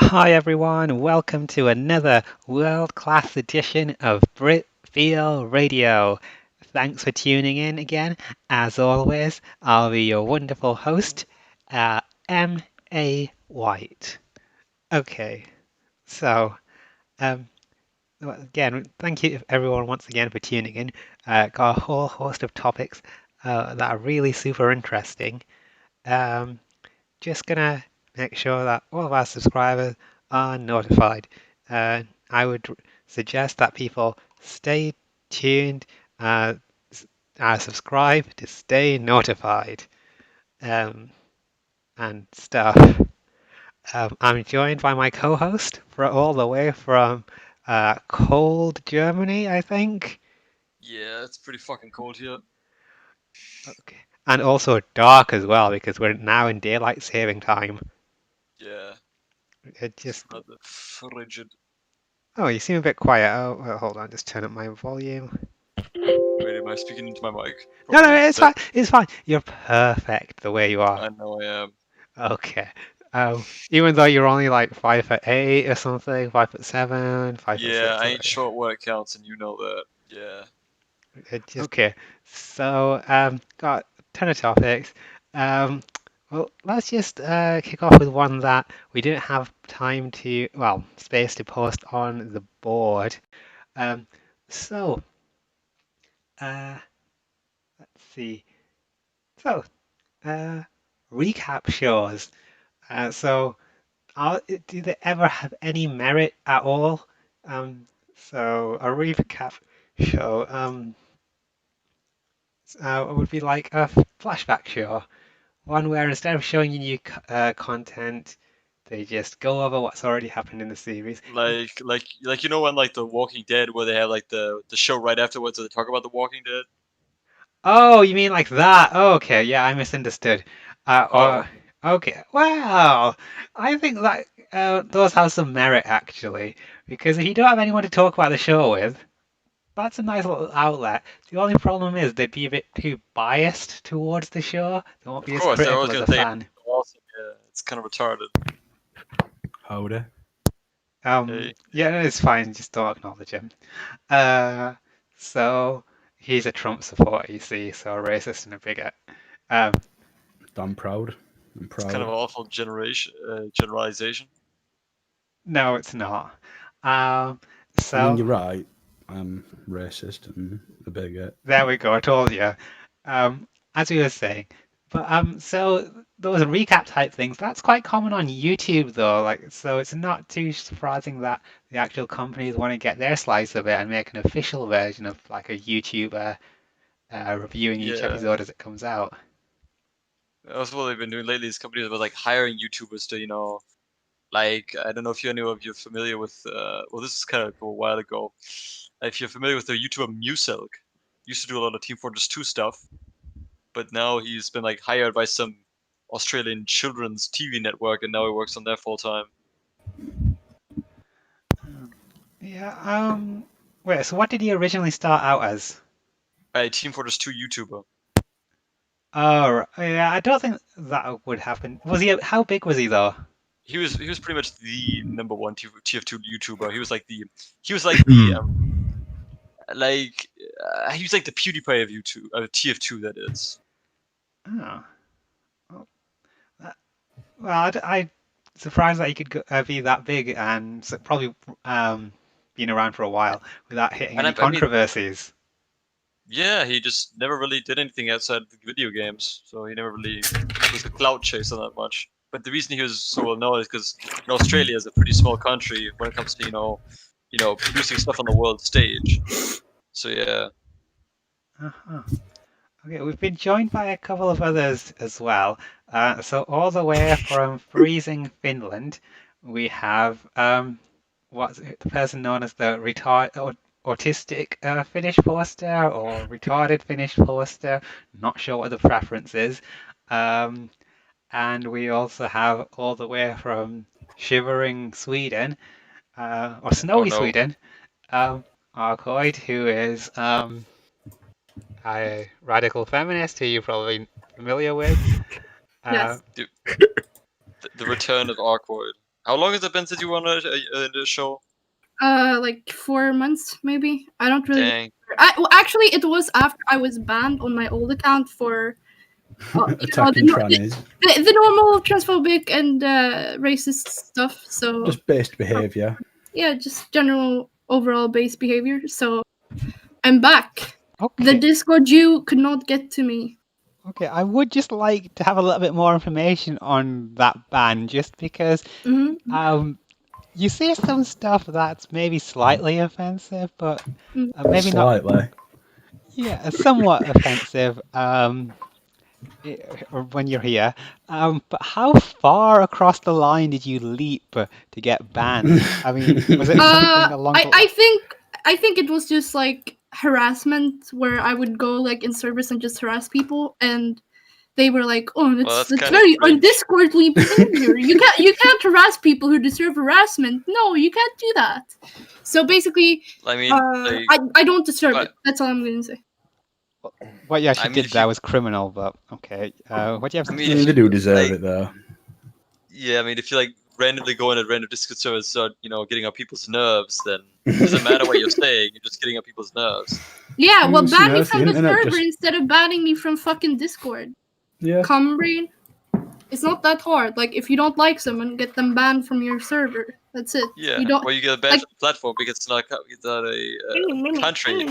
Hi everyone, welcome to another world-class edition of Britfeel Radio. Thanks for tuning in again. As always, I'll be your wonderful host, M.A. White. Okay, so um, again, thank you everyone once again for tuning in. Got a whole host of topics that are really super interesting. Um, just gonna make sure that all of our subscribers are notified. I would suggest that people stay tuned, uh, subscribe to stay notified, um, and stuff. I'm joined by my co-host for all the way from cold Germany, I think. Yeah, it's pretty fucking cold here. Okay. And also dark as well because we're now in daylight saving time. Yeah, It it's just rather frigid. Oh, you seem a bit quiet. Oh, well, hold on, just turn up my volume. Wait, am I speaking into my mic No, no, properly? it's fine. It's fine. You're perfect the way you are. I know I am. Okay. Even though you're only like 5'8" or something, 5'7", five foot Yeah, six, I or ain't short what it counts, and you know that. Yeah. okay. So, got a ton of topics. Um, well, let's just kick off with one that we didn't have time to, well, space to post on the board. Um, so, uh, let's see. So, Uh, recap shows. So, do they ever have any merit at all? So a recap show would be like a flashback show, one where instead of showing you new content, they just go over what's already happened in the series. Like you know when like The Walking Dead, where they have like the show right afterwards, where they talk about The Walking Dead. Oh, you mean like that? Oh, okay, yeah, I misunderstood. Or Oh, okay, well, I think that those have some merit actually, because if you don't have anyone to talk about the show with, that's a nice little outlet. The only problem is they'd be a bit too biased towards the show. They won't of be as course, they're critical always as gonna a say it's fan. awesome. Yeah, it's kind of retarded. Howdy. Yeah, no, it's fine. Just don't acknowledge him. Uh, so he's a Trump supporter, you see, so a racist and a bigot. Um, I'm proud. I'm It's kind of proud. an awful generalization. no, it's not. Um, I mean, so you're right. I'm racist and a bigot. there we go. I told you. As we were saying, but so those recap type things, that's quite common on YouTube though. Like, so it's not too surprising that the actual companies want to get their slice of it and make an official version of like a YouTuber reviewing each Yeah, episode as it comes out. that's what they've been doing lately. These companies are like hiring YouTubers to, like I don't know if you any of you're familiar with. Well, this is kind of a while ago. If you're familiar with the YouTuber Muselk, used to do a lot of Team Fortress 2 stuff, but now he's been like hired by some Australian children's TV network, and now he works on there full time. Yeah. Wait. So what did he originally start out as? A Team Fortress 2 YouTuber. Oh, yeah. I don't think that would happen. Was he? How big was he though? He was pretty much the number one TF2 YouTuber. Like he was like the PewDiePie of YouTube, TF2 that is. Oh. Well, I surprised that he could be that big and probably been around for a while without hitting And any I mean, controversies. yeah, he just never really did anything outside of the video games, so he never really was a clout chaser that much. But the reason he was so well known is because Australia is a pretty small country when it comes to producing stuff on the world stage. So yeah, Uh-huh. Okay, we've been joined by a couple of others as well. So all the way from freezing Finland, we have what's it, the person known as the autistic Finnish poster or retarded Finnish poster. Not sure what the preference is. Um, and we also have all the way from shivering Sweden or oh snowy no, Sweden, Arkoid, who is a radical feminist who you're probably familiar with. Uh, Yes. the, the return of Awkward. How long has it been since you were on the show? Like 4 months maybe. I don't really. Dang. Well, actually, it was after I was banned on my old account for Attacking trannies. the normal transphobic and racist stuff. So Just based behaviour. yeah, just general overall base behavior. So I'm back. Okay. The Discord you could not get to me. Okay, I would just like to have a little bit more information on that ban, just because Mm-hmm. you say some stuff that's maybe slightly offensive, but maybe not. Slightly. Yeah, somewhat offensive. Or when you're here. But how far across the line did you leap to get banned? I mean, was it something along the I think it was just like harassment where I would go like in service and just harass people, and they were like, "Oh, that's that's kinda very cringe. undiscordly behavior. You can't harass people who deserve harassment. No, you can't do that." So basically, I mean, I don't deserve but- it. That's all I'm gonna say. What you actually I mean, did there was criminal, but okay. What do you have to I say? mean, if They you, do deserve like- it though. yeah, I mean, if you like randomly go in at random Discord servers and start, getting on people's nerves, then it doesn't matter what you're saying. You're just getting on people's nerves. Yeah, well, Mm, ban me the from the internet server just- instead of banning me from fucking Discord. Yeah. Brain. It's not that hard. Like, if you don't like someone, get them banned from your server. That's it. Yeah, You don't. or you get a ban like- from the platform because it's not a country.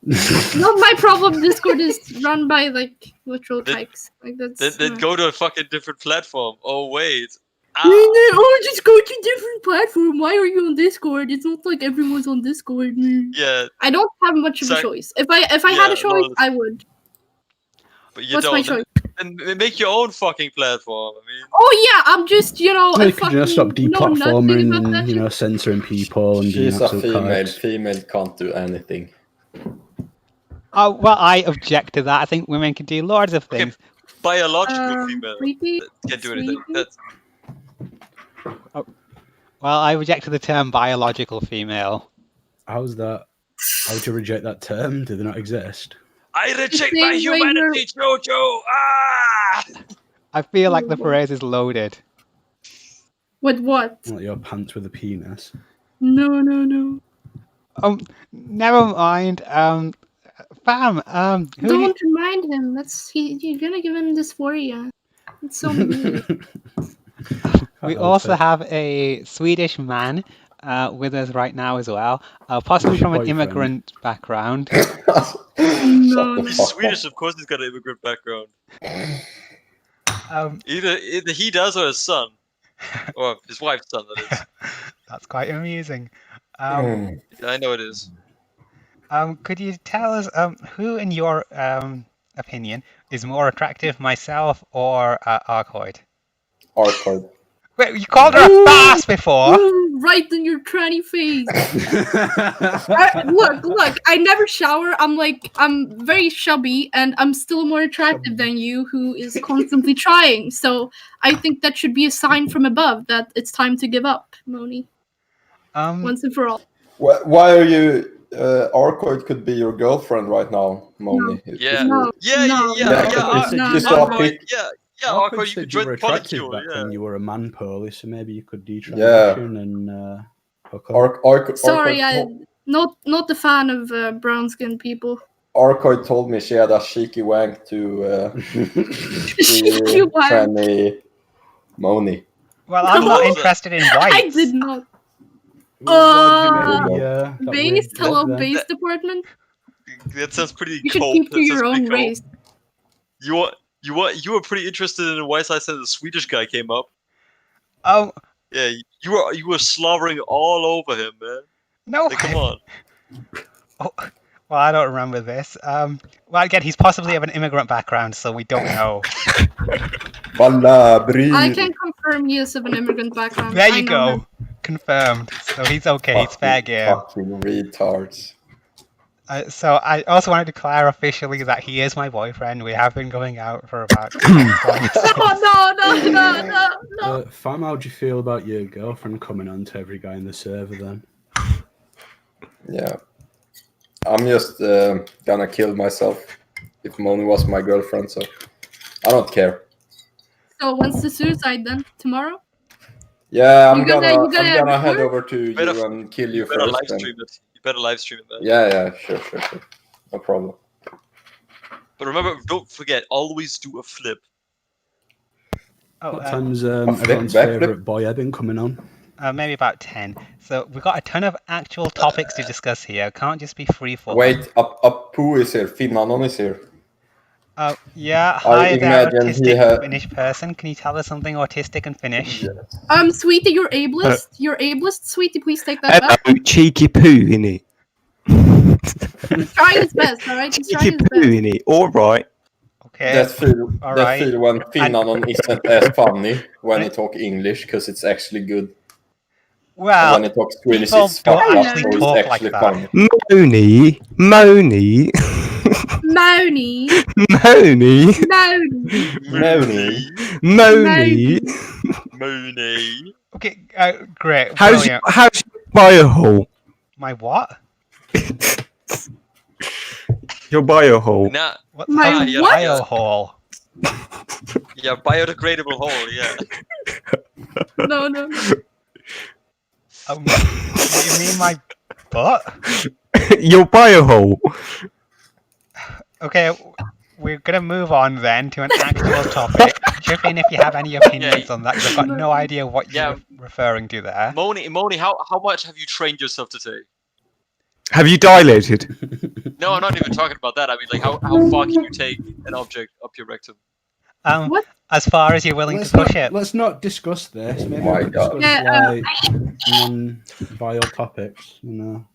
Not my problem. Discord is run by like literal Then- kikes. Like that's. Then go to a fucking different platform. Oh wait. Oh, just go to different platform. Why are you on Discord? It's not like everyone's on Discord. Yeah, I don't have much of a Sorry. choice. If I had Yeah, a choice, no, I would. but you What's don't. my choice? And make your own fucking platform. I mean, Oh yeah, I'm just No, a you could just stop fucking know nothing deplatforming about that and shit. censoring people and doing She's a absolute female. kikes. Female can't do anything. Oh, well, I object to that. I think women can do loads of Okay, things. biological female Sweetie, can't do anything. sweetie. That's Well, I reject the term biological female. How's that? How would you reject that term? Do they not exist? I reject same my way humanity, Jojo. Ah! I feel like the phrase is loaded. With what? Like your pants with a penis. No. Never mind. Fam, who do you- Don't remind him. You're gonna give him dysphoria. It's so mean. we Can't also help it. have a Swedish man with us right now as well, possibly from an Boyfriend. immigrant background. Shut the He's fuck Swedish, up. of course. He's got an immigrant background. Um, Either he does or his son, or his wife's son. That is. that's quite amusing. Mm. Yeah, I know it is. Could you tell us who, in your opinion, is more attractive, myself or Arcoid? Arcade. Wait, you called her a bass before? Ooh, right in your tranny face. Look, I never shower. I'm very chubby, and I'm still more attractive than you, who is constantly trying. So I think that should be a sign from above that it's time to give up, Moni, once and for all. Why are you? Arcade could be your girlfriend right now, Moni. If Yeah. you- Yeah. You saw a pic. Yeah, Arcade Arcade, you said could you join were the attractive polycule. back Yeah. when you were a man, Pearly, so maybe you could detransition Yeah. and hook up. Sorry, not a fan of brown skinned people. Arcade told me she had a cheeky wank to Cheeky wank. tranny Moni. Well, I'm not No. interested in I whites. did not. Why did you make that Base, weird hello, joke there? base department. That sounds pretty You should cold. keep That to sounds your pretty own cold. race. You were pretty interested in why I said the Swedish guy came up. Oh, Yeah, you were slobbering all over him, man. no. Like, come on. Oh, well, I don't remember this. Well, again, he's possibly of an immigrant background, so we don't know. Valla, I can confirm he is of an immigrant background. There I you know him. go. Confirmed. So he's okay. He's fair game. Fucking retards. So I also wanted to declare officially that he is my boyfriend. We have been going out for about 12 months. No. Fam, how do you feel about your girlfriend coming on to every guy in the server then? Yeah. I'm just gonna kill myself if Moni was my girlfriend, so I don't care. So when's the suicide then? Tomorrow? Yeah, I'm You gonna- gonna you gonna I'm gonna head record? over to Better- you and kill you You better first. live And... stream it. You better live stream it, man. Yeah, sure. No problem. But remember, don't forget, always do a flip. Oh, What time's flip, everyone's backflip? favourite boy Ebbing coming on? maybe about 10. So we've got a ton of actual topics to discuss here. Can't just be free for. Wait, Apu is here. Finnanon is here. Oh, yeah. I Hi there, imagine he autistic had- Finnish person. Can you tell us something autistic and Finnish? Sweetie, you're ableist. You're ableist, Sweetie. Please take that back. Hello, cheeky poo, innit? He's trying his best, all right. He's Cheeky trying his poo, best. innit? All right. Okay. That feel all that right. feel when Finnanon isn't as funny when he talk English because it's actually good. And Well, when he talks Swedish, people it's don't fucked up, actually so it's talk like actually that. funny. Moany, Moany. Moany, Moany. Moany. Mooney. okay, great. How's Brilliant. your biohole? My what? Your biohole. Nah, What's My a what? biohole? yeah, biodegradable hole, yeah. No. You mean my butt? Your biohole. Okay, we're gonna move on then to an actual topic. Chip in if you have any opinions on that, because I've got no idea what you're Yeah. referring to there. Moni, how much have you trained yourself today? Have you dilated? No, I'm not even talking about that. I mean, like, how far can you take an object up your rectum? What? As far as you're willing Let's to push it. Let's not discuss this. Maybe My we can God. discuss Yeah, like non-bio topics. You know.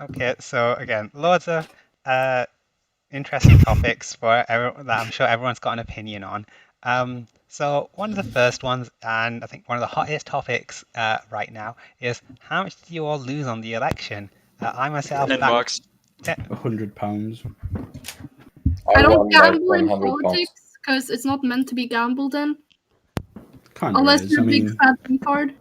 Okay, so again, loads of interesting topics that I'm sure everyone's got an opinion on. So one of the first ones, and I think one of the hottest topics right now, is how much did you all lose on the election? I myself, $10. £100. I won don't like gamble in 100 pounds. politics because it's not meant to be gambled in. Kind of Unless is. you're I a big mean, fat retard.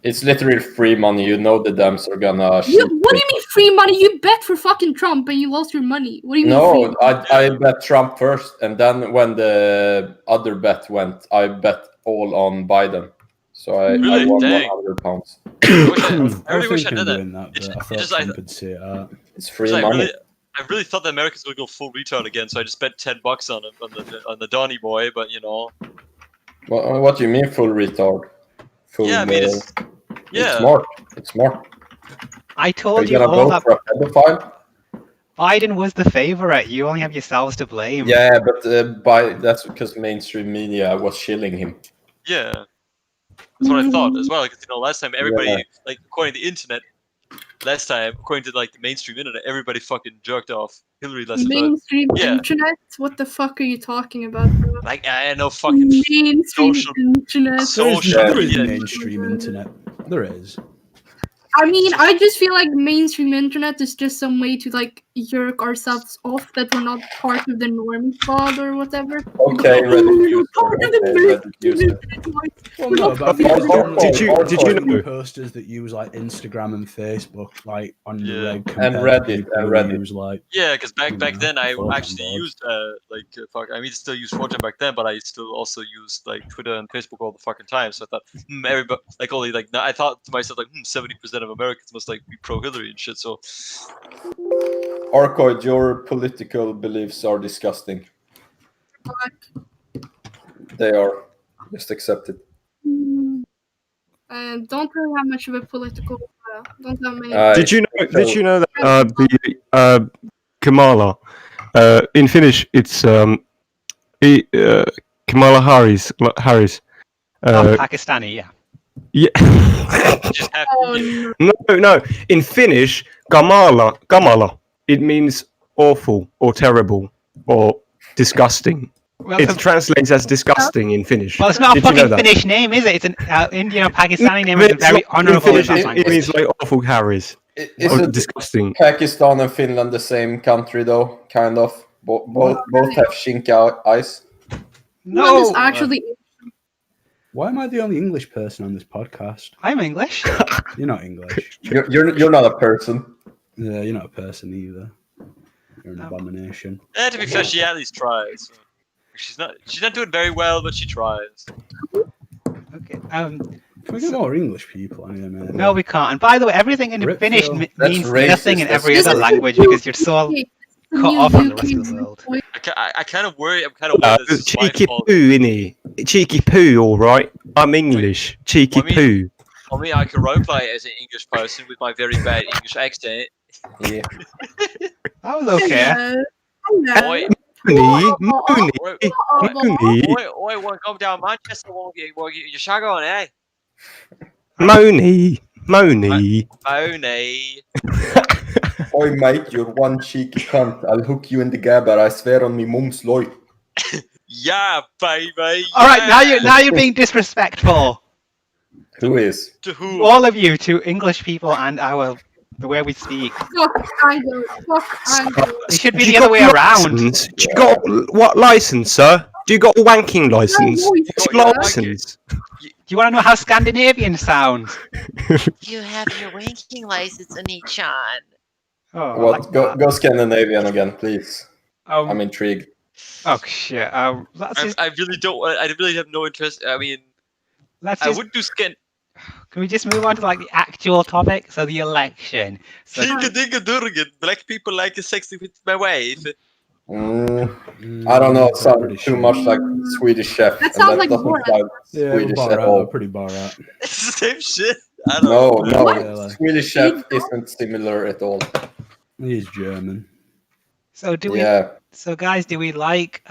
It's literally free money. You know the Dems are gonna. What do you mean free money? You bet for fucking Trump and you lost your money. What do you mean free No, money? I bet Trump first, and then when the other bet went, I bet all on Biden. So I Really? won Dang. £100. I I really wish I thinking did that. doing that, but It's- I it's thought just Trump would see it out. It's free I money. really thought the Americans would go full retard again, so I just bet $10 on the Donny boy. But you know, What do you mean full retard? Full, yeah, I mean, it's yeah, smart. It's smart. I Are told you you gonna all vote that for a pedophile? Biden was the favorite. You only have yourselves to blame. Yeah, but that's because mainstream media was shilling him. yeah. That's what I thought as well. Because you know, last time everybody, Yeah. like according to the internet, last time according to like the mainstream internet, everybody fucking jerked off Hillary last time. Mainstream Yeah. internet? What the fuck are you talking about, bro? Like I know fucking Mainstream social- internet. social There is media. mainstream internet. There is. I mean, I just feel like mainstream internet is just some way to like yerk ourselves off that we're not part of the normie squad or whatever. Okay, We're Reddit user. part of the Okay, mainstream Reddit user. internet, like, Well, we're no, not but I part mean, of the there's Did you generally know? posters that use like Instagram and Facebook, like on the Yeah. reg And compared to Reddit, people and who Reddit. use like Yeah, because back Yeah, then I fuck, I'm actually bored. used fuck. I mean, still use 4chan back then, but I still also used like Twitter and Facebook all the fucking time. So I thought, everybody like only like I thought to myself like 70% of Americans must like be pro Hillary and shit. So Arcoid, your political beliefs are disgusting. They are. Just accept it. don't really have much of a political. Don't have many. Did you know? Did you know that the Kamala in Finnish it's Kamala Harris. Pakistani, yeah. Yeah. just have Oh, no. No. In Finnish, Kamala. It means awful or terrible or disgusting. Well, It translates as disgusting in Finnish. well, it's not a Did you know fucking that? Finnish name, is it? It's an Indian or Pakistani name But with a it's very not- in honourable Finnish, in that it language. means like awful Harris. Or Isn't disgusting. Pakistan and Finland the same country though? Kind of. Both have shink eyes. One is actually. Why am I the only English person on this podcast? I'm English. You're not English. You're not a person. Yeah, you're not a person either. You're an abomination. to be fair, she at least tries. She's not doing very well, but she tries. Okay. Can we get more English people in here, man? No, we can't. And by the way, everything in Britfeel. Finnish That's means racist, nothing in that's every other This is language the because you're so new cut off from the rest UK of the world. boy. I kind of worry. I'm kind of worried this is my Cheeky fault. poo, innit? Cheeky poo, all right. I'm English. Cheeky I mean- poo. For me, I can roleplay as an English person with my very bad English accent. Yeah. That was okay. Hello. Oi, Mooney, Mooney, Mooney, oi, want to come down Manchester? Want to get your shag on, eh? Mooney, Mooney. Boney. Oi, mate, you're one cheeky cunt. I'll hook you in the gabber. I swear on me mum's life. Yeah, baby. All right, yeah. now you're being disrespectful. Who is? To who? All of you, to English people and the way we speak. Fuck Angle. Fuck Angle. It should be Do the you other got way around. license? Do you got what license, sir? Do you got a wanking license? No, What's got your your license? Do you want to know how Scandinavian sounds? You have your wanking license, Anichan. Oh, I What? like Go, that. go Scandinavian again, please. I'm intrigued. Oh shit. Let's just, I really don't. I really have no interest. I mean, let's I just, would do scan. can we just move on to like the actual topic? So the election. So Dinga dinga durgen. Black people like sex with my wife. I don't know. It sounds too much like Swedish Chef. That sounds like doesn't Borat. sound Yeah, Swedish at Borat, all. pretty Borat. It's the same shit. I don't know. No, What? no. Swedish Chef isn't similar at all. He's German. so do we? Yeah. So guys, do we like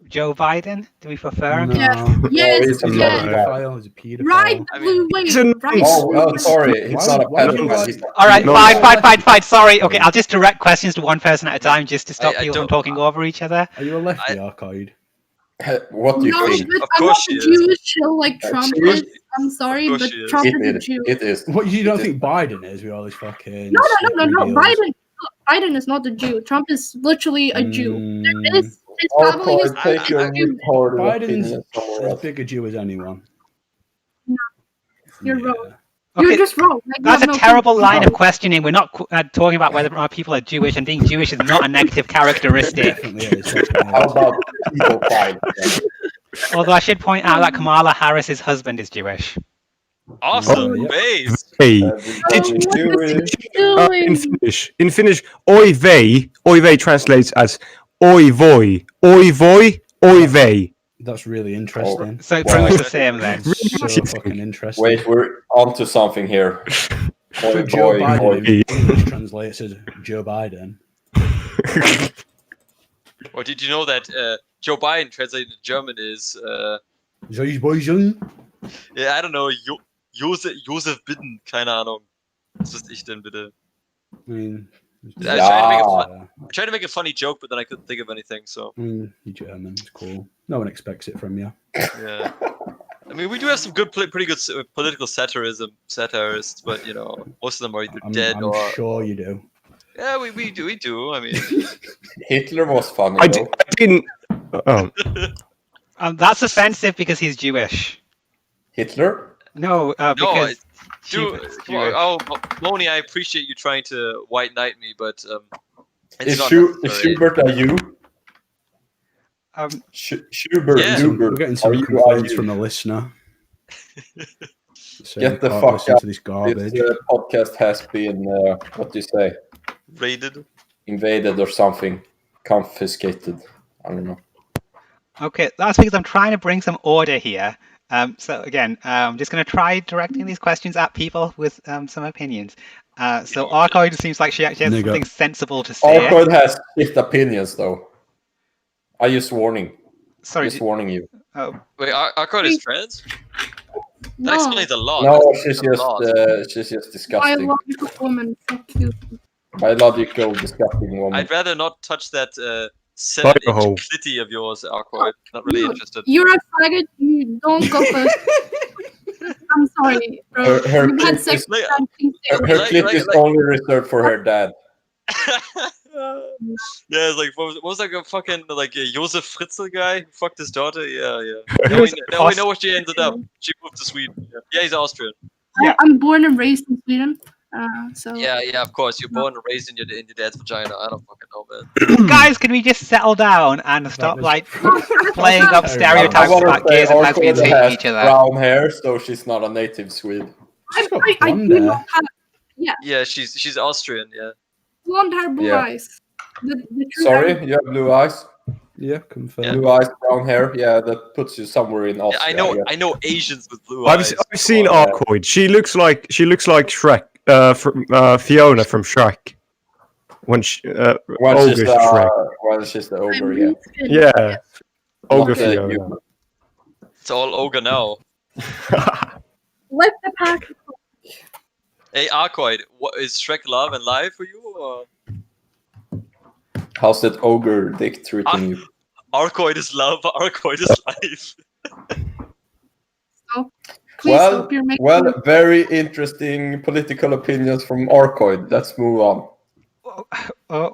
Joe Biden? Do we prefer him? Yeah. Yes, he's a He's yes. a pedophile. He's a pedophile. Right, I mean- wait, He's a right. Oh, sorry. He's not a Why would you pedophile. like- He's a All right, No. fine. Sorry. Okay, I'll just direct questions to one person at a time, just to stop I you from don't- talking over each other. Are you a lefty, Arcade? What do you No, think? but Of I'm not course she a is. Jewish chill like Trump she is. is. I'm sorry, Of course but she is. Trump It is a is. Jew. It is. What, you don't It think Biden is with all his fucking... No. slippery deals? Biden is not a Jew. Trump is literally a Jew. Mm, His Oh, family is Clyde, take your Jew. retarded Biden's opinion somewhere as else. big a Jew as anyone. You're Yeah. wrong. You're Okay, just wrong. Like, that's a no, terrible no. line of questioning. We're not talking about whether or not people are Jewish, and being Jewish is not a negative characteristic. Definitely is. Definitely How is. about people fight? Although I should point out that Kamala Harris's husband is Jewish. Awesome. Oh, yeah. Base. Hey, Everybody's What is Jewish. Doing? in Finnish, oi vey translates as oi voi, oi vey. That's really interesting. So it's pretty Wow. much the same then. That's so fucking interesting. Wait, we're onto something here. Oi, But Joe boy, Biden oi. in English translates as Joe Biden. Or did you know that Joe Biden translated to German is Joyce Boysen. yeah, I don't know, Josef Biden, keine Ahnung. Was weiß ich denn bitte? I mean, I was trying to make a yeah. I tried to make a funny joke, but then I couldn't think of anything. So I mean, you're German. It's cool. No one expects it from you. yeah, I mean we do have some good, pretty good political satirists, but you know most of them are either dead I'm or sure you do. yeah, we do. I mean, Hitler was funny, I though. didn't. Oh, That's offensive because he's Jewish. Hitler? No, because dude, Jew- come on, oh Moni, I appreciate you trying to white knight me, but it's Is not Is necessary. Schubert a you? Schubert, Yeah. We're getting some are you complaints you? from the listener. Saying Get the they can't fuck listen out. to this garbage. This podcast has been, what do you say, Raided. invaded or something. Confiscated. I don't know. Okay, that's because I'm trying to bring some order here. So again, I'm just going to try directing these questions at people with some opinions. So Arcoid seems like she actually has Nigga. something sensible to say. Arcoid has shit opinions, though. I just warning. Sorry, Just warning you. Wait, Arcade is trans? That No, explains a lot. No, That she's explains a lot. just disgusting. biological woman. Fuck you. Biological, disgusting woman. I'd rather not touch that Like a 7-inch hole. clitty of yours, Arcoid. Not really Dude, interested. You're a faggot. You don't go first. I'm sorry, bro. Her You've had clit sex is- with them, please stay Her away. Like- clit like- is like- only reserved for her dad. Yeah, it's like what was like a fucking like a Josef Fritzl guy who fucked his daughter? Yeah. He Now was we know where she ended up. She moved to Sweden. Yeah, he's Austrian. Yeah. I'm born and raised in Sweden. So Yeah, of course. You're born and raised in your dad's vagina. I don't fucking know, man. Guys, can we just settle down and stop was- like that playing was up terrible. stereotypes wanna about say gays and lesbians Arcoida hating has each other? brown hair, so she's not a native Swede. She's got I blonde do hair. not have Yeah, she's Austrian. Yeah. blonde hair, blue Yeah. eyes. The true Sorry, hair- you have blue eyes? Yeah, confirmed. Blue eyes, brown hair. Yeah, that puts you somewhere in Yeah, Austria. guess. I know Asians with blue I've eyes. I've seen Come on. Arcoid. She looks like Shrek. From Fiona from Shrek. When she When she's, Ogre's Shrek. when she's the ogre, blue yeah. skin. Yeah. Ogre Not the Fiona. human. It's all ogre now. Let the pack. Hey, Arcoid, what is Shrek love and life for you? Or? How's that ogre dick treating you? Arcoid is love. Arcoid is life. Please stop your making. Well, very interesting political opinions from Arcoid. Let's move on. Oh,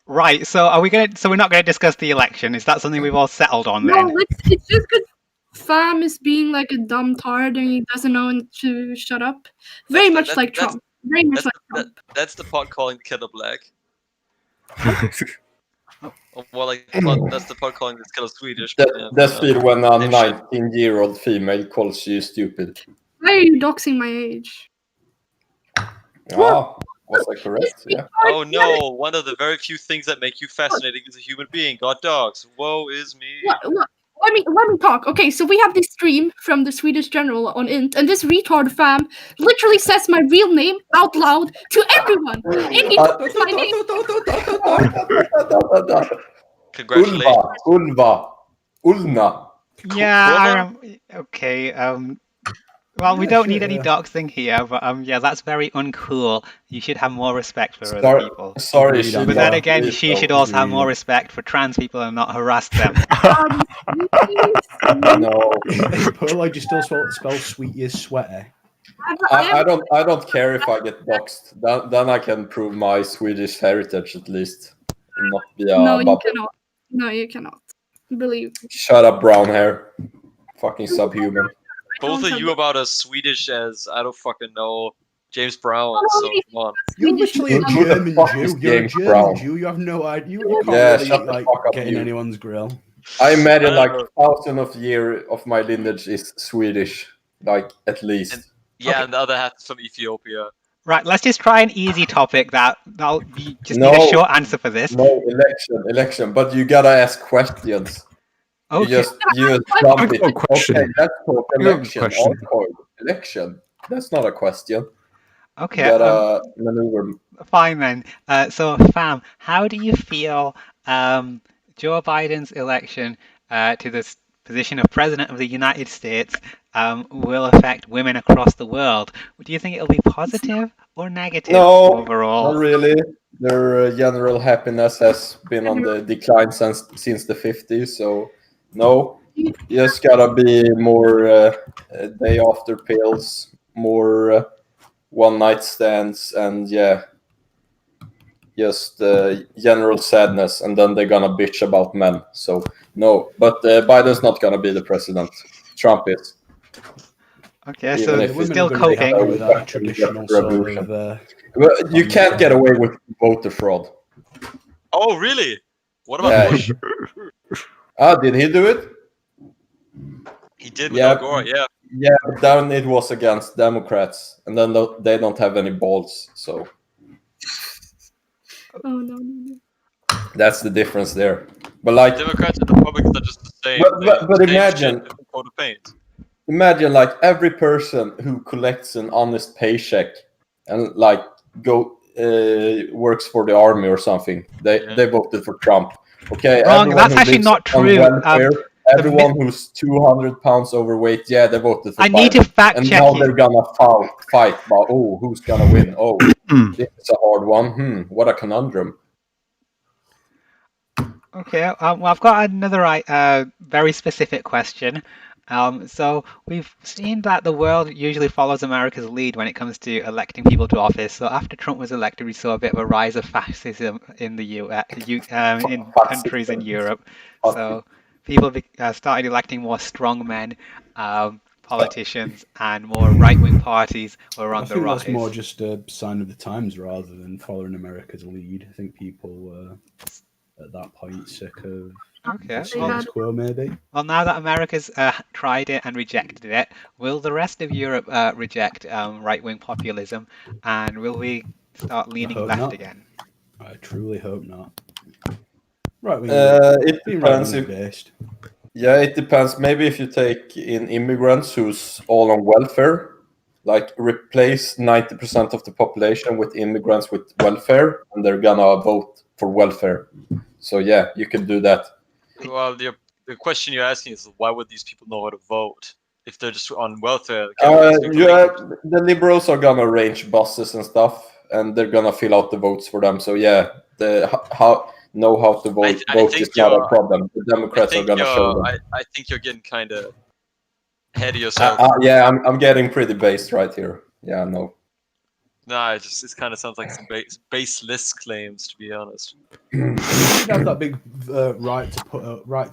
right. So are we gonna? So we're not going to discuss the election. Is that something we've all settled on No, then? it's just because Fam is being like a dumb tard and he doesn't know when to shut up. Very That's- much that- like that's- Trump. Very much That's like the, Trump. that's the pot calling the kettle black. Well, like that's the part calling this kettle Swedish. but yeah, That's it when a same shit. 19-year-old female calls you stupid. Why are you doxing my age? Ah, was I correct? Yeah. Oh no! One of the very few things that make you fascinating as a human being got dogs. Woe is me. Look, let me talk. Okay, so we have this stream from the Swedish general on int, and this retard Fam literally says my real name out loud to everyone. And he knows my name. Congratulations. Ulva. Ulna. Yeah. Corona? Okay. Well, we Yeah, don't sure, need any yeah. doxing here, but yeah, that's very uncool. You should have more respect for other people. Sorry, Agreed on But that. then again, she should also have more Agreed. respect for trans people and not harass them. No, But like, you still spell sweetie as sweater. I don't care if I get boxed. Then I can prove my Swedish heritage at least, and not be a No, you bubble. cannot. No, you cannot. Believe me. Shut up, brown hair. Fucking subhuman. Both don't of you have- about as Swedish as I don't fucking know James Brown. Oh, So no, come on. You're Swedish literally a people. Who the German fuck Jew. is You're a James German Brown? Jew. You have no idea. You can't Yeah, really shut the like fuck up, get in you. anyone's grill. I imagine like Uh, 1,000 of year of my lineage is Swedish, like at least. Yeah, Okay. and the other half is from Ethiopia. Right, let's just try an easy topic that'll be just need No. a short answer for this. No election, but you gotta ask questions. You Okay. just I've jump got it. a question. Okay, let's talk I got a election. question. Election. That's not a question. Okay. You gotta maneuver. Fine then. So, Fam, how do you feel Joe Biden's election to this position of President of the United States will affect women across the world? Do you think it'll be positive or negative No, overall? not really. Their general happiness has been on the decline since the 50s, so no. You just gotta be more day after pills, more one night stands, and yeah, just general sadness, and then they're gonna bitch about men. So no, but Biden's not gonna be the president. Trump is. Okay, Even so if The it's women still are going to be happy coping. with that traditional sort of. Well, you can't get away with voter fraud. Oh, really? What about Yeah. Bush? Did he do it? He did with Yeah. Al Gore, yeah. Yeah, but then it was against Democrats, and then they don't have any balls, so Oh no. that's the difference there. But like, Democrats and Republicans are just the same. But Same imagine- shit, different coat of paint. imagine like every person who collects an honest paycheck and like works for the army or something, they voted for Trump. Okay, Wrong, everyone that's who actually lives not on true. welfare, everyone who's 200 pounds overweight, yeah, they voted for I Biden. need to fact And check now you. they're gonna fight about, who's gonna win? Oh, this is a hard one. What a conundrum. Okay, well, I've got another very specific question. So we've seen that the world usually follows America's lead when it comes to electing people to office. So after Trump was elected, we saw a bit of a rise of fascism in the in countries in Europe. So people started electing more strong men. politicians and more right-wing parties were on I the think rise. that's more just a sign of the times rather than following America's lead. I think people were at that point sick of Okay. the status quo, maybe. Well, now that America's tried it and rejected it, will the rest of Europe reject right-wing populism, and will we start leaning hope left not. again? I truly hope not. Right wing, It being right depends. wing based. Yeah, it depends. Maybe if you take in immigrants who's all on welfare, like replace 90% of the population with immigrants with welfare, and they're gonna vote for welfare. So yeah, you can do that. Well, the question you're asking is why would these people know how to vote if they're just on welfare? Yeah, the liberals are gonna arrange buses and stuff, and they're gonna fill out the votes for them. So yeah, how to vote is not a problem. The Democrats are gonna show them. I think you're getting kind of ahead of yourself. Yeah, I'm getting pretty based right here. Yeah, no. Nah, it kind of sounds like some baseless claims, to be honest. You have that big right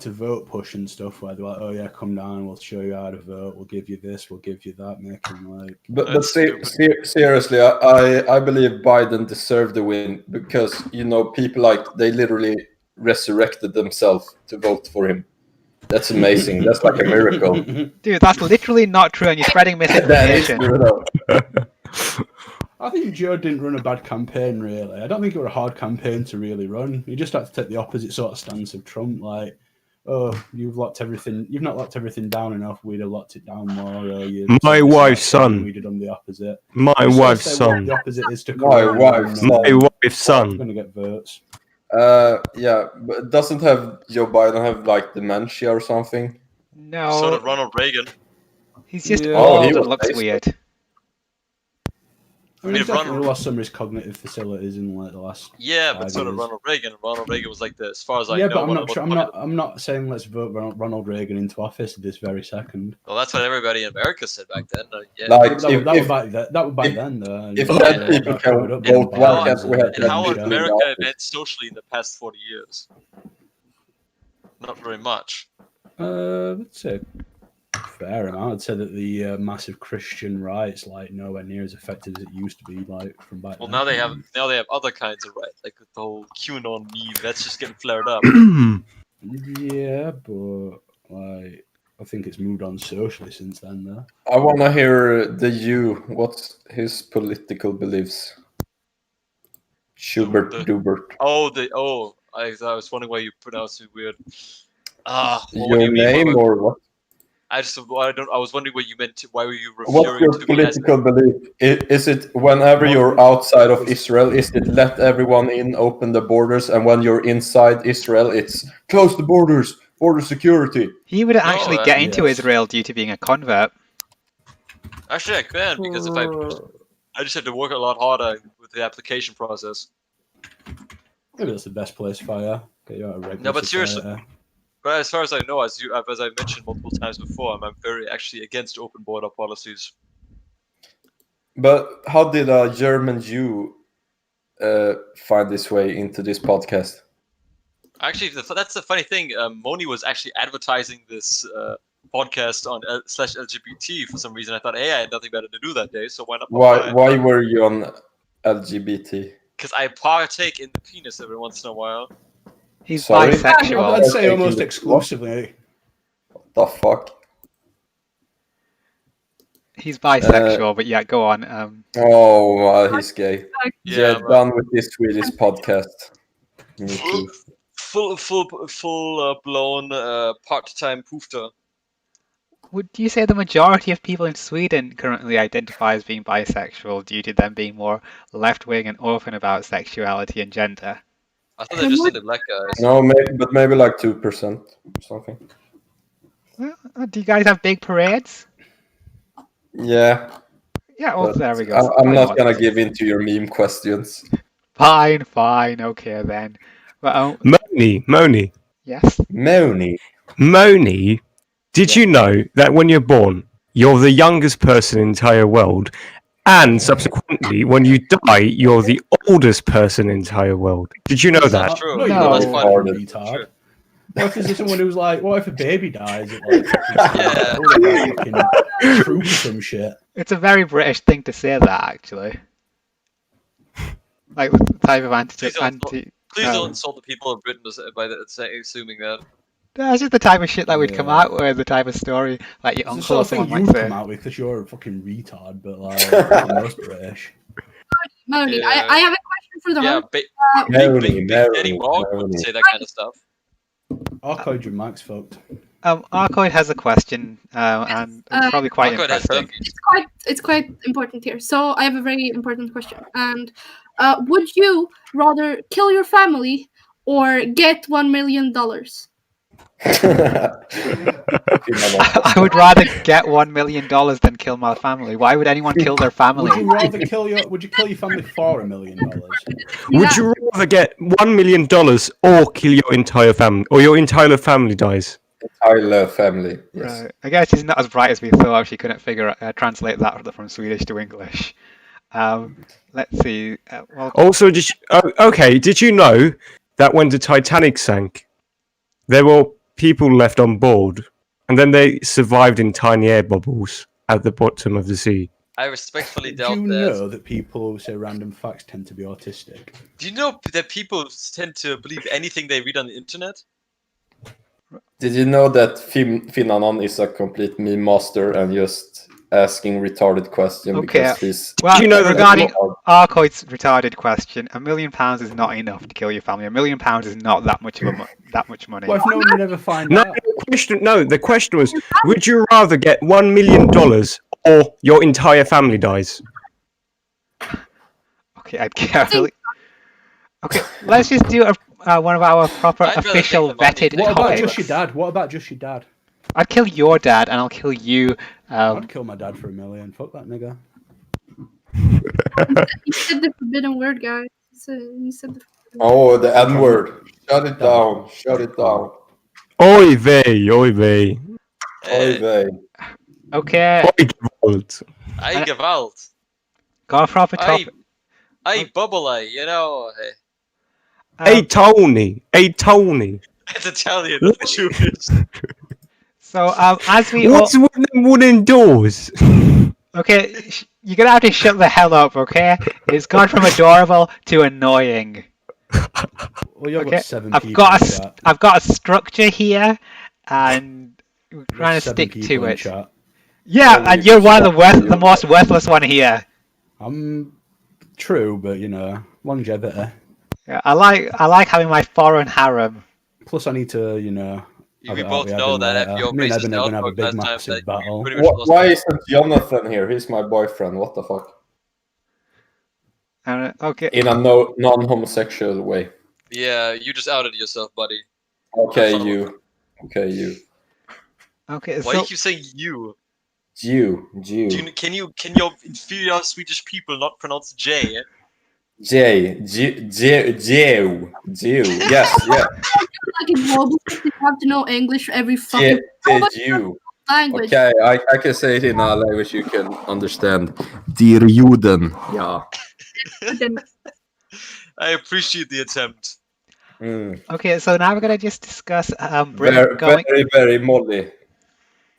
to vote push and stuff where they're like, oh yeah, come down, we'll show you how to vote, we'll give you this, we'll give you that, making like. But seriously, I believe Biden deserved the win because people like they literally resurrected themselves to vote for him. That's amazing. That's like a miracle. Dude, that's literally not true, and you're spreading misinformation. That is true, though. I think Joe didn't run a bad campaign, really. I don't think it was a hard campaign to really run. He just had to take the opposite sort of stance of Trump, like, oh, you've not locked everything down enough, we'd have locked it down more. My wife's son. We'd have done the opposite. My wife's son. The opposite is to My wife's son. Going to get votes. Yeah, but doesn't Joe Biden have like dementia or something? No. So did Ronald Reagan. He's just Yeah. old he and was looks basically- weird. I mean, he's definitely lost some of his cognitive facilities in like the last. Yeah, but so did years. Ronald Reagan. Ronald Reagan was like as far as I Yeah, know. but I'm one not of the sure. most I'm not saying let's vote Ronald Reagan into office this very second. Well, that's what everybody in America said back then. Yeah. Like That was back then, though. if dead people can vote, why can't we have And how dead has people in the America office? advanced socially in the past 40 years? Not very much. Let's say fair amount. I'd say that the massive Christian right's like nowhere near as effective as it used to be, like from back Well, then. now they have other kinds of right, like with the whole QAnon meme. That's just getting flared up. Yeah, but like I think it's moved on socially since then, though. I want to hear what's his political beliefs? Schubert Dubert. I was wondering why you pronounced it weird. Your name or what? I was wondering what you meant. Why were you What's referring your to me as? political belief? Is it whenever you're outside of Israel, is it let everyone in, open the borders, and when you're inside Israel, it's close the borders, border security? He would actually get into yes. Israel due to being a convert. Actually, I can because if I just had to work a lot harder with the application process. Maybe that's the best place for you. Get you out of regular No, but seriously, society. but as far as I know, as I mentioned multiple times before, I'm very actually against open border policies. But how did a German Jew find his way into this podcast? Actually, that's the funny thing. Moni was actually advertising this podcast on /LGBT for some reason. I thought, hey, I had nothing better to do that day, so why not? Why were you on LGBT? Because I partake in the penis every once in a while. He's Sorry? bisexual. I'd say almost exclusively. What the fuck? He's bisexual, but yeah, go on. Oh, he's gay. Yeah, Yeah, done with this Swedish podcast. Me too. full blown part-time poofter. Would you say the majority of people in Sweden currently identify as being bisexual due to them being more left-wing and open about sexuality and gender? I thought they just said the black guys. No, maybe like 2% or something. Well, do you guys have big parades? Yeah. Yeah, well, but there we go. I'm not gonna give in to your meme questions. Fine, okay then. Well, Moni, yes. Moni. did you know that when you're born, you're the youngest person in the entire world, and subsequently, when you die, you're the oldest person in the entire world? Did you know that? That's true. No, No. that's Retarded. retard. What if there's someone who's like, what if a baby dies at like Yeah. fucking through some shit? It's a very British thing to say that, actually. Like the type of Please don't insult the people of Britain by assuming that. That's just the type of shit that would come Yeah. out with, the type of story like your It's the uncle sort or of thing someone might you'd say. come out with because you're a fucking retard, but like most British. Melanie, Yeah. I have a question for the Yeah, host. Big Daddy Mog would say that kind of stuff. Arcade, your mic's fucked. Arcoid has a question, and it's probably quite Arcoid has interesting. It's quite important here. So I have a very important question. And would you rather kill your family or get $1 million? I would rather get $1 million than kill my family. Why would anyone kill their family? Would you rather kill your family for $1 million? Would you rather get $1 million or kill your entire family, or your entire family dies? Entire family. Yes. Right. I guess she's not as bright as we thought. She couldn't translate that from Swedish to English. Let's see. Also, did you know that when the Titanic sank, there were people left on board, and then they survived in tiny air bubbles at the bottom of the sea? I respectfully Do doubt you that. know that people who say random facts tend to be autistic? Do you know that people tend to believe anything they read on the internet? Did you know that Finanon is a complete meme master and just asking retarded questions Okay. because he's... Well, Do you know that regarding Arcoid's retarded question, £1 million is not enough to kill your family. £1 million is not that much money. What if no one would ever find No, out? the question was, would you rather get $1 million or your entire family dies? Okay, I'd get Okay, let's just do one of our proper I'd rather official take the money. vetted What about topics. just your dad? What about just your dad? I'd kill your dad and I'll kill you. I'd kill my dad for $1 million. Fuck that nigga. He said the forbidden word, guys. He said the Oh, the N-word. Shut it down. Shut it down. Oy vey, oy vey. Oy vey. Okay, Oy gewalt. I gewalt. go for proper topic. I bubble eye, you know. Hey Tony, It's Italian. Look. Jewish. So as we What's with them wooden doors? okay, you're gonna have to shut the hell up. Okay, it's gone from adorable to annoying. Well, you've Okay, got 7 people in chat. I've got a structure here, and we're You've got trying to 7 stick people to in it. chat. Yeah, Oh, and you you're one of shut the most worthless one here. I'm true, but you know, longevity. Yeah, I like having my foreign harem. Plus, I need to, you know. have We it out both with know Evan that later. if your Me and racist Evan are gonna have a outlook big, last time, massive that battle. pretty much lost Why it. isn't Jonathan here? He's my boyfriend. What the fuck? Okay, In a non-homosexual way. Yeah, you just outed yourself, buddy. Okay, Son of a- you. Okay, you. okay. Why do So you keep saying you? Jew. Can your inferior Swedish people not pronounce J? Jew. Yes, yeah. like in global, you have to know English for every fucking Jew. language. Okay, I can say it in a language you can understand. Dear Juden. Yeah. I appreciate the attempt. okay, so now we're gonna just discuss Britain Very, going. very, very molly.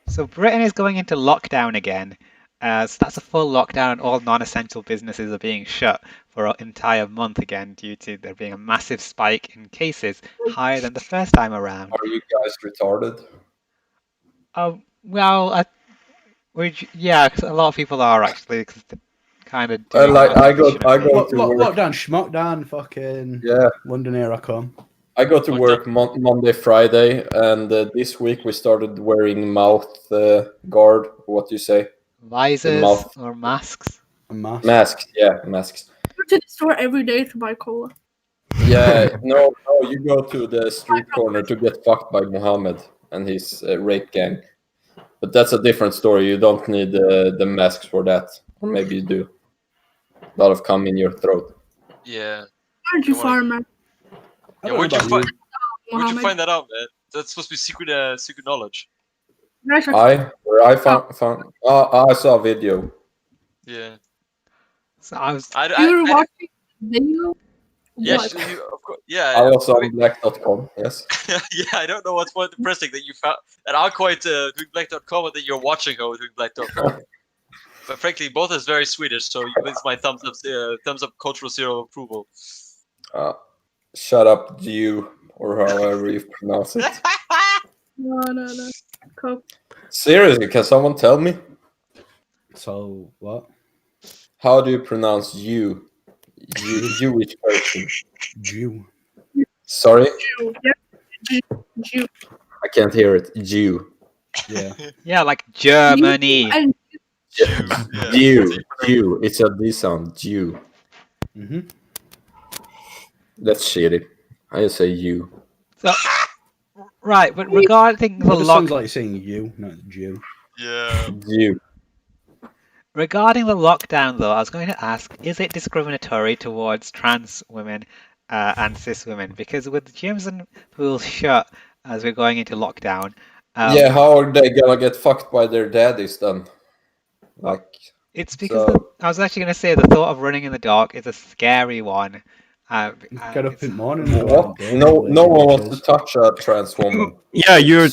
So Britain is going into lockdown again. So that's a full lockdown, and all non-essential businesses are being shut for an entire month again due to there being a massive spike in cases, higher than the first time around. Are you guys retarded? Well, yeah, 'cause a lot of people are actually, because they're kind of I doing like- what I they go- shouldn't I be. go- to work. Lockdown, schmockdown, fucking Yeah. London, here I come. I go to Like work Monday, Friday, and this week we started wearing mouth guard. What do you say? Visors mouth- or masks. A mask. Masks. Yeah, masks. Go to the store every day to buy cola. Yeah, no, you go to the street corner to get fucked by Mohammed and his rape gang. But that's a different story. You don't need the masks for that. Or maybe you do. A lot of cum in your throat. Yeah. Aren't you Come on. farmer? I Yeah, don't where'd know you about find? Where'd you find that out, man? That's supposed to be secret knowledge. Where I found I saw a video. Yeah. So I was You were watching the video Yeah, What? of course. Yeah, I was on black.com. Yes. yeah. I don't know what's more depressing that you found that are quite doing black.com or that you're watching her doing black.com. But frankly, both is very Swedish, so it's my thumbs up, cultural zero approval. Shut up, Jew, or however you pronounce it. No. Cool. Seriously, can someone tell me? So what? How do you pronounce you? Jewish person. Jew. Sorry, Jew. I can't hear it. Jew. Yeah. Yeah, like Germany. And Jew. It's a D sound. Jew. Mm-hmm. That's shitty. I just say you. So, right, but regarding the It sounds lock, like saying you, not Jew. Yeah. Jew. regarding the lockdown, though, I was going to ask: is it discriminatory towards trans women and cis women? Because with gyms and pools shut as we're going into lockdown, Yeah, how are they gonna get fucked by their daddies then? Like, it's because so I was actually going to say the thought of running in the dark is a scary one. Get up It's- in the morning. And go out what? and date No, with no one ladies. wants to touch a trans woman. Yeah, you're a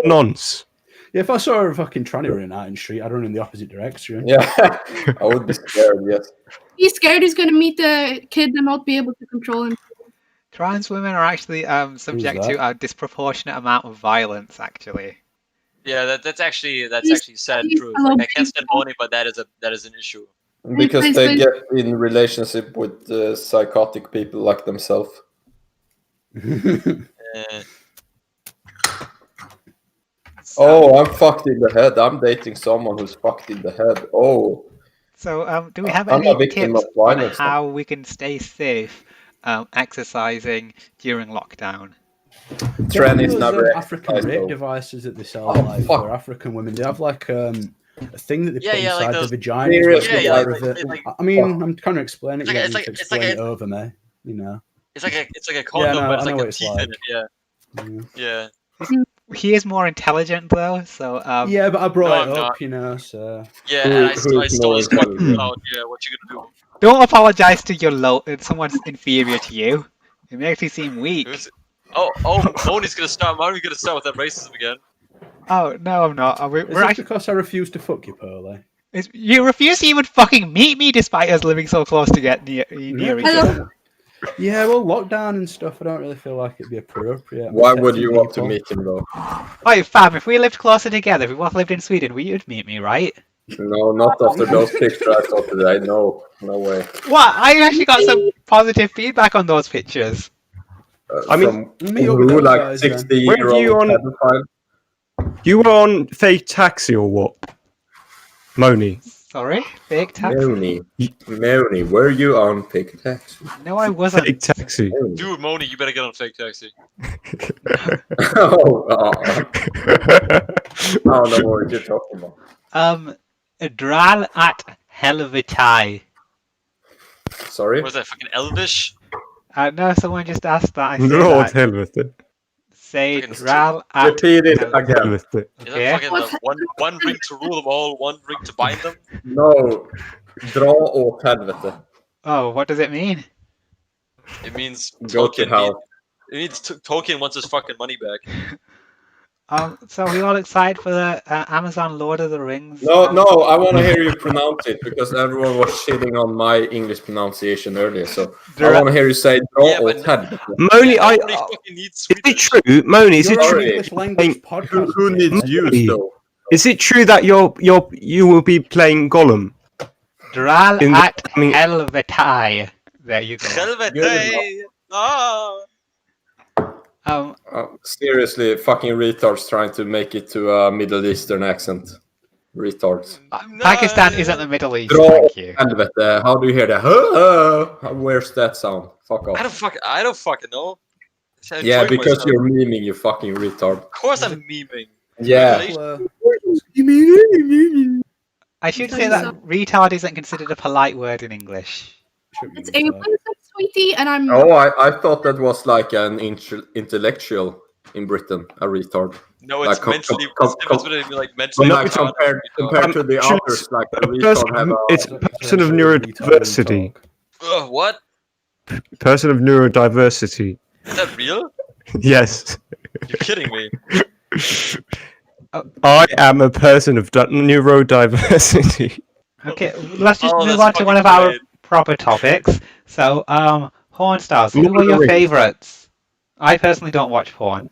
nonce. Yeah, if I saw a fucking tranny running out in the street, I'd run in the opposite direction. Yeah, I would be scared. Yes. he's scared he's gonna meet the kid and not be able to control him. Trans women are actually subject to a disproportionate amount of violence, actually. Yeah, that's actually sad he's truth. a Like, I can't low-key stand Moni, but that is an issue. Because they get in relationship with psychotic people like themselves. Oh, I'm fucked in the head. I'm dating someone who's fucked in the head. Oh. So, do we have I'm any a victim tips of on violence. how we can stay safe exercising during lockdown? Trannies Those never African exercise, rape though. devices that they sell Oh, like fuck. for African women. They have like a thing that they Yeah, put yeah, like inside those- the vagina. Where it's Seriously, got yeah, wire like- of it. like- I mean, I'm trying to explain it. It's You like- don't it's need to like- it's like explain a- it over me. You know. It's like a condom, no, but it's I know like what a it's teeth like. in it. Yeah, Yeah. yeah. He is more intelligent, though, so Yeah, but I brought No, it I'm up, not. you know. So Yeah, Who- and I who is stole more his fucking intelligent? cloud. Yeah, what you gonna do? don't apologize to your someone's inferior to you. It makes you seem weak. Moni's gonna start with that racism again. Oh, no, I'm not. is We're this actually, because I refuse to fuck you, Pearly? you refuse to even fucking meet me despite us living so close to get near each other. Yeah, well, lockdown and stuff. I don't really feel like it'd be appropriate. I'm Why would protecting you want to people. meet him though? Wait, fam, if we lived closer together, if we both lived in Sweden, you'd meet me, right? No, not after those pictures I saw today. No way. What? I actually got some positive feedback on those pictures. I mean, We'll meet up with who, those like guys then. 60-year-old Were you on- pedophile? you were on fake taxi or what? Moni. Sorry? Fake taxi? Moni, were you on fake taxi? No, I wasn't. Fake taxi. Dude, Moni, you better get on fake taxi. Oh, I don't know what you're talking about. Dral at Helvetai. Sorry? What is that, fucking Elvish? No, someone just asked that. I say Dra åt that. helvete. Say Fucking Dral at Repeat it Helvetai. again. Helvete. Is Okay. that fucking the one ring to rule them all, one ring to bind them? No. Dra åt helvete. Oh, what does it mean? It means Go to hell. It means Tolkien wants his fucking money back. So we all excited for the Amazon Lord of the Rings? No, I want to hear you pronounce it because everyone was shitting on my English pronunciation earlier. So I want to hear you say dra Yeah, but åt helvete. Moni, Nobody fucking needs is it Swedish. true? Moni, is it You're true? an English language podcast. Who needs you though? Is it true that you will be playing Gollum? Dral In the at coming- Helvetai. There you go. Helvete! Ah! Seriously, fucking retards trying to make it to a Middle Eastern accent. Retards. Pakistan isn't the Middle East, Dra thank åt you. helvete. How do you hear that? Where's that sound? Fuck I off. don't fucking know. I'm Yeah, enjoying because myself. you're memeing, you fucking retard. Of course I'm memeing. Yeah. I should say that retard isn't considered a polite word in English. It's a sweetie, and I'm Oh, I thought that was like an intellectual in Britain, a retard. No, it's Like, mentally. com- It's different between like mentally. But like retarded compared to the others, like a retard have a... It's a person of neurodiversity. What? person of neurodiversity. Is that real? Yes. You're kidding me. I am a person of neurodiversity. Okay, let's just Oh, move that's on to one of fucking our great. proper topics. So, porn stars. Lord Who are of the your Rings. favorites? I personally don't watch porn.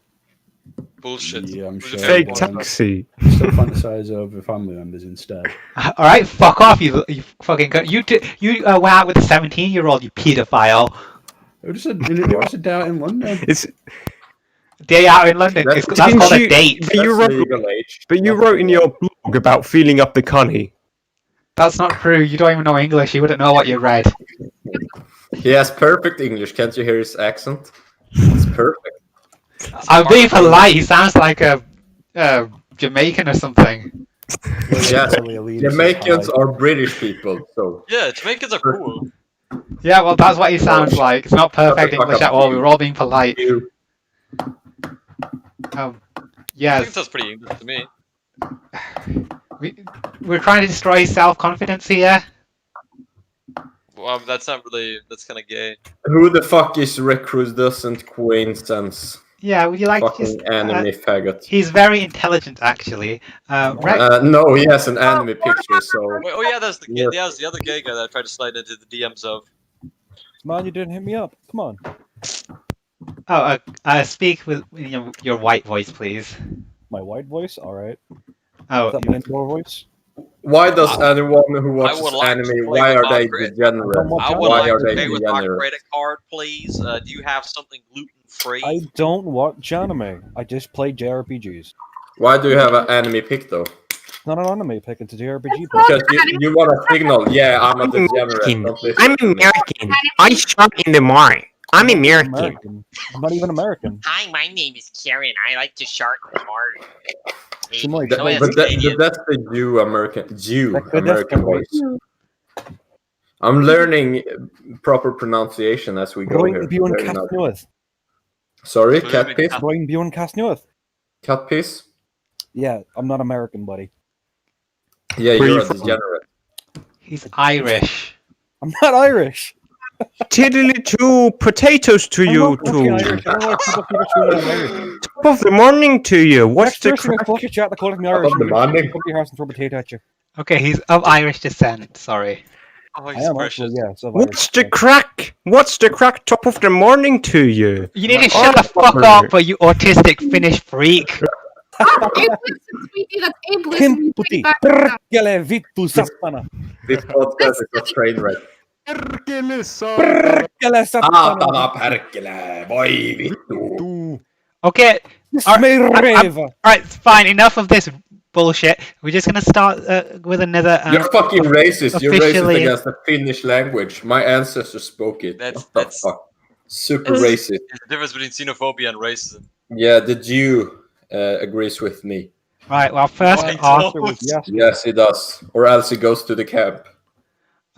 Bullshit. Yeah, I'm Who's sure. your Fake favorite porn star? taxi. Still fantasize over family members instead. All right, fuck off, you fucking you went out with a 17-year-old, you pedophile. It was just a day out in London. It's Day out in London. That's- That's Didn't called a you- date. but you That's wrote, legal age. but you Not wrote in the your blog about feeling up the cunny. That's not true. You don't even know English. You wouldn't know what you read. He has perfect English. Can't you hear his accent? It's perfect. I'm being polite. He sounds like a Jamaican or something. Yeah, Totally Alina's Jamaicans high. are British people, so Yeah, Jamaicans are cool. Yeah, well, that's what he sounds like. It's not perfect Shut the fuck English up, at all. you. We were all being polite. you. I think Yes, that's pretty English to me. we're trying to destroy self-confidence here. Well, that's not really. That's kind of gay. Who the fuck is Recruz doesn't acquaintance? Yeah, would you like to just... Fucking anime faggot. he's very intelligent, actually. No, he has an anime picture, so Wait, oh yeah, that's the Yes. yeah, that's the other gay guy that I tried to slide into the DMs of. Man, you didn't hit me up. Come on. Speak with your white voice, please. My white voice? Alright. Oh, Is that my indoor voice? why does anyone who I watches would like to anime, play why with are my they credit. degenerate? I would Why like are to they pay with my degenerate? credit card, please. Do you have something gluten free? I don't watch anime. I just play JRPGs. Why do you have an anime pic though? Not an anime pick, it's a JRPG pick. Because you want a signal, yeah, I'm a degenerate. Don't listen I'm to me. American. I shop in the mall. I'm not even American. I'm not even American. Hi, my name is Karen. I like to shark in the mark. Some like No, yeah, But Canadian. that's the Jew American Like, voice. I'm learning proper pronunciation as we go Roin here. Bjorn Very nice. Castnueth. Sorry, Roin cat piss? Roin Bjorn Castnueth. Cat piss? Yeah, I'm not American, buddy. Yeah, Where you're you a from? degenerate. he's Irish. I'm not Irish. Tiddly two potatoes to I'm you not fucking two. Irish. I don't know why people keep assuming I'm Irish. Top of the morning to you. What's Next the person in crack? fucking chat that calls me Top Irish. of the I'm gonna morning. come to your house and throw a potato at you. Okay, he's of Irish descent. Sorry. Oh, I he's am precious. actually, yeah. So What's the crack? What's the crack? Top of the morning to you. You need to Oh, shut the fuck fucker. up, but you autistic Finnish freak. Abe listens, sweetie. That's Abe listens. You take it back. Perkele vittu sattana. This podcast is a train wreck. Perkele Saatana sattana. perkele, voi vittu. Okay, Miss me reva. alright, fine. Enough of this bullshit. We're just gonna start with another. You're fucking racist. You're racist officially- against the Finnish language. My ancestors spoke it. That's- What the that's- fuck? Super There's- racist. There's a difference between xenophobia and racism. Yeah, the Jew agrees with me. Right. Well, first Right. off, Yes. Yes, he does. Or else he goes to the camp.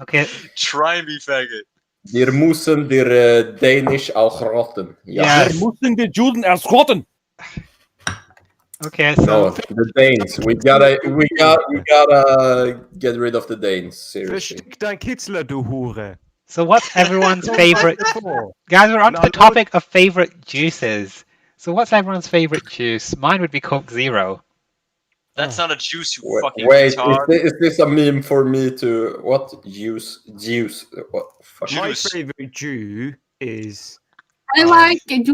okay. Try me, faggot. Die moesten der Danish al grotten. Ja. Yeah. Er moesten de Juden erschotten. Okay. So No, the Danes. We gotta get rid of the Danes. Seriously. Versteck dein Kitzler, du Hure. So what's everyone's favorite? Guys, we're on to the topic of favorite juices. So what's everyone's favorite juice? Mine would be Coke Zero. That's not a juice, you fucking Wait, retard. is this a meme for me to what? Juice? What? Fuck. My Juice. favorite Jew is I like George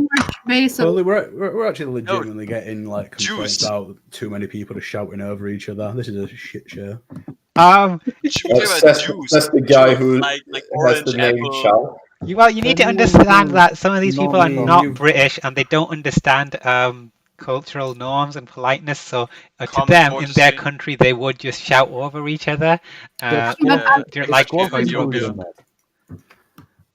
Basil. Well, we're actually legitimately getting like complaints Juice. about too many people just shouting over each other. This is a shit show. Um. That's the guy who like has orange the name apple. Chow. You need to Anyone understand who that some of these people are normally- not you've- British and they don't understand cultural norms and politeness. So to Common them, in their courtesy. country, they would just shout over each other. Yeah, They're like Scorpion going Joe to- Bill.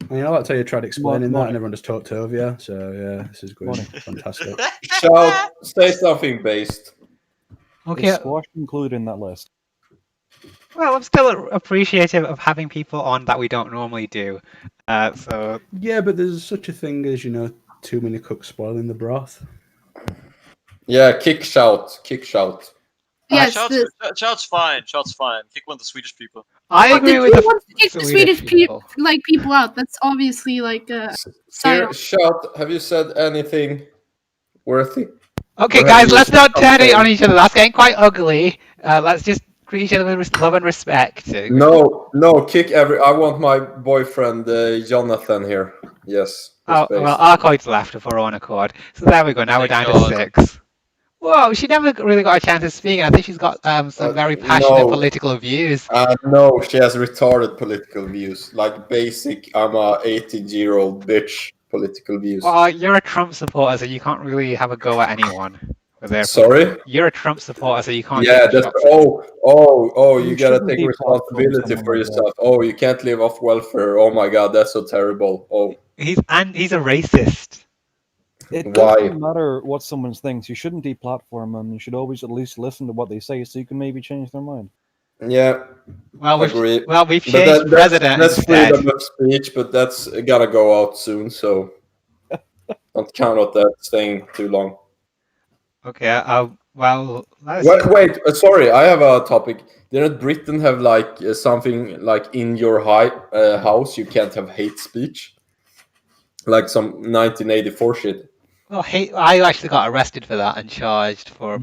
I mean, I like how you tried explaining that Money. and everyone just talked over you. So yeah, this is good. Money. Fantastic. Chow, say something based. Okay. Is squash included in that list? Well, I'm still appreciative of having people on that we don't normally do. So Yeah, but there's such a thing as too many cooks spoiling the broth. Yeah, kick shout. Yes, Shout's fine. Shout's fine. Kick one of the Swedish people. I the agree with team the wants to kick the Swedish people. people out. That's obviously like a side. Shout, have you said anything worthy? Okay, Or have guys, you let's used not turn it campaign? on each other. That's getting quite ugly. Let's just treat each other with love and respect. No, kick every. I want my boyfriend Jonathan here. Yes. his Oh, face. well, Arcoid's left of her own accord. So there we go. Now we're Thank down God. to 6. Whoa, she never really got a chance to speak. I think she's got some very passionate No. political views. No, she has retarded political views. Like basic, I'm a 18-year-old bitch political views. Well, you're a Trump supporter, so you can't really have a go at anyone. With their Sorry? You're a Trump supporter, so you can't Yeah, take that's shots at you gotta shouldn't take deplatform responsibility someone for like that. yourself. Oh, you can't live off welfare. Oh my god, that's so terrible. Oh, He's a racist. It Why? doesn't matter what someone thinks. You shouldn't deplatform them. You should always at least listen to what they say, so you can maybe change their mind. yeah, Well, agree. we've But changed president that's instead. freedom of speech, but that's gotta go out soon. So don't count on that staying too long. Okay, well, let's just... Wait, sorry, I have a topic. Didn't Britain have like something like in your house you can't have hate speech, like some 1984 shit? Well, I actually got arrested for that and charged for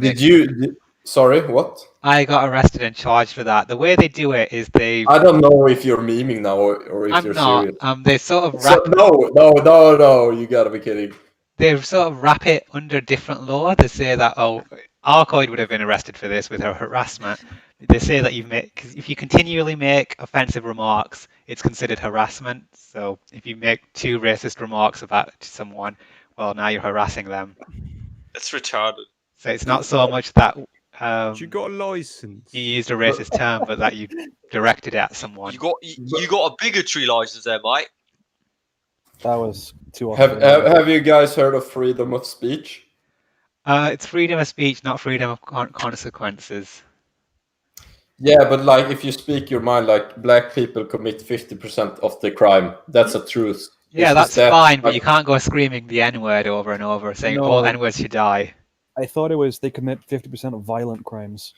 Sorry, what? I got arrested and charged for that. The way they do it is I don't know if you're memeing now or if I'm you're not. serious. They sort of wrap. No, you gotta be kidding. They sort of wrap it under different law. They say that Arcoid would have been arrested for this with her harassment. They say that if you continually make offensive remarks, it's considered harassment. So if you make 2 racist remarks about someone, well, now you're harassing them. It's retarded. So it's not so much that You got a license. you used a racist term, but that you directed it at someone. You got a bigotry license there, mate. That was too often. Have you guys heard of freedom of speech? It's freedom of speech, not freedom of consequences. Yeah, but like if you speak your mind, like black people commit 50% of the crime. That's a truth. Yeah, Is that's that fine, but like- you can't go screaming the N-word over and over, saying No. all N-words should die. I thought it was they commit 50% of violent crimes.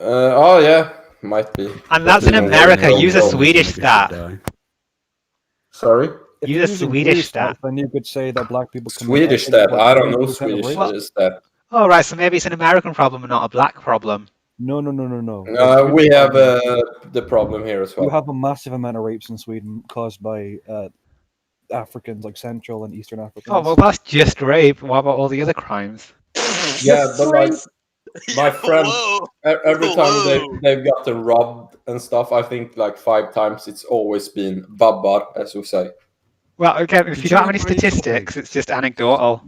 Oh yeah, might be. And that's in But America. no, Use a no. Swedish stat. Sorry? If Use you're a using Swedish British stat. then you could say that black people commit Swedish I think, stat. I don't know 70% of Swedish rape. stat. Oh, right, so maybe it's an American problem and not a black problem. No. The We British have problem- the problem here as well. You have a massive amount of rapes in Sweden caused by Africans, like Central and Eastern Africans. Oh, well, that's just rape. What about all the other crimes? Yeah, but like my friend, Whoa. every time Whoa. they've gotten robbed and stuff, I think like 5 times it's always been babbar, as we say. Well, again, if Did you don't have you any agree, statistics, it's just anecdotal.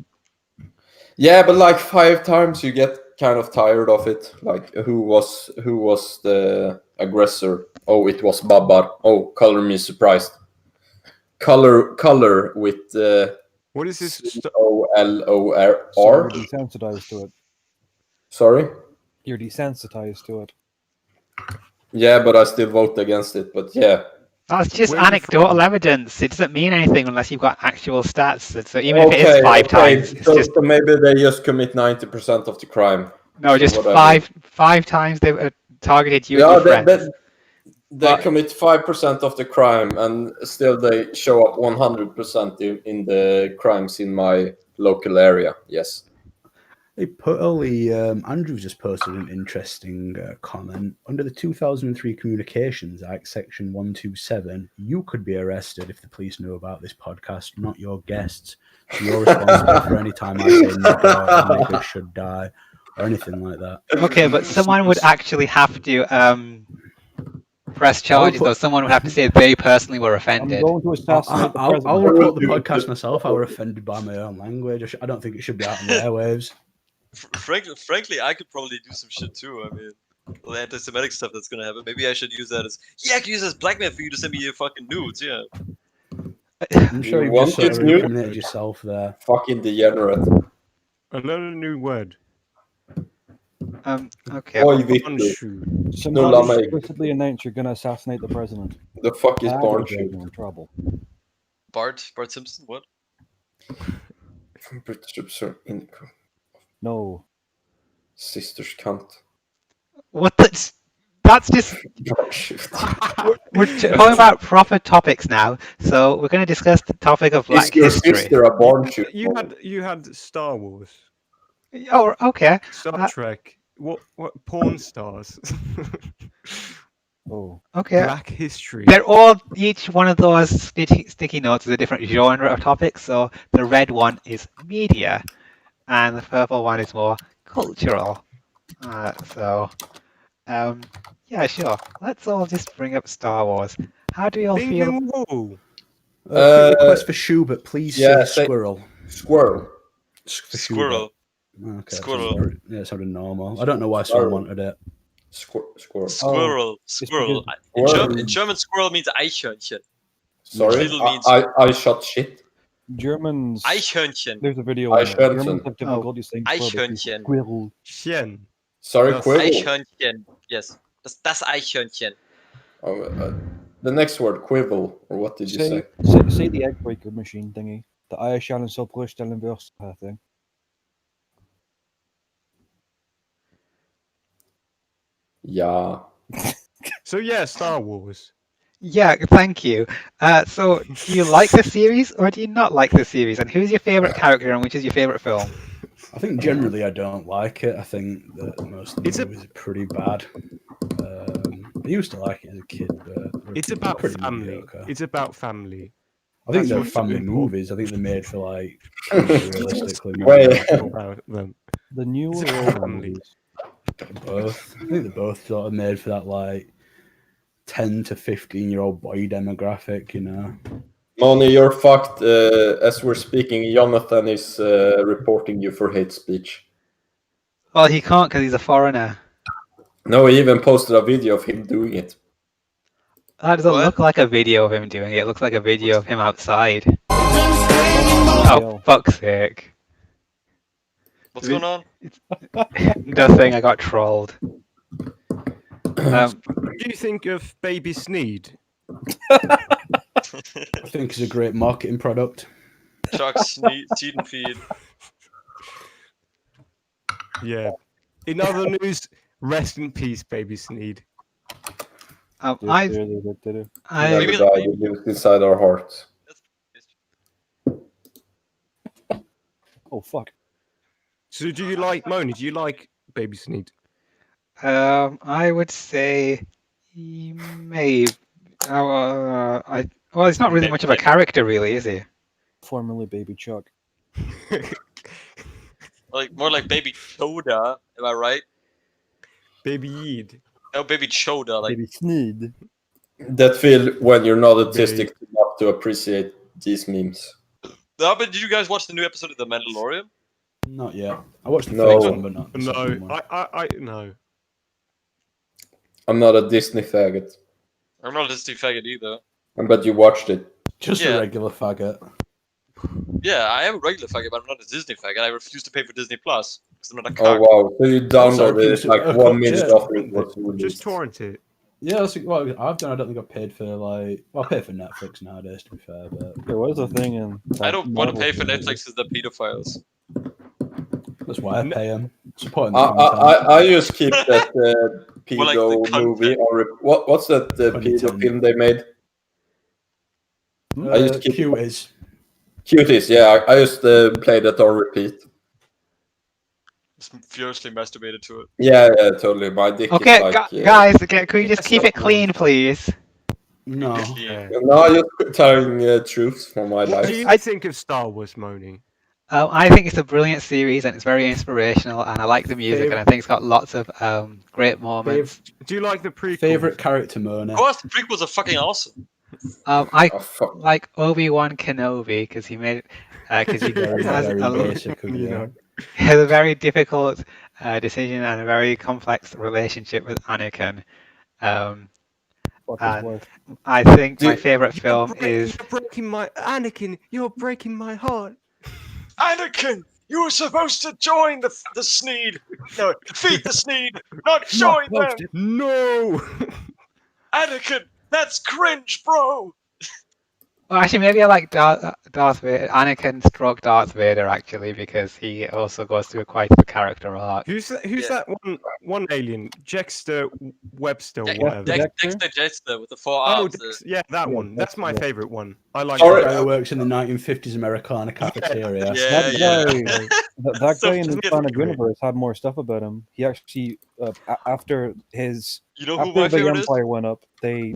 Yeah, but like 5 times you get kind of tired of it. Like who was the aggressor? Oh, it was babbar. Oh, color me surprised. Color with What is this? COLOR. So you're desensitized to it. Sorry. You're desensitized to it. Yeah, but I still vote against it. But yeah. That's just Where are you anecdotal from? evidence. It doesn't mean anything unless you've got actual stats. So even if it is 5 times, it's so, just so maybe they just commit 90% of the crime. no, so just whatever. five times they targeted you Yeah, and your friends. they But- commit 5% of the crime, and still they show up 100% in the crimes in my local area. Yes. Hey, Andrew just posted an interesting comment. Under the 2003 Communications Act, Section 127, you could be arrested if the police knew about this podcast, not your guests. So you're responsible for any time I say nigger or nigger should die or anything like that. Okay, but someone would actually have to press charges, though. Someone would have to say they personally were I'm offended. going to assassinate the president. I'll report the podcast myself. I were offended by my own language. I don't think it should be out on the airwaves. Frankly, I could probably do some shit too. I mean, all the anti-Semitic stuff that's gonna happen. Maybe I should use that as I can use that as blackmail for you to send me your fucking nudes. Yeah. I'm sure You you've want just sort it of new? incriminated yourself there. Fucking degenerate. I learned a new word. Okay. Oi, well, Victor. Unshoe. So No, now la you me. explicitly announce you're going to assassinate the president. The fuck is That barn will get shoot? you in trouble. Bart Simpson. What? British officer in No. sisters cunt. What the? That's just. We're talking about proper topics now, so we're going to discuss the topic of Is Black your history. sister a born shooter? You had Star Wars, Oh, okay. Star Trek. What porn stars? Oh, Okay. Black history. They're all, each one of those sticky notes is a different genre of topic. So the red one is media, and the purple one is more cultural. Yeah, sure. Let's all just bring up Star Wars. How do you all feel? Bing Wall. Quick request for Schubert, please yeah, say squirrel. Squirrel. For Squirrel. Schubert. Okay, Squirrel. It sounded normal. I don't know why someone wanted it. Squirrel. Squirrel. Squirrel. In German, squirrel means Eichhörnchen. Sorry, Little means- I shot shit. Germans. Eichhörnchen. There's a video. On it. Eichhörnchen. Germans have difficulty saying Eichhörnchen. squirrel. Shen. Sorry, That's quibble. Eichhörnchen. Yes. Das Eichhörnchen. Oh, the next word, quibble, or what did you say? Say the egg breaker machine thingy. The Eierschalen zal geruststellen wirst thing. Yeah. So yeah, Star Wars. Yeah, thank you. So do you like the series or do you not like the series? And who's your favorite character and which is your favorite film? I think generally I don't like it. I think that most of the movies are pretty bad. I used to like it as a kid, but It's about pretty family. mediocre. It's about family. I think That's they're what's family important. movies. I think they're made for like realistically. Wait. About them. The new It's or a old family. movies? Both. I think they're both sort of made for that like 10 to 15-year-old boy demographic, you know. Moni, you're fucked. As we're speaking, Jonathan is reporting you for hate speech. Well, he can't because he's a foreigner. No, he even posted a video of him doing it. That doesn't What? look like a video of him doing it. It looks like a video of him outside. Oh, fuck's sake. What's going on? Nothing, I got trolled. What do you think of Baby Sneed? I think it's a great marketing product. Chuck, seed and feed. Yeah. In other news, rest in peace, Baby Sneed. I Never die, you live inside our hearts. Oh fuck. So do you like Moni? Do you like Baby Sneed? I would say maybe. Well, he's not really much of a character, really, is he? Formerly Baby Chuck. Like more like Baby Choda, am I right? Baby Yeed. No, Baby Choda, like Baby Sneed. That feel when you're not autistic enough to appreciate these memes. No, but did you guys watch the new episode of The Mandalorian? Not yet. I watched the No. first one, but not the second No, one. I no. I'm not a Disney faggot. I'm not a Disney faggot either. I bet you watched it. Just Yeah. a regular faggot. Yeah, I am a regular faggot, but I'm not a Disney faggot. I refuse to pay for Disney Plus because I'm not a Oh cock. wow! So you downloaded it like 1 minute Yeah. after it was released. Just torrent it. Yeah, that's what I've done. I don't think I've paid for like. Well, I pay for Netflix nowadays, to be fair, but There was a thing in. I don't want to Marvel pay for movies. Netflix because they're pedophiles. that's why I pay them. Supporting the I content. just keep that pedo Well, like the content. movie. Or what's that pedo 2010. film they made? I just keep Cuties. Cuties. Yeah, I just play that on repeat. Just furiously masturbated to it. Yeah, totally. My dick Okay, is like. guys, can we just keep it clean, please? No. Yeah. No, I'm just telling truths from my What do life. you think of Star Wars, Moni? I think it's a brilliant series and it's very inspirational, and I like the music, and I think it's got lots of great moments. Do you like the prequel? Favorite character, Mona. Of course, the prequels are fucking awesome. I Oh, fuck. like Obi-Wan Kenobi because he made because he Very, has very a, basic of You you. know. he has a very difficult decision and a very complex relationship with Anakin. Fuck his And wife. I think my favorite film is You're breaking my Anakin. You're breaking my heart. Anakin, you were supposed to join the Sneed. No, defeat the Sneed, not join them. No. Anakin, that's cringe, bro. Well, actually, maybe I like Darth Vader, Anakin stroke Darth Vader actually, because he also goes through quite the character arc. Who's Yeah. that one alien? Jexter Webster or Dex- whatever. Dexter Jester with the 4 Oh, arms. yeah, that Yeah, one. That's my Dexter. favorite one. I like That Sorry. guy who works in the 1950s Americana cafeteria. Yeah, That yeah. guy, that So guy in the fucking expanded great. universe had more stuff about him. He actually, after his You know who after my the favorite is? Empire went up, they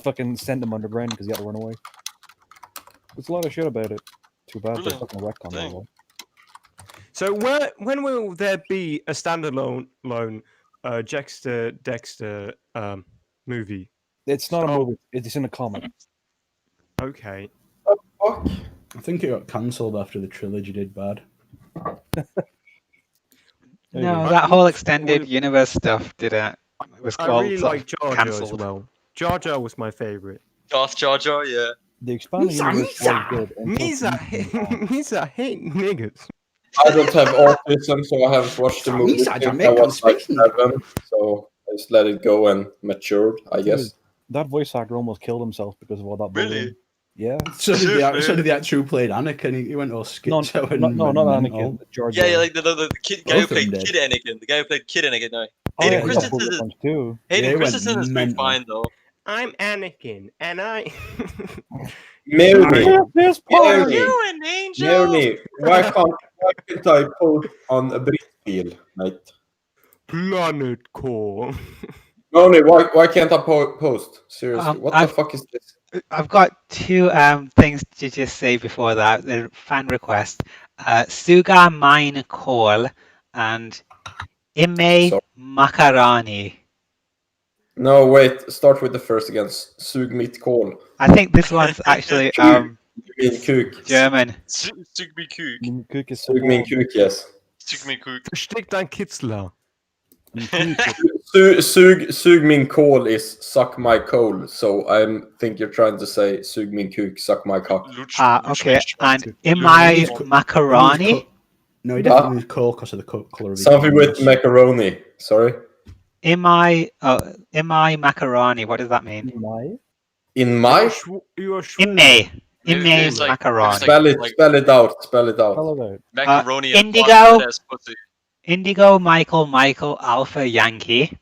fucking sent him underground because he had to run away. There's a lot of shit about it. Too bad they Really? fucking retcon Dang. all So when will there be a standalone Dexter movie? that. It's not a Star- movie. It's in a comic. Okay. Fuck. I think it got cancelled after the trilogy did bad. No, Maybe. that I- whole extended universe stuff didn't. It was I called really sort like of Jar Jar as cancelled. well. Jar Jar was my favorite. Darth Jar Jar, yeah. The expanded Misa, universe Misa! was good. until Misa, Misa hate niggas. I don't have autism, so I haven't watched the movie Misa, since I Jamaican was like speaking. 7. So I just let it go and matured, I guess. That voice actor almost killed himself because of all that Really? bullying. Yeah. So did Seriously? the actor who played Anakin. He went all No, schizo and not mental. Anakin. Jar Jar. Yeah, yeah, like the kid guy who Both of them played did. Kid Anakin. The guy who played Kid Anakin. No. Oh, Hayden yeah, he got Christensen bullied a is bunch too. Yeah, Hayden he went Christensen is doing mental. fine though. I'm Anakin, and I. Mary, This Mary, an angel. Mary, why can't I post on a Britfeel, mate? Planet Core. Mary, why can't I post? Seriously, what the I've- fuck is this? I've got two things to just say before that. The fan request. Suga Mine Call and Ime Sorry. Makarani. No, wait. Start with the first again. Sug mitt kol. I think this one's actually Min kuk. German. Sug me kuk. Min kuk is Sug min kuk, yes. Sug me kuk. Versteck dein Kitzler. Sug min kol is suck my coal. So I think you're trying to say sug min kuk, suck my cock. Okay. And Ime Makarani. No, he definitely means coal because of the colour of his Something with penis. macaroni. Sorry. Ime Makarani. What does that mean? In my? You are Ime. Maybe Ime it's like- Makarani. Spell it out. Spell it out. Spell it out. Macaroni and Indigo. busted-ass pussy. Indigo Michael Alpha Yankee.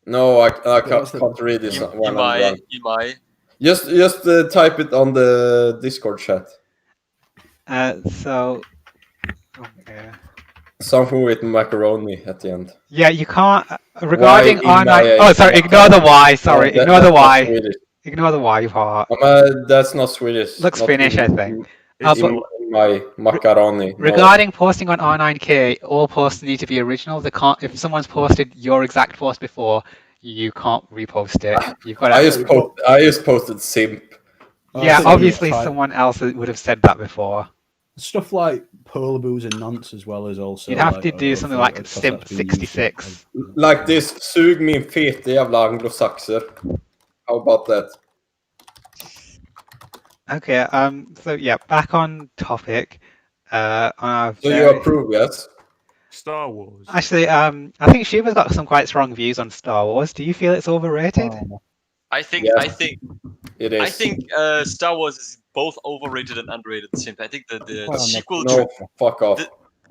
No, I what's the- can't read this one. I'm Imai, drunk. Imai. Just type it on the Discord chat. So. Okay. Something with macaroni at the end. Yeah, you can't. Regarding Why online. Ime- Oh, sorry. Ignore the Y. Sorry. No, Ignore the that's not Y. Swedish. Ignore the Y part. That's not Swedish. Looks Not Finnish, I in- think. It's but- in my macaroni. No. Regarding posting on R9K, all posts need to be original. They can't. If someone's posted your exact post before, you can't repost it. You've got I to. just posted simp. Oh, Yeah, I think obviously you're right. someone else would have said that before. Stuff like polar boos and nonce as well as also. You'd have like, to do other something things, like because Simp that's been used in- 66. Like this, sug min fete jävla anglosaxer. How about that? Okay. So yeah, back on topic. On our So you very- approve, yes? Star Wars. Actually, I think Shuba's got some quite strong views on Star Wars. Do you feel it's overrated? I think Yeah. It is. I think Star Wars is both overrated and underrated at the same time. I think the Well, sequel No, fuck off.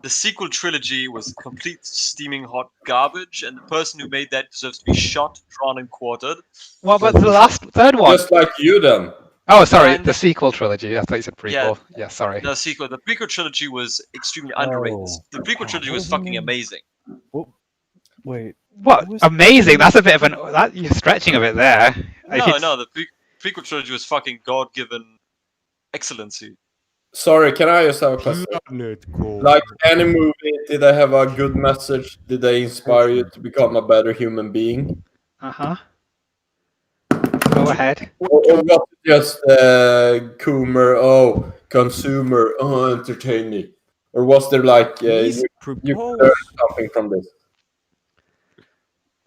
the sequel trilogy was complete steaming hot garbage, and the person who made that deserves to be shot, drawn, and quartered. What about the third one? Just like you then. Oh, sorry, And- the sequel trilogy. I thought you said prequel. Yeah, sorry. The sequel, the prequel trilogy was extremely underrated. Oh. The prequel trilogy was Wasn't fucking it? amazing. Wait. What? was- Amazing! That's a bit of you're stretching a bit there. If No, it's- no, the prequel trilogy was fucking god-given excellency. Sorry, can I just have a question? Planet Core. Like any movie, did they have a good message? Did they inspire you to become a better human being? Uh-huh. Go ahead. Or was it just consumer, entertain me? Or was there like, Please you propose. learned something from this?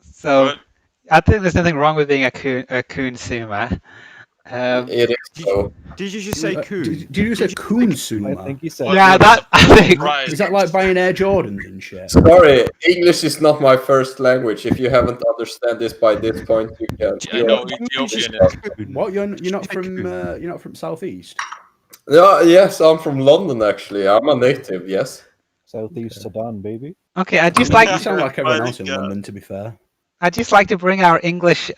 So, What? I think there's nothing wrong with being a consumer. It is so. Did you just say coon? Did you say I Koonsuma? think he said. What- Yeah, what that is I a think. prize? Is that like buying Air Jordans and shit? Sorry, English is not my first language. If you haven't understand this by this point, you can. I know Ethiopian. What you're not from Southeast? Yeah, yes, I'm from London. Actually, I'm a native. Yes. Southeast Sudan, baby. Okay, I'd just like You sound like everyone else in Yeah. London. To be fair. I'd just like to bring our English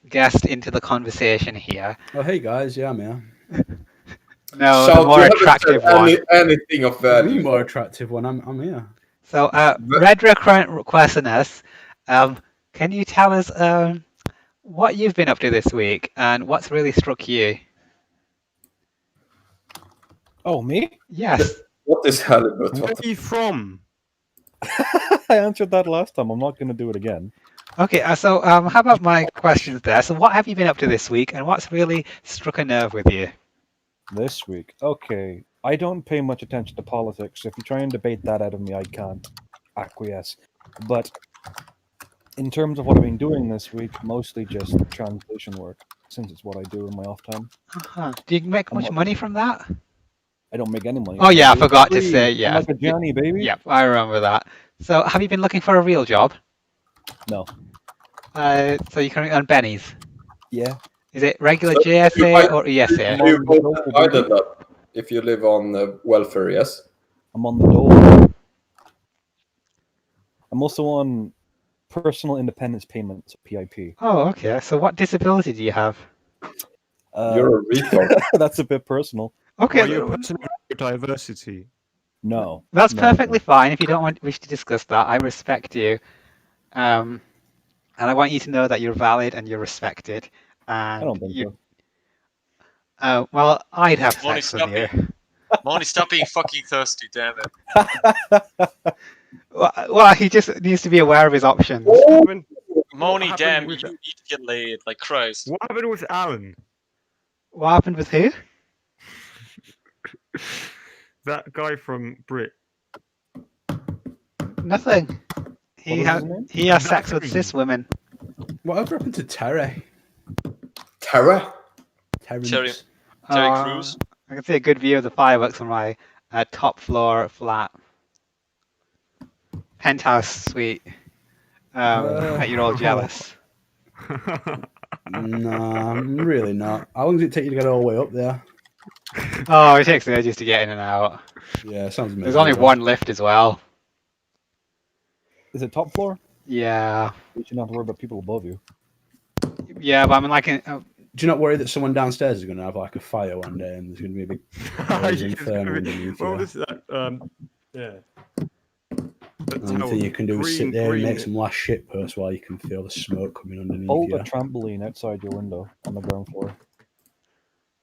guest into the conversation here. Oh, hey guys, yeah, I'm here. No, Shout, the more you haven't attractive said one. anything of The value. more attractive one. I'm here. So, Redra Questionus, can you tell us what you've been up to this week and what's really struck you? Oh, me? Yes. What is halibut? Where are you from? I answered that last time. I'm not going to do it again. Okay, so how about my questions there? So, what have you been up to this week and what's really struck a nerve with you? This week. Okay. I don't pay much attention to politics. If you try and debate that out of me, I can't acquiesce. But in terms of what I've been doing this week, mostly just translation work, since it's what I do in my off time. Uh-huh. Do you make much money from that? I don't make any money. Oh, yeah, I forgot to Free. say, I'm yeah. like a Johnny, baby. Yep, I remember that. So, have you been looking for a real job? No. So, you're currently on Benny's. Yeah. Is it regular So JSA might- or ESA? You both divided that if you live on welfare, yes. I'm on the dole. I'm also on personal independence payments, PIP. Oh, okay. So, what disability do you have? You're a retard. That's a bit personal. Okay, Are you a person of diversity? No. that's no. perfectly fine. If you don't wish to discuss that, I respect you. And I want you to know that you're valid and you're respected. And I don't think you, so. well, I'd have Moni, sex with you. Moni, stop being fucking thirsty, damn it. Well, he just needs to be aware of his options. Moni, happened damn, you with need to get laid, like Christ. What happened with Alan? What happened with who? That guy from Brit. Nothing. He was has his name? he has sex with Nothing. cis women. Whatever happened to Terry? Tara? Terrence. Terry Crews? I can see a good view of the fireworks from my top floor flat. Penthouse suite. Bet you're all jealous. Nah, I'm really not. How long does it take you to get all the way up there? Oh, it takes ages to get in and out. Yeah, sounds amazing. There's only one lift as well. Is it top floor? Yeah. You should not have to worry about people above you. Yeah, but I'm like, Do you not worry that someone downstairs is going to have like a fire one day and there's going to be a big blazing inferno underneath What you? was that? Yeah. The only thing you can do is sit there and make some last shit post while you can feel the smoke coming underneath Hold you. a trampoline outside your window on the ground floor.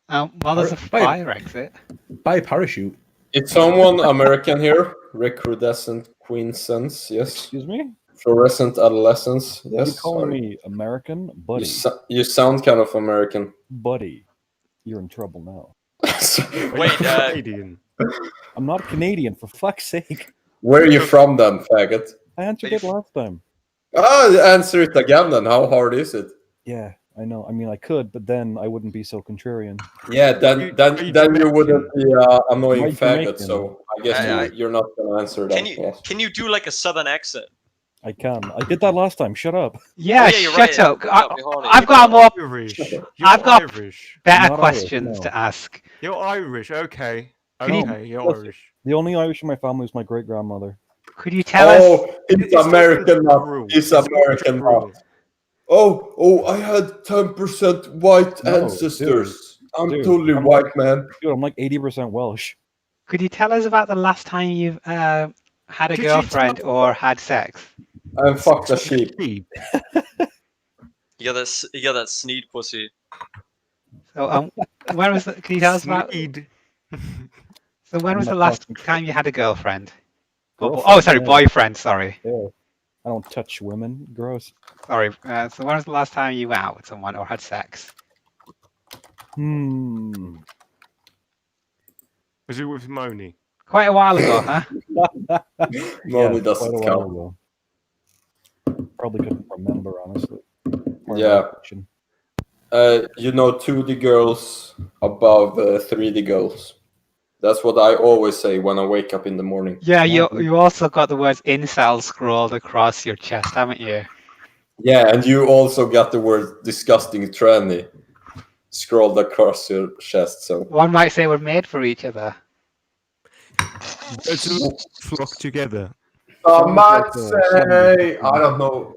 well, there's a fire exit. Buy a parachute. Is someone American here? Recrudescent queenscents, yes. Excuse me? Fluorescent adolescence, Are you yes. calling Sorry. me American? Buddy. You sound kind of American. Buddy. You're in trouble now. Wait, Canadian. I'm not Canadian, for fuck's sake. Where are you from then, faggot? I answered it last time. Answer it again then. How hard is it? Yeah, I know. I mean, I could, but then I wouldn't be so contrarian. Yeah, then Are you you wouldn't be annoying Am I faggot. Jamaican? So I guess you're not gonna answer that. Yes. can you do like a southern accent? I can. I did that last time. Shut up. Yeah, Oh, yeah, you're shut right. up. You're I've got more Irish. You're I've got- Irish. better Not questions Irish, no. to ask. You're Irish. Okay. Can you- Okay, you're Irish. The only Irish in my family is my great grandmother. Could you tell us? Oh, it's American now. rule. It's It's American now. rule. Oh, I had 10% white No, ancestors. I'm dude, totally I'm white, man. Dude, I'm like 80% Welsh. Could you tell us about the last time you've had a Could you girlfriend tell- or had sex? And fuck the sheep. Sheep. You got that sneed pussy. So, when was? Can you tell us about? Sneed. So, when was I'm the not last talking- time you had a girlfriend? Girlfriend, Sorry, yeah. boyfriend. Sorry, Yeah. I don't touch women. Gross. sorry. So, when was the last time you went out with someone or had sex? Hmm. Was it with Moni? Quite a while ago, huh? Money Yeah, doesn't quite a while count. ago. Probably couldn't remember, honestly. Or Yeah. recollection. 2D girls above 3D girls. That's what I always say when I wake up in the morning. Yeah, you also got the words incel scrolled across your chest, haven't you? Yeah, and you also got the word disgusting tranny scrolled across your chest. So One might say we're made for each other. Birds of flock together. I Sounds might like a song say, of- I don't know.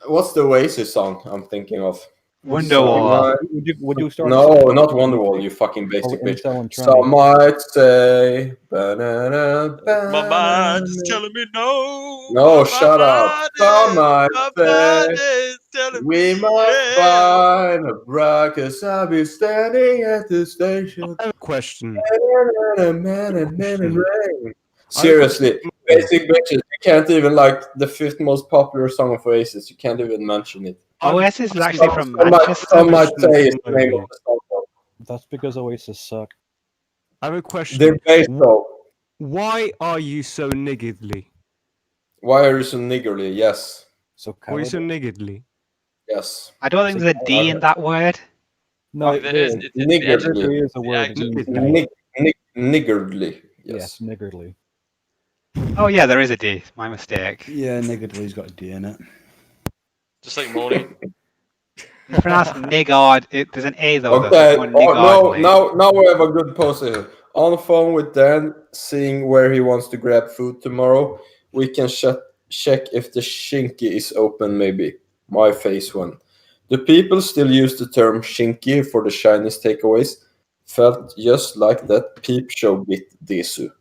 What's the Oasis song I'm thinking of? Wonderwall. Would you start? No, not Wonderwall, you fucking basic bitch. Incel and Some tranny. might say, banana, My mind is banana. telling me no. No, but shut up. Some might my say, mind is telling we me might yes. find a bride, 'cause I'll be standing at the station. I have a question. Seriously, basic bitches. You can't even like the fifth most popular song of Oasis. You can't even mention it. Oasis is actually from Some Manchester. might say it's the name of the song. That's because Oasis suck. I have a question. They're based though. Why are you so niggardly? Why are you so niggardly? Yes, So Why are you so cowardly. niggardly? yes. I don't think there's a D in that word. No, There is. It's the Niggardly. there is a the word. adjective. It means Niggardly. cow. Niggardly. Yes, Yes. niggardly. Oh yeah, there is a D. My mistake. Yeah, niggardly's got a D in it. Just like Moni. It's pronounced niggard. There's an A though. There's Okay. one Oh, no, niggardly. now we have a good post here. On the phone with Dan, seeing where he wants to grab food tomorrow. We can check if the shinky is open. Maybe my face one. Do people still use the term shinky for the Chinese takeaways? Felt just like that peep show bit Desu.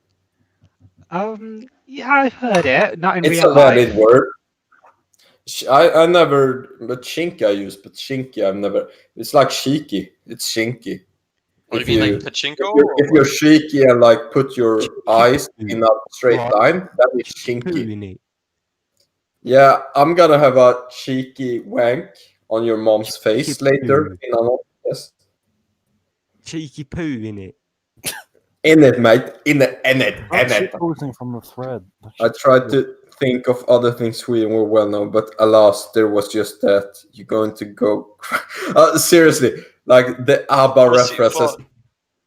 Yeah, I've heard it. Not in It's real a valid life. word. I never, but shinky I use, but shinky I've never. It's like cheeky. It's shinky. What If do you mean, you like pachinko? if you're cheeky and like put your eyes in a straight Right. line, that is Poo shinky. in it. Yeah, I'm gonna have a cheeky wank on your mom's face later. poo. In a yes. Cheeky poo in it. In it, mate. In it. That shit posing from the thread. That I shit's tried weird. to think of other things Sweden were well known, but alas, there was just that. You're going to go. Seriously, like the ABBA references.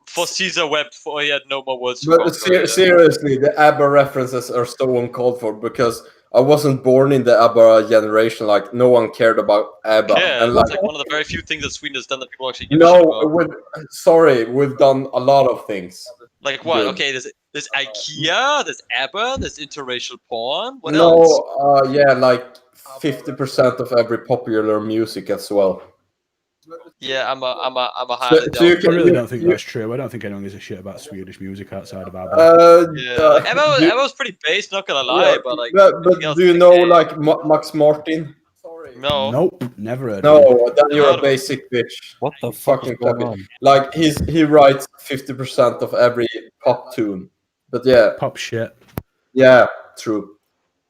For Caesar wept, for he had no more words to But conquer. Yeah. seriously, the ABBA references are so uncalled for because I wasn't born in the ABBA generation. Like no one cared about ABBA, Yeah, and it's like like one of the very few things that Sweden has done that people actually give a shit no, about. sorry, we've done a lot of things. Like what? Good. Okay, there's IKEA, there's ABBA, there's interracial porn. What No, else? yeah, like 50% of every popular music as well. Yeah, I'm a So highly you doubt. can, I really you- don't think you- that's true. I don't think anyone gives a shit about Swedish music outside of ABBA. Yeah, like, ABBA was pretty based, not gonna lie, yeah, but like but everything else do you is know okay. like Max Martin? No. Nope, never heard of No, him. then you're Heard a of him. basic bitch. What the You fuck is fucking going clap it. on? Like he writes 50% of every pop tune. But yeah, Pop shit. yeah, true.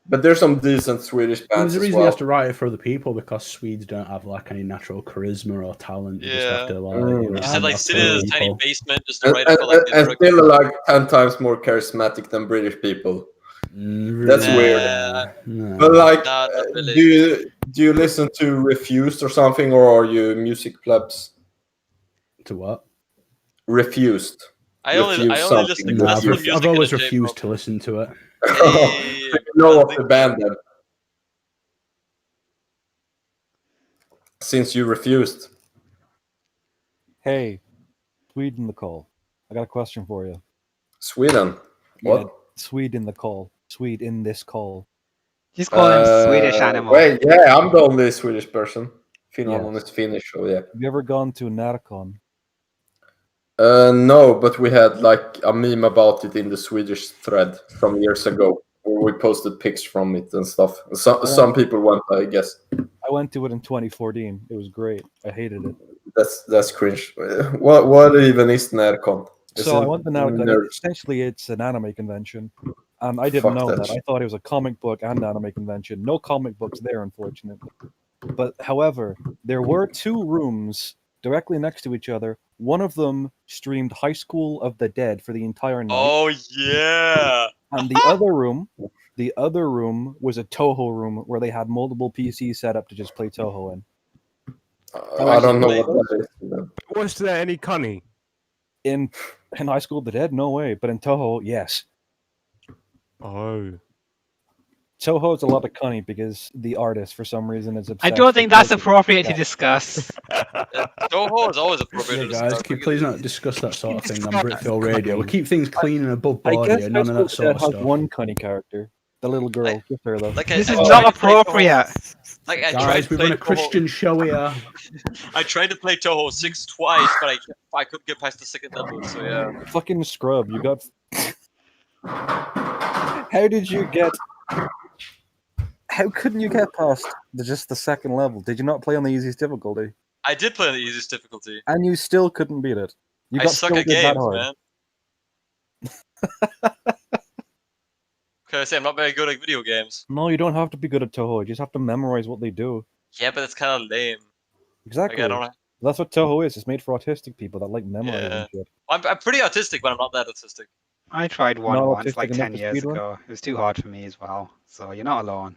But there's some decent Swedish And bands there's a as reason well. he has to write it for other people because Swedes don't have like any natural charisma or talent. You just have to like, you know, He said like have sit in other his tiny people. basement just to And, write it for like the and American. still like 10 times more charismatic than British people. That's Nah, weird. No. But like, Nah, not really. do you listen to Refused or something, or are you music plebs? To what? Refused. I only listen to No, classical music I've and always J-pop. refused to listen to it. Hey, You know of the band then? Since you refused. Hey, Swede in the call. I got a question for you. Sweden. What? Yeah, Swede in the call. Swede in this call. Just call him Swedish animal. Wait, yeah, I'm the only Swedish person. Finland Yes. is Finnish, so yeah. Have you ever gone to Narcon? No, but we had like a meme about it in the Swedish thread from years ago, where we posted pics from it and stuff. Some people went, I guess. I went to it in 2014. It was great. I hated it. That's cringe. What even is Närcon? So I went to Narcon. Nerds. Essentially, it's an anime convention. And I didn't Fuck know that that. shit. I thought it was a comic book and anime convention. No comic books there, unfortunately. But however, there were two rooms directly next to each other. One of them streamed High School of the Dead for the entire night. Oh yeah. And the other room was a Toho room where they had multiple PCs set up to just play Toho in. I don't know Actually, what that is. Was there any cunny? In High School of the Dead, no way. But in Toho, yes. Oh. Toho is a lot of cunny because the artist, for some reason, is I obsessed. don't with think that's making- appropriate to Yeah. discuss. Toho is always appropriate Yeah, to guys, discuss. can you please not discuss that sort of thing on Describe Britfeel Radio? We'll cunning. keep things clean and above I board guess here, High none of School that of the sort Dead of has stuff. one cunny character. The little girl. Just her, though. Like This I is tried not to play Toho- appropriate. Like I tried Guys, to we play run a Toho- Christian show here. I tried to play Toho 6 twice, but I couldn't get past the second level. So yeah. Fucking scrub. You got. How did you get? How couldn't you get past just the second level? Did you not play on the easiest difficulty? I did play on the easiest difficulty. And you still couldn't beat it. You I got suck still at did that games, hard. man. Can I say I'm not very good at video games? No, you don't have to be good at Toho. You just have to memorize what they do. Yeah, but it's kind of lame. Exactly. Like, I don't. That's what Toho is. It's made for autistic people that like memorizing Yeah. shit. I'm pretty autistic, but I'm not that autistic. I tried one Not once, autistic like enough 10 to years speedrun? ago. It was too hard for me as well. So you're not alone.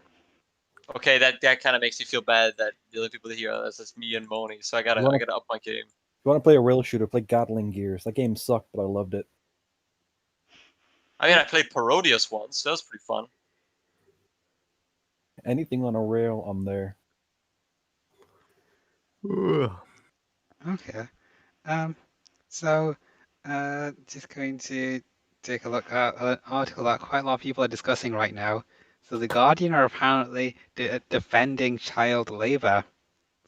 Okay, that kind of makes me feel bad that the only people here are just me and Moni. So I gotta up my game. If you want to play a rail shooter, play Gatling Gears. That game sucked, but I loved it. I mean, I played Parodius once. That was pretty fun. Anything on a rail, I'm there. Okay. So, just going to take a look at an article that quite a lot of people are discussing right now. So, The Guardian are apparently defending child labor.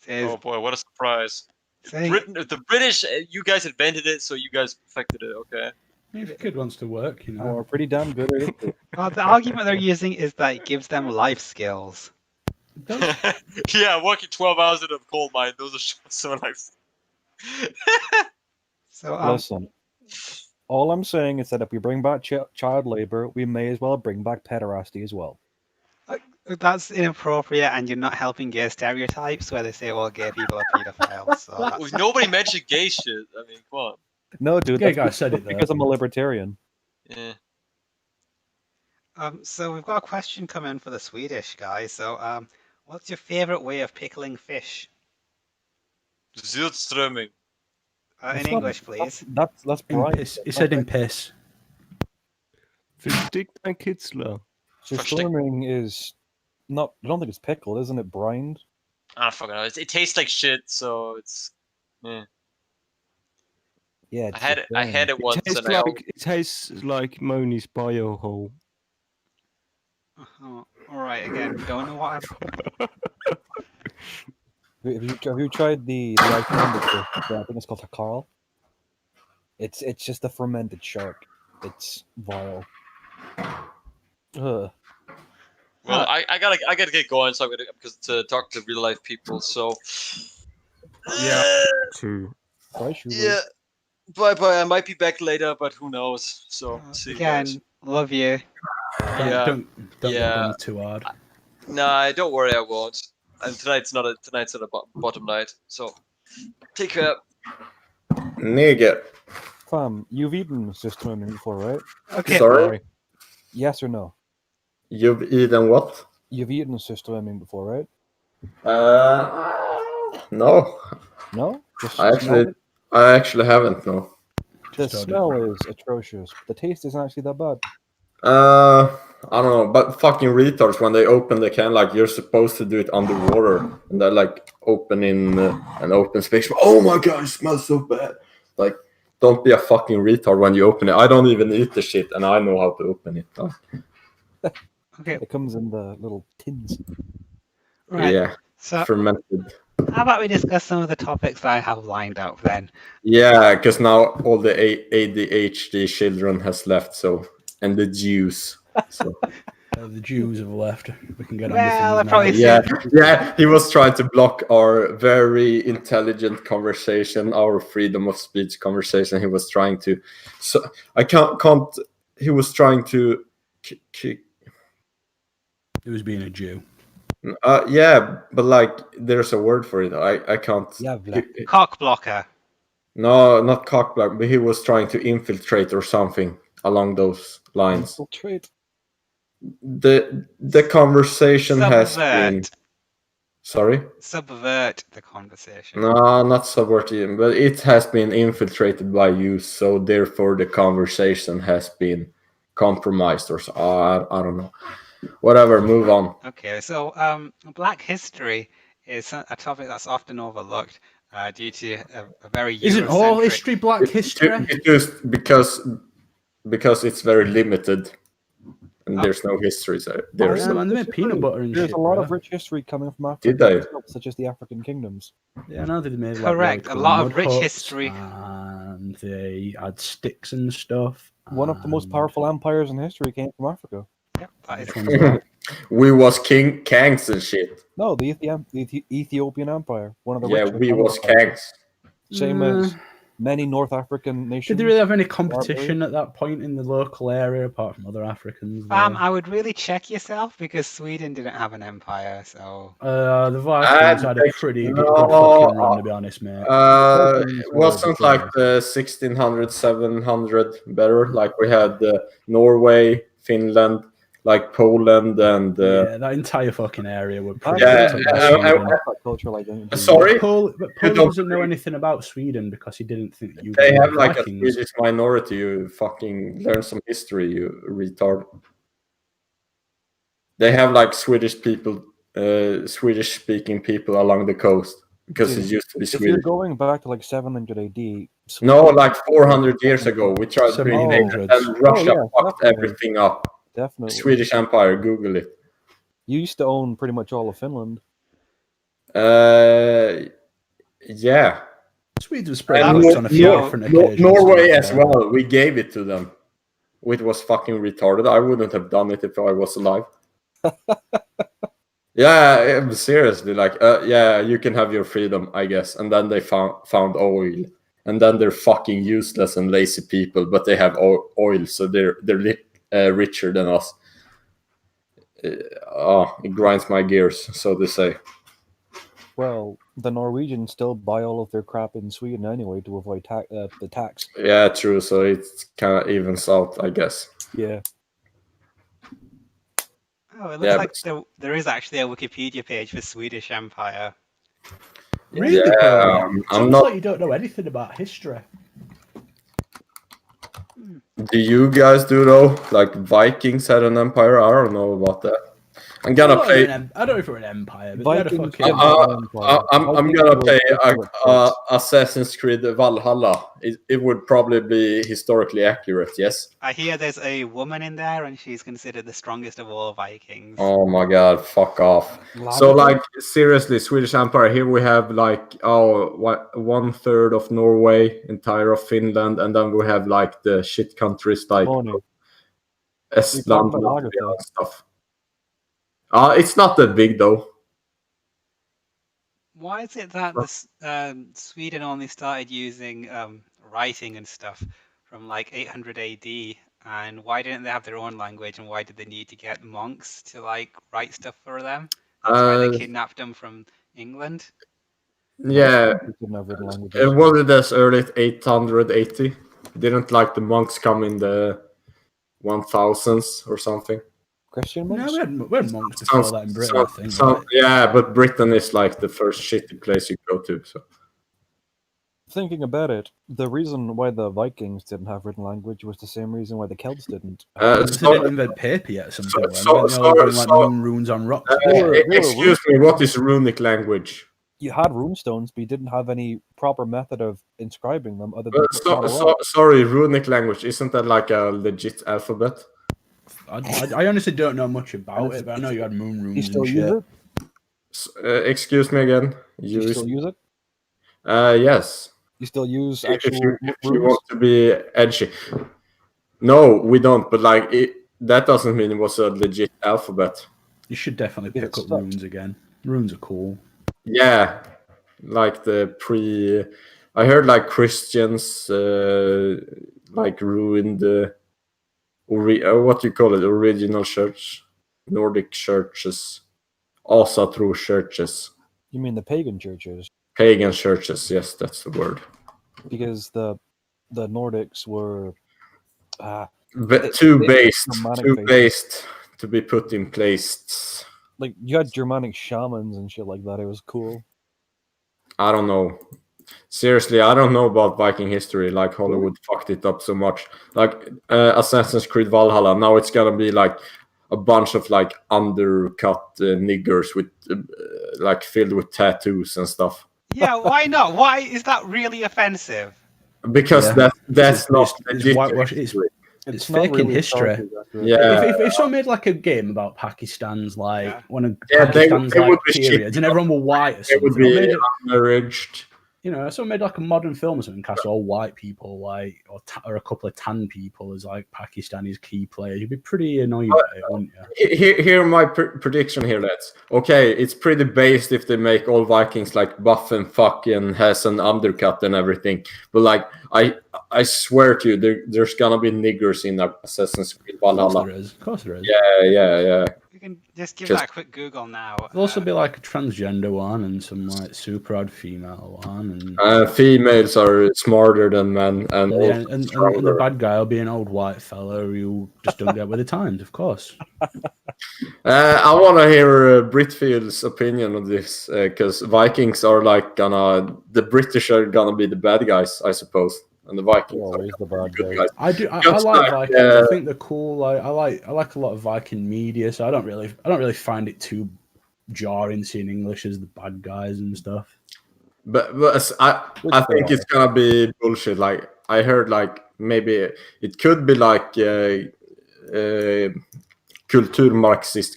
Says, Oh boy, what a surprise! saying, The British, you guys invented it, so you guys perfected it. Okay. If a kid wants to work, you Oh, know. we're pretty damn good at it. Too. the argument they're using is that it gives them life skills. Yeah, working 12 hours in a coal mine. Those are so nice. So, Listen, all I'm saying is that if we bring back child labor, we may as well bring back pederasty as well. that's inappropriate, and you're not helping gay stereotypes where they say, well, gay people are pedophiles. So that's Nobody mentioned gay shit. I mean, come on. No, dude, Yeah, that's guy said it there. because I'm a libertarian. Yeah. So we've got a question coming for the Swedish guy. So, what's your favorite way of pickling fish? Surströmming. In That's not- English, please. That's In bright. piss. He said in piss. Verstickte Kitzler. So Versteck. storming is not. I don't think it's pickled, isn't it? Brined. I don't fucking know. It tastes like shit, so it's. Yeah. Yeah. I had it once, and I It tastes like Moni's biohole. Oh, all right, again, don't know what I'm... Have you tried the Icelandic fish? I think it's called Hakkarl. It's just a fermented shark. It's vile. Ugh. Well, I gotta get going, so I'm gonna because to talk to real life people. So. Yeah. Too. Bye, Schubert. Yeah. Bye. I might be back later, but who knows? So see you Again, guys. love you. Yeah. Don't get Yeah. done too hard. Nah, don't worry, I won't. And tonight's not a bottom night, so take care. Nigger. Fam, you've eaten System before, right? Okay. Sorry? Yes or no? You've eaten what? You've eaten System before, right? No. No? Just I actually haven't, no. the Just smell is atrocious. The taste isn't actually that bad. I don't know, but fucking retards, when they open the can, like, you're supposed to do it underwater, and they're like open in an open space. Oh my god, it smells so bad. Like, don't be a fucking retard when you open it. I don't even eat the shit, and I know how to open it. Okay. It comes in the little tins. Right. Yeah, So, fermented. how about we discuss some of the topics that I have lined up then? Yeah, because now all the ADHD children has left, so, and the Jews. So. The Jews have left. We can get on Well, with I things probably now. Yeah, he was trying to block our very intelligent conversation, our freedom of speech conversation. He was trying to, so I can't. He was trying to. He was being a Jew. Yeah, but like, there's a word for it. I can't. Yeah, Cock blocker. No, not cockblock, but he was trying to infiltrate or something along those lines. Infiltrate. The conversation has been. Subvert. Sorry? Subvert the conversation. No, not subverting, but it has been infiltrated by you, so therefore the conversation has been compromised or so. I don't know. Whatever, move on. Okay, so Black history is a topic that's often overlooked due to a very Isn't all Eurocentric. history black history? Just because it's very limited and there's no history there. Yeah, So. man, they made peanut butter and There's shit. a lot bro. of rich history coming from Did Africa, they? itself, such as the African kingdoms. Yeah, I know they made like Correct, really a cool lot of mud rich huts, history. and they had sticks and stuff. One of the most powerful empires in history came from Africa. Yep, that is Which one's that? We was kangs and shit. No, the Ethiopian Empire, one of the Yeah, richest we was empires. kangs. Same as many North African nations. Did they really have any competition at that point in the local area apart from other Africans? I would really check yourself because Sweden didn't have an empire, so The Vikings had a pretty good fucking run, to be honest, mate. It wasn't like the 1600, 700 better. Like we had Norway, Finland, like Poland, and Yeah, that entire fucking area were pretty Yeah, good by Sweden. cultural identity. sorry, But Paul doesn't know anything about Sweden because he didn't think you they were have like a Vikings. Swedish minority. You fucking learn some history, you retard. They have like Swedish people, Swedish-speaking people along the coast because it used to be If you're Swedish. going back to like 700 AD, No, like 400 years ago, we tried to bring it, 700s. and Russia Oh, yeah, fucked definitely. everything up. definitely. Swedish Empire, Google it. You used to own pretty much all of Finland. Yeah. Sweden spread And out on a few different occasions. Norway as well. We gave it to them. It was fucking retarded. I wouldn't have done it if I was alive. Yeah, seriously. Like, yeah, you can have your freedom, I guess. And then they found oil, and then they're fucking useless and lazy people, but they have oil, so they're richer than us. It grinds my gears, so to say. Well, the Norwegians still buy all of their crap in Sweden anyway to avoid the tax. Yeah, true. So it kind of evens out, I guess. Yeah. oh, it looks like there is actually a Wikipedia page for Swedish Empire. Really? Yeah, It's I'm almost not. like you don't know anything about history. Do you guys do though? Like Vikings had an empire? I don't know about that. I'm gonna play. I don't know if we're an empire, but they had a Vikings fucking. didn't have an empire. I'm Vikings gonna were play separate states. Assassin's Creed Valhalla. It would probably be historically accurate, yes. I hear there's a woman in there and she's considered the strongest of all Vikings. Oh my god, fuck off. So like seriously, Swedish Empire, here we have like 1/3 of Norway, entire of Finland, and then we have like the shit countries like Estonia. Estland, about Latvia Latvia. and stuff. It's not that big though. Why is it that Sweden only started using writing and stuff from like 800 AD? And why didn't they have their own language? And why did they need to get monks to like write stuff for them? That's why they kidnapped them from England. Yeah, Didn't have written it languages. was as early as 880. Didn't like the monks come in the 1000s or something. Christian No, monks? we had monks before that in Britain, I think. right? Yeah, but Britain is like the first shitty place you go to. So Thinking about it, the reason why the Vikings didn't have written language was the same reason why the Celts didn't. Because they didn't invent paper yet. Some people. so- They were doing like so- moon runes on rocks. excuse me, what is runic language? You had runestones, but you didn't have any proper method of inscribing them other than putting on a rock. Sorry, runic language, isn't that like a legit alphabet? I honestly don't know much about it, but I know you had moon You runes still and use shit. it? Excuse me again. You still use it? Yes. You still use If actual you runes? want to be edgy. No, we don't. But like that doesn't mean it was a legit alphabet. You should definitely pick It's up stuck. runes again. Runes are cool. Yeah, like I heard like Christians like ruined the what do you call it? Original church, Nordic churches, also through churches, You mean the pagan churches? pagan churches. Yes, that's the word. Because the Nordics were But too they- based Germanic faith. to be put in place. Like you had Germanic shamans and shit like that. It was cool. I don't know. Seriously, I don't know about Viking history. Like Hollywood fucked it up so much. Like Assassin's Creed Valhalla. Now it's gonna be like a bunch of like undercut niggers with like filled with tattoos and stuff. Yeah, why not? Why is that really offensive? Because Yeah. that's not it's legit whitewash. history. It's not faking really history. historically accurate. Yeah. If someone made like a game about Pakistan's like Yeah. one of Yeah, they Pakistan's would like be shit. periods, and everyone were white or It something, would or be made it, unarranged. you know, someone made like a modern film or something, cast all white people like or a couple of tan people as like Pakistani's key players. You'd be pretty annoyed by it, wouldn't you? Here my prediction here, lads. Okay, it's pretty based if they make all Vikings like buff and fuck and has an undercut and everything. But like I swear to you, there's gonna be niggers in Assassin's Creed Of course Valhalla. there is. Of course there is. Yeah. You can just give Just- that a quick Google now. There'll also be like a transgender one and some like super odd female one, and Females are smarter than men, and yeah, also and the stronger. bad guy will be an old white fella who just don't get with the times, of course. I want to hear Britfield's opinion on this because Vikings are like the British are gonna be the bad guys, I suppose, and the Vikings are Always the gonna be bad good guys. guys. I Just like like, Vikings. I think they're cool. Like I like a lot of Viking media, so I don't really find it too jarring seeing English as the bad guys and stuff. But I think it's gonna be bullshit. Like I heard, like maybe it could be like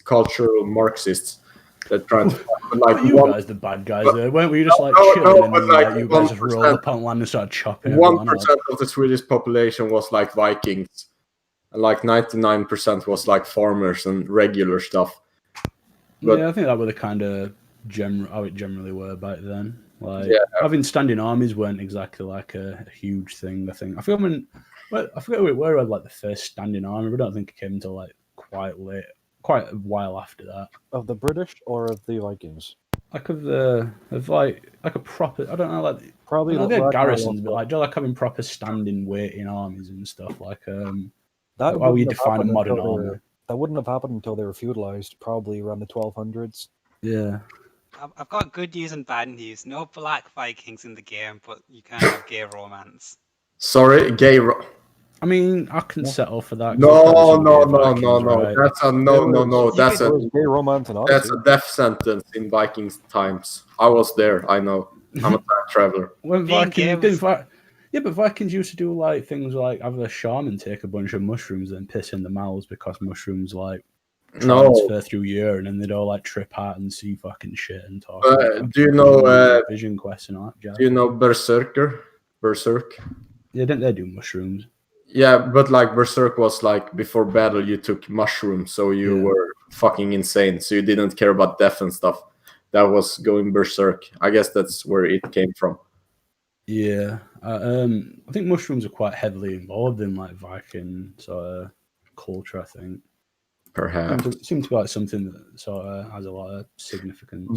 cultural Marxists that trying to like But you guys, the bad guys, there weren't we? Just like no, chilling, and but then like you guys just 1%. rolled up on land and started chopping 1% everyone up. of the Swedish population was like Vikings, and like 99% was like farmers and regular stuff. But- Yeah, I think that were the kind of how it generally were back then. Like Yeah. having standing armies weren't exactly like a huge thing. I think I forget where we were like the first standing army. But I don't think it came until like quite a while after that. Of the British or of the Vikings? Like of like a proper, I don't know, like Probably they the had Ragnar garrisons, but one. like do you like having proper standing waiting armies and stuff like That how you wouldn't have define a happened modern until they army. were- That wouldn't have happened until they were feudalized, probably around the 1200s. Yeah. I've got good news and bad news. No black Vikings in the game, but you can have gay romance. Sorry, gay. I mean, I can settle for that. 'cause No, there's probably some no, gay no, Vikings, no, no. right? That's a no. That's There a was gay romance and that's Odyssey. a death sentence in Vikings times. I was there. I know. I'm a time traveler. When Being Vikings gay was- yeah, but Vikings used to do like things like have a shaman take a bunch of mushrooms and piss in the mouths because mushrooms like No. transfer through your and then they'd all like trip out and see fucking shit and talk. Do you know? Vision Quest and all that jazz? Do you know Berserker? Berserk. Yeah, didn't they do mushrooms? Yeah, but like Berserk was like before battle, you took mushrooms, so you Yeah. were fucking insane. So you didn't care about death and stuff. That was going berserk. I guess that's where it came from. Yeah, I think mushrooms are quite heavily involved in like Viking sort of culture. I think Perhaps. it seems to be like something that sort of has a lot of significance.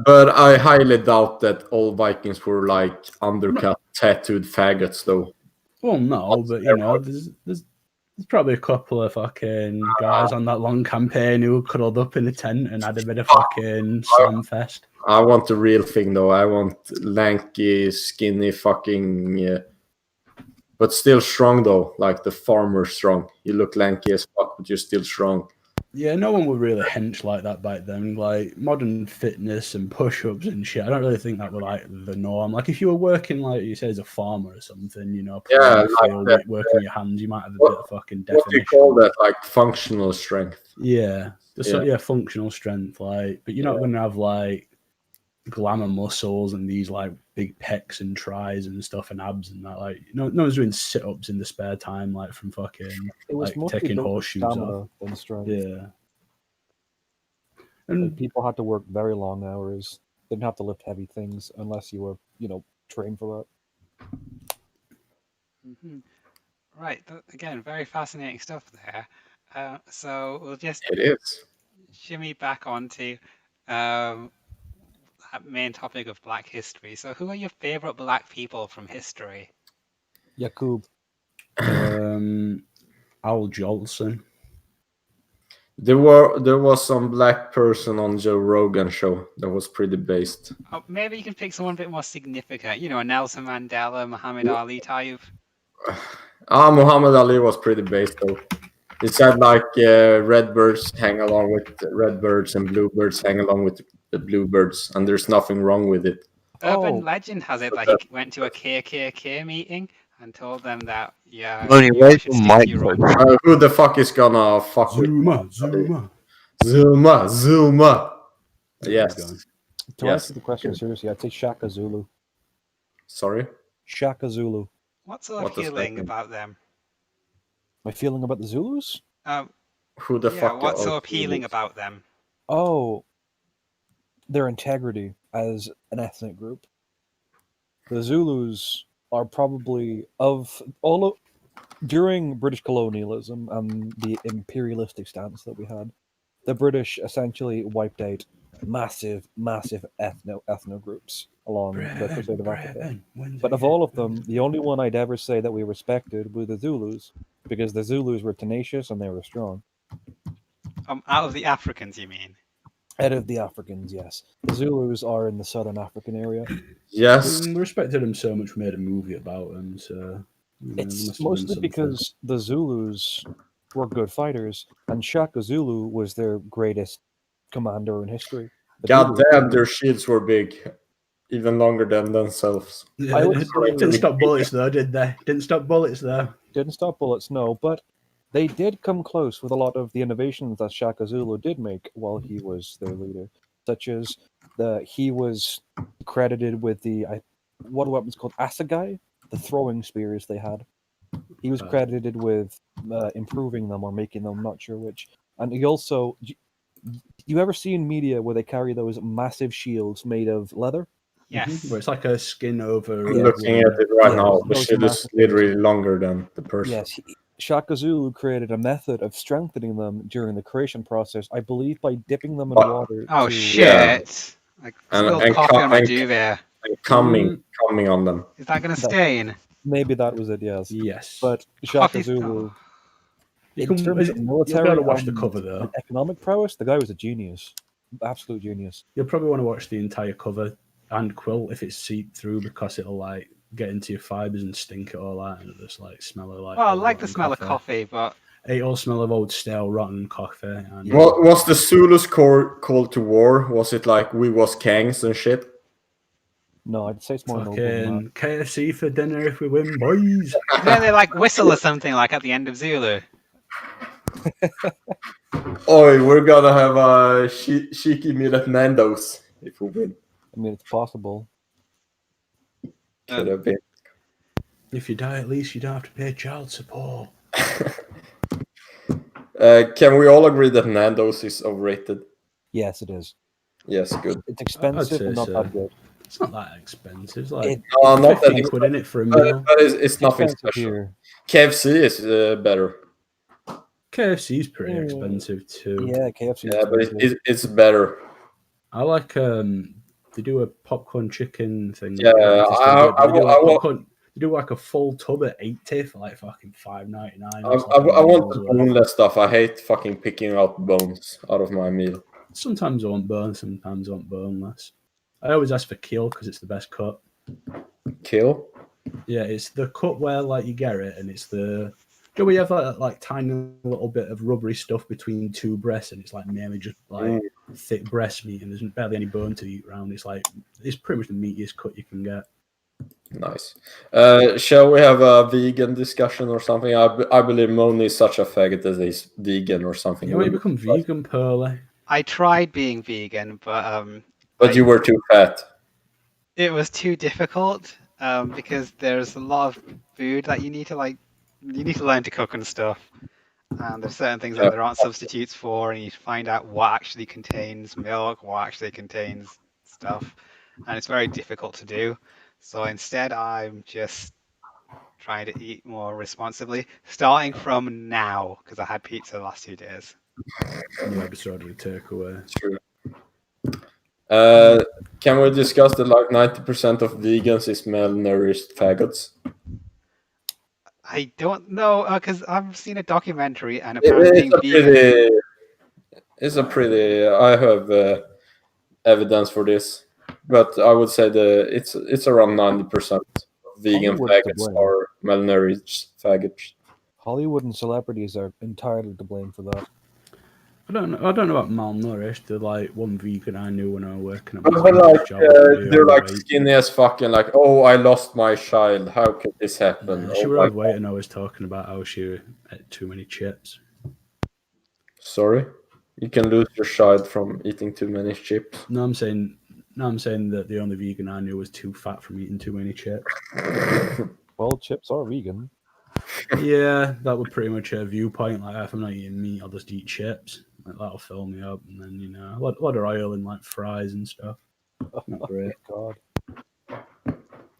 But I highly doubt that all Vikings were like undercut, tattooed faggots, though. Well, no, but you know, there's probably a couple of fucking guys on that long campaign who cuddled up in a tent and had a bit of fucking slam fest. I want the real thing, though. I want lanky, skinny, fucking, but still strong, though. Like the farmer strong. You look lanky as fuck, but you're still strong. Yeah, no one would really hench like that back then. Like modern fitness and push-ups and shit. I don't really think that were like the norm. Like if you were working, like you say, as a farmer or something, you know, Yeah, like field, that, working your hands, you might have a bit of fucking definition. What do you call that? Like functional strength. Yeah, functional strength. Like, but you're not going to have like glamour muscles and these like big pecs and tries and stuff and abs and that. Like, no one's doing sit-ups in the spare time, like from fucking It was like mostly taking built for horseshoes off. stamina than strength. Yeah. Like, And people had to work very long hours. Didn't have to lift heavy things unless you were, trained for that. Mhm. Right, again, very fascinating stuff there. So we'll just It is. shimmy back onto that main topic of Black history. So who are your favorite Black people from history? Yakub. Al Jolson. There was some black person on Joe Rogan show that was pretty based. Oh, maybe you can pick someone a bit more significant. You know, a Nelson Mandela, Muhammad Ali type. Muhammad Ali was pretty based though. He said like redbirds hang along with redbirds and bluebirds hang along with the bluebirds, and there's nothing wrong with it. Urban Oh. legend has it that he went to a KKK meeting and told them that, yeah, Money, you where's should the stick to your mic? own. Who the fuck is gonna fuck with Zuma? Yes. To Yes. answer the question seriously, I'd say Shaka Zulu. Sorry. Shaka Zulu. What's so What does that appealing mean? about them? My feeling about the Zulus? Who the Yeah, fuck? what's so are appealing Zulus? about them? Oh, their integrity as an ethnic group. The Zulus are probably during British colonialism and the imperialistic stance that we had, the British essentially wiped out massive ethno groups along the Crusade of Africa. But of all of them, the only one I'd ever say that we respected were the Zulus, because the Zulus were tenacious and they were strong. Out of the Africans, you mean? Out of the Africans, yes. The Zulus are in the southern African area. Yes. We respected them so much, we made a movie about them. So It's mostly because the Zulus were good fighters, and Shaka Zulu was their greatest commander in history. God damn, their shields were big, even longer than themselves. I would say Didn't stop bullets though, did they? Didn't stop bullets though. Didn't stop bullets, no, but they did come close with a lot of the innovations that Shaka Zulu did make while he was their leader, such as he was credited with what weapons called assegai, the throwing spears they had. He was credited with improving them or making them, not sure which. And he also, you ever see in media where they carry those massive shields made of leather? Yes. Where it's like a skin over. I'm looking at it right now. The those shield is massive literally longer than the person. Yes, Shaka Zulu created a method of strengthening them during the creation process, I believe by dipping them in water. Oh to, shit! Like spilled coffee on my duvet. And coming on them. Is that gonna stain? Maybe that was it. Yes. Yes. But Shaka Zulu, in terms of military You'll watch the and cover though. economic prowess, the guy was a genius, absolute genius. You'll probably want to watch the entire cover and quilt if it's seeped through, because it'll like get into your fibers and stink it all out, and it'll just like smell of like. Well, I like the smell of coffee, but it all smell of old stale rotten coffee. And What was the Zulus call to war? Was it like we was kangs and shit? No, I'd say it's more fucking KFC for dinner if we win, boys. Then they like whistle or something like at the end of Zulu. Oi, we're gonna have a cheeky meal at Nando's if we win. I mean, it's possible. Could have been. If you die, at least you don't have to pay child support. Can we all agree that Nando's is overrated? Yes, it is. Yes, good. It's expensive and not that good. It's not that expensive. It's like not that 15 quid in it for a meal. But it's nothing special. Here. KFC is better. KFC is pretty expensive too. Yeah, KFC. Yeah, but it's better. I like they do a popcorn chicken thing. Yeah, they do like a full tub at 80 for like fucking $5.99. I want the boneless stuff. I hate fucking picking out bones out of my meal. Sometimes I want bone, sometimes I want boneless. I always ask for keel because it's the best cut. Keel? Yeah, it's the cut where like you get it, and it's the. Do we have like tiny little bit of rubbery stuff between two breasts, and it's like mainly just like thick breast meat, and there's barely any bone to eat around. It's pretty much the meatiest cut you can get. Nice. Shall we have a vegan discussion or something? I believe Moni is such a faggot that he's vegan or something. You want to become vegan, Pearly? I tried being vegan, but you were too fat. It was too difficult because there's a lot of food that you need to learn to cook and stuff. And there's certain things that there aren't substitutes for, and you need to find out what actually contains milk, what actually contains stuff, and it's very difficult to do. So instead, I'm just trying to eat more responsibly, starting from now, because I had pizza the last 2 days. New episode of the takeaway. True. Can we discuss that like 90% of vegans is malnourished faggots? I don't know, because I've seen a documentary, and apparently It's a pretty. I have evidence for this, but I would say it's around 90% vegan Hollywood's to faggots blame. are malnourished faggots. Hollywood and celebrities are entirely to blame for that. I don't know about malnourished. They're like one vegan I knew when I was working at But my like previous job. Was pretty they're like overweight. skinny as fucking like, oh, I lost my child. How could this happen? She Oh was my overweight, and I was talking about how she ate too many chips. Sorry, you can lose your child from eating too many chips. No, I'm saying that the only vegan I knew was too fat from eating too many chips. Well, chips are vegan. Yeah, that would pretty much her viewpoint. Like, if I'm not eating meat, I'll just eat chips. Like, that'll fill me up, and then a lot of oil and like fries and stuff. Not great. God.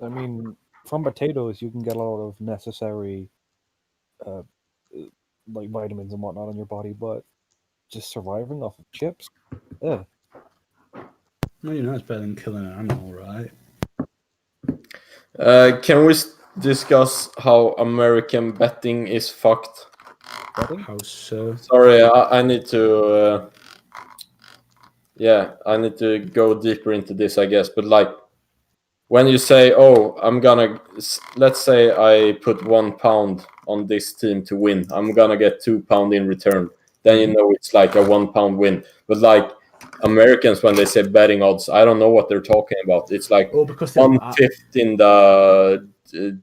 I mean, from potatoes, you can get a lot of necessary, like vitamins and whatnot in your body, but just surviving off of chips, Well, it's better than killing an animal, right? Can we discuss how American betting is fucked? How so? Sorry, I need to. I need to go deeper into this, I guess. But like, when you say, "Oh, let's say I put £1 on this team to win, I'm gonna get £2 in return," then you know it's like a £1 win. But like Americans, when they say betting odds, I don't know what they're talking about. It's like because they're 1/5 in the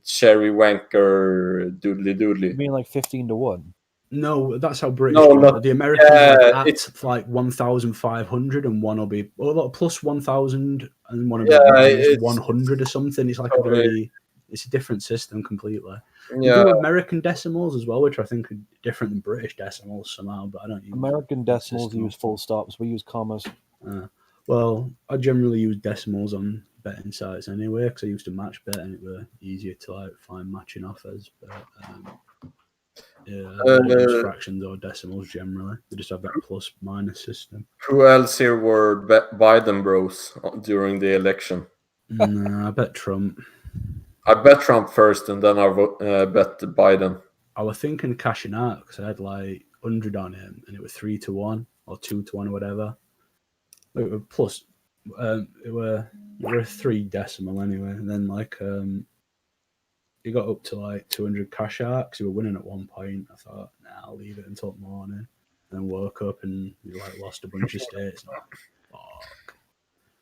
cherry wanker doodly you doodly. mean like 15 to 1? No, that's how British. No, do it. not- The Americans yeah, it's like 1,500 and one will be plus 1,000 and one will Yeah, be minus it's 100 or something. It's like totally- it's a different system completely. Yeah. They do American decimals as well, which I think are different than British decimals somehow, but I don't use American that decimals system. use full stops. We use commas. Well, I generally use decimals on betting sites anyway because I used to match bet and it were easier to like find matching offers. But yeah, I don't use fractions or decimals generally. They just have that plus minus system. Who else here were Biden bros during the election? No, I bet Trump. I bet Trump first, and then I bet Biden. I was thinking cashing out because I had like 100 on him, and it was 3 to 1 or 2 to 1 or whatever. It were plus, it were 3 decimal anyway, and then like he got up to like 200 cash out because he were winning at one point. I thought, nah, I'll leave it until morning. And then woke up and he like lost a bunch of states. Like, fuck.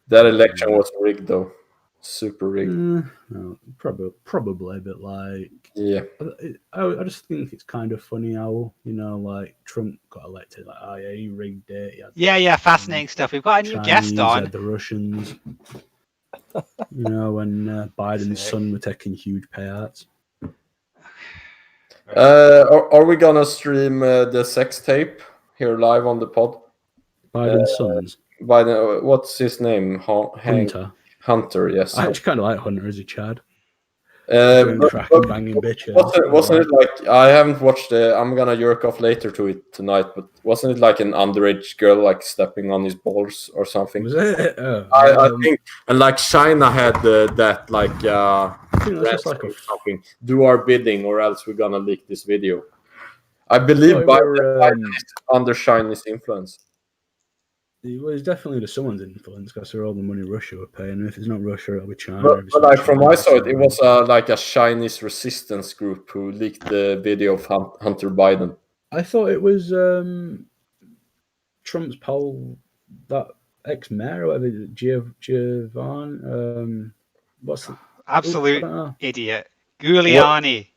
That election was rigged, though. Super rigged. No, probably, but like, yeah, I just think it's kind of funny how like Trump got elected. Like, oh yeah, he rigged it. Yeah, fascinating stuff. We've got a new Chinese, guest on. Had the Russians. When Biden's son were taking huge payouts. Are we gonna stream the sex tape here live on the pod? Biden's sons. Biden, what's his name? Hunter, yes. I actually kind of like Hunter as a Chad. But banging bitches. Wasn't it like, I haven't watched I'm gonna jerk off later to it tonight, but wasn't it like an underage girl like stepping on his balls or something? Was it? I think, and like China had that like I think that's just like something. Do our bidding or else we're gonna leak this video. I believe Biden is under Chinese influence. Well, it's definitely the someone's influence because they're all the money Russia were paying. If it's not Russia, it'll be China. But like from my side, it was like a Chinese resistance group who leaked the video of Hunter Biden. I thought it was Trump's pal, that ex-mayor or whatever, Giovanni. What's the absolute idiot? Giuliani.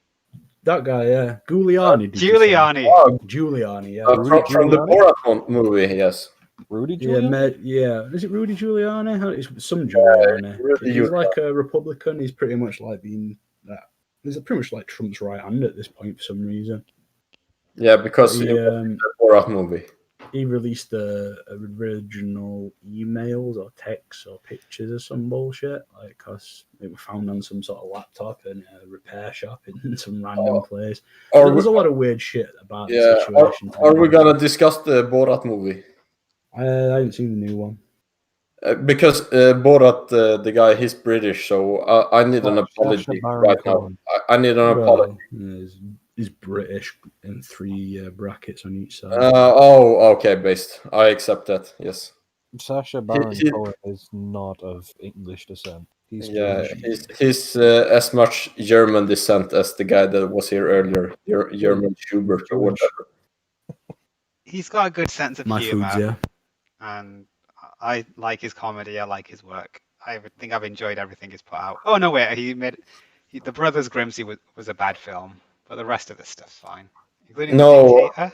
That guy, yeah. Giuliani. Giuliani, yeah. From the Borat movie, yes. Rudy Giuliani? Yeah. Is it Rudy Giuliani? It's some Giuliani. He's like a Republican. He's pretty much like being that. He's pretty much like Trump's right hand at this point for some reason. Yeah, because the Borat movie. He released the original emails or texts or pictures or some bullshit, like because they were found on some sort of laptop in a repair shop in some random place. There's a lot of weird shit about the situation. Are we gonna discuss the Borat movie? I haven't seen the new one. Because Borat, the guy, he's British, so I need an apology right now. I need an apology. He's He's British in 3 brackets on each side. Okay, based. I accept that. Yes. Sacha Baron he- Cohen is not of English descent. He's Yeah, French. he's as much German descent as the guy that was here earlier, German Schubert or Jewish. whatever. He's got a good sense of My humor, foods, yeah. and I like his comedy. I like his work. I think I've enjoyed everything he's put out. Oh no, wait, The Brothers Grimsby was a bad film, but the rest of the stuff's fine, including The No, Dictator.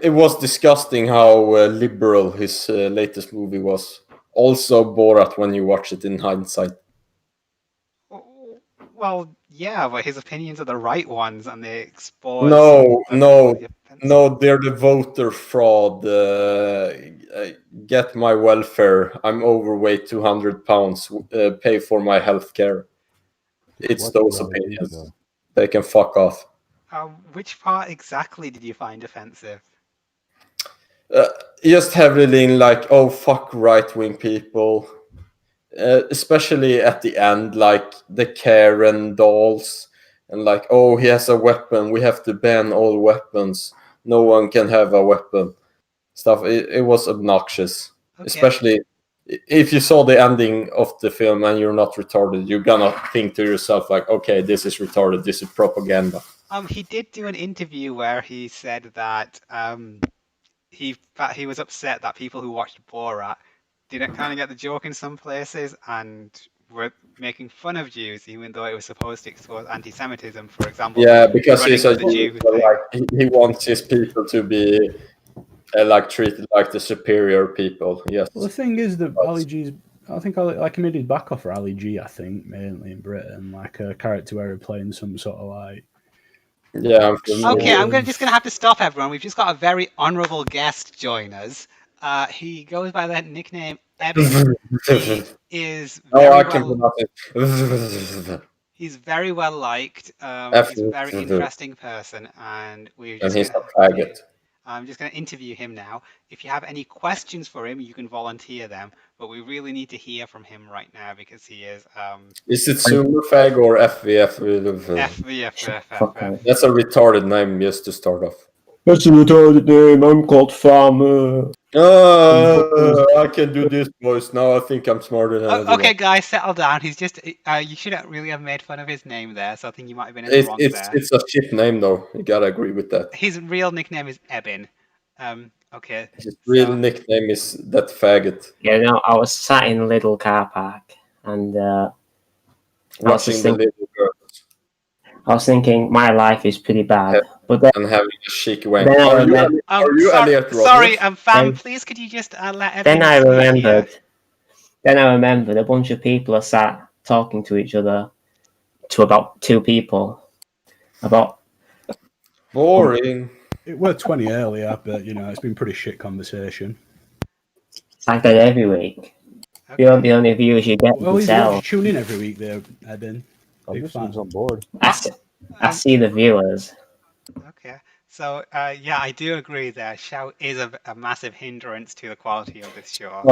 it was disgusting how liberal his latest movie was. Also, Borat when you watch it in hindsight. Well, yeah, but his opinions are the right ones, and they expose. No, the no, offensive- no, they're the voter fraud. Get my welfare. I'm overweight, 200 pounds. Pay for my health care. It's What those the hell is opinions. that? They can fuck off. Which part exactly did you find offensive? Just heavily in like, oh, fuck right wing people. Especially at the end, like the Karen dolls. And like, oh, he has a weapon. We have to ban all weapons. No one can have a weapon. Stuff. It was obnoxious. Okay. Especially if you saw the ending of the film and you're not retarded, you're gonna think to yourself like, okay, this is retarded. This is propaganda. He did do an interview where he said that he was upset that people who watched Borat didn't kind of get the joke in some places and were making fun of Jews, even though it was supposed to expose anti-Semitism, for example. Yeah, because running he's a with the Jew Jew, thing. like he wants his people to be like treated like the superior people. Yes. Well, the thing is that Ali G's. I think like he made his back off for Ali G. I think mainly in Britain, like a character where he's playing some sort of like. Yeah. Okay, I'm just gonna have to stop everyone. We've just got a very honourable guest join us. He goes by the nickname Eben. He is very He's very well liked. He's a very interesting person, and and he's a faggot. I'm just going to interview him now. If you have any questions for him, you can volunteer them. But we really need to hear from him right now because he is. Is it Superfag or FVF? FVF. That's a retarded name, just to start off. That's a retarded name. I'm called Farmer. I can do this voice now. I think I'm smarter than everyone. Okay, guys, settle down. He's just. You shouldn't really have made fun of his name there, so I think you might have been in the wrong there. It's a shit name, though. You gotta agree with that. His real nickname is Eben. Okay. His real nickname is that faggot. Yeah, no, I was sat in a little car park and Watching the little girls. I was thinking my life is pretty bad. But then, and having a chic wank. Then I Are remember- you Elliot Roberts? Sorry, fam, Then- please could you just let Eben then I speak remembered. here? Then I remembered a bunch of people are sat talking to each other, to about 2 people, about Boring. It were 20 earlier, but it's been pretty shit conversation. like that every week. Okay. You're the only viewers you get Well, to you tell. tune in every week there, Eben. Big Obviously, fan. he's on board. I see the viewers. Okay. So, yeah, I do agree there. Shout is a massive hindrance to the quality of this show.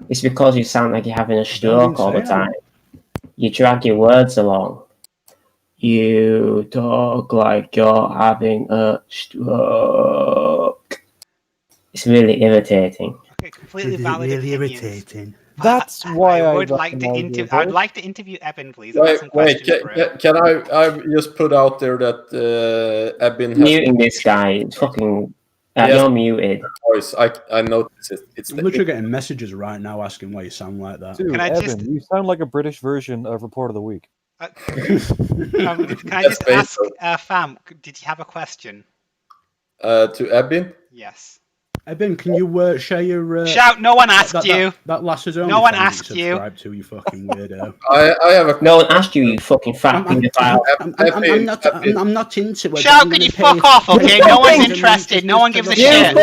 It's because you sound like you're having a stroke all the insane. time. You drag your words along. You talk like you're having a stroke. It's really irritating. Okay, completely valid opinions. That's why I I would like to recommend I'd you like to interview Eben, please. I've got some Wait, questions for him. can I just put out there that Eben has Muting this guy. It's fucking. Yes. You're muted. voice. I noticed it. It's I'm literally getting messages right now asking why you sound like that. Dude, Can I Evan, just- you sound like a British version of Report of the Week. Can I That's just ask, based Fam, did you have a question? to Eben. Yes. Eben, can you share your... Shout, no one asked you. That Lasses Only No one fan that asked you. subscribe to, you fucking weirdo. I have a No one asked you, you fucking fat paedophile. I'm not into it. Shout, can you fuck off, okay? No one's interested. No one gives a You shit.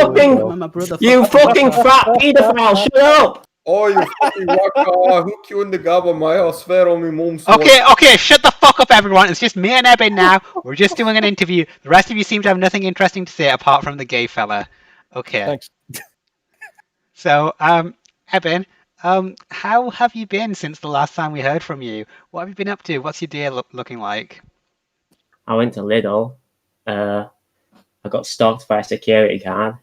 You fucking fat paedophile, shut up! Oh, you fucking waka! Hook you in the gabba, Maya. I swear on my mom's Okay, shut the fuck up, everyone. It's just me and Eben now. We're just doing an interview. The rest of you seem to have nothing interesting to say apart from the gay fella. Okay. Thanks. So, Eben, how have you been since the last time we heard from you? What have you been up to? What's your day looking like? I went to Lidl I got stalked by a security guard,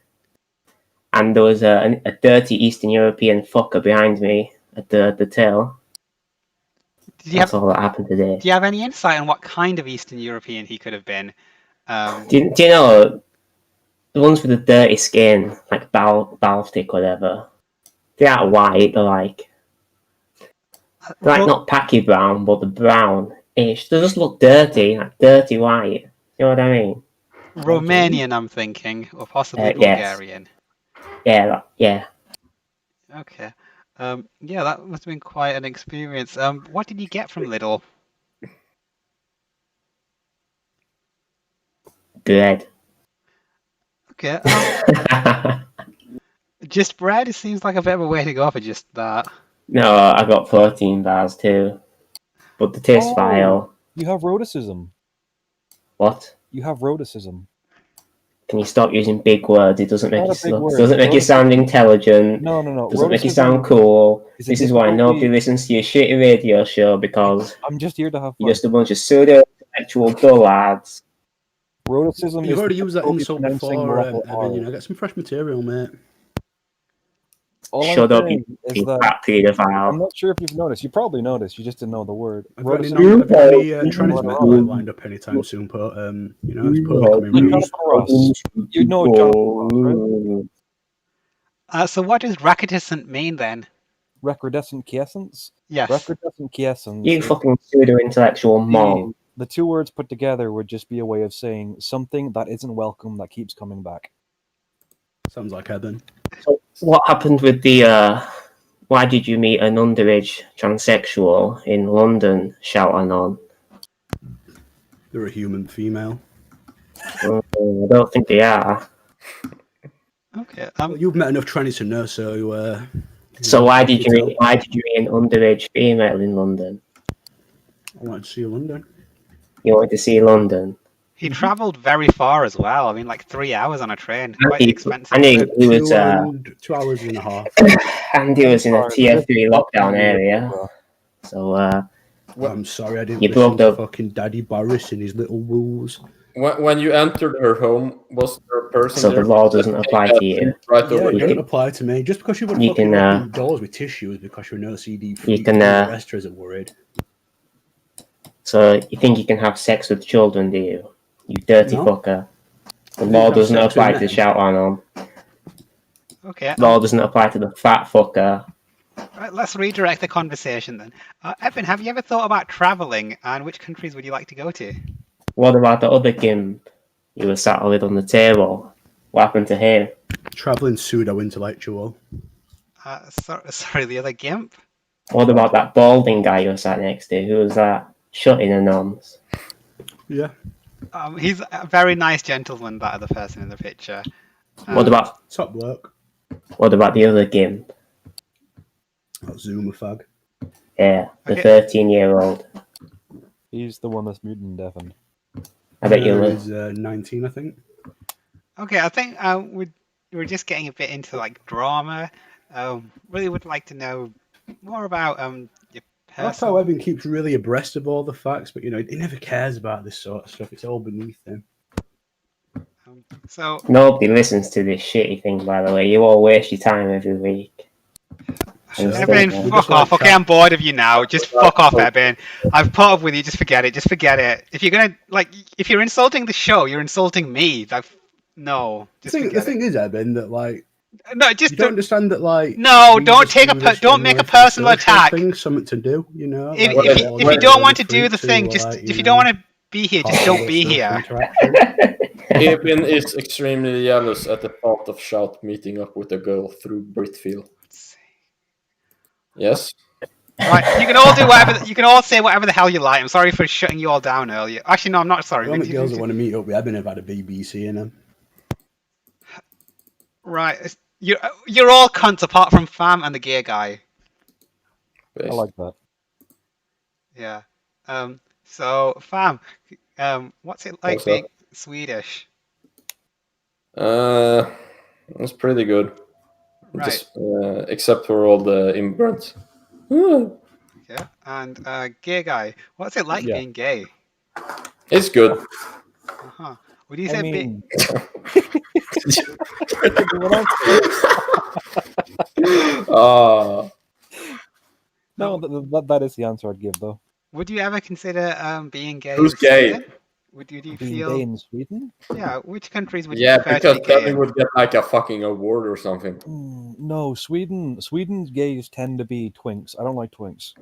and there was a dirty Eastern European fucker behind me at the till. Did you That's have all that happened today. Do you have any insight on what kind of Eastern European he could have been? Do you know the ones with the dirty skin, like Baltic, whatever? They aren't white. They're like not packy brown, but the brown-ish. They just look dirty, like dirty white. You know what I mean? Romanian, I'm thinking, or possibly Yes. Bulgarian. Yeah. Okay. Yeah, that must have been quite an experience. What did you get from Lidl? Bread. Okay. Just bread? It seems like a bit of a way to go for just that. No, I got protein bars too, but the taste vile. You have rhoticism. What? You have rhoticism. Can you stop using big words? It doesn't make Not you a big word. doesn't make you sound intelligent. No. Doesn't make you sound cool. is a This is why difficulty- nobody listens to your shitty radio show, because I'm just here to have fun. you're just a bunch of pseudo-intellectual dullards. Rhoticism You've is already used that difficulty insult pronouncing before, molecular Evan. R. Get some fresh material, mate. All Shut I'm up, saying you is that fat paedophile. I'm not sure if you've noticed. You probably noticed. You just didn't know the word. Have you got any, Rhoticism- have you got any transmitter lined up anytime soon? But it's probably coming You round. You know John, right? So what does recrudescent mean then? Recrudescent quiescence? Yes. Recrudescent quiescence. You is- fucking pseudo-intellectual mong. The two words put together would just be a way of saying something that isn't welcome that keeps coming back. Sounds like Evan. So what happened with the why did you meet an underage transsexual in London shouting on? They're a human female. I don't think they are. Okay. Well, you've met enough trannies to know, so. So why did you meet an underage female in London? I wanted to see London. You wanted to see London. He travelled very far as well. I mean, like 3 hours on a train. Quite he- expensive. and he was 2 hours and a half. and he was in a tier 3 lockdown area. So I'm sorry, I didn't You listen broke to up. fucking Daddy Boris and his little rules. When you entered her home, was there a person So the there? law doesn't apply to you. Right Yeah, over it You doesn't can- apply to me. Just because you wouldn't you fucking can, open doors with tissues because you're an OCD freak, can, the rest isn't worried. So you think you can have sex with children, do you? You dirty No. fucker. The You law have doesn't sex apply with to men. shout on them. Okay. Law doesn't apply to the fat fucker. Right, let's redirect the conversation then. Evan, have you ever thought about travelling, and which countries would you like to go to? What about the other gimp you were sat with on the table? What happened to him? Traveling pseudo-intellectual. Sorry, the other gimp? What about that balding guy you were sat next to? Who was that? Shutting a noms. Yeah. He's a very nice gentleman, that other person in the picture. What about Top work. the other gimp? That Zuma fag. Yeah, the Okay. 13-year-old. He's the one that's mutant and deafened. I bet you He's 19, I think. Okay, I think we're just getting a bit into like drama. Really would like to know more about your I like how Evan keeps really abreast of all the facts, but he never cares about this sort of stuff. It's all beneath him. So Nobody listens to this shitty thing, by the way. You all waste your time every week. So, Evan, we fuck just like off. Okay, chat. I'm bored of you now. Just fuck off, Evan. I've put up with you. Just forget it. Just forget it. If you're gonna if you're insulting the show, you're insulting me. No, just The forget thing is, Evan, that No, just you don't understand that No, we don't just take do this don't make a generally for the personal social attack. Thing, something to do, If you don't want to do the thing, if you don't want to be here, just don't be here. Eben is extremely jealous at the thought of Shout meeting up with a girl through Britfeel. Yes. Right, you can all do whatever. You can all say whatever the hell you like. I'm sorry for shutting you all down earlier. Actually, no, I'm not sorry. The only girls that want to meet up with Evan have had a BBC in them. Right, you're all cunts apart from Fam and the gay guy. I like that. Yeah. So Fam, what's it like What's being that? Swedish? It's pretty good. Right. Just, except for all the immigrants. Yeah. And gay guy, what's it like Yeah. being gay? It's good. Uh-huh. Would you I say mean, Ah, no, that is the answer I'd give, though. would you ever consider being gay Who's in gay? Sweden? Would you Being feel? gay in Sweden? Yeah, which countries would you yeah, prefer to be because then gay we in? would get like a fucking award or something. No, Sweden's gays tend to be twinks. I don't like twinks.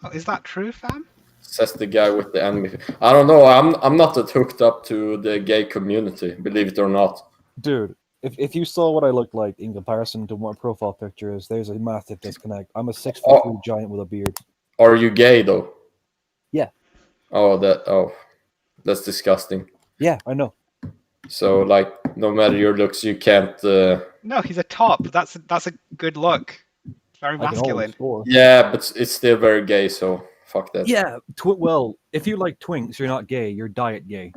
Oh, is that true, fam? Says the guy with the enemy. I don't know. I'm not that hooked up to the gay community, believe it or not. Dude, if you saw what I looked like in comparison to what my profile picture is, there's a massive disconnect. I'm a 6'3" giant with a beard. Are you gay though? Yeah. Oh, that's disgusting. Yeah, I know. So like, no matter your looks, you can't. No, he's a top. That's a good look. Very I can always masculine. score. Yeah, but it's still very gay. So fuck that. Yeah, well, if you like twinks, you're not gay. You're diet gay.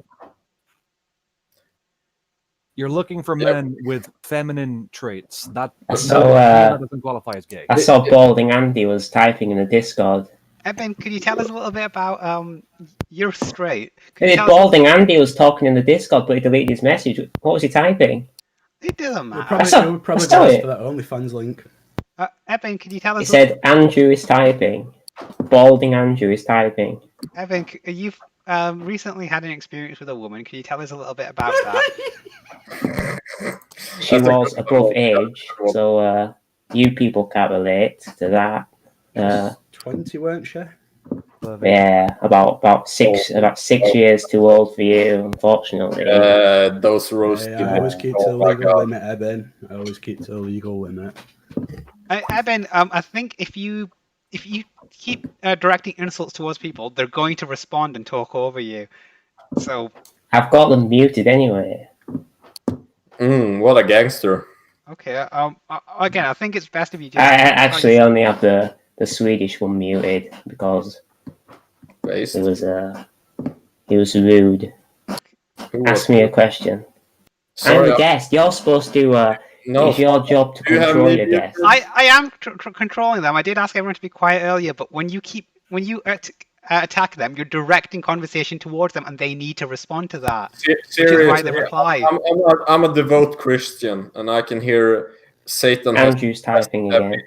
You're looking for men with feminine traits. That doesn't qualify as gay. I saw Balding Andy was typing in the Discord. Eben, could you tell us a little bit about you're straight? Could you Hey, tell us- Balding Andy was talking in the Discord, but he deleted his message. What was he typing? It doesn't We'll matter. probably saw go it. for that OnlyFans link. Eben, could you tell He us? said Andrew is typing. Balding Andrew is typing. Eben, you've recently had an experience with a woman. Can you tell us a little bit about that? She was above age, so you people can't relate to that. 20, weren't she? Yeah, about 6 years too old for you, unfortunately. Those roast. I always keep to the legal limit, Eben. I always keep to the legal limit. Eben, I think if you keep directing insults towards people, they're going to respond and talk over you. So I've got them muted anyway. What a gangster. okay. Again, I think it's best if you I just. actually only have the Swedish one muted because Based. he was rude. Ask me a question. I'm the guest. You're supposed to. It's your job to control your guests. I am controlling them. I did ask everyone to be quiet earlier, but when you attack them, you're directing conversation towards them, and they need to respond to that. Which is why they reply. I'm a devout Christian, and I can hear Satan. Andrew's typing again.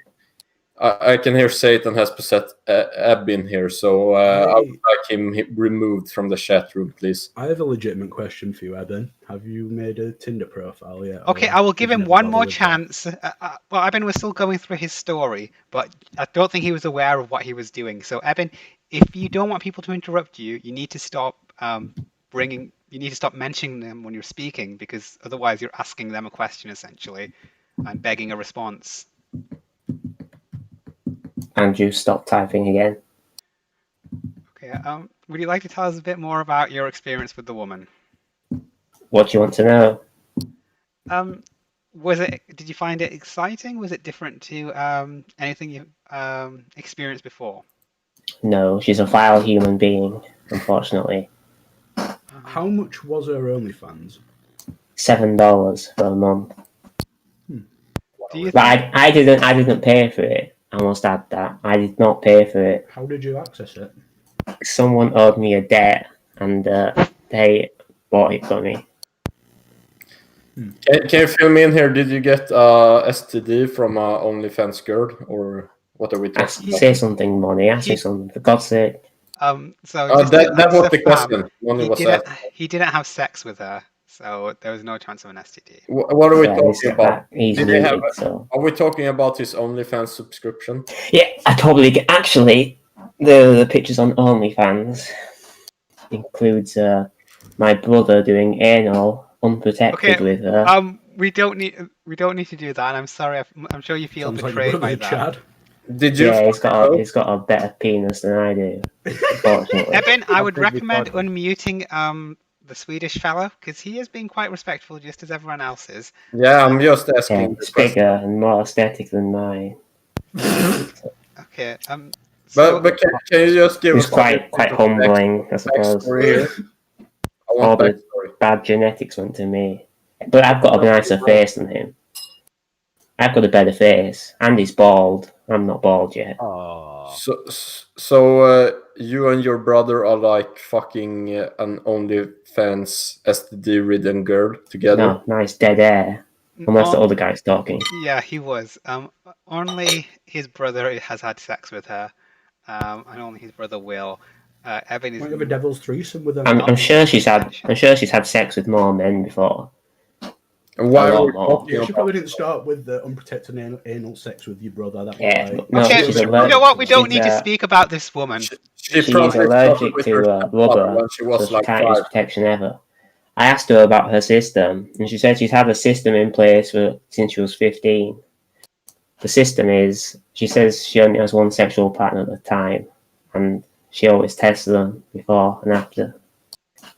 I can hear Satan has possessed Abin here, so I would like him removed from the chat room, please. I have a legitimate question for you, Eben. Have you made a Tinder profile yet? Okay, I will give him one more chance. Well, Eben was still going through his story, but I don't think he was aware of what he was doing. So, Eben, if you don't want people to interrupt you, you need to stop you need to stop mentioning them when you're speaking, because otherwise you're asking them a question essentially and begging a response. Andrew, stop typing again. Okay. Would you like to tell us a bit more about your experience with the woman? What do you want to know? Did you find it exciting? Was it different to anything you experienced before? No, she's a vile human being, unfortunately. How much was her OnlyFans? $7 for a month. But I didn't pay for it. I must add that. I did not pay for it. How did you access it? Someone owed me a debt, and they bought it for me. Can you fill me in here? Did you get STD from OnlyFans girl, or what are we talking about? Say something, Money. Ask me something, for God's sake. So that was the question. He didn't have sex with her, so there was no chance of an STD. What are we talking about? He's Are we talking about his OnlyFans subscription? Yeah, I totally get. Actually, the pictures on OnlyFans includes my brother doing anal unprotected with her. We don't need to do that. I'm sorry. I'm sure you feel Sounds betrayed like by brother, that. Chad. Did you? Yeah, he's got a better penis than I do. Unfortunately. Eben, I would recommend unmuting the Swedish fellow, because he is being quite respectful, just as everyone else is. Yeah, I'm just asking. Yeah, it's bigger and more aesthetic than mine. Okay. But can you just give It's us quite humbling, I suppose. All the bad genetics went to me. But I've got a nicer face than him. I've got a better face. Andy's bald. I'm not bald yet. So you and your brother are like fucking an OnlyFans STD-ridden girl together? No, nice dead air. Unless the other guy's talking. Yeah, he was. Only his brother has had sex with her, and only his brother will. Evan is. Might have a devil's threesome with them. I'm sure she's had. I'm sure she's had sex with more men before. Why A lot are we more. talking Yeah, she about probably didn't start with the unprotected anal sex with your brother. That was Yeah, like, no, Okay, she's you allergic. know what? We don't she's, need to speak about this woman. She She's probably started allergic with her to stepfather rubber, when she was so she like can't use 5. protection ever. I asked her about her system, and she said she's had a system in place since she was 15. The system is, she says she only has one sexual partner at a time, and she always tests them before and after.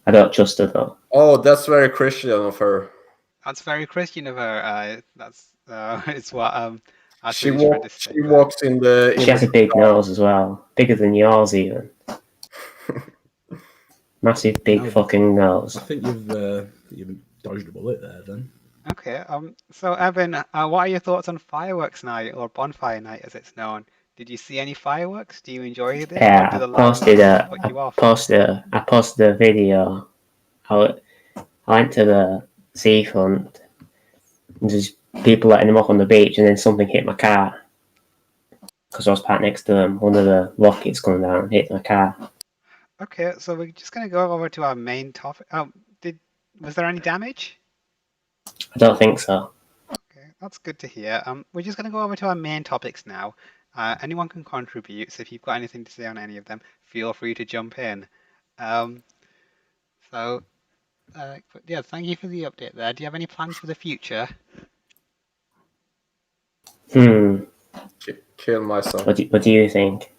I don't trust her though. Oh, that's very Christian of her. That's very Christian of her. That's it's what that's She what he's trying to say. she walks in the. She has a big nose as well, bigger than yours even. Massive big No, fucking nose. I think you've dodged a bullet there. Then Okay. So Evan, what are your thoughts on fireworks night or bonfire night, as it's known? Did you see any fireworks? Do you enjoy it, or Yeah, do the loud noises put you off? I posted a video. I went to the seafront. And there's people letting them off on the beach, and then something hit my car because I was parked next to them. One of the rockets coming down hit my car. Okay, so we're just gonna go over to our main topic. Was there any damage? I don't think so. Okay, that's good to hear. We're just gonna go over to our main topics now. Anyone can contribute, so if you've got anything to say on any of them, feel free to jump in. But yeah, thank you for the update there. Do you have any plans for the future? Kill myself. What do you think?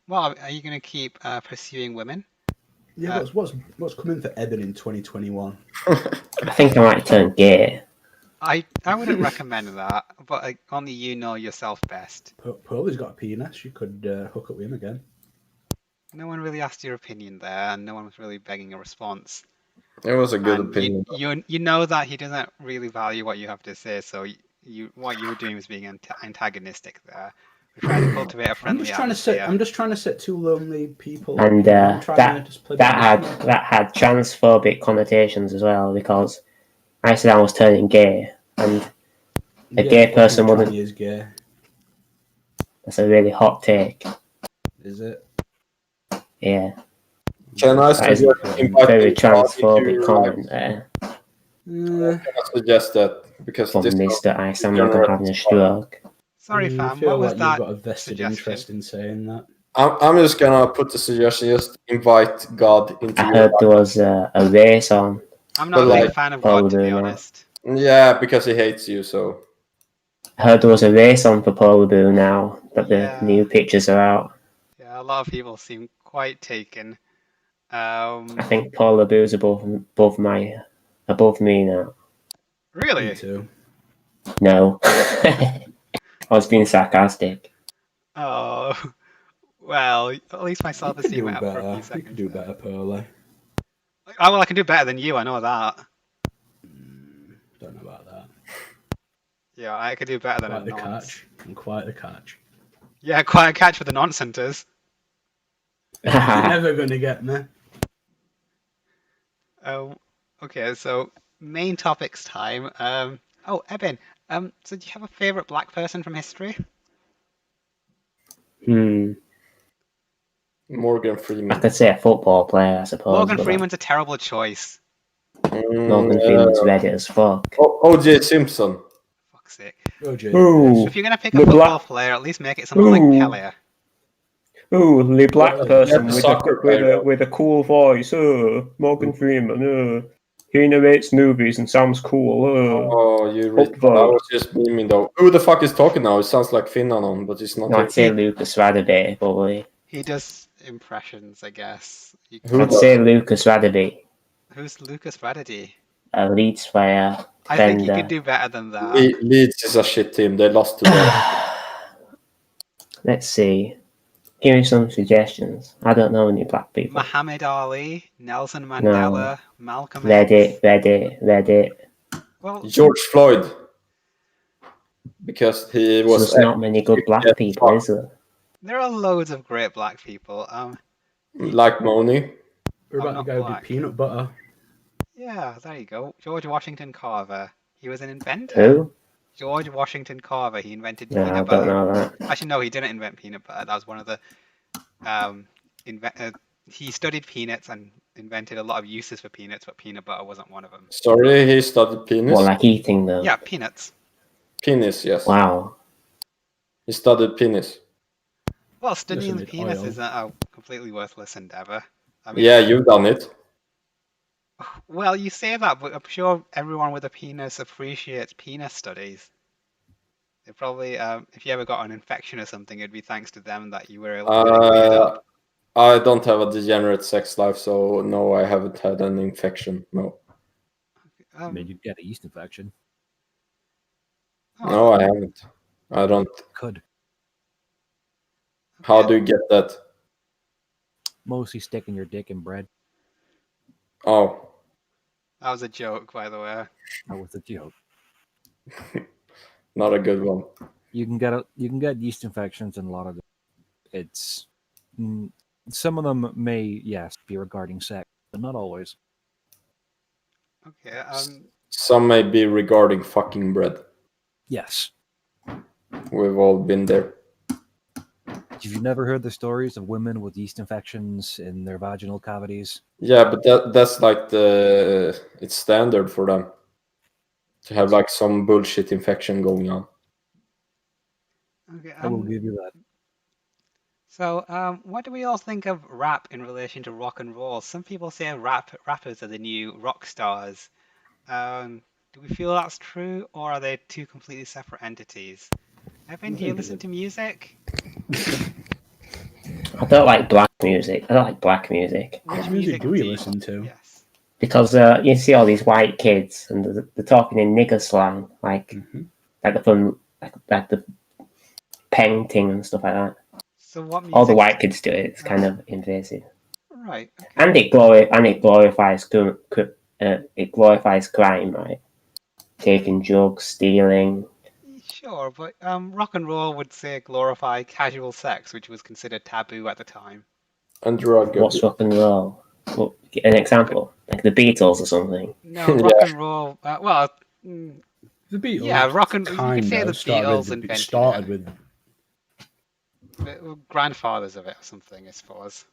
Well, are you gonna keep pursuing women? yeah, what's coming for Eben in 2021? I think I might turn gay. I wouldn't recommend that, but only you know yourself best. Pearlie's got a penis. You could hook up with him again. No one really asked your opinion there, and no one was really begging a response. It was a good And opinion. you know that he doesn't really value what you have to say, so what you were doing was being antagonistic there. We're trying to cultivate a friendly atmosphere. I'm just trying to set two lonely people. And I'm trying to just play that the had transphobic connotations as well, because I said I was turning gay, and a gay person wouldn't. Is gay. That's a really hot take. Is it? Yeah. Can I That is suggest a inviting very Claudia transphobic to, comment there Can I suggest that because from this Mr. Iceman having a stroke. Sorry, I fam. feel What was like that you've got a vested suggestion? interest in saying that. I'm just gonna put the suggestion: just invite God into I your heard life. there was a race on. I'm not a But big fan of God, to be Polar Bear now. honest. Yeah, because he hates you. So I heard there was a race on for Polar Bear now that Yeah. the new pictures are out. Yeah, a lot of people seem quite taken. I think Polar Bear's above me now. Really? Me too. No. I was being sarcastic. Oh, well, at least my You could self-esteem do went up for a better. few You seconds. could do better, Pearlie. Oh, well, I can do better than you, I know that. Don't know about that. Yeah, I could do better than Quite a the nonce. catch. And quite the catch. Yeah, quite a catch for the non-centers. You're never gonna get me. Okay, so main topics time. Oh, Eben, so do you have a favorite black person from history? Morgan I Freeman. could say a football player, I suppose. Morgan but Freeman's a terrible choice. Morgan Freeman's Reddit as fuck. O.J. Simpson. Fuck's sake. Ooh, If you're gonna pick a the football black- player, at least make it someone like Ooh. Pelé. Ooh, the black Yeah, person the with soccer player. a cool voice. Morgan Freeman. He narrates movies and sounds cool. Oh, you read. I was just memeing though. Who the fuck is talking now? It sounds like Finnanon, but it's not. No, I'd say Lucas Radaby, probably. He does impressions, I guess. I'd say Lucas Radaby, Who's Lucas Radedy? a Leeds player. I think you defender. could do better than that. Leeds is a shit team. They lost to them. Let's see. Give me some suggestions. I don't know any black people. Muhammad Ali, Nelson Mandela, Malcolm Reddit, X. Reddit. Well, George Floyd. Because he was. There's not many good black people, is there? There are loads of great black people. Like Moni. What I'm about the not guy who did black. peanut butter? Yeah, there you go. George Washington Carver. He was an inventor. Who? George Washington Carver. He invented No, I peanut don't butter. know that. Actually, no, he didn't invent peanut butter. That was one of the he studied peanuts and invented a lot of uses for peanuts, but peanut butter wasn't one of them. Sorry, he studied penis. What, like eating them? Yeah, peanuts. Penis, yes. Wow. He studied penis. Well, studying the made penis oil. isn't a completely worthless endeavor. I mean, Yeah, you've done it. well, you say that, but I'm sure everyone with a penis appreciates penis studies. They probably, if you ever got an infection or something, it'd be thanks to them that you were able to get it cleared up. I don't have a degenerate sex life, so no, I haven't had an infection. No. Maybe you get a yeast infection. No, I haven't. I don't. Could. How do you get that? Mostly sticking your dick in bread. Oh, That was a joke, by the way. That was a joke. not a good one. You can get yeast infections in a lot of them. It's some of them may, yes, be regarding sex, but not always. Okay. Some may be regarding fucking bread. Yes. We've all been there. Have you never heard the stories of women with yeast infections in their vaginal cavities? Yeah, but that's like it's standard for them to have like some bullshit infection going on. Okay. I will give you that. So, what do we all think of rap in relation to rock and roll? Some people say rappers are the new rock stars. Do we feel that's true, or are they two completely separate entities? Evan, do you listen to music? I don't like black music. I don't like black music. Which music do you listen to? Yes. Because you see all these white kids and they're talking in nigger slang, like the fun, like the painting and stuff like that. So what music? All the white kids do it. It's kind of invasive. Right. Okay. And it glorifies crime, right? Taking drugs, stealing. Sure, but rock and roll would say glorify casual sex, which was considered taboo at the time. And drug What's rock and roll? Well, an example, like the Beatles or something. No, rock and roll. The Beatles. Yeah, rock and you kind could say the of started Beatles with, invented started it. with. They were grandfathers of it or something, I suppose.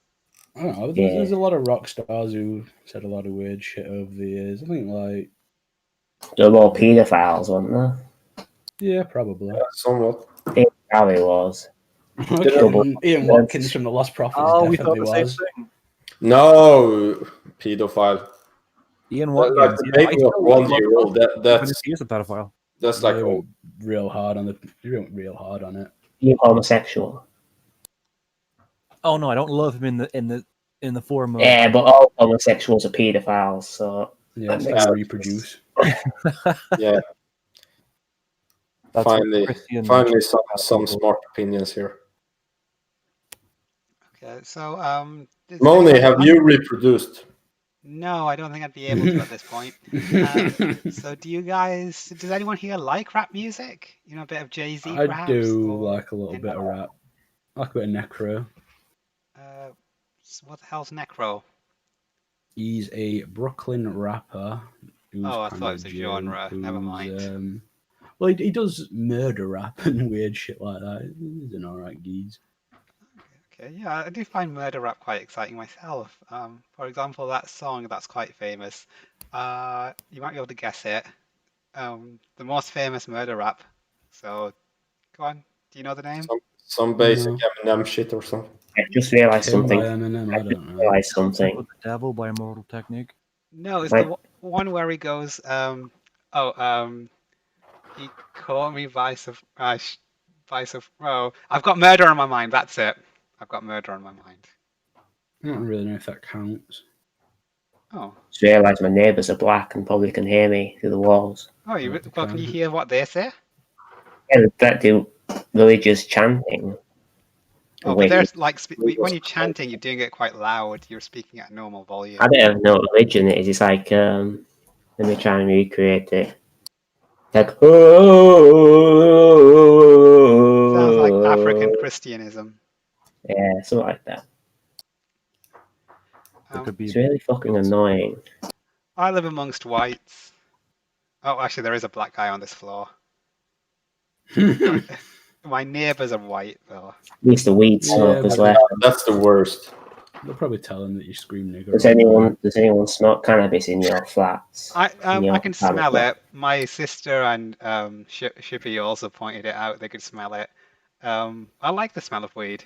I don't know. Yeah. There's a lot of rock stars who said a lot of weird shit over the years. I think like They're all paedophiles, weren't they? yeah, probably. Somewhat. Probably was. Ian Watkins from the Lost Prophets definitely was. No, pedophile. Ian Like Watkins. the baby of 1 year old. That's he is a pedophile. That's like They went real hard on it. You homosexual. Oh no, I don't love him in the form of. Yeah, but all homosexuals are paedophiles, so Yeah, it's like reproduce. Yeah. That's Finally some smart opinions here. Okay, so Moni, have you reproduced? No, I don't think I'd be able to at this point. So does anyone here like rap music? You know, a bit of Jay-Z perhaps? I do like a little bit of rap. I like a bit of necro. So what the hell's Necro? He's a Brooklyn rapper. Oh, I thought it was a genre. Never mind. Well, he does murder rap and weird shit like that. He's an alright geez. Okay, yeah, I do find murder rap quite exciting myself. For example, that song that's quite famous. You might be able to guess it. The most famous murder rap. So, go on. Do you know the name? Some basic Eminem shit or something. I just realised something. Eminem, I don't know. Realised something. The Devil by Immortal Technique. No, it's the one where he goes, he caught me oh, I've got murder on my mind, that's it. I've got murder on my mind. I don't really know if that counts. Oh. Just realised my neighbours are black and probably can hear me through the walls. Oh, can you hear what they say? Yeah, that do religious chanting. Oh, but there's like when you're chanting, you're doing it quite loud. You're speaking at normal volume. I don't know what religion it is. It's like let me try and recreate it. Like Sounds like African Christianism. Yeah, something like that. There could be It's really fucking annoying. I live amongst whites. Oh, actually, there is a black guy on this floor. My neighbours are white, though. At least the weed Yeah, smokers but- left. That's the worst. They'll probably tell him that you scream nigger. Does anyone smoke cannabis in your flats? I In your can apartment smell block? it. My sister and Shippy also pointed it out. They could smell it. I like the smell of weed,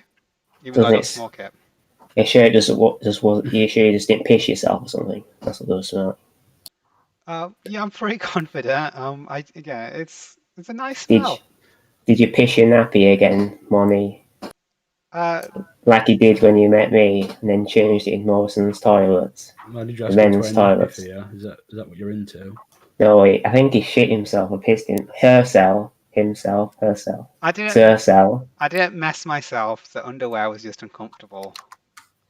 even though I Doesn't don't it- smoke it. You sure it you sure you just didn't piss yourself or something? That's what those smell. Yeah, I'm pretty confident. It's a nice Did smell. did you piss your nappy again, Money? Uh, Like you did when you met me, and then changed it in Morrison's toilets. Why did you The ask me to men's wear a nappy toilets. for you? Is that what you're into? No, wait, I think he shit himself or pissed him. Herself, herself. I didn't. Herself. I didn't mess myself. The underwear was just uncomfortable.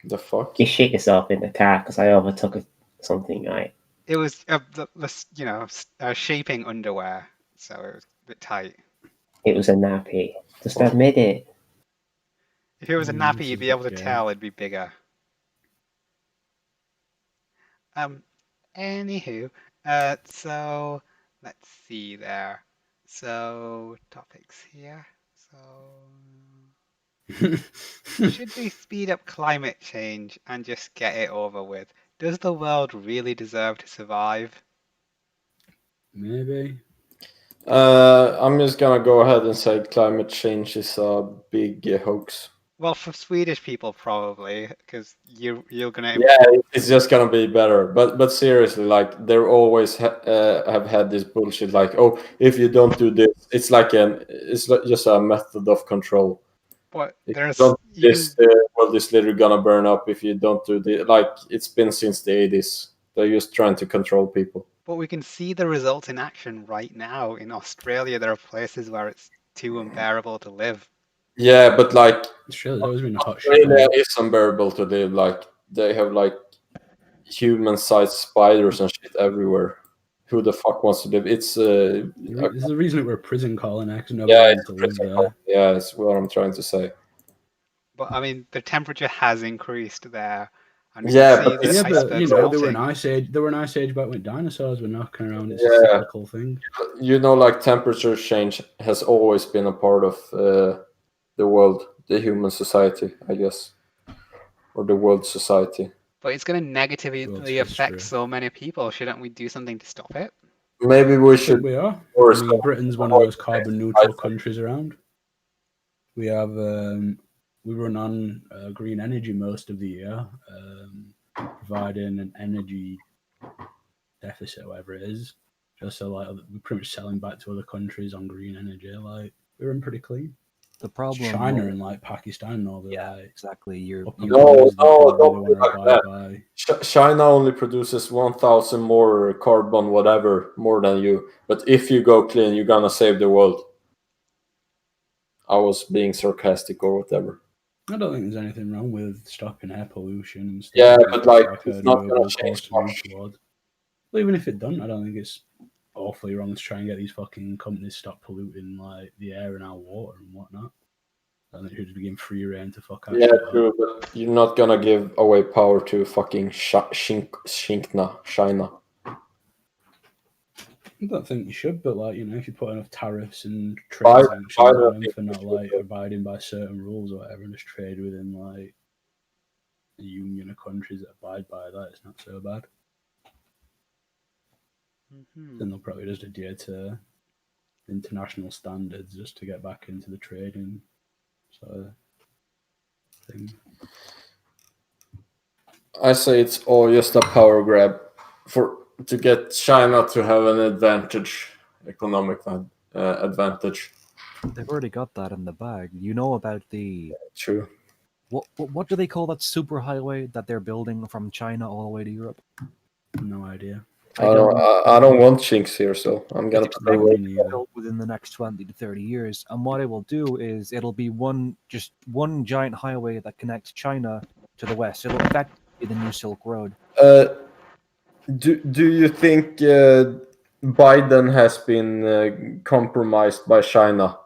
The fuck? You shit yourself in the car because I overtook something, right? It was shaping underwear, so it was a bit tight. It was a nappy. Just admit it. If it was a Mm, nappy, this you'd is be able to good. tell it'd be bigger. Anywho, so let's see there. So topics here. So should we speed up climate change and just get it over with? Does the world really deserve to survive? Maybe. I'm just gonna go ahead and say climate change is a big hoax. Well, for Swedish people probably, because you're gonna. Yeah, it's just gonna be better. But seriously, like they're always have had this bullshit. Like, oh, if you don't do this, it's just a method of control. But If there's you don't do you this, the world is literally gonna burn up. If you don't do this, like it's been since the 80s. They're just trying to control people. But we can see the results in action right now. In Australia, there are places where it's too unbearable to live. Yeah, but like Australia's always been a hot shit. Australia is unbearable to live. Like they have like human-sized spiders and shit everywhere. Who the fuck wants to live? It's This is the reason that we're a prison colony, because nobody yeah, wants it's to live prison there. colony. Yeah, it's what I'm trying to say. But I mean, the temperature has increased there, and we Yeah, can see but the Yeah, but you icebergs know, there were an melting. ice age. There were an ice age back when dinosaurs were knocking around. It's a Yeah. cyclical thing. You know, like temperature change has always been a part of the world, the human society, I guess, or the world society. But it's going to negatively World's affect history. so many people. Shouldn't we do something to stop it? Maybe we I think should. we are. or I mean, so- Britain's one of those carbon neutral countries around. We have we run on green energy most of the year, providing an energy deficit, whatever it is. Just so like we're pretty much selling back to other countries on green energy. Like we're in pretty clean. the problem. China and like Pakistan and all the Yeah, like exactly. You're up No, countries that no, don't don't really be want to like abide that. by. China only produces 1,000 more carbon, whatever, more than you. But if you go clean, you're gonna save the world. I was being sarcastic or whatever. I don't think there's anything wrong with stopping air pollution and stuff. Yeah, I think but it's like a it's not gonna noble change course to move much. towards. Well, even if it doesn't, I don't think it's awfully wrong to try and get these fucking companies to stop polluting like the air and our water and whatnot. I think we should begin free reign to fuck our Yeah, shit up. true, but you're not gonna give away power to fucking China. I don't think you should, but like, you know, if you put enough tariffs and trade Biden- sanctions Biden on them thinks for we not should, like though. abiding by certain rules or whatever, and just trade within like a union of countries that abide by that, it's not so bad. Then they'll probably just adhere to international standards just to get back into the trading sort of thing. I say it's all just a power grab to get China to have an advantage, economic advantage. They've already got that in the bag. You know about the True. what do they call that superhighway that they're building from China all the way to Europe? No idea. I don't want chinks here, so I'm gonna It's stay away. Me neither. built within the next 20 to 30 years. And what it will do is it'll be one giant highway that connects China to the west. It'll effectively be the new Silk Road. Do you think Biden has been compromised by China?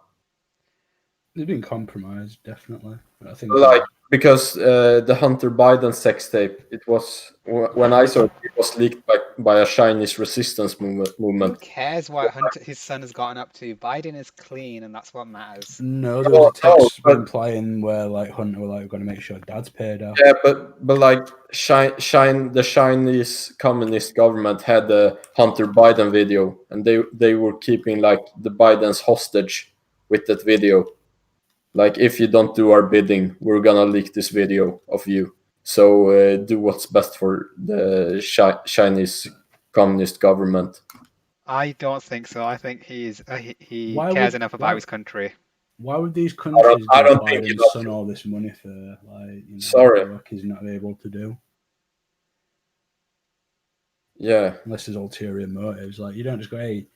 They've been compromised, definitely. But I think Like because the Hunter Biden sex tape, it was when I saw it, it was leaked by a Chinese resistance Who movement. cares what his son has gotten up to? Biden is clean, and that's what matters. No, there was a Oh, text but implying where like Hunter were like going to make sure Dad's paid off. yeah, but like the Chinese communist government had the Hunter Biden video, and they were keeping like the Bidens hostage with that video. Like, if you don't do our bidding, we're gonna leak this video of you. So do what's best for the Chinese communist government. I don't think so. I think he Why cares would- enough why- about his country. Why would these countries I give don't think Biden's it son all this money for Sorry. work he's not able to do? Yeah, Unless there's ulterior motives. Like, you don't just go, hey,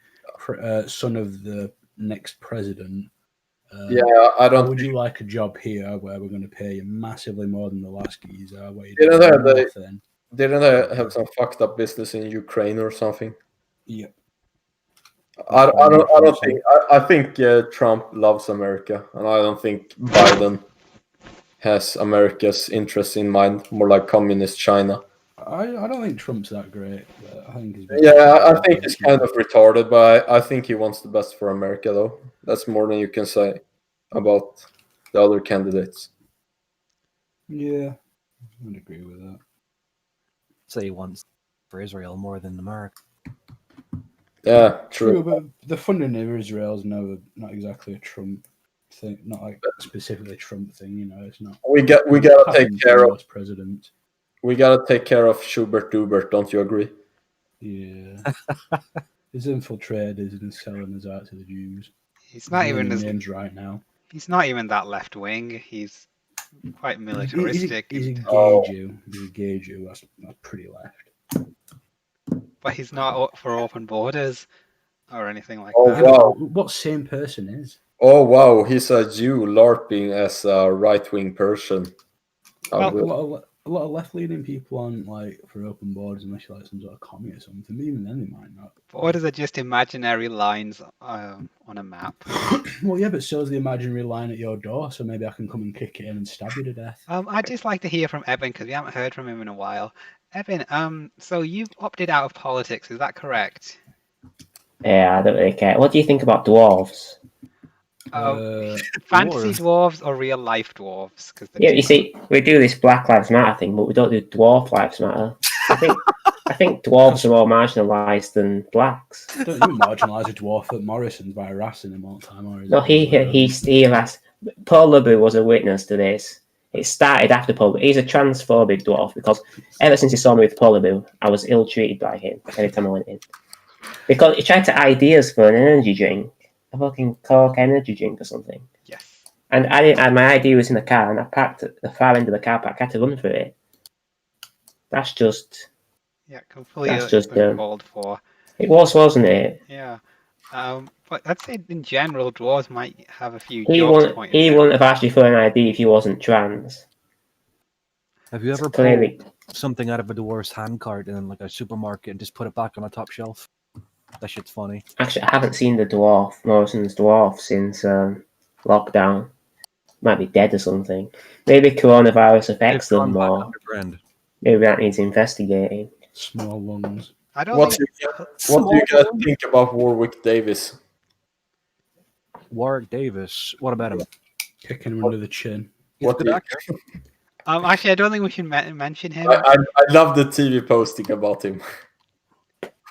son of the next president. yeah. I How don't. would you like a job here where we're going to pay you massively more than the last geezer? Where you Didn't do have they- nothing? Didn't I have some fucked up business in Ukraine or something? Yep. I think Trump loves America, and I don't think Biden has America's interests in mind. More like communist China. I don't think Trump's that great. But I think he's Yeah, I think he's kind of retarded, but I think he wants the best for America, though. That's more than you can say about the other candidates. Yeah, I would agree with that. Say he wants for Israel more than America. Yeah, True, true. but the funding of Israel is not exactly a Trump thing, not like specifically a Trump thing. You know, it's not. We gotta Happened take to care of. most presidents. We gotta take care of Schubert Dubert. Don't you agree? Yeah, he's infiltrated and he's selling his art to the Jews. He's not Naming even as names right now. he's not even that left wing. He's quite militaristic, He's a gay Oh. Jew. He's a gay Jew. That's pretty left. but he's not for open borders or anything like Oh, that. wow. What same person is? Oh wow, he's a Jew LARPing as a right-wing person. Well, A lot of left-leaning people aren't like for open borders unless you're like some sort of commie or something. But even then, they might not. Borders are just imaginary lines on a map. Well, yeah, but so's the imaginary line at your door, so maybe I can come and kick it in and stab you to death. I'd just like to hear from Evan because we haven't heard from him in a while. Evan, so you've opted out of politics, is that correct? Yeah, I don't really care. What do you think about dwarves? Fantasy dwarves or real life dwarves? Yeah, you see, we do this Black Lives Matter thing, but we don't do Dwarf Lives Matter. I think dwarves are more marginalised than blacks. Don't you marginalise a dwarf at Morrison's by harassing him all the time? Or is No, it he harassed. Paul Lubu was a witness to this. It started after Paul. He's a transphobic dwarf because ever since he saw me with Paul Lubu, I was ill-treated by him every time I went in. Because he tried to ID us for an energy drink, a fucking Coke energy drink or something. Yes. And I didn't. And my ID was in the car, and I parked at the far end of the car park. I had to run for it. That's just. Yeah, completely That's just uncalled for. It was, wasn't it? Yeah. But I'd say in general, dwarves might have a few He jokes wouldn't. pointed He out. wouldn't have asked you for an ID if he wasn't trans. Have you ever Clearly. pulled something out of a dwarf's handcart in like a supermarket and just put it back on a top shelf? That shit's funny. Actually, I haven't seen the dwarf, Morrison's dwarf, since lockdown. Might be dead or something. Maybe coronavirus affects They've them gone back more. underground. Maybe that needs investigating. small lungs? I don't What think do you guys think about Warwick Davis? Warwick Davis. What about him? Kicking him under the chin. He's What a good do you- actor. actually I don't think we should mention him. I love the TV posting about him.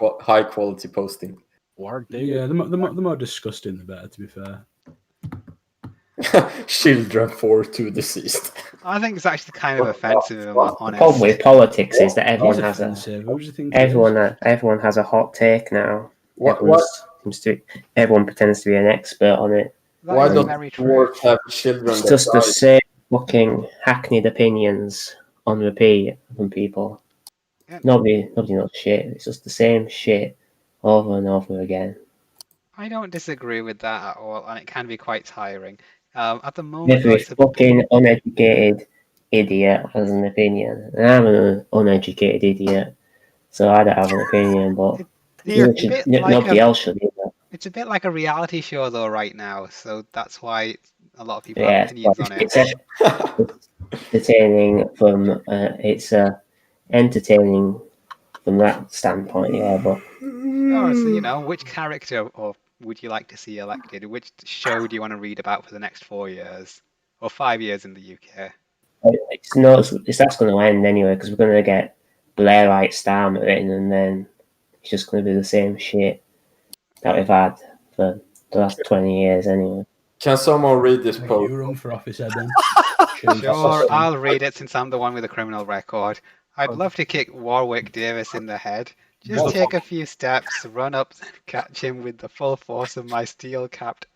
High quality posting. Warwick Davis. Yeah, the more disgusting, the better. To be fair. Children for two deceased. I think it's actually kind of offensive, if I'm The honest. problem with politics is that everyone He's has a offensive. Who do you think? he is? everyone has a hot take now. What? Everyone pretends to be an expert on it. That Why is don't very true. dwarves have children? It's that just the die? same fucking hackneyed opinions on repeat from people. Yeah. Nobody knows shit. It's just the same shit over and over again. I don't disagree with that at all, and it can be quite tiring. At the moment, Every though, it's a fucking uneducated idiot has an opinion. And I'm an uneducated idiot, so I don't have an opinion, but it's a bit like nobody else should either. it's a bit like a reality show though right now, so that's why a lot of people Yeah, have opinions on it. it's entertaining from it's entertaining from that standpoint, yeah. But Oh, so which character or would you like to see elected? Which show do you want to read about for the next 4 years or 5 years in the UK? that's going to end anyway because we're going to get Blairite Starmer in, and then it's just going to be the same shit that we've had for the last 20 years anyway. Can someone read this Like post? you run for office, Eben. Sure, I'll read it since I'm the one with a criminal record. I'd love to kick Warwick Davis in the head. Just take a few steps, run up and catch him with the full force of my steel-capped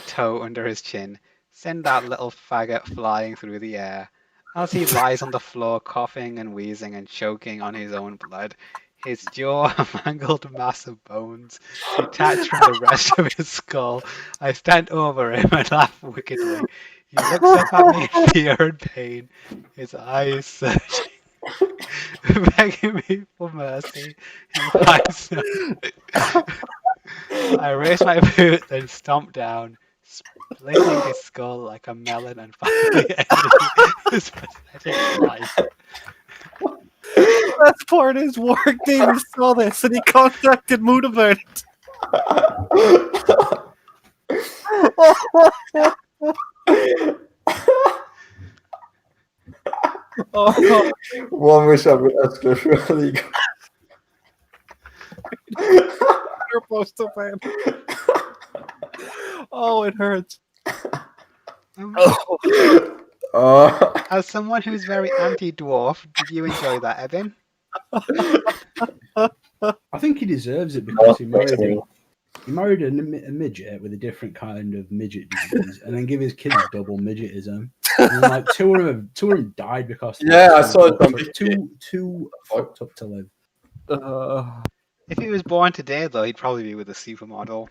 toe under his chin. Send that little faggot flying through the air. As he lies on the floor, coughing and wheezing and choking on his own blood, his jaw a mangled mass of bones detached from the rest of his skull, I stand over him and laugh wickedly. He looks up at me in fear and pain, his eyes searching, begging me for mercy. He finds none. I raise my boot, then stomp down, splitting his skull like a melon and finally ending his pathetic life. The best part is Warwick Davis saw this and he contacted Mood about it. Oh, One wish I would ask really go. you're supposed to man. Oh, it hurts. As someone who's very anti-dwarf, did you enjoy that, Evan? I think he deserves it because he married a midget with a different kind of midget disease, and then give his kids double midgetism. And then, like two of them died because I saw it on too fucked up to live. If he was born today, though, he'd probably be with a supermodel.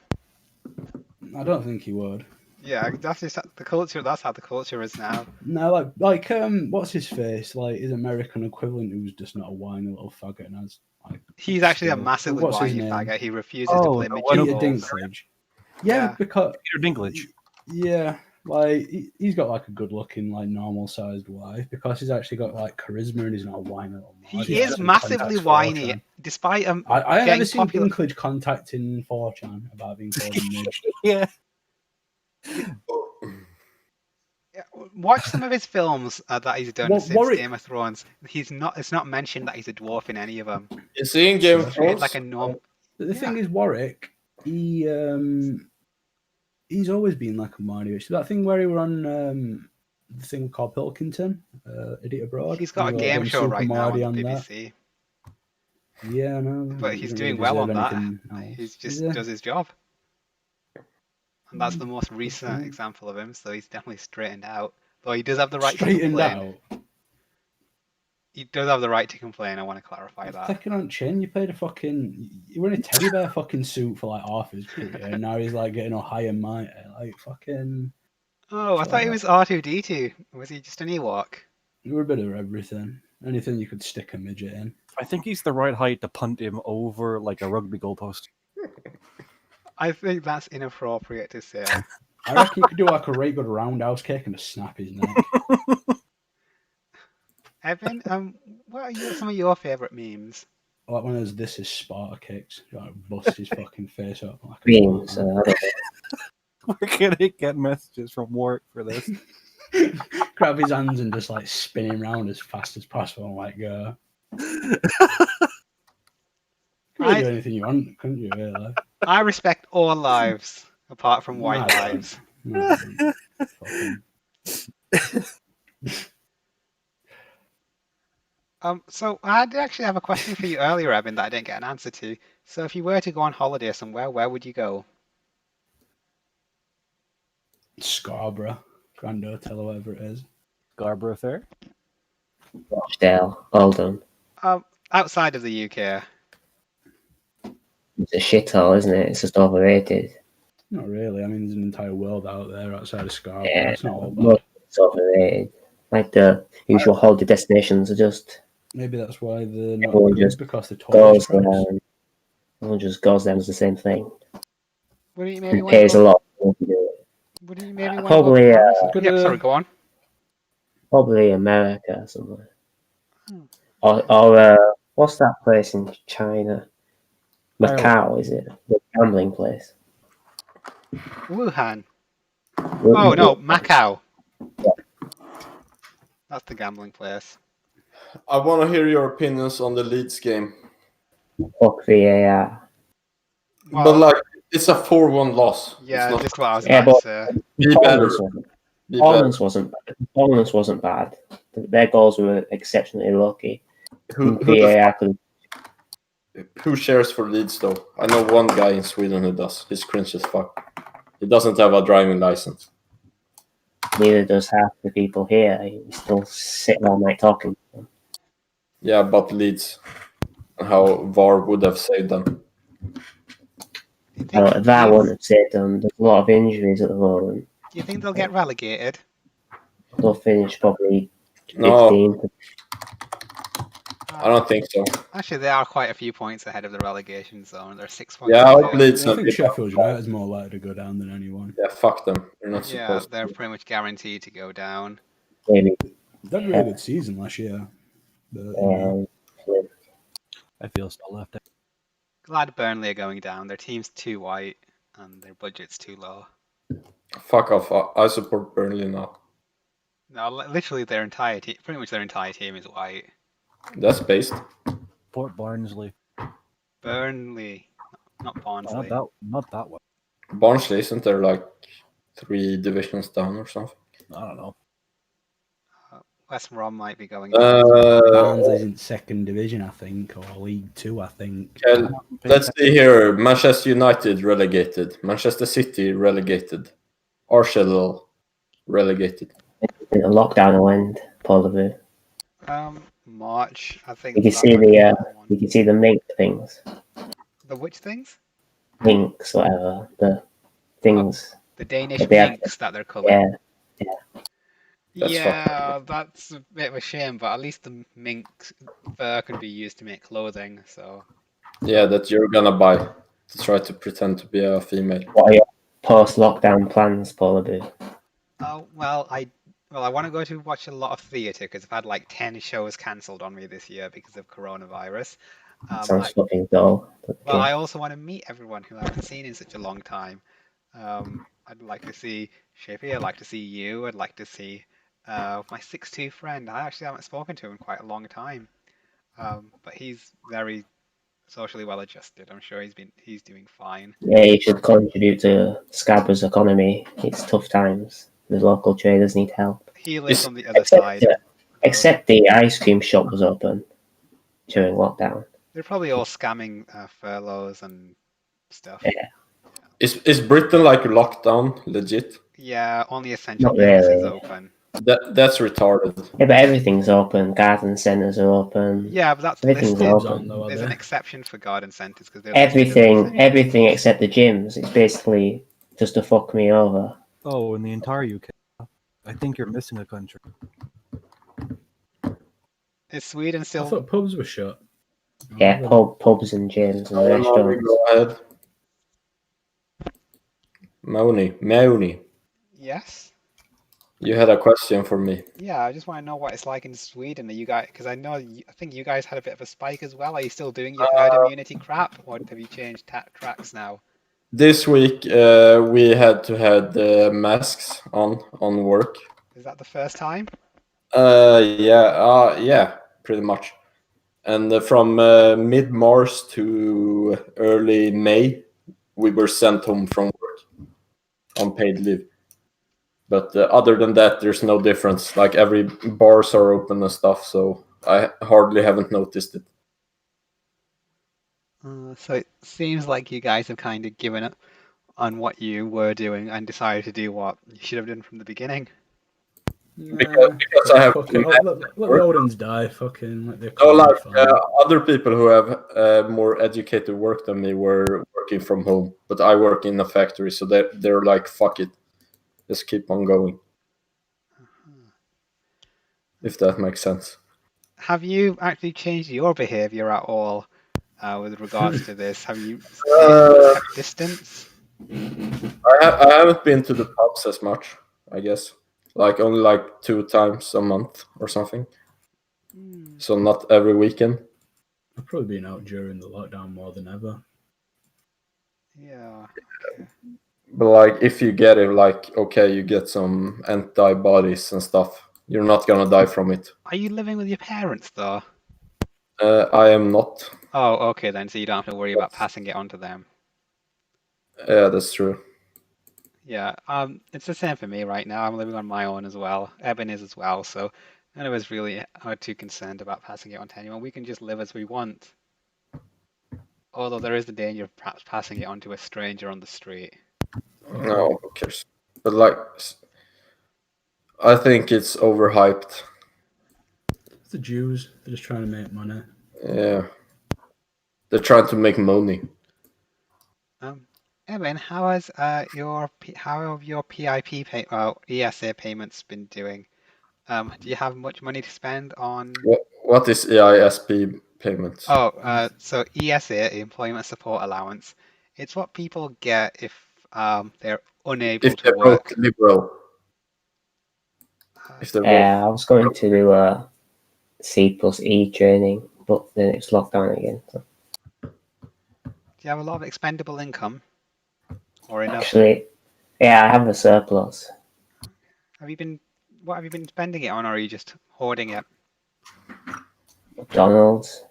I don't think he would. Yeah, that's just the culture. That's how the culture is now. No, like what's his face? Like his American equivalent, who's just not a whiny little faggot and has like. He's actually a massively What's his whiny name? faggot. He refuses to play midget Peter roles. Dinklage. Yeah, because Peter Dinklage. Yeah, like he's got like a good-looking, like normal-sized wife because he's actually got like charisma and he's not a whiny little. He is massively whiny, despite I have never seen popular... Dinklage contacting 4chan about being called a midge. Yeah. Watch some of his films that he's done since Warwick... Game of Thrones. It's not mentioned that he's a dwarf in any of them. Is he in Game of Thrones? Like a norm. The thing is, Warwick, he's always been like a minor. So that thing where he were on the thing called Pilkington, Idiot Abroad. He's got a game show right now on the BBC. Yeah, I know. But he's doing well on that. He just does his job. And that's the most recent example of him, so he's definitely straightened out. Though he does have the right to complain. He does have the right to complain, I want to clarify that. Second on chin, you played you were in a teddy bear fucking suit for like half his career, and now he's like getting all high and mighty, like fucking... Oh, I thought he was R2-D2. Was he just an Ewok? You were a bit of everything. Anything you could stick a midget in. I think he's the right height to punt him over like a rugby goalpost. I think that's inappropriate to say. I reckon you could do like a really good roundhouse kick and just snap his neck. Evan, what are some of your favourite memes? Like one of those "This is Sparta" kicks, like bust his fucking face up. Like memes. We're gonna get messages from Warwick for this. Grab his hands and just like spin him around as fast as possible and like go. You could do anything you want, couldn't you? Really? I respect all lives apart from white lives. So I did actually have a question for you earlier, Evan, that I didn't get an answer to. So if you were to go on holiday somewhere, where would you go? Scarborough, Grand Hotel, or whatever it is. Scarborough Fair? Rochdale, Oldham. Outside of the UK. It's a shithole, isn't it? It's just overrated. Not really. I mean, there's an entire world out there outside of Scarborough. Yeah, it's not all bad. It's overrated. Like the usual holiday destinations are just... Maybe that's why they're not everyone good, just because the goes tourist there. Everyone just goes there and does the same thing. Wouldn't you maybe and pays a lot to do it. Wouldn't you maybe probably yeah, sorry, go on. Probably America somewhere. Hmm. Or what's that place in China? Ireland. Macau, is it? The gambling place. Wuhan. Oh no, Macau. That's the gambling place. I want to hear your opinions on the Leeds game. Fuck VAR. But Well, like, it's a 4-1 loss. yeah, it's not, just what I was Yeah, about to but say. be better. Performance wasn't bad. Their goals were exceptionally lucky. Who VAR could who shares for Leeds though? I know one guy in Sweden who does. He's cringe as fuck. He doesn't have a driving license. neither does half the people here. We still sit all night talking. Yeah, but Leeds, how VAR would have saved them. Do you think That Leeds- wouldn't have saved them. There's a lot of injuries at the moment. Do you think they'll get relegated? They'll finish probably No, 15th. I don't think so. Actually, they are quite a few points ahead of the relegation zone. They're 6 points. Yeah, I hope clear. Leeds I not think be Sheffield United's more likely to go down than anyone. Yeah, fuck them. They're not Yeah, supposed they're to. pretty much guaranteed to go down. Maybe. They had a really good season last year. But, you know, I feel still left out. Glad Burnley are going down. Their team's too white and their budget's too low. Fuck off. I support Burnley now. No, literally their entire team, pretty much their entire team is white. That's based. Port Barnsley. Burnley, not Barnsley. Not that one. Barnsley, isn't there like 3 divisions down or something? I don't know. West Brom might be going down. Barnsley's in second division, I think, or League Two, I think. Let's see here. Manchester United relegated. Manchester City relegated. Arsenal relegated. The lockdown will end, probably. March, I think. You can that see might be the one. you can see the mink things. The which things? Minks, whatever. The things. The Danish But they have- minks that they're coloured. Yeah. That's Yeah, that's a bit of a shame, but at least the mink fur can be used to make clothing. So Yeah, that you're gonna buy to try to pretend to be a female. What are your post-lockdown plans, probably? oh well, I want to go to watch a lot of theatre because I've had like 10 shows cancelled on me this year because of coronavirus. Sounds fucking dull. But, Well, yeah. I also want to meet everyone who I haven't seen in such a long time. I'd like to see Shippy. I'd like to see you. I'd like to see my 6'2" friend. I actually haven't spoken to him in quite a long time. But he's very socially well adjusted. I'm sure he's doing fine. Yeah, you should contribute to Scabra's economy. It's tough times. The local traders need help. He lives on the other side. Except the ice cream shop was open during lockdown. They're probably all scamming furloughs and stuff. Yeah. Is Britain like locked down legit? Yeah, only essential Not businesses really. open. That's retarded. Yeah, but everything's open. Garden centres are open. Yeah, but that's Everything's listed. open. though, are There's they? an exception for garden centres because they're listed as essential. Everything except the gyms. It's basically just to fuck me over. Oh, in the entire UK. I think you're missing a country. Is Sweden I still? thought pubs were shut. Yeah, pubs and gyms and restaurants. Go ahead. Mauni, Yes. you had a question for me. Yeah, I just want to know what it's like in Sweden. Are you guys? Because I know I think you guys had a bit of a spike as well. Are you still doing your herd immunity crap, or have you changed tracks now? This week we had to have masks on work. Is that the first time? Yeah, pretty much. And from mid-March to early May, we were sent home from work on paid leave. But other than that, there's no difference. Like every bars are open and stuff, so I hardly haven't noticed it. So it seems like you guys have kind of given up on what you were doing and decided to do what you should have done from the beginning. Because I have Let the old ones die. Fucking let their no, like fine. other people who have more educated work than me were working from home, but I work in a factory, so they're like, fuck it, just keep on going. If that makes sense. Have you actually changed your behavior at all with regards to this? Have you kept distance? I haven't been to the pubs as much, I guess. like only like 2 times a month or something. Hmm. So not every weekend. I've probably been out during the lockdown more than ever. Yeah. Okay. But like if you get it, like okay, you get some antibodies and stuff. You're not gonna die from it. Are you living with your parents though? I am not. Oh, okay then. So you don't have to worry about passing it on to them. Yeah, that's true. Yeah. It's the same for me right now. I'm living on my own as well. Eben is as well. So none of us really are too concerned about passing it on to anyone. We can just live as we want. Although there is the danger of perhaps passing it on to a stranger on the street. No, who cares? But like, I think it's overhyped. It's the Jews. They're just trying to make money. Yeah, they're trying to make money. Evan, how has how have your ESA payments been doing? Do you have much money to spend on? What is EISP payment? Oh, so ESA, Employment Support Allowance. It's what people get if they're unable If to they're work. both liberal. If they're both. Yeah, I was going to do a C+E training, but then it's locked down again. So. Do you have a lot of expendable income, or enough? Actually, yeah, I have a surplus. What have you been spending it on, or are you just hoarding it? McDonald's.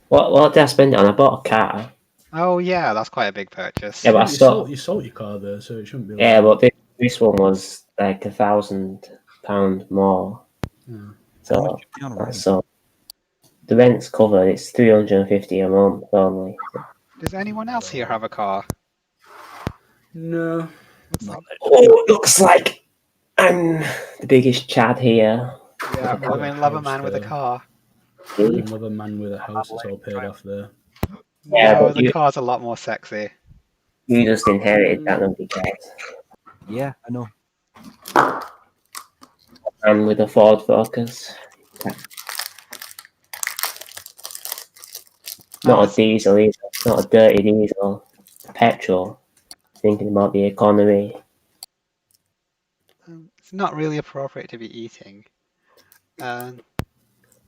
What did I spend it on? I bought a car. Oh yeah, that's quite a big purchase. Yeah, but I You sold your car there, so it shouldn't be. Yeah, but this one was like £1,000 more. Yeah. So the rent's covered. It's $350 a month only. Does anyone else here have a car? No. Oh, it looks like I'm the biggest Chad here. Yeah, women love a man with a car. Women love a man with a house that's all paid off there. Yeah, No, but the car's a lot more sexy. You just inherited that, nobody cares. Yeah, I know. And with a Ford Focus. Not a diesel either. Not a dirty diesel. Petrol. Thinking about the economy. It's not really appropriate to be eating.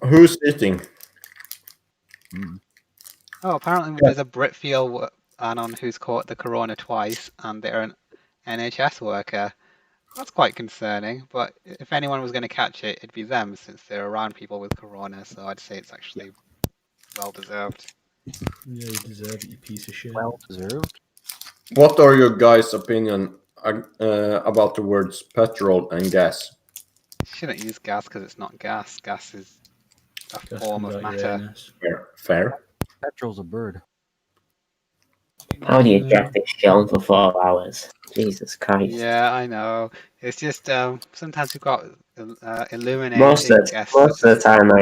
Who's eating? Oh, apparently there's a Britfeel anon who's caught the corona twice, and they're an NHS worker. That's quite concerning, but if anyone was going to catch it, it'd be them, since they're around people with corona, so I'd say it's actually well-deserved. Yeah, you deserve it, you piece of shit. Well deserved. What are your guys' opinion about the words petrol and gas? Shouldn't use gas because it's not gas. Gas is a form of matter. Fair. Petrol's a bird. How do you drag this shit on for 4 hours? Jesus Christ. Yeah, I know. It's just sometimes we've got illuminating Most of guests. the time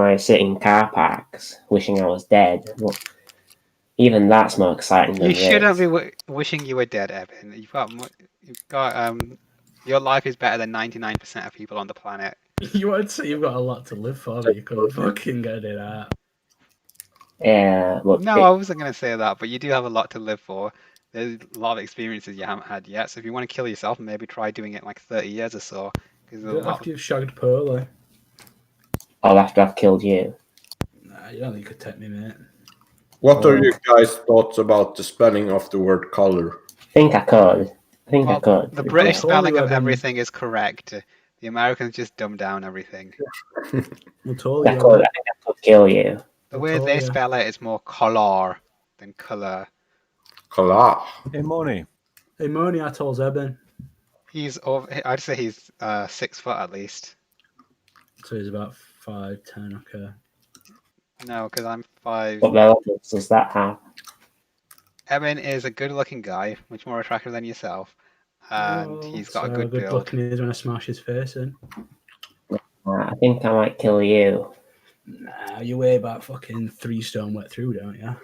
I sit in car parks wishing I was dead. But even that's more exciting than You shouldn't this. be wishing you were dead, Evan. You've got your life is better than 99% of people on the planet. You would say you've got a lot to live for, but you couldn't fucking get it out. Yeah, but No, I wasn't going to say that, but you do have a lot to live for. There's a lot of experiences you haven't had yet. So if you want to kill yourself, maybe try doing it in like 30 years or so. After you've shagged Pearly. I'll have to have killed you. Nah, you don't think you could take me, mate. What are your guys' thoughts about the spelling of the word color? I think I could. I could. The British spelling of everything is correct. The Americans just dumb down everything. I think I could kill you. The way they spell it is more color than color. Color. Hey, Moni. Hey, Moni, I told Eben. He's over. I'd say he's 6 foot at least. So he's about 5'10", okay. No, because I'm 5. What relatives does that have? Eben is a good-looking guy, much more attractive than yourself, and he's got a good build. Looking is when I smash his face in. I think I might kill you. Nah, you weigh about fucking 3 stone wet through, don't you?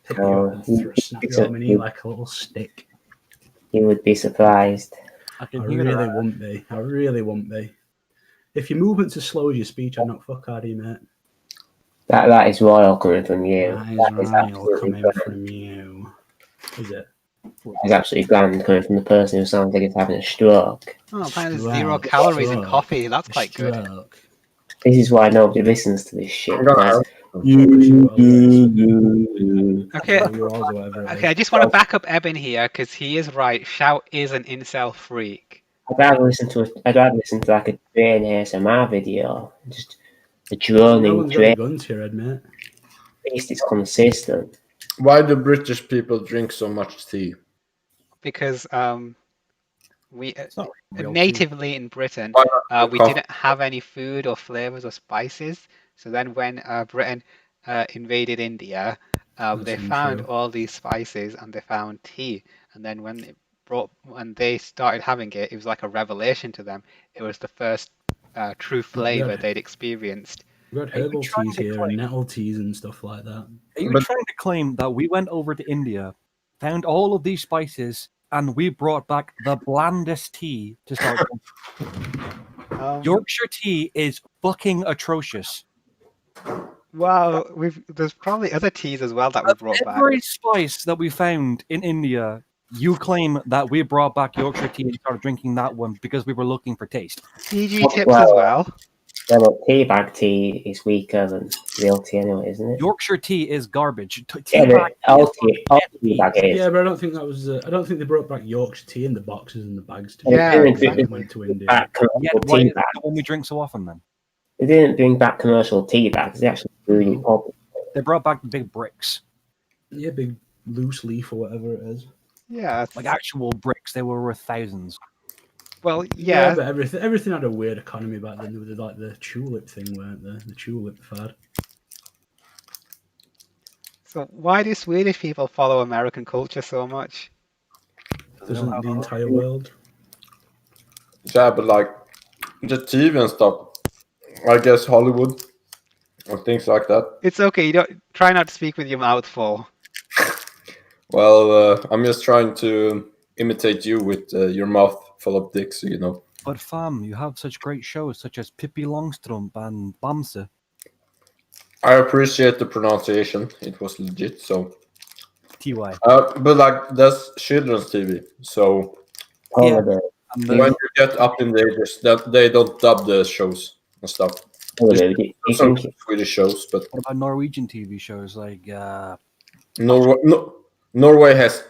Pick No, you up and snap you on my knee like a little stick. You would be surprised. I really won't be. I really won't be. If your movement's as slow as your speech, I'm not fuck out of you, mate. That is royal coming from you. That is royal coming from you. Is it? It's absolutely grand coming from the person who sounds like he's having a stroke. Oh, apparently there's Stroke, 0 calories in stroke, coffee. That's quite good. stroke. This is why nobody listens to this shit. I'm gonna Like, have Because you got a Okay, or yours or whatever it is. okay. I just want to back up Eben here because he is right. Shout is an incel freak. I'd rather listen to like a train ASMR video. Just a No droning one's got a train. gun to your head, mate. At least it's consistent. Why do British people drink so much tea? Because we It's not real tea. natively in Britain Why not we coffee? didn't have any food or flavors or spices. So then when Britain invaded India, they That's found untrue. all these spices and they found tea. And then when they started having it, it was like a revelation to them. It was the first true flavor Good. they'd experienced. We've got Are you herbal trying teas to here claim- and nettle teas and stuff like that. Are you But- trying to claim that we went over to India, found all of these spices, and we brought back the blandest tea to start with? Yorkshire tea is fucking atrocious. Well, there's probably other teas as well that we brought back. Every spice that we found in India, you claim that we brought back Yorkshire tea and started drinking that one because we were looking for taste. PG tips as well. Yeah, but teabag tea is weaker than real tea anyway, isn't it? Yorkshire tea is garbage. Yeah, Teabag but tea all is teabag is. Yeah, but I don't think that was. I don't think they brought back Yorkshire tea in the boxes and the bags. To Yeah, when exactly. they went to India. Back commercial Yeah, why tea is bags. that the one we drink so often then? They didn't bring back commercial tea bags. They actually really popular. They brought back the big bricks, Yeah, big loose leaf or whatever it is. Yeah. like actual bricks. They were worth thousands. Well, Yeah, yeah. but everything had a weird economy back then. There was like the tulip thing, weren't there? The tulip fad. So why do Swedish people follow American culture so much? Doesn't the entire world? Yeah, but like the TV and stuff. I guess Hollywood or things like that. It's okay. You don't try not to speak with your mouth full. Well, I'm just trying to imitate you with your mouth full of dicks, you know. But fam, you have such great shows such as Pippi Longstrump and Bamse. I appreciate the pronunciation. It was legit. So, TY. but like that's children's TV. So Holiday. And when you get up in the ages, that they don't dub the shows and stuff. Holiday. Do you Some think Swedish shows, but what about Norwegian TV shows like Norway has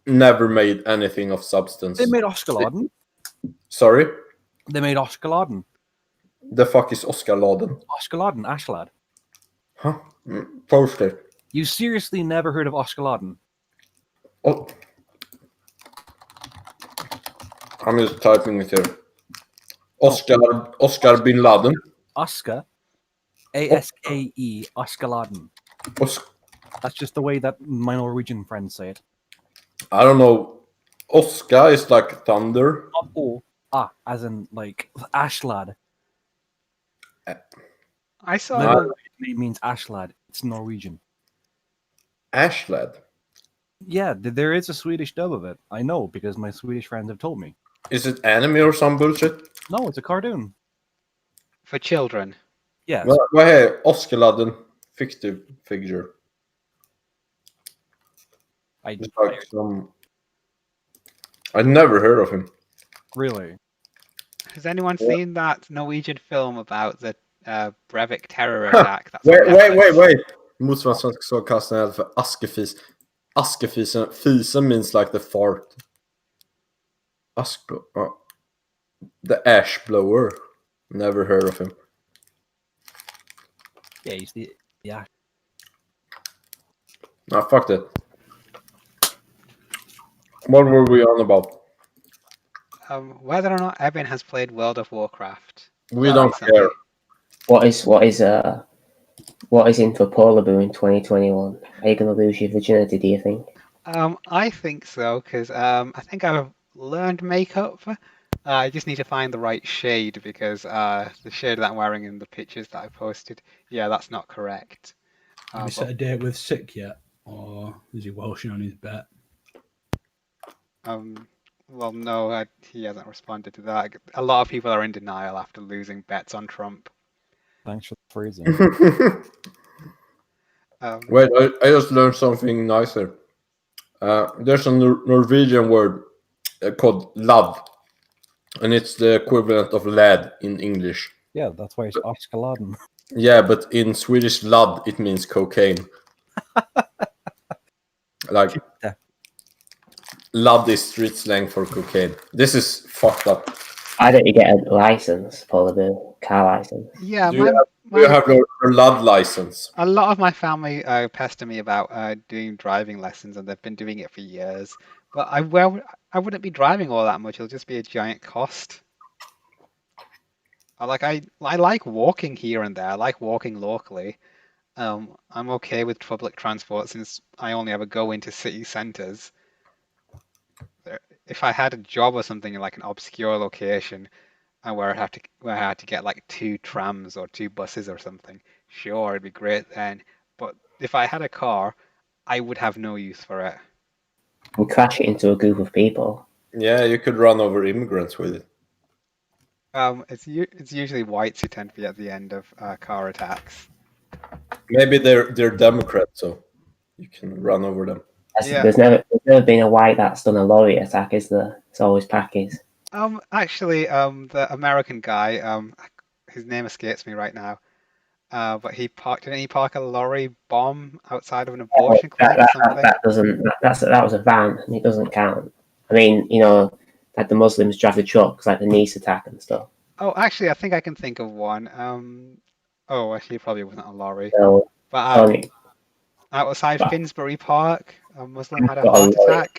never made anything of substance. they made Oscarladen? Sorry, They made Oscarladen. the fuck is Oscar Laden? Oscarladen, Ashlad. Huh? Post it. You seriously never heard of Oscarladen? Oh. I'm just typing it here. Oscar bin Laden. Oscar, ASKE, Oscarladen. Os- That's just the way that my Norwegian friends say it. I don't know. Oscar is like thunder. Not O, as in like Ashlad. I saw. Literally, it means Ashlad. It's Norwegian. Ashlad. Yeah, there is a Swedish dub of it. I know because my Swedish friends have told me. Is it anime or some bullshit? No, it's a cartoon. For children. Yes. Well, hey, Oscar Laden, fictive figure. I It's like some. I never heard of him. really. Has anyone seen that Norwegian film about the Breivik terror attack? That's on Wait. Netflix? Motsvarande svenska så kastar jag för askefis. Askefisen, fisen means like the fart. The ash blower. Never heard of him. Yeah, he's the yeah. Nah, fuck that. What were we on about? Whether or not Eben has played World of Warcraft. We don't recently. care. what is in for Polar Boo in 2021? Are you going to lose your virginity? Do you think? I think so because I think I've learned makeup. I just need to find the right shade because the shade that I'm wearing in the pictures that I posted, yeah, that's not correct. Have you set a date with Sick yet? Or is he welshing on his bet? Well, no, he hasn't responded to that. A lot of people are in denial after losing bets on Trump. Thanks for the phrasing. Wait, I just learned something nicer. There's a Norwegian word called lad, and it's the equivalent of lad in English. Yeah, that's why it's Oxcaladen. Yeah, but in Swedish, lad it means cocaine. Like Yeah. lad is street slang for cocaine. This is fucked up. Why don't you get a license for the car license? Yeah, Do you have your lad license? a lot of my family pester me about doing driving lessons, and they've been doing it for years. But I wouldn't be driving all that much. It'll just be a giant cost. I like walking here and there. I like walking locally. I'm okay with public transport since I only ever go into city centers. If I had a job or something in like an obscure location and where I had to get like 2 trams or 2 buses or something, sure, it'd be great then. But if I had a car, I would have no use for it. And crash it into a group of people. Yeah, you could run over immigrants with it. It's usually whites who tend to be at the end of car attacks. Maybe they're Democrats, so you can run over them. Yeah. There's never been a white that's done a lorry attack, is there? It's always Pakis. Actually, the American guy, his name escapes me right now. But didn't he park a lorry bomb outside of an abortion clinic or something? That was a van, and it doesn't count. I mean, like the Muslims drive the trucks, like the Nice attack and stuff. Oh, actually, I think I can think of one. Actually, it probably wasn't a lorry. So, But outside Finsbury Park, a Muslim had a got a heart lorry. attack.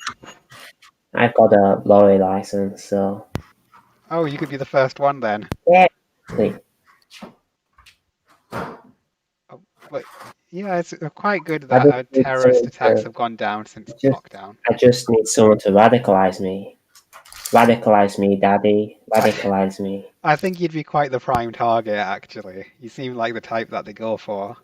I've got a lorry license, so Oh, you could be the first one then. yeah. Please. But yeah, it's quite good I that just need terrorist someone attacks to- have gone down since just- lockdown. I just need someone to radicalize me. Radicalize me, Daddy. Radicalize me. I think you'd be quite the prime target, actually. You seem like the type that they go for.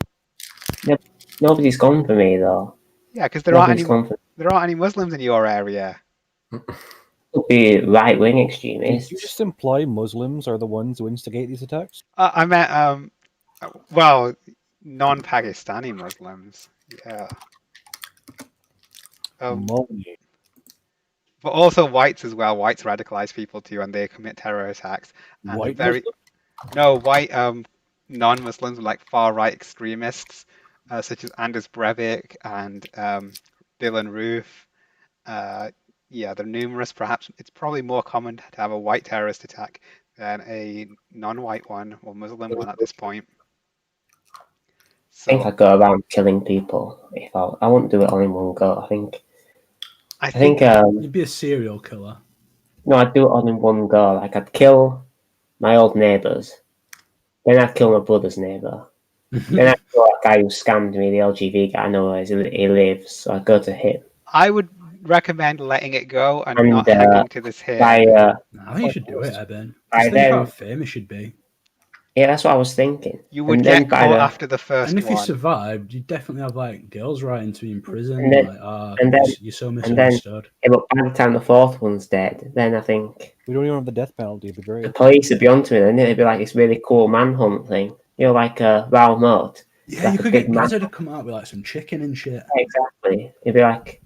Nobody's gone for me though. Yeah, because there aren't Nobody's any Muslims in your area. Could be right wing Did extremists. you just imply Muslims are the ones who instigate these attacks? I meant well, non-Pakistani Muslims. Yeah. Molly. But also whites as well. Whites radicalize people too, and they commit terror attacks. And White white non-Muslims like far-right extremists, such as Anders Breivik and Dylan Roof. Yeah, they're numerous. Perhaps it's probably more common to have a white terrorist attack than a non-white one or Muslim one at this point. I think I'd go around killing people if I wouldn't do it all in one go. I think you'd be a serial killer. No, I'd do it all in one go. Like I'd kill my old neighbours, then I'd kill my brother's neighbour, then I'd kill that guy who scammed me, the LGV guy. I know where he lives, so I'd go to him. I would recommend letting it go and not hanging to this hit. I think you should do it, Eben. Just think how famous you'd be. Yeah, that's what I was thinking. You would get caught after the first one. And if you survived, you'd definitely have like girls writing to you in prison. You're so misunderstood. But by the time the fourth one's dead, then I think we don't even have the death penalty. It'd be great. The police would be onto me, then it'd be like this really cool manhunt thing. Like a Raoul Mode. Yeah, like you could get Gaza to come out with like some chicken and shit. Yeah, exactly. It'd be like,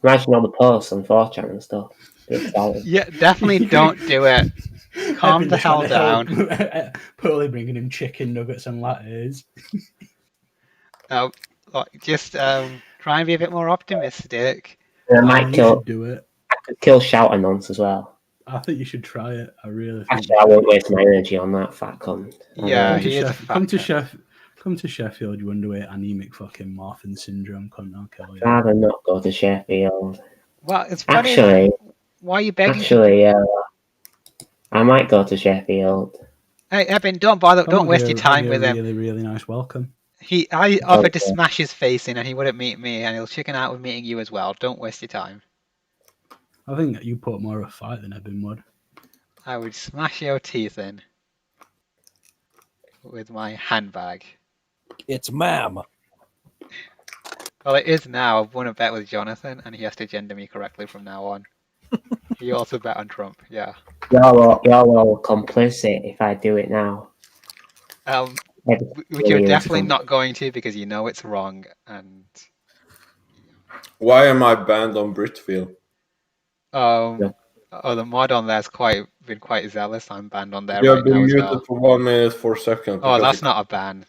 imagine all the posts on 4chan and stuff. Yeah, definitely don't do it. Calm the hell down. Probably bringing him chicken nuggets and lattes. Just try and be a bit more optimistic. And I might kill. Do it. I could kill Shouter Nonce as well. I think you should try it. I really. Actually, I won't waste my energy on that fat cunt. Yeah, come to Sheffield. You underweight anemic fucking Marfan syndrome. Cunt, I'll kill you. I'd rather not go to Sheffield. Well, it's funny. Actually, why are you begging? Actually, I might go to Sheffield. Hey, Eben, don't bother. Don't waste your time with him. Really, really nice welcome. I offered to smash his face in, and he wouldn't meet me, and he'll chicken out with meeting you as well. Don't waste your time. I think you put more of a fight than Eben would. I would smash your teeth in with my handbag. It's ma'am. Well, it is now. I've won a bet with Jonathan, and he has to gender me correctly from now on. He also bet on Trump. Yeah. You're all complicit if I do it now. Which you're definitely not going to because you know it's wrong, and Why am I banned on Britfeel? Oh, the mod on there's been quite zealous. I'm banned on there You have right been now as muted well. for 1 minute 4 seconds. Oh, because that's not a ban.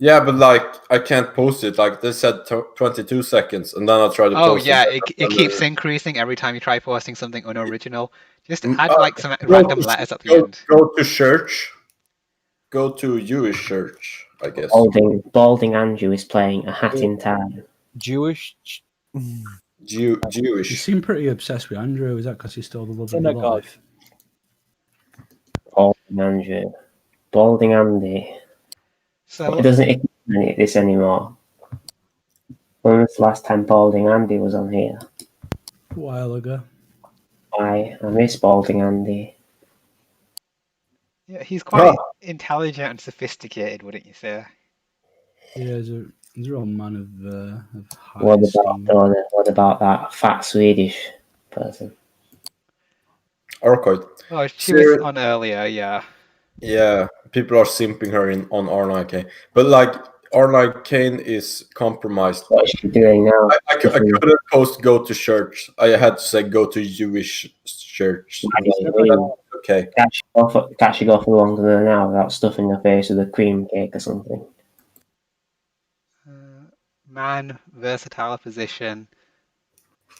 Yeah, but like I can't post it. Like they said 22 seconds, and then I try to Oh post yeah, it. it keeps increasing every time you try posting something unoriginal. Just Mm, add like some Go random to, letters at the go, end. go to church. Go to Jewish church, I guess. Balding Andrew is playing a hat in time. Jewish. You Jewish. seem pretty obsessed with Andrew. Is that because he's still the love of your Synagogue. life? Balding Andrew. Balding Andy. So It doesn't explain this anymore. When was the last time Balding Andy was on here? A while ago. I miss Balding Andy. yeah, he's quite intelligent and sophisticated, wouldn't you say? Yeah, he's a real man of high esteem. What about that fat Swedish person? Arcoid. Oh, she was on earlier, yeah. Yeah, people are simping her on R9K. But like R9K is compromised. What is she doing now? I couldn't post go to church. I had to say go to Jewish church. Okay. Can't she go for longer than an hour without stuffing her face with a cream cake or something? Man, versatile position,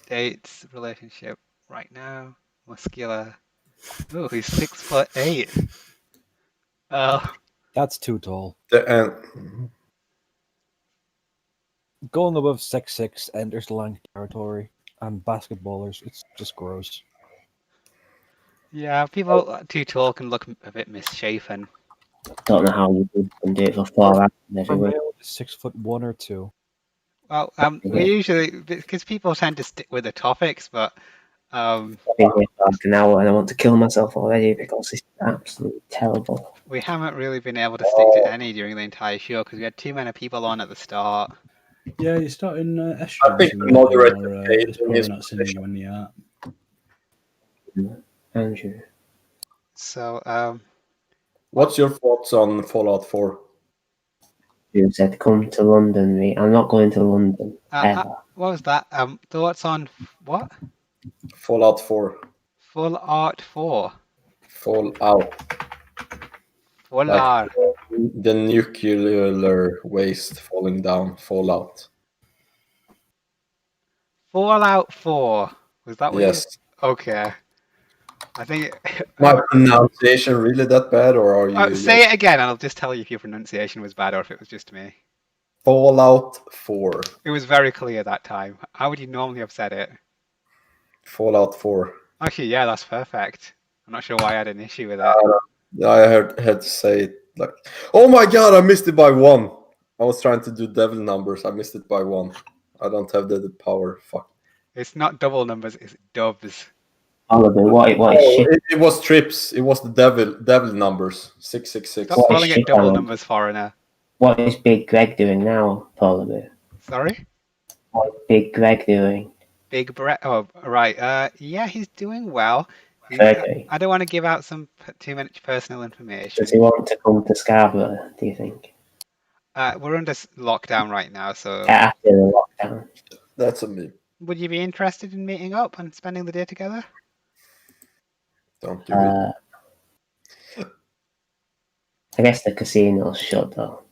dates, relationship right now, muscular. Oh, he's 6'8". Oh, That's too tall. And Going above 6'6" enters length territory, and basketballers, it's just gross. yeah, people too tall can look a bit misshapen. Don't know how you can do it for 4 hours every For week. male, 6'1" or 2. Well, we usually, because people tend to stick with the topics, but I've been here for like an hour and I want to kill myself already because it's absolutely terrible. we haven't really been able to stick to any during the entire show because we had too many people on at the start. Yeah, you're starting I think the moderator paid it's in probably his not sending you any art. Andrew. So, what's your thoughts on Fallout 4? You said come to London, mate. I'm not going to London ever. what was that? Thoughts on what? Fallout 4. Full Art 4. Fallout. Full Like Art. the nuclear waste falling down. Fallout. Fallout 4. Was that what Yes. you... Okay. I think... My pronunciation really that bad, or are you... say it again and I'll just tell you if your pronunciation was bad or if it was just me. Fallout 4. It was very clear that time. How would you normally have said it? Fallout 4. Actually, yeah, that's perfect. I'm not sure why I had an issue with it. I had to say it like... Oh my god, I missed it by 1. I was trying to do devil numbers. I missed it by 1. I don't have the power. Fuck. It's not double numbers, it's dubs. Oliver, what is shit? It was trips. It was the devil numbers. 666. Stop calling it double numbers, foreigner. What is Big Greg doing now, Oliver? Sorry? What is Big Greg doing? Big Brett. Oh, right. Yeah, he's doing well. Okay. I don't want to give out too much personal information. Does he want to come to Scarborough, do you think? We're under lockdown right now, so... After the lockdown. That's a me. Would you be interested in meeting up and spending the day together? Don't do it. I guess the casino's shut, though.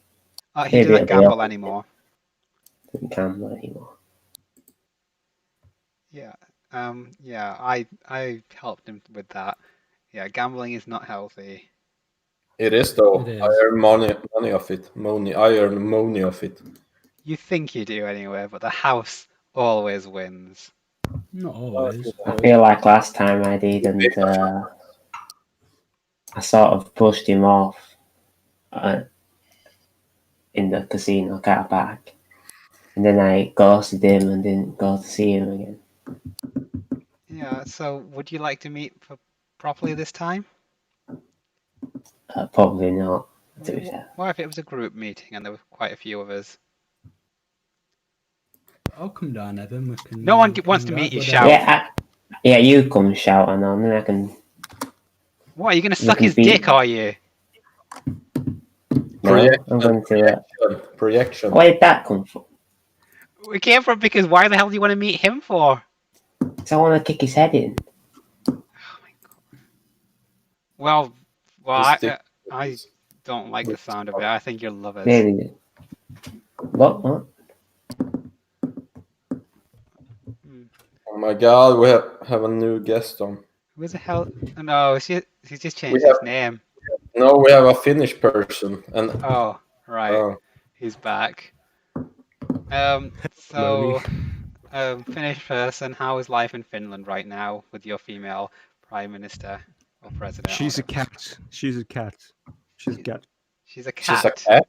He doesn't gamble anymore. Doesn't gamble anymore. Yeah. Yeah, I helped him with that. Yeah, gambling is not healthy. It is though. It is. I earn money off it. I earn money off it. You think you do anyway, but the house always wins. Not always. I feel like last time I did, and I sort of pushed him off in the casino car park. And then I ghosted him and didn't go to see him again. Yeah, so would you like to meet properly this time? Probably not, to be fair. What if it was a group meeting and there were quite a few of us? I'll come down, Evan. We can, no one wants to meet you, Shout. Yeah, you come shout and then I can... What, are you going to suck his dick, are you? No, I'm going to... Projection. Where did that come from? We came from because why the hell do you want to meet him for? So I want to kick his head in. Well, His dick I don't like the sound of it. I think you're lovers. Really? What? Oh my god, we have a new guest on. Who the hell? Oh, no, he's just changed We his have- name. No, we have a Finnish person, and Oh, right. He's back. So, Finnish person, how is life in Finland right now with your female prime minister or president? She's a cat. She's a cat. She's a cat. She's a she's a cat. cat.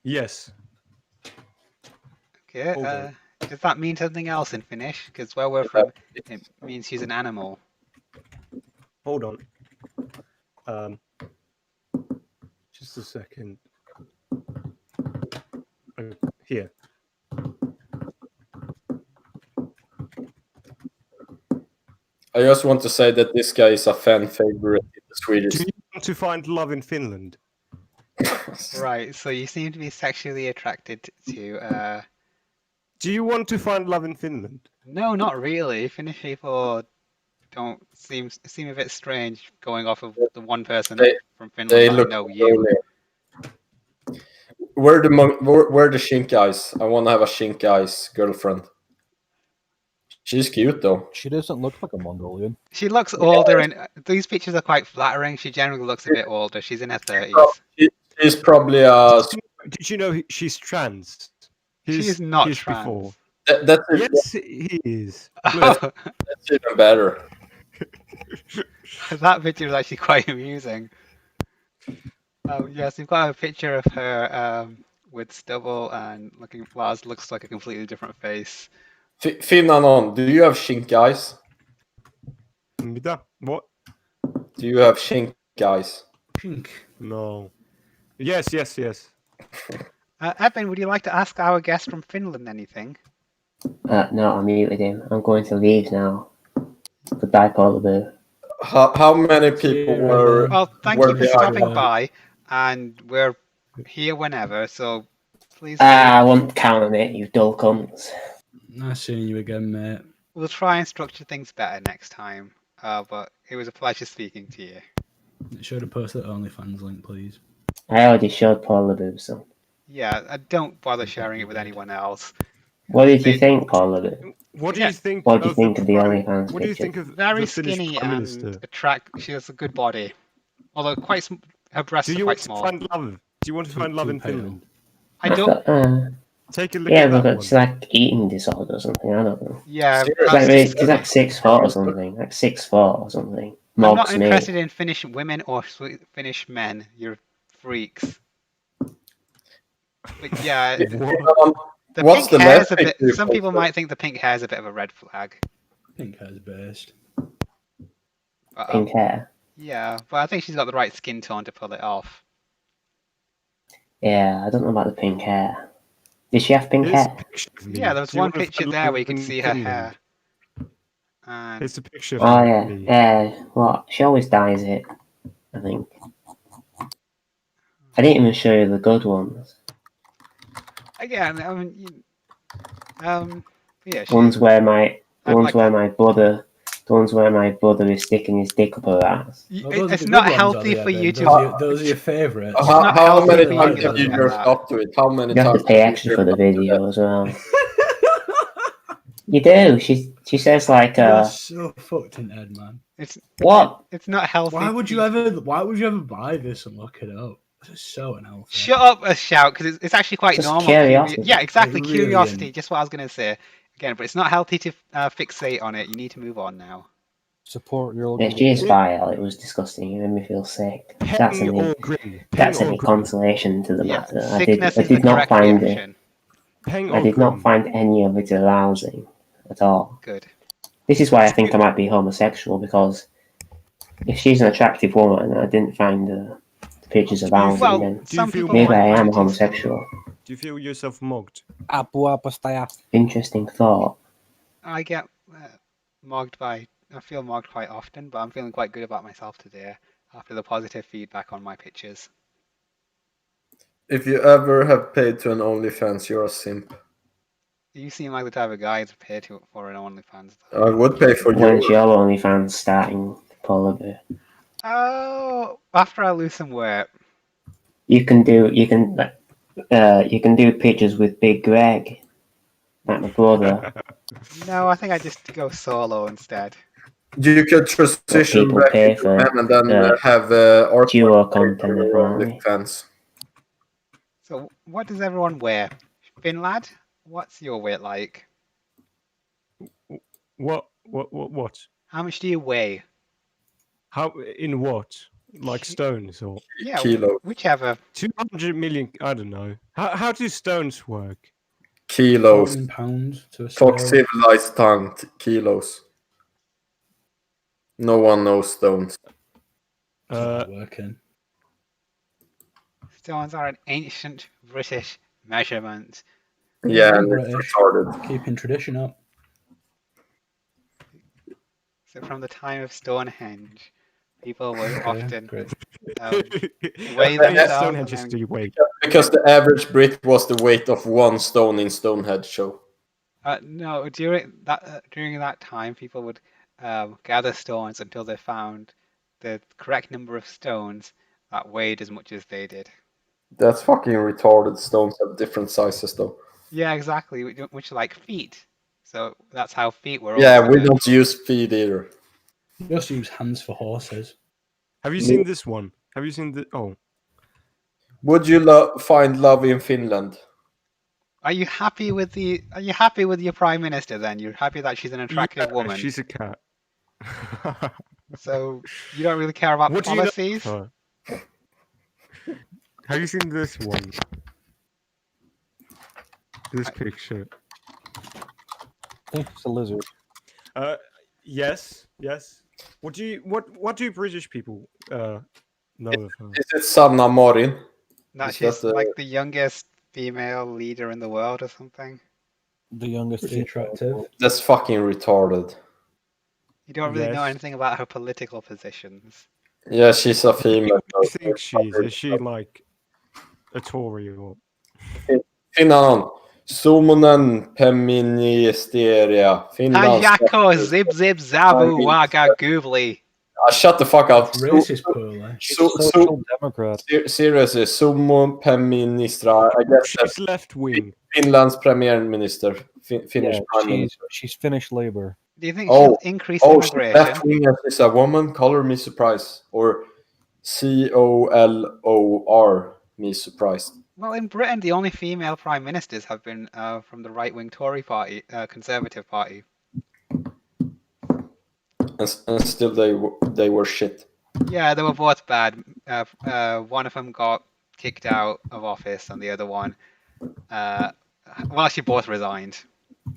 Yes. Okay. Hold on. Does that mean something else in Finnish? Because where we're from, it means she's an animal. Hold on. Just a second. Oh, here. I just want to say that this guy is a fan favorite in the Swedish. Do you want to find love in Finland? Right. So you seem to be sexually attracted to. Do you want to find love in Finland? No, not really. Finnish people don't seem a bit strange going off of the one person from Finland They that I look know, you. lonely. Where the shink eyes? I want to have a shink eyes girlfriend. She's cute though. She doesn't look like a Mongolian. She looks older, and these pictures are quite flattering. She generally looks a bit older. She's in her 30s. She's probably a. Did you know she's trans? She's not he's trans. Before. Yes, he is. That's even better. That picture is actually quite amusing. Yes, we've got a picture of her with stubble and looks like a completely different face. Finnanon, do you have shink eyes? Mitä? What? Do you have shink eyes? Shink. No. Yes. Eben, would you like to ask our guest from Finland anything? No, I muted him. I'm going to leave now. Goodbye, Polar Bear. How many people were? Well, thank were you for behind stopping that? by, and we're here whenever, so please. I won't count on it, you dull cunts. Nice seeing you again, mate. We'll try and structure things better next time, but it was a pleasure speaking to you. Show the post that OnlyFans link, please. I already showed Paul the boob, so. Yeah, don't bother sharing it with anyone else. What did you think, Paul the boob? What do you think? What do you think of the OnlyFans What do you picture? think of Very the Finnish skinny Prime and Minister? she has a good body, although her breasts Do are you quite want small. to find love? Do you want to find love in Too pale. Finland? I don't. Take a look Yeah, at but that it's one. like eating disorder or something. I don't know. Yeah, Seriously? perhaps It's like 6'4" or something. Like 6'4" or something. I'm not Mobs me. interested in Finnish women or Finnish men. You're freaks. But yeah, the What's pink the hair last is a bit. picture you Some people posted? might think the pink hair is a bit of a red flag. Pink hair's based. But, Pink hair. yeah, but I think she's got the right skin tone to pull it off. Yeah, I don't know about the pink hair. Did she have pink Here's a hair? picture of me. Yeah, there was Do you one wanna picture find there love where you could in see her Finland? hair. And Here's a picture of Oh me. yeah, yeah. What? She always dyes it. I think. I didn't even show you the good ones. again, I mean, yeah, Ones where my I'd ones like where to- my brother, the ones where my brother is sticking his dick up her ass. Oh, those are it's the not good ones, healthy are for they, you Ben? to. Those are your favourites. It's not How healthy many for you times to have you look at jerked that. up to it? How many You have times? to pay have you extra for the jerked up to video as well. You do. She says like You're so fucked in head, man. It's what? It's not healthy. Why would you ever buy this and look it up? This is so unhealthy. Shut up, a shout, because it's actually quite Just normal. curiosity. Yeah, exactly, It really curiosity. isn't. Just what I was going to say. Again, but it's not healthy to fixate on it. You need to move on now. Support your local. Yeah, she is vile. It was disgusting. It made me feel sick. That's Peng any. or grin? That's Peng or any grin? consolation to the Yeah, matter. sickness I is the did not correct find it. reaction. Peng I or did not grin? find any of it arousing at all. Good. This is why I think I might be homosexual, because if she's an attractive woman and I didn't find the pictures arousing, Well, then Do you some feel people maybe might I am find it homosexual. Do you feel yourself mugged? Interesting thought. I get mugged by. I feel mugged quite often, but I'm feeling quite good about myself today after the positive feedback on my pictures. If you ever have paid to an OnlyFans, you're a simp. You seem like the type of guy to pay for an OnlyFans. I would pay for When's you. your OnlyFans starting, Polar? Oh, after I lose some weight. You can do pictures with Big Greg, like my brother. No, I think I just go solo instead. You could What transition people back pay into for men and then have duo artwork content, for your apparently. OnlyFans. So, what does everyone wear? Finlad, what's your weight like? What? How much do you weigh? How? In what? Like Ki- stones or Yeah, Kilo. whichever. 200 million? I don't know. How do stones work? Kilos. 14 pounds to a Talk stone. civilized tongue. Kilos. No one knows stones. It's hard working. Stones are an ancient British measurement. Yeah, I'm and it's British. retarded. Keeping tradition up. So, from the time of Stonehenge, people would Okay, often great. weigh Yeah, themselves Stonehenge and is then the weight. Because the average Brit was the weight of one stone in Stonehenge show. no, during that time, people would gather stones until they found the correct number of stones that weighed as much as they did. That's fucking retarded. Stones have different sizes though. Yeah, exactly, which like feet. So that's how feet were Yeah, always we measured. don't use feet either. Just use hands for horses. Have you seen this one? Have you seen the? Oh, Would you find love in Finland? Are you happy with your prime minister then? You're happy that she's an attractive woman. she's a cat. So you don't really care about What do you know of policies? her? Have you seen this one? This picture. I think it's a lizard. Yes. What do British people know of her? Is it Sanna Marin? That Is she's that, like the youngest female leader in the world or something. The youngest. Pretty female. attractive. That's fucking retarded. You don't really know Yes. anything about her political positions. Yeah, she's a female. What do you think she is? Is she like a Tory or? Finland. Summonen feministeria. Finland. Hayako zib zib zabu waga goobly. Shut the fuck up. It's racist, Poorly. She's a social democrat. Seriously, Sumo Ministra. I guess that's She's left wing. Finland's premier minister. Finnish Yeah, prime minister. she's Finnish Labour. Do you think Oh, she'll increase she's left immigration? wing and she's a woman. Color me surprised. Or COLOR me surprised. Well, in Britain, the only female prime ministers have been from the right-wing Tory party, Conservative Party. And still they were shit. Yeah, they were both bad. One of them got kicked out of office, and the other one, well, actually, both resigned.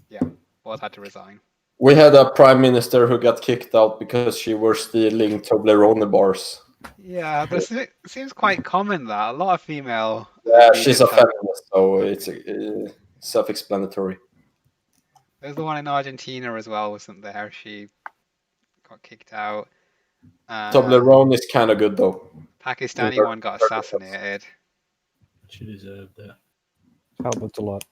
Yeah, both had to resign. We had a prime minister who got kicked out because she was stealing Toblerone bars. Yeah, this seems quite common that a lot of female. Yeah, she's a leaders have- feminist, so it's self-explanatory. There's the one in Argentina as well, wasn't there? She got kicked out. Toblerone is kind of good though. Pakistani one got assassinated. She deserved it. Helps a lot.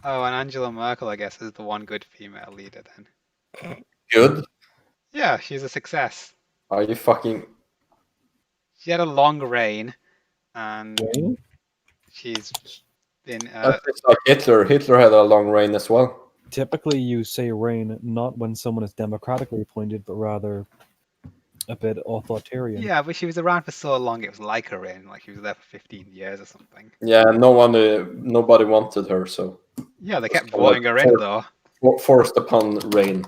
Oh, and Angela Merkel, I guess, is the one good female leader then. Good? Yeah, she's a success. Are you fucking... She had a long reign, and she's been. It's like Hitler. Hitler had a long reign as well. Typically, you say reign not when someone is democratically appointed, but rather a bit authoritarian. Yeah, but she was around for so long, it was like her reign. Like she was there for 15 years or something. Yeah, nobody wanted her, so... Yeah, they kept voting her in, though. Forced upon rain.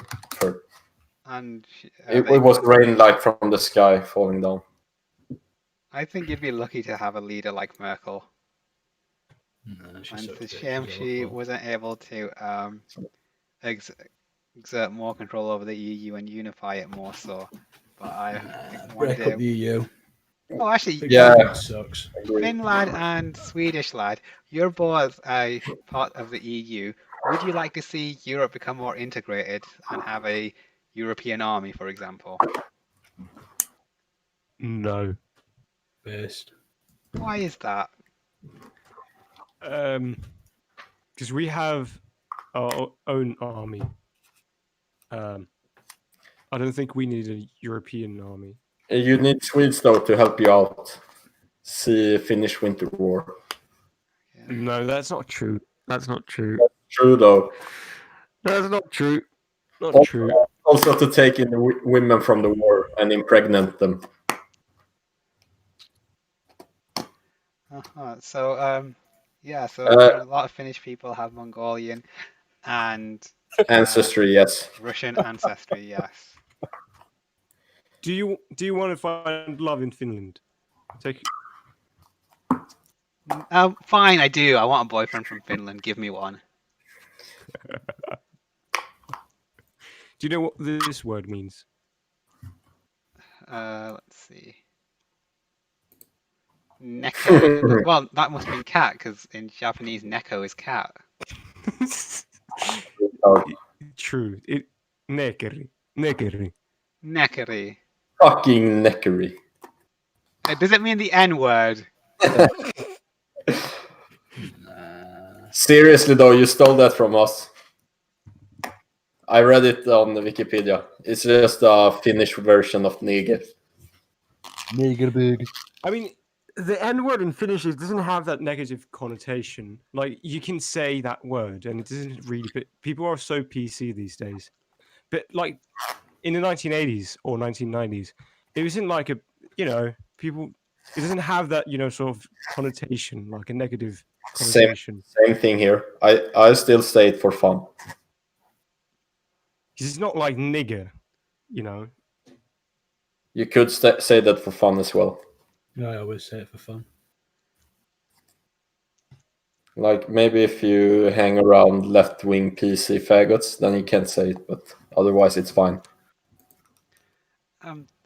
And It was rain like from the sky falling down. I think you'd be lucky to have a leader like Merkel. No, And it's a shame she wasn't able to exert more control over the EU and unify it more so. But I think one break day... up the EU. Oh, actually, Yeah. Sucks. Finland and Swedish lad, you're both a part of the EU. Would you like to see Europe become more integrated and have a European army, for example? No. Based. Why is that? because we have our own army. I don't think we need a European army. You need Swedes though to help you out. See Finnish Winter War. No, that's not true. That's not true. True though. That's not true. Not Also, true. also to take in the women from the war and impregnate them. So yeah, so a lot of Finnish people have Mongolian and Ancestry, yes. Russian ancestry. Yes. Do you want to find love in Finland? Take. Fine, I do. I want a boyfriend from Finland. Give me one. Do you know what this word means? Let's see. Neko. Well, that must mean cat, because in Japanese, neko is cat. True. Nekeri. Nekeri. Nekeri. Fucking neckery. Does it mean the N word? Seriously though, you stole that from us. I read it on Wikipedia. It's just a Finnish version of Neger. Negerbug. I mean, the N word in Finnish doesn't have that negative connotation. Like, you can say that word and it doesn't really. But people are so PC these days. But, like, in the 1980s or 1990s, it wasn't like a, people. It doesn't have that, sort of connotation, like a negative connotation. Same thing here. I still say it for fun. Because it's not like nigger, You could say that for fun as well. Yeah, I always say it for fun. Like, maybe if you hang around left-wing PC faggots, then you can't say it, but otherwise it's fine.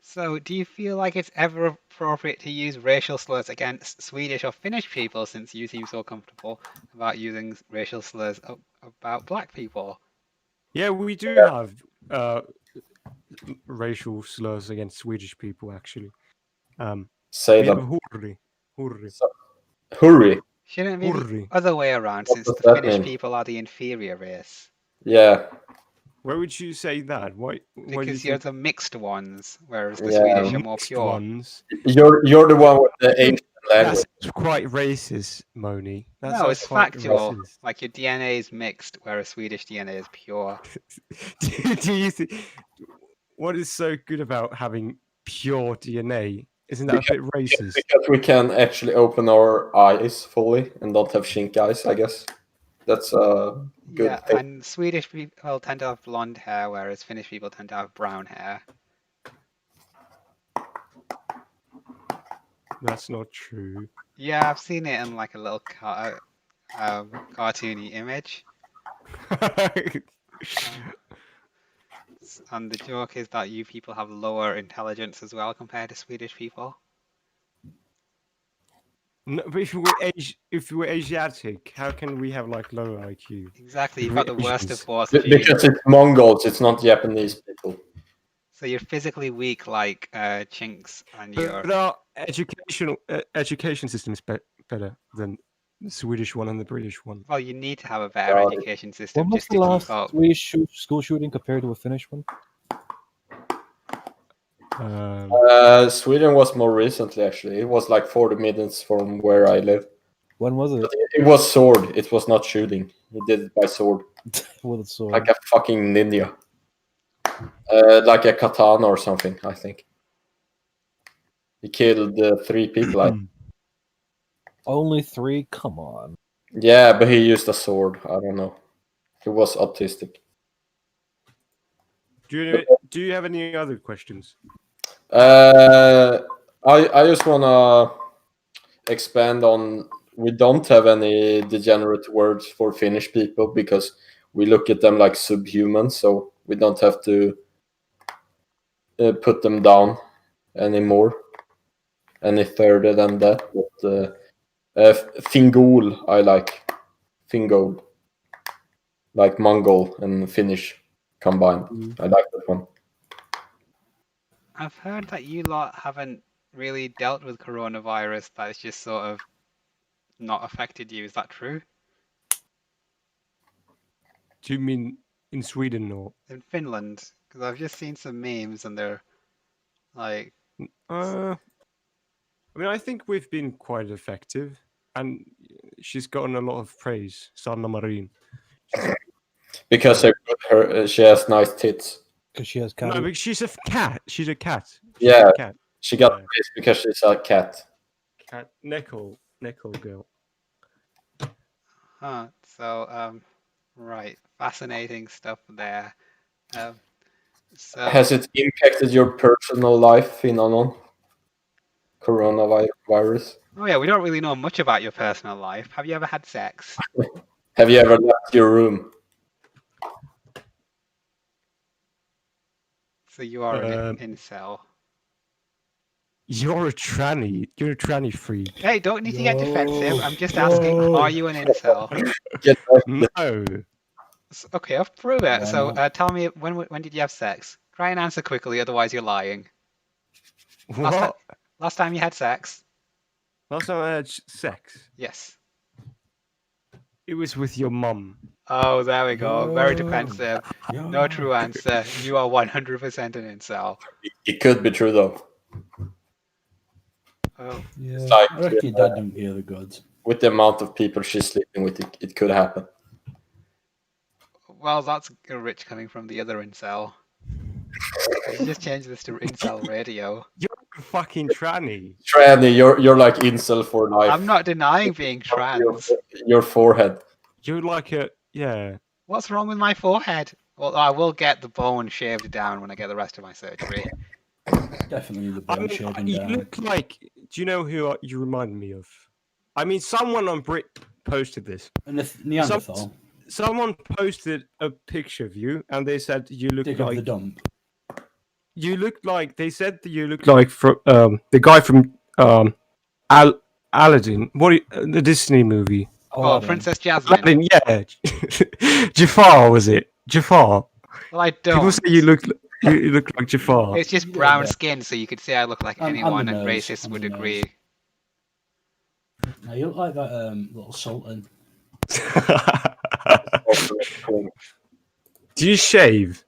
So do you feel like it's ever appropriate to use racial slurs against Swedish or Finnish people, since you seem so comfortable about using racial slurs about black people? Yeah, we do have racial slurs against Swedish people, actually. Say we them. have hurri. Hurri. Hurry. Shouldn't it be the Hurri. other way around, What since does the that Finnish mean? people are the inferior race? Yeah. Where would you say that? Why do you Because you're think the mixed ones, whereas the Yeah. Swedish are more mixed pure. ones? You're the one with the ancient language. That's quite racist, Moni. That's No, it's quite factual. racist. Like, your DNA is mixed, whereas Swedish DNA is pure. do you think? What is so good about having pure DNA? Isn't that a bit racist? Because we can actually open our eyes fully and don't have chink eyes, I guess. That's a good Yeah, thing. and Swedish people tend to have blonde hair, whereas Finnish people tend to have brown hair. That's not true. Yeah, I've seen it in like a little cartoony image. And the joke is that you people have lower intelligence as well compared to Swedish people. No, but if we were Asiatic, how can we have like lower IQ? Exactly, If you've we're got the worst of Asians. both Because genes. it's Mongols, it's not Japanese people. So you're physically weak like chinks, and you're... But our education system is better than the Swedish one and the British one. Well, you need to have a better education system When was just the to keep last up. Swedish school shooting compared to a Finnish one? Sweden was more recently, actually. It was like 40 minutes from where I live. When was it? But it was sword. It was not shooting. He did it by sword. With a sword. Like a fucking ninja. Like a katana or something, I think. He killed 3 people. Only 3? Come on. Yeah, but he used a sword. I don't know. He was autistic. Do you have any other questions? I just wanna expand on. We don't have any degenerate words for Finnish people because we look at them like subhuman, so we don't have to put them down anymore any further than that. But Fingol, I like Fingol, like Mongol and Finnish combined. I like that one. I've heard that you lot haven't really dealt with coronavirus, that it's just sort of not affected you. Is that true? Do you mean in Sweden or? In Finland? Because I've just seen some memes and they're like, I mean, I think we've been quite effective, and she's gotten a lot of praise. Sanna Marin. Because she has nice tits. Because she has No, cat. but she's a cat. She's a cat. She's Yeah. a cat. She got Yeah. praise because she's a cat. Cat. Nickel girl. huh. So, right, fascinating stuff there. So Has it impacted your personal life in Anon? Coronavirus? oh yeah, we don't really know much about your personal life. Have you ever had sex? Have you ever left your room? So you are an incel. You're a tranny. You're a tranny freak. Hey, don't need to get defensive. I'm just asking, are you an incel? Get No. Okay, I'll prove it. Why So not? tell me, when did you have sex? Try and answer quickly, otherwise you're lying. What? Last time you had sex? Last time I had sex, Yes. it was with your mum. Oh, there we go. Very Yo. defensive. Yo. No true answer. You are 100% an incel. It could be true though. Oh, Yeah, like, I reckon your dad don't hear the gods. With the amount of people she's sleeping with, it could happen. well, that's rich coming from the other incel. You just change this to incel radio. You're a fucking tranny. Tranny, you're like incel for life. I'm not denying being trans. Your forehead. You're like a yeah. What's wrong with my forehead? Well, I will get the bone shaved down when I get the rest of my surgery. Definitely the I bone mean, shaving you down. look like. Do you know who you remind me of? I mean, someone on Brit posted this. And the Neanderthal. Someone posted a picture of you, and they said you look Dig up like the dump. you look like. They said that you look like from the guy from Aladdin. The Disney movie? Oh, Aladdin. Princess Jasmine. Aladdin, yeah. Jafar was it? Jafar. Well, I People don't. say you look like Jafar. It's just Yeah, brown but- skin, so you could say I look like And the anyone, and nose, racists and would the nose. agree. Now you look like that little sultan. Do you shave?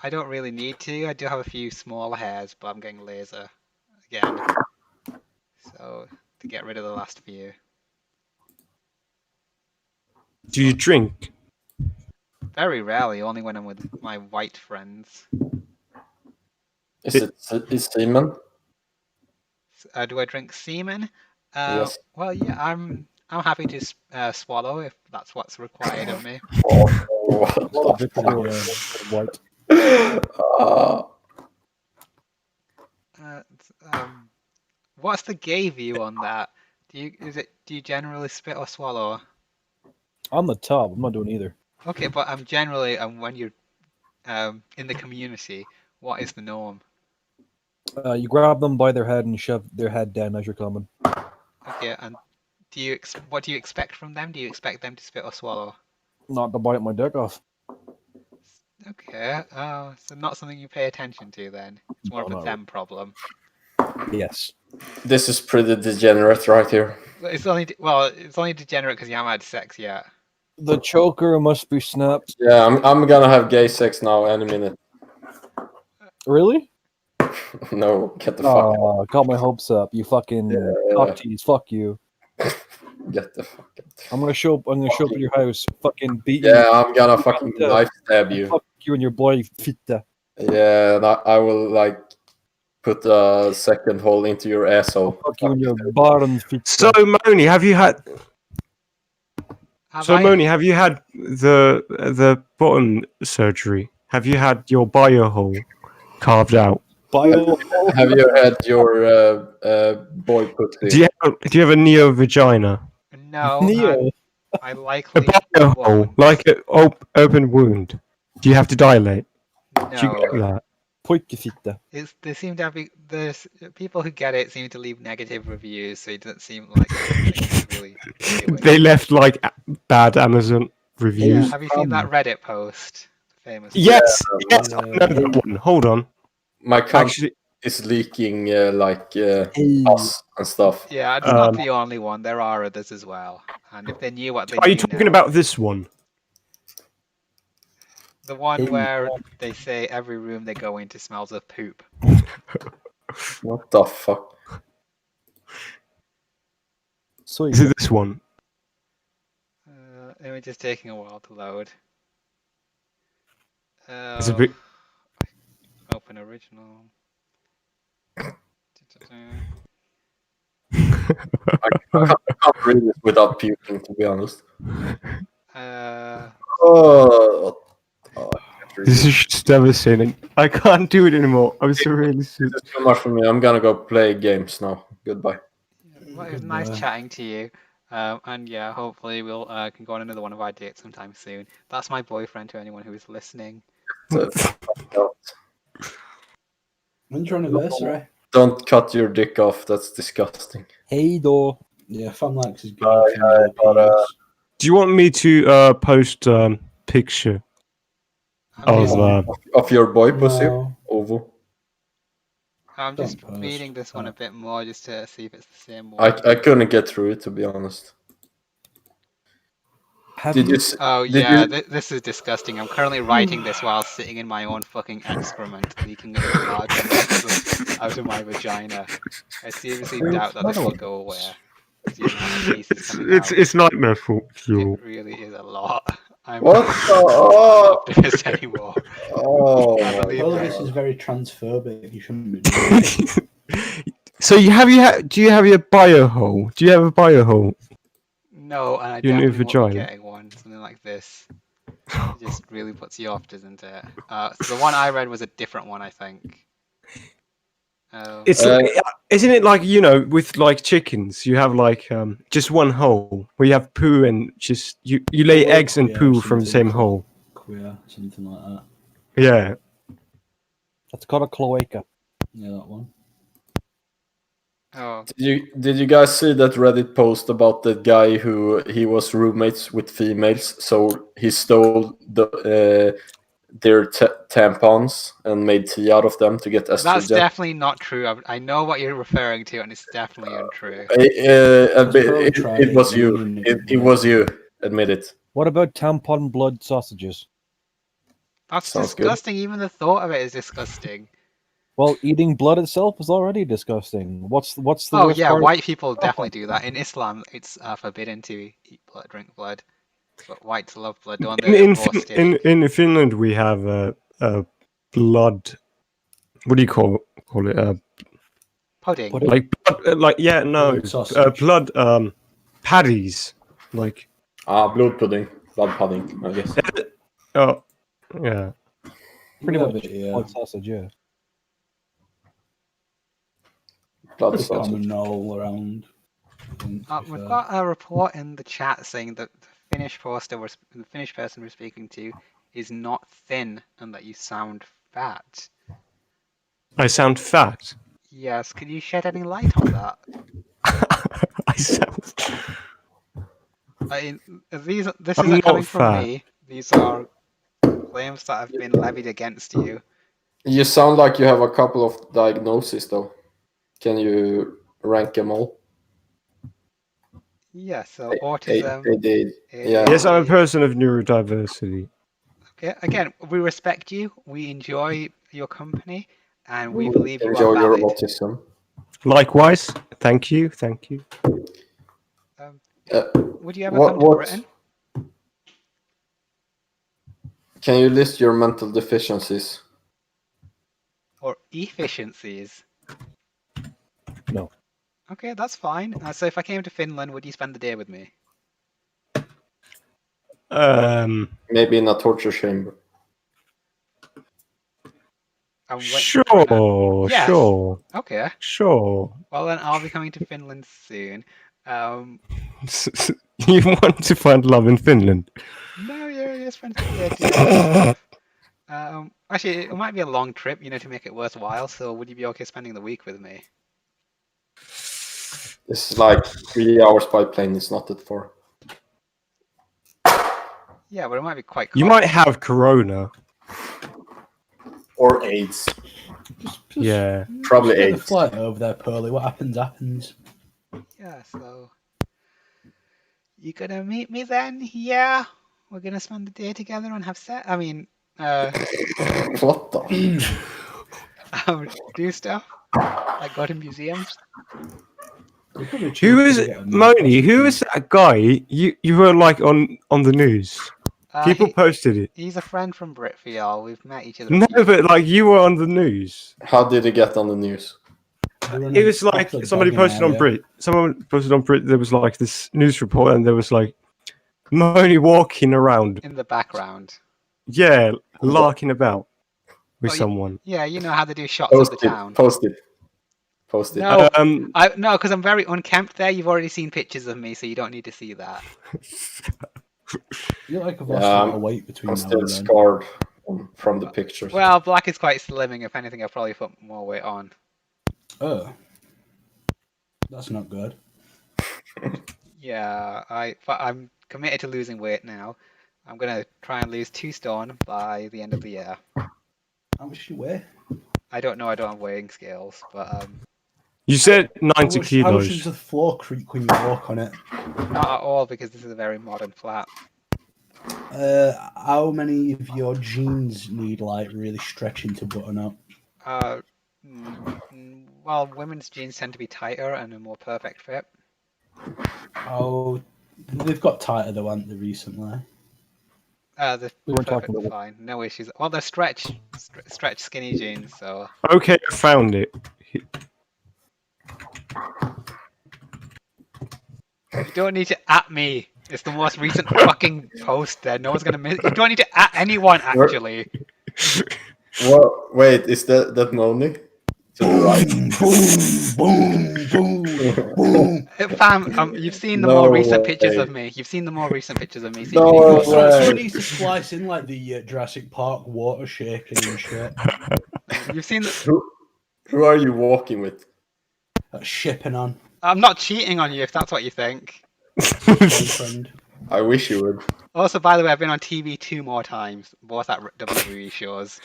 I don't really need to. I do have a few small hairs, but I'm getting laser again. So to get rid of the last few. Do you drink? Very rarely, only when I'm with my white friends. Is semen? Do I drink semen? Yes. Well, yeah, I'm happy to swallow if that's what's required of me. What A lot of the vitriol fuck? and white. What's the gay view on that? Do you generally spit or swallow? I'm the top. I'm not doing either. Okay, but generally when you're in the community, what is the norm? You grab them by their head and shove their head down as you're coming. Okay, and what do you expect from them? Do you expect them to spit or swallow? Not to bite my dick off. Okay, so not something you pay attention to then. It's more of a No. them problem. Yes. This is pretty degenerate right here. It's only degenerate because you haven't had sex yet. The choker must be snapped. Yeah, I'm gonna have gay sex now any minute. Really? No, get the fuck out. Oh, got my hopes up. You fucking cock tease. Fuck you. Get the fuck out. I'm gonna show up at your house. Fucking beat you. Yeah, I'm gonna fucking knife stab you. Fuck you and your boy fitta. Yeah, and I will like put a second hole into your asshole. Fuck you and your barn fitta. So Moni, have you had? Have So I? Moni, have you had the bottom surgery? Have you had your biohole carved out? Bio. Have you had your boy pussy? Do you have a neo vagina? No, Neo. I A likely biohole, won't. like an open wound. Do you have to dilate? Do you get No, that? Pojke fitta. they seem to have there's people who get it seem to leave negative reviews, so it doesn't seem like it's really doing. They left like bad Amazon reviews. Yeah, have you seen that Reddit post? Famous. Yes, yes, I Yeah. know that one. Hold on. My cunt Actually, is leaking pus and stuff. Yeah, it's not the only one. There are others as well. And if they knew what they are you knew talking now- about this one? The one Hey. where they say every room they go into smells of poop. What the fuck? Sweet. Is it this one? Image is taking a while to load. It's a bit. Open original. I can't read this without puking, to be honest. Uh, Oh, I can't read This it. is just devastating. I can't do it anymore. I'm so really sick. This is too much for me. I'm gonna go play games now. Goodbye. well, it was nice Goodbye. chatting to you. And yeah, hopefully we'll can go on another one of our dates sometime soon. That's my boyfriend to anyone who is listening. So, When's your anniversary? don't cut your dick off. That's disgusting. Hey, though. Yeah, Fam likes his girlfriend. Do you want me to post picture I'm of just, Of your boy pussy, No. Ovo. I'm just Don't post reading this one a that. bit more just to see if it's the same one. I couldn't get through it, to be honest. Have Did you? you? Oh Did yeah, you? this is disgusting. I'm currently writing this while sitting in my own fucking excrement, leaking large amounts out of my vagina. I seriously Are you doubt that this will smuggling? go away. The amount of pieces coming it's out. it's nightmare for you. It really is a lot. I'm What not the? an Oh, optimist anymore. oh I my believe All of that. this is very transphobic. You shouldn't be doing it. So do you have your biohole? Do you have a biohole? No, and I Your new definitely won't be vagina? getting one. Something like this. It just really puts you off, doesn't it? So the one I read was a different one, I think. It's isn't it like with like chickens, you have like just one hole where you have poo and just you lay Or eggs and queer or poo from the something, same hole. Queer, something like that. Yeah. That's called a cloaca. Yeah, that one. Oh, Did you guys see that Reddit post about the guy who he was roommates with females, so he stole their tampons and made tea out of them to get that's estrogen? definitely not true. I know what you're referring to, and it's definitely untrue. It was you. It was you. Admit it. What about tampon blood sausages? That's Sounds good. disgusting. Even the thought of it is disgusting. Well, eating blood itself is already disgusting. What's the Oh worst yeah, part? white people definitely do that. In Islam, it's forbidden to eat blood, drink blood. But whites love blood, don't they? In Of course, Steve. in Finland we have a blood. What do you call it? Pudding. Pudding. Like blood, like yeah no Blood sausage. blood patties like Blood pudding. Blood pudding, I guess. oh yeah. Pretty Yeah, much but yeah. blood sausage, yeah. Blood Pretty sausage. common all around. I think, to be We've fair. got a report in the chat saying that the the Finnish person we're speaking to is not thin and that you sound fat. I sound fat. Yes, could you shed any light on that? I sound. This I'm isn't coming not from fat. me. These are claims that have been levied against you. You sound like you have a couple of diagnoses, though. Can you rank them all? Yeah, so autism. Yeah. Yes, I'm a person of neurodiversity. Okay, again, we respect you. We enjoy your company, and we believe you are Enjoy your valid. autism. Likewise, thank you. Would you ever come to Britain? Can you list your mental deficiencies? Or efficiencies? No. Okay, that's fine. So if I came to Finland, would you spend the day with me? Maybe in a torture chamber. Sure, Yes. sure. Okay. Sure. Well, then I'll be coming to Finland soon. You want to find love in Finland? No, yeah, spend some day together. Actually, it might be a long trip, to make it worthwhile. So, would you be okay spending the week with me? It's like 3 hours by plane. It's not that far. Yeah, but it might be quite. You might have corona. Or AIDS. Yeah. Probably Just get the AIDS. flight over there, Pearly. What happens, happens. Yeah, so you gonna meet me then? Yeah, we're gonna spend the day together and have sex. I mean, What the? Do stuff. Like go to museums. They probably Who cheaper is to it, get a new Moni? Who prostitute. is that guy you were like on the news? People posted it. He's a friend from Britfeel. We've met each other. No, but like you were on the news. How did he get on the news? They run It a was like popular somebody dogging posted on area. Brit. Someone posted on Brit. There was like this news report, and there was like Moni walking around. In the background. Yeah, larking about with Oh, someone. Yeah, you know how they do shots of the town. Post it. No, no, because I'm very unkempt there. You've already seen pictures of me, so you don't need to see that. You look like I've lost a lot of weight between I'm now still and then. scarred from the pictures. Well, black is quite slimming. If anything, I've probably put more weight on. Oh, that's not good. Yeah, I'm committed to losing weight now. I'm gonna try and lose 2 stone by the end of the year. How much do you weigh? I don't know. I don't have weighing scales, but You said 90 How much does kilos. the floor creak when you walk on it? not at all because this is a very modern flat. How many of your jeans need like really stretching to button up? Well, women's jeans tend to be tighter and a more perfect fit. Oh, they've got tighter though, haven't they, recently? They're We weren't talking perfectly about fine. No issues. Well, they're stretch skinny jeans, so. Okay, I found it. You don't need to at me. It's the most recent fucking post there. No one's gonna miss. You don't need to at anyone, actually. Well, wait, is that Moni? To the right. Boom, boom, boom. Fam, you've seen the No more recent pictures way. of me. You've seen the more recent pictures of me. So No you can way. Someone needs to splice in like the Jurassic Park water shaking and shit. You've seen the. Who are you walking with? That's shipping on. I'm not cheating on you if that's what you think. Boyfriend. I wish you would. Also, by the way, I've been on TV 2 more times, both at WWE shows.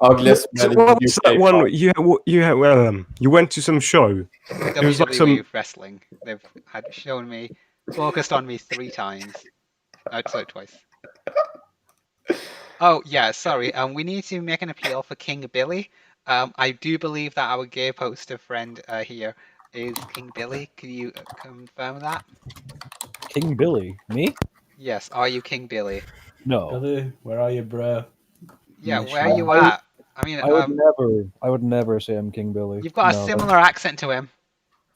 Ugliest So man in what the was UK. that one? You went to some show. It was like WWE some. wrestling. They've had shown me, focused on me 3 times. Sorry, twice. Oh yeah, sorry. We need to make an appeal for King Billy. I do believe that our gay poster friend here is King Billy. Can you confirm that? King Billy, me? Yes. Are you King Billy? No, Billy, where are you, bro? Yeah. Miss Where you. are you at? I mean, I would never say I'm King Billy. you've got a No, similar accent to him.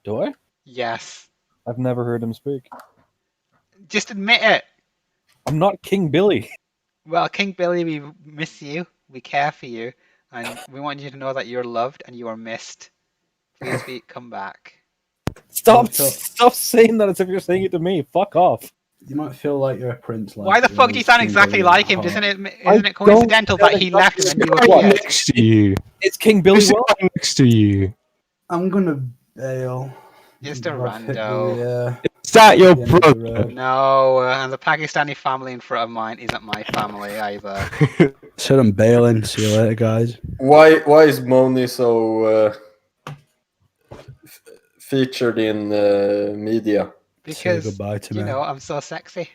Do I? Yes. I've never heard him speak. Just admit it. I'm not King Billy. Well, King Billy, we miss you. We care for you, and we want you to know that you're loved and you are missed. Please come back. Stop saying that as if you're saying it to me. Fuck off. You might feel like you're a prince. Like Why the fuck do you sound exactly like him? Isn't it coincidental that he left and then you appeared? Next to you. It's King Billy. Who's next to you? I'm gonna bail. Just a I've hit rando. Is that your the end of the brother? road. No, and the Pakistani family in front of mine isn't my family either. Said I'm bailing. See you later, guys. Why is Moni so featured in media? Say Because, goodbye to me. I'm so sexy.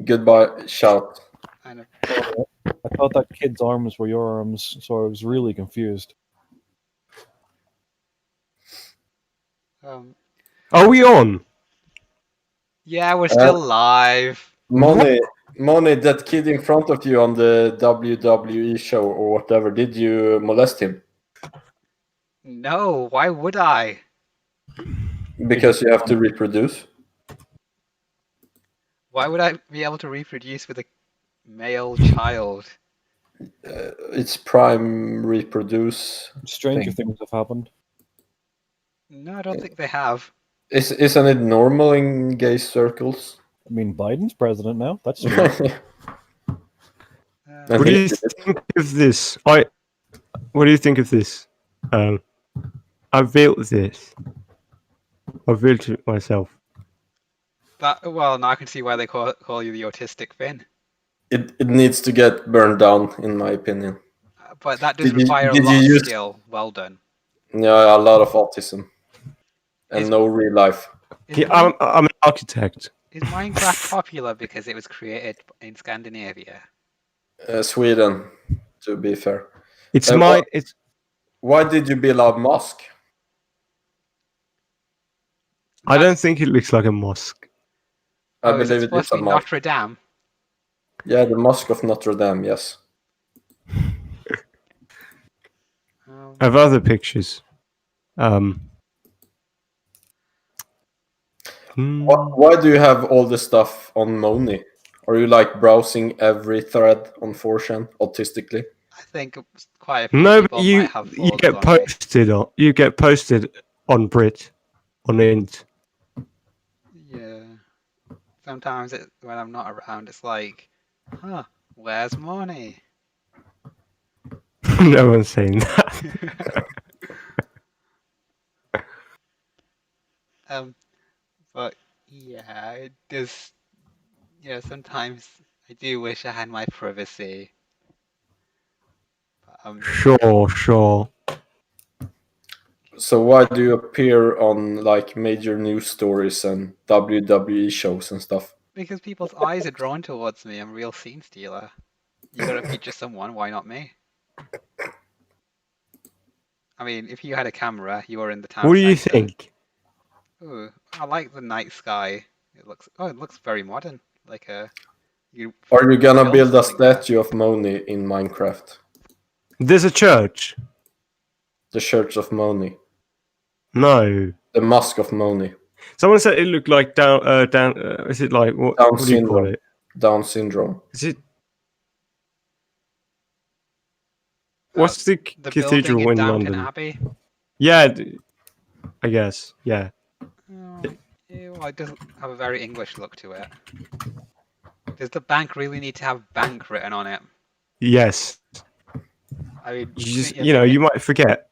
Goodbye, shout. I know. I thought that kid's arms were your arms, so I was really confused. Are we on? Yeah, we're still live. Moni, that kid in front of you on the WWE show or whatever, did you molest him? No, why would I? Because you have to reproduce. Why would I be able to reproduce with a male child? It's prime reproduce. Stranger thing. things have happened. No, I don't think they have. Isn't it normal in gay circles? I mean, Biden's president now. That's strange. What do you think of this? What do you think of this? I built this. I built it myself. Well, now I can see why they call you the autistic Finn. It needs to get burned down, in my opinion. But that does Did you- require a did lot you of use- skill. Well done. Yeah, a lot of autism. And no real life. Is, I'm an architect. is Minecraft popular because it was created in Scandinavia? Sweden. To be fair, It's Uh, my. wh- It's. why did you build a mosque? I don't That's- think it looks like a mosque. I Oh, is it believe it supposed is to a be mosque. Notre Dame? Yeah, the Mosque of Notre Dame. Yes. I have other pictures. Why do you have all the stuff on Moni? Are you like browsing every thread on 4chan autistically? I think quite a few No, but people you might have you folders get on me. posted on Brit on Int. Yeah. Sometimes when I'm not around, it's like, huh, where's money? No one's saying that. But yeah, it does. Yeah, sometimes I do wish I had my privacy. But, Sure. So why do you appear on like major news stories and WWE shows and stuff? because people's eyes are drawn towards me, I'm a real scene stealer. You gotta feature someone, why not me? I mean, if you had a camera, you were in the town What do you centre. think? Ooh, I like the night sky. It looks very modern. Like you Are you gonna build build a something there. statue of Moni in Minecraft? There's a church. The Church of Moni. No. The Mosque of Moni. Someone said it looked like down. Is it like what? Down What do you call syndrome. it? Down syndrome. Is it? What's the The cathedral building in in Downton London? Abbey. Yeah, I guess. Yeah. Oh, well, it doesn't have a very English look to it. Does the bank really need to have bank written on it? Yes. I mean, You just, couldn't have you might forget.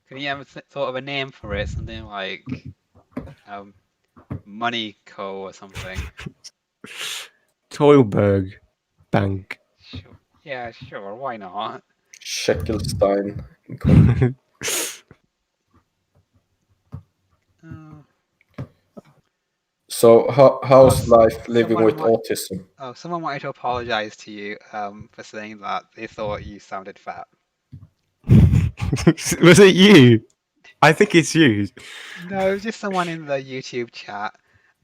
Can you have thought of a name for it? Something like Money Co. or something. Toilberg Bank. Sure. Yeah, sure. Why not? Sheckelstein. Oh. So how's life living Someone with might- autism? Oh, someone wanted to apologize to you for saying that they thought you sounded fat. Was it you? I think it's you. No, it was just someone in the YouTube chat,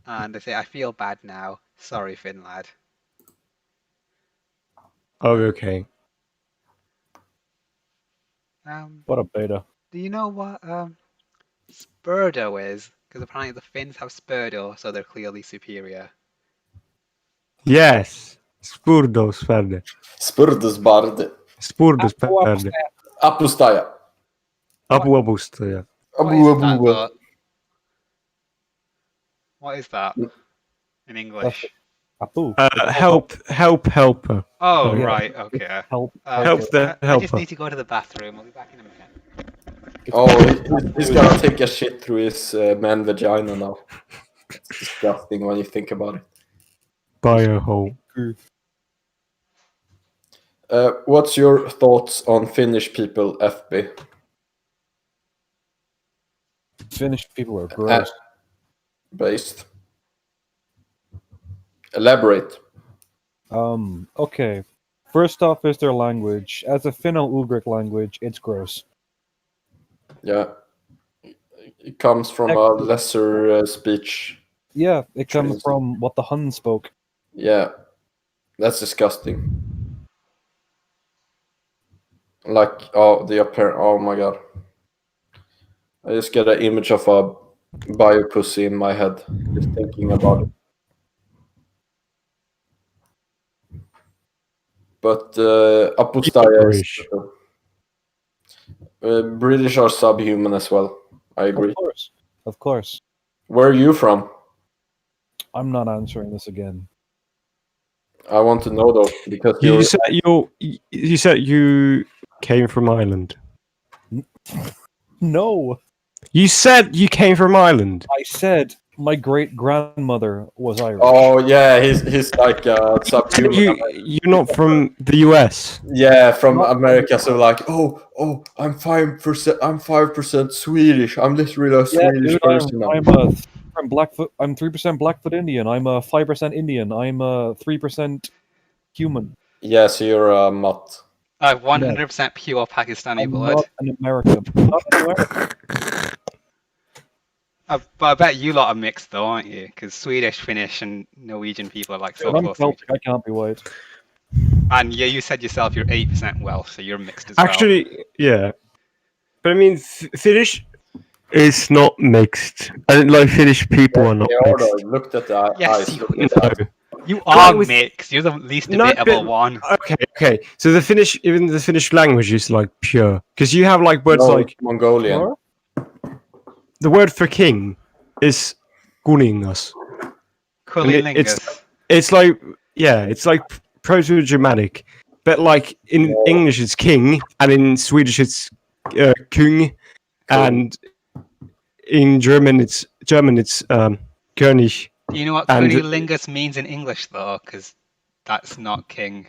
and they say, "I feel bad now. Sorry, Finn lad." Oh, okay. What a beta. Do you know what Spurdo is? Because apparently the Finns have Spurdo, so they're clearly superior. Yes. Spurdosvärde. Spurdusbarde. Spurdosvärde. Apustaja. Apuabustaja. What is that in English? Apu. Helper. Oh, Yeah. right, okay. Help. Help the I just helper. need to go to the bathroom. I'll be back in a minute. Oh, he's gonna take a shit through his man vagina now. It's disgusting when you think about it. Biohole. What's your thoughts on Finnish people, FB? Finnish people are gross. Based. Elaborate. Okay. First off is their language. As a Finno-Ugric language, it's gross. Yeah. It comes from a lesser speech. Yeah, it comes Tradition. from what the Hun spoke. Yeah. That's disgusting. Like, the apparent. Oh my god. I just get an image of a bio pussy in my head. Just thinking about it. But Apostaya is. British are subhuman as well. I agree. Of course. Where are you from? I'm not answering this again. I want to know though, because You said you came from Ireland. No. You said you came from Ireland. I said my great grandmother was Irish. Oh yeah, he's like subhuman. You're not from the US. Yeah, from America. So like, I'm 5%. I'm 5% Swedish. I'm literally a Swedish person now. I'm Blackfoot. I'm 3% Blackfoot Indian. I'm a 5% Indian. I'm a 3% human. Yeah, so you're a mutt. 100% pure Pakistani I'm blood. not an American. Not anywhere. But I bet you lot are mixed though, aren't you? Because Swedish, Finnish, and Norwegian people are like so But I'm close to each Celtic. I can't be white. And yeah, you said yourself you're 8% Welsh, so you're mixed as well. Actually, yeah. But I mean, Finnish is not mixed. I don't like Finnish people are not They are, mixed. though. Looked at the Yes, eyes. you, Look at the eyes. you are with- mixed. You're the least No, debatable but- one. Okay. So the Finnish, even the Finnish language is like pure, because you have like words No, like Mongolian. Sure. the word for king is kuningas. Cunnilingus. It's like it's like Proto-Germanic, but like in English it's king, and in Swedish it's kung, and in German it's König. Do you know what and- cunnilingus means in English though? Because that's not king.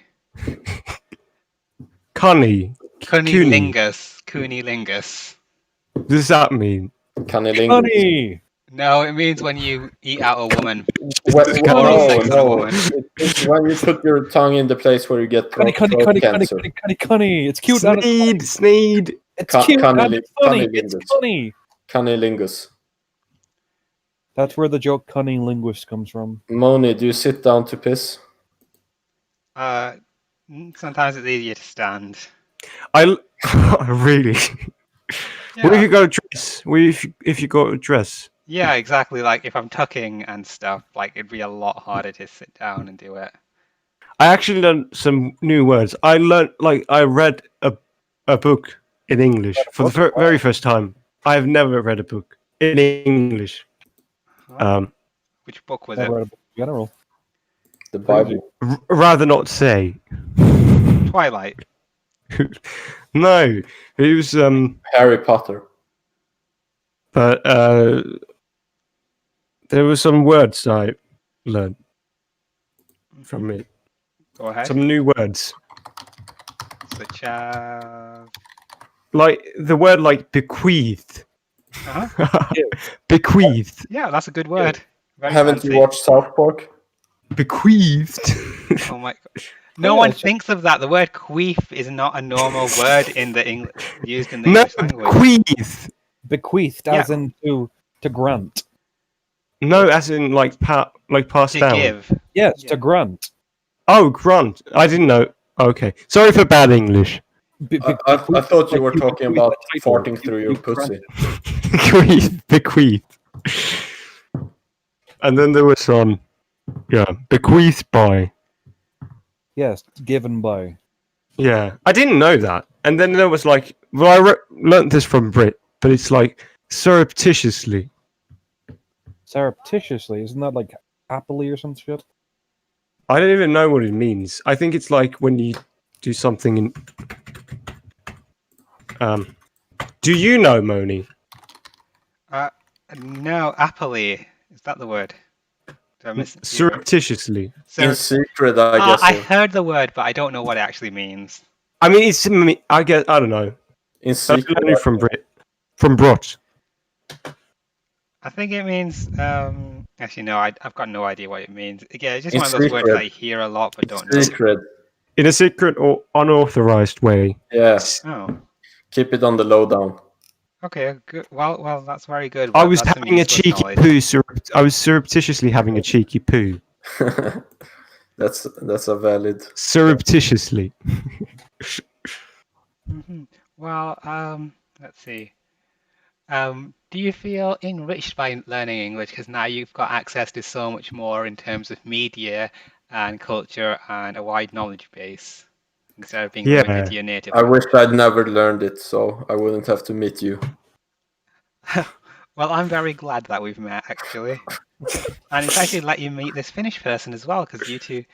Kuni. Cunnilingus. Cunnilingus. What does that mean? Cunnilingus. Honey. No, it means when you eat out a woman. No, sex no. woman. It's when you put your tongue in the place where you get Cunny, throat cancer. cunny. It's cute. and it's Sneed. It's cute and it's funny. It's cunnilingus. funny. Cunnilingus. That's where the joke cunning linguist comes from. Moni, do you sit down to piss? Sometimes it's easier to stand. I really. Yeah. What if you got a dress? What if you got a dress? Yeah, exactly. Like if I'm tucking and stuff, like it'd be a lot harder to sit down and do it. I actually learned some new words. I read a book in English for the very first time. I've never read a book in English. Which book was I it? read a book in general. The Bible. Rather not say. Twilight. No, it was Harry Potter. but there were some words I learned from it. Go ahead. Some new words, Such as. like the word like bequeathed. Uh-huh. Bequeathed. Yeah, that's a good word. Very Haven't fancy. you watched South Park? Bequeathed. Oh my god. No one thinks of that. The word queef is not a normal word in the used in the No, English language. bequeathed. Bequeathed, as in to grant. No, as in like passed To down. give. Yes, Yeah. to grant. Oh, grant. I didn't know. Okay, sorry for bad English. I thought you were like talking bequeath about a title. farting through your You pussy. Bequeathed. And then there was some, bequeathed by. Yes, given by. Yeah, I didn't know that. And then there was like, well, I learnt this from Brit, but it's like surreptitiously. Surreptitiously, isn't that like happily or some shit? I don't even know what it means. I think it's like when you do something in. Do you know, Moni? No, aptly. Is that the word? Did I miss it? Surreptitiously. In secret, I guess. I so. heard the word, but I don't know what it actually means. I mean, it's. I guess I don't know. In I secret. learned it from Brit. From Brot. I think it means. Actually, no, I've got no idea what it means. Yeah, it's just In one of those words secret. I hear a lot but don't know. Secret. In a secret or unauthorized way. Yes. Oh, Keep it on the lowdown. okay, good. Well, that's very good. I but was that's some having a useless cheeky knowledge. poo. I was surreptitiously having a cheeky poo. That's a valid. Surreptitiously. Well, let's see. Do you feel enriched by learning English? Because now you've got access to so much more in terms of media and culture and a wide knowledge base instead of being limited to your native. I wish I'd never learned it, so I wouldn't have to meet you. Well, I'm very glad that we've met, actually. And it's actually let you meet this Finnish person as well, because you two.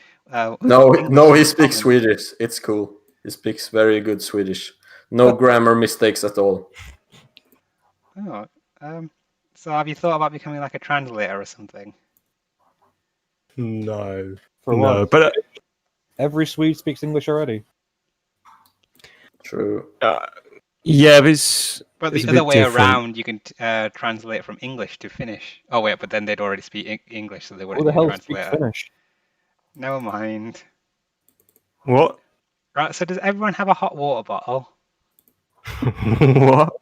No, he English speaks is common. Swedish. It's cool. He speaks very good Swedish. No grammar mistakes at all. Oh, so have you thought about becoming like a translator or something? No. For No, what? but Every Swede speaks English already. True. yeah, but it's. But It's the a other bit way different. around, you can translate from English to Finnish. Oh wait, but then they'd already speak English, so they Who wouldn't the need a hell speaks translator. Finnish? Never mind. What? Right, so does everyone have a hot water bottle? What?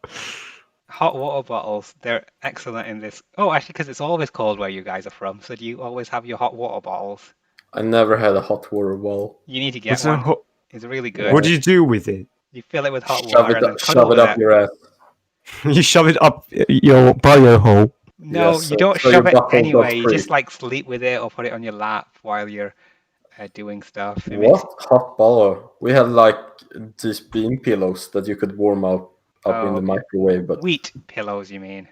Hot water bottles, they're excellent in this. Oh, actually, because it's always cold where you guys are from, so do you always have your hot water bottles? I never had a hot water bottle. You need to get What's a one. hot? It's really What good. do you do with it? You fill it with hot Shove water it and then up, cuddle shove it with up it. your ass. You shove it up your bio hole. No, Yes, you don't so your shove it butthole anyway. does You creep. just like sleep with it or put it on your lap while you're doing stuff. It What? makes. Hot bottle? We had like these bean pillows that you could warm up Oh, in the okay. microwave, but Wheat pillows, you mean?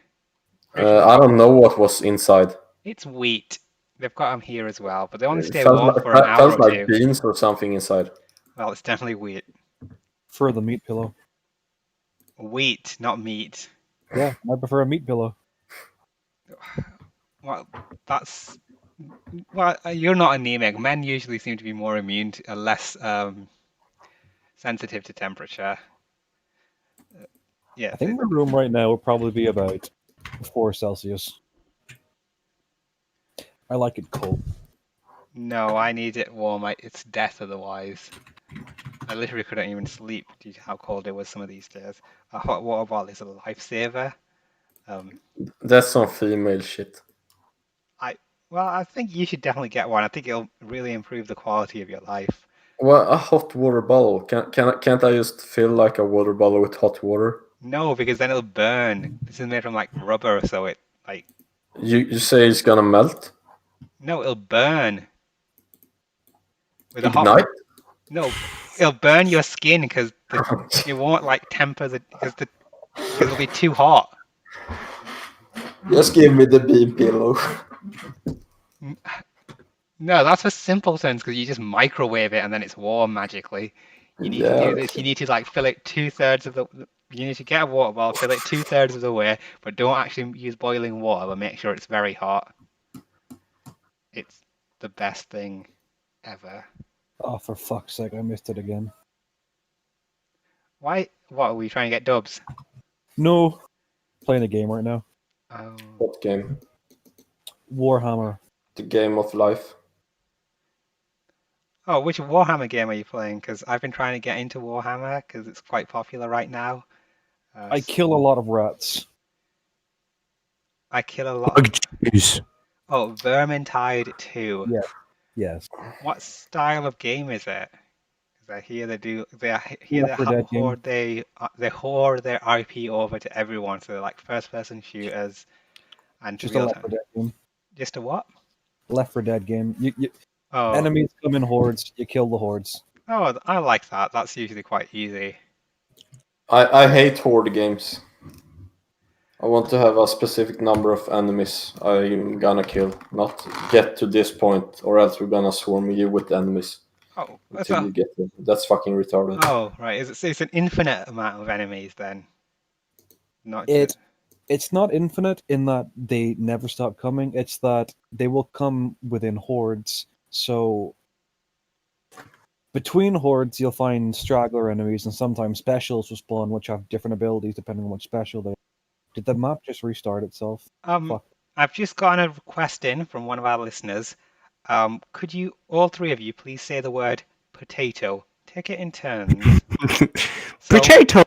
Pretty sure I don't know what was inside. it's wheat. They've got them here as well, but they only It stay warm for an hour felt or like two. beans or something inside. Well, it's definitely wheat. For the meat pillow. Wheat, not meat. Yeah, I prefer a meat pillow. Well, that's. Well, you're not anemic. Men usually seem to be more immune to, less sensitive to temperature. Yeah. I think my room right now will probably be about 4 Celsius. I like it cold. No, I need it warm. It's death otherwise. I literally couldn't even sleep due to how cold it was some of these days. A hot water bottle is a lifesaver. That's some female shit. Well, I think you should definitely get one. I think it'll really improve the quality of your life. Well, a hot water bottle. Can't I just fill like a water bottle with hot water? No, because then it'll burn. This is made from like rubber, so it like. You say it's gonna melt? No, it'll burn. With a Ignite? hot. No, it'll burn your skin because it won't like temper because it'll be too hot. Just give me the bean pillow. No, that's for simpletons because you just microwave it and then it's warm magically. You need to do this. You need to like fill it 2/3 of the. You need to get a water bottle, fill it 2/3 of the way, but don't actually use boiling water. But make sure it's very hot. It's the best thing ever. Oh, for fuck's sake, I missed it again. Why? What are we trying to get dubs? No. Playing a game right now. Oh. What game? Warhammer. The game of life. Oh, which Warhammer game are you playing? Because I've been trying to get into Warhammer because it's quite popular right now. I kill a lot of rats. I kill a lot. Bug juice. Oh, Vermintide 2. Yeah. Yes. What style of game is it? Because I hear they do. They Left 4 Dead game. hoard they hoard their IP over to everyone. So they're like first-person shooters and Just a real Left 4 time. Dead game. Just a what? Left 4 Dead game. Oh. Enemies come in hordes. You kill the hordes. Oh, I like that. That's usually quite easy. I hate horde games. I want to have a specific number of enemies I'm gonna kill, not get to this point, or else we're gonna swarm you with enemies Oh, until you get there. That's fucking retarded. Oh, right. It's an infinite amount of enemies then. Not It's not infinite in that they never stop coming. It's that they will come within hordes. So between hordes, you'll find straggler enemies, and sometimes specials will spawn, which have different abilities depending on which special they. Did the map just restart itself? Fuck. I've just gotten a request in from one of our listeners. Could you, all three of you, please say the word potato? Take it in turns. Potato.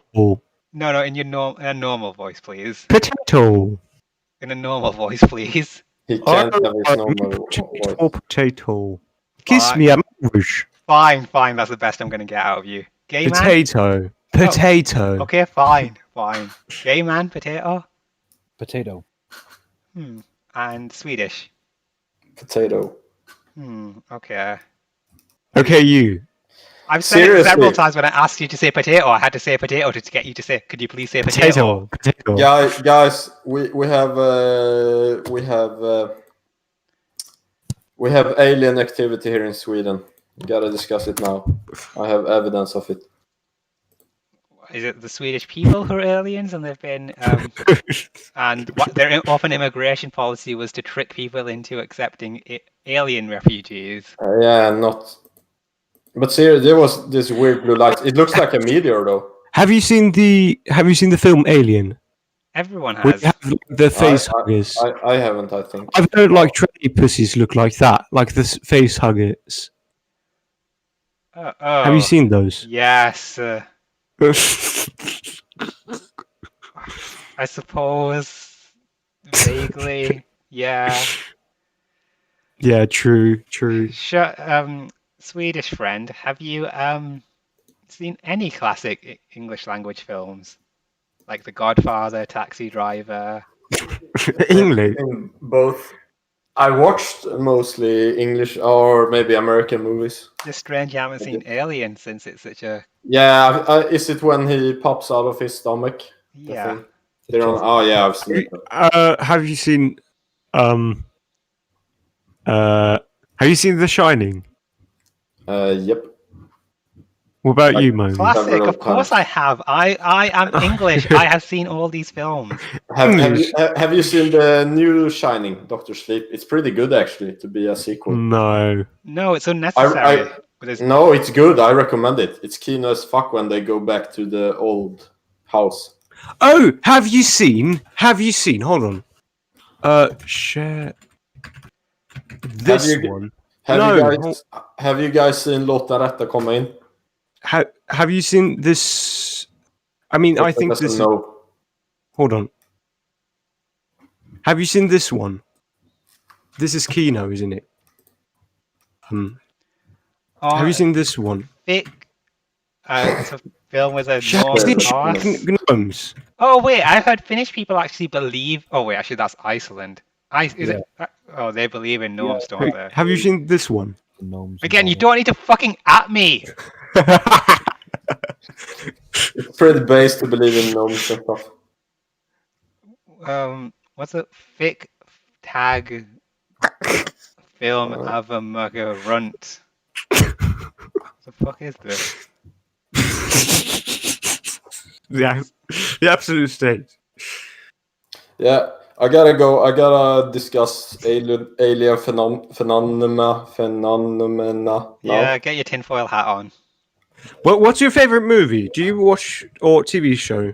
No, in a normal voice, please. Potato. In a normal voice, please. He can't have his normal voice. Potato. Kiss me, I'm Irish. Fine. That's the best I'm going to get out of you. Gay man? Potato. Potato. Okay, fine. Gay man, potato. Potato. And Swedish. Potato. Okay. Okay, you. I've said it several times when I asked you to say potato. I had to say potato to get you to say. Could you please say potato? Potato. Guys, we have alien activity here in Sweden. We gotta discuss it now. I have evidence of it. Is it the Swedish people who are aliens, and they've been and what their open immigration policy was to trick people into accepting alien refugees? Yeah, not. But seriously, there was this weird blue light. It looks like a meteor, though. Have you seen the film Alien? Everyone We has. have the face huggers. I haven't, I think. I've heard like tranny pussies look like that, like the face huggers. Have you Oh, seen those? yes. I suppose vaguely. Yeah. Yeah, true. Sure. Swedish friend, have you seen any classic English language films like The Godfather, Taxi Driver? English. In both. I watched mostly English or maybe American movies. Just strange you haven't seen Alien since it's such a Yeah, is it when he pops out of his stomach? The yeah. thing? They're on. Oh yeah, I've seen it. Have you seen The Shining? Yep. What about Like, you, Mo? Classic, Several of course times. I have. I am English. I have seen all these films. Have you seen the new Shining, Doctor Sleep? It's pretty good actually to be a sequel. No. No, it's unnecessary. But there's No, it's good. I recommend it. It's keen as fuck when they go back to the old house. Oh, have you seen? Hold on. Share this one. Have you guys seen Låta rätta komma in? Have you seen this? I mean, I think this. No. Hold on. Have you seen this one? This is Kino, isn't it? Have you seen this one? Thick. It's a film with a Norse horse. Gnomes. Oh wait, I've heard Finnish people actually believe. Oh wait, actually that's Iceland. Is it? Oh, they believe in gnomes, don't they? Have you seen this one? Gnomes. Again, you don't need to fucking at me. It's pretty base to believe in gnomes and stuff. What's a thick tag film of a mugger runt? What the fuck is this? The absolute state. Yeah, I gotta go. I gotta discuss alien phenomena. Yeah, get your tinfoil hat on. Well, what's your favorite movie? Do you watch or TV show?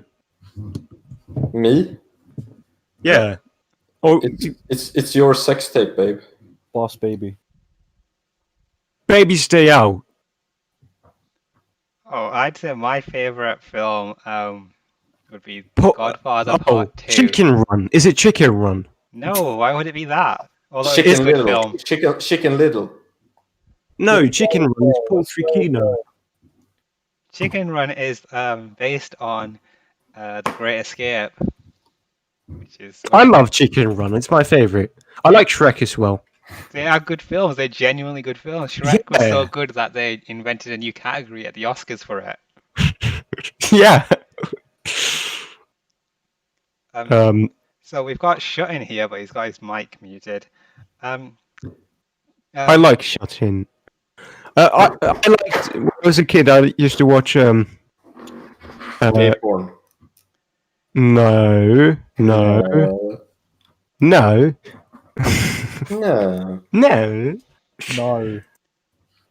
Me? Yeah. Oh, it's your sex tape, babe. Boss Baby. Baby Stay Out. Oh, I'd say my favorite film would be Godfather Part 2. Chicken Run. Is it Chicken Run? No, why would it be that? Although Chicken it's a good Little. film. Chicken Little. No, Chicken Run is Paul Kino. Chicken Run is based on The Great Escape, which is. I love Chicken Run. It's my favorite. I like Shrek as well. They are good films. They're genuinely good films. Shrek was so good that they invented a new category at the Oscars for it. Yeah. So we've got Shut in here, but he's got his mic muted. I like Shut In. I liked when I was a kid. I used to watch porn. No. No.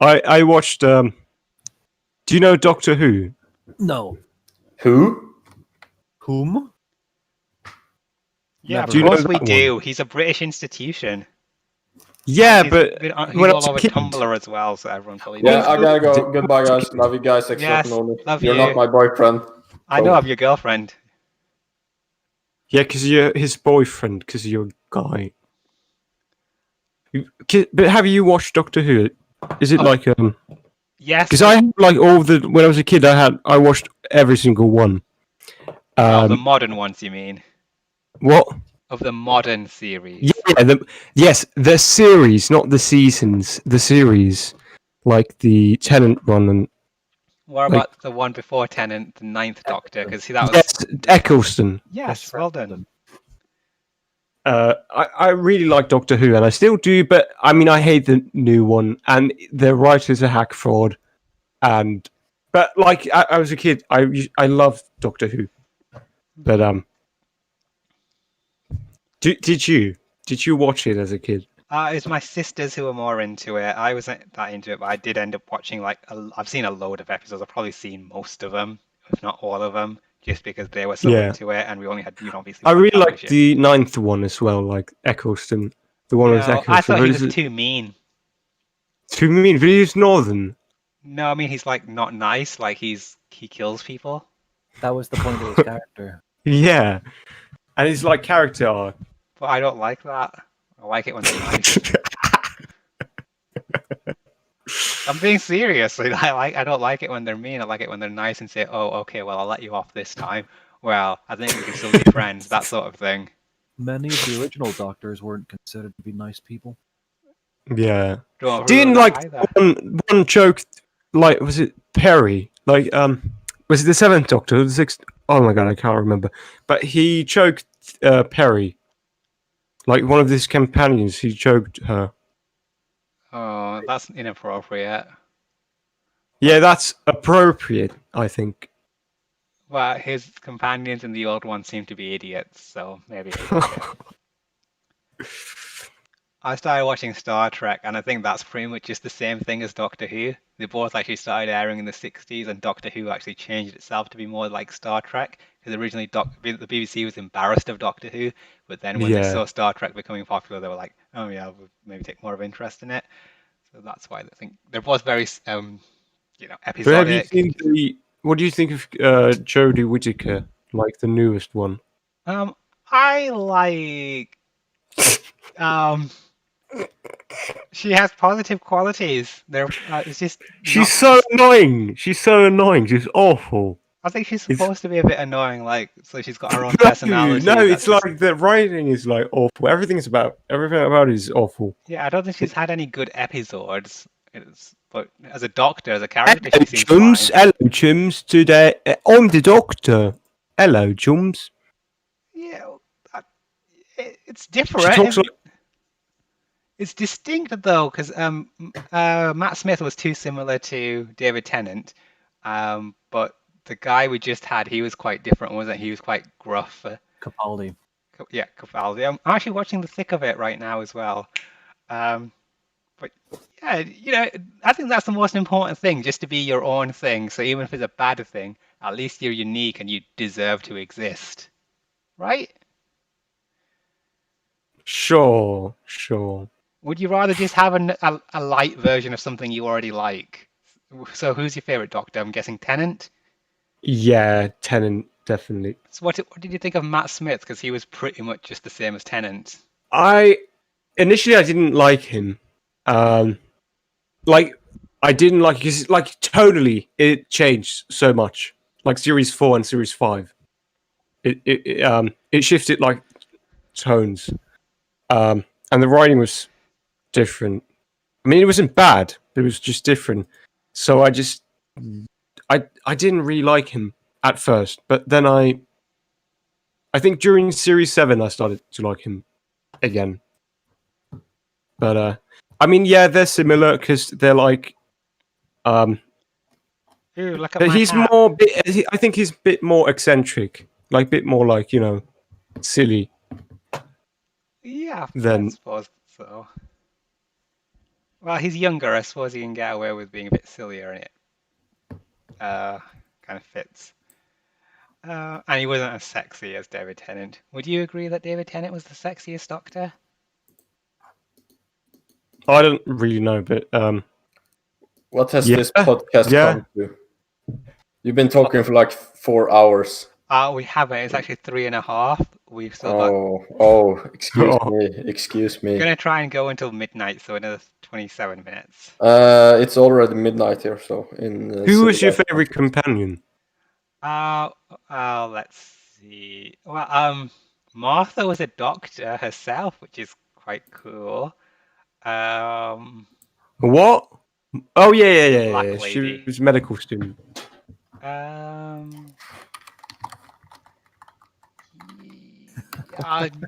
I watched. Do you know Doctor Who? No. Who? Whom? Yeah, Do you of know course we that do. He's a British institution. Yeah, He's but he's when I all was a over kid, Tumblr as well, so everyone probably Yeah, knows. I gotta go. Goodbye, guys. Love you guys. Except Yes, Noni. love You're you. not my boyfriend. I know of your girlfriend. yeah, because you're his boyfriend, because you're a guy. But have you watched Doctor Who? Is it like Yes. Because I had like all the when I was a kid, I watched every single one. Of the modern ones, you mean? What? Of the modern series. Yeah, yes, the series, not the seasons. The series, like the Tenant one and. What like, about the one before Tennant, the Ninth Doctor? Because that was. Yes, Eccleston. Yes, well done. I really like Doctor Who, and I still do, but I mean, I hate the new one, and the writer's a hack fraud. But like, I was a kid, I loved Doctor Who, but did you watch it as a kid? It's my sisters who were more into it. I wasn't that into it, but I did end up watching I've seen a load of episodes. I've probably seen most of them, if not all of them, just because they were so into it, and we only had obviously. I really liked the 9th one as well, like Eccleston. The one with Eccleston. I thought he was too mean. Too mean, but he was Northern. No, I mean he's like not nice. Like he kills people. That was the point of his character. Yeah, and it's like character arc. But I don't like that. I like it when they're nice. I'm being serious. I don't like it when they're mean. I like it when they're nice and say, "Oh, okay, well I'll let you off this time. Well, I think we can still be friends." That sort of thing. Many of the original Doctors weren't considered to be nice people. Yeah. Don't approve Didn't of that like either. one joke, like was it Perry? Like was it the seventh Doctor or the sixth? Oh my god, I can't remember. But he choked Perry. Like one of his companions, he choked her. Oh, that's inappropriate. Yeah, that's appropriate, I think. Well, his companions in the old one seem to be idiots, so maybe it's okay. I started watching Star Trek, and I think that's pretty much just the same thing as Doctor Who. They both actually started airing in the 60s, and Doctor Who actually changed itself to be more like Star Trek, because originally the BBC was embarrassed of Doctor Who, but then when they Yeah. saw Star Trek becoming popular, they were like, oh yeah, we'll maybe take more of interest in it. So that's why I think they're both very, But have you episodic. seen what do you think of Jodie Whittaker, like the newest one? I like she has positive qualities. It's just She's so annoying. She's so annoying. She's awful. I think she's supposed to be a bit annoying, like so she's got her own No, personality. no, it's like the writing is like awful. Everything about it is awful. Yeah, I don't think she's had any good episodes. But as a doctor, as a character, Hello, she seems chums. fine. Hello, chums. Today, I'm the doctor. Hello, chums. Yeah, it's She different. talks like It's distinct though, because Matt Smith was too similar to David Tennant, but the guy we just had, he was quite different, wasn't he? He was quite gruff. Capaldi. Yeah, Capaldi. I'm actually watching the thick of it right now as well. But yeah, I think that's the most important thing, just to be your own thing. So even if it's a bad thing, at least you're unique and you deserve to exist, right? sure. Would you rather just have a light version of something you already like? So who's your favorite Doctor? I'm guessing Tennant. Yeah, Tennant definitely. So what did you think of Matt Smith? Because he was pretty much just the same as Tennant. Initially I didn't like him. Like I didn't like because like tonally it changed so much. Like series 4 and series 5, it shifted like tones. And the writing was different. I mean, it wasn't bad, but it was just different. So I didn't really like him at first, but then I think during series 7 I started to like him again. But I mean, yeah, they're similar because they're like Ooh, look at my he's hat. more. I think he's a bit more eccentric, like a bit more like silly. Yeah, I Than suppose so. Well, he's younger. I suppose he can get away with being a bit sillier, and it kind of fits. And he wasn't as sexy as David Tennant. Would you agree that David Tennant was the sexiest Doctor? I don't really know, but What has Yeah, this podcast yeah. come to? You've been talking for like 4 hours. We haven't. It's actually 3.5. We've still got. Oh, excuse me. We're gonna try and go until midnight, so another 27 minutes. It's already midnight here, so in. Who was your civilized favorite countries. companion? Let's see. Well, Martha was a doctor herself, which is quite cool. What? Oh yeah. Black She lady. was a medical student.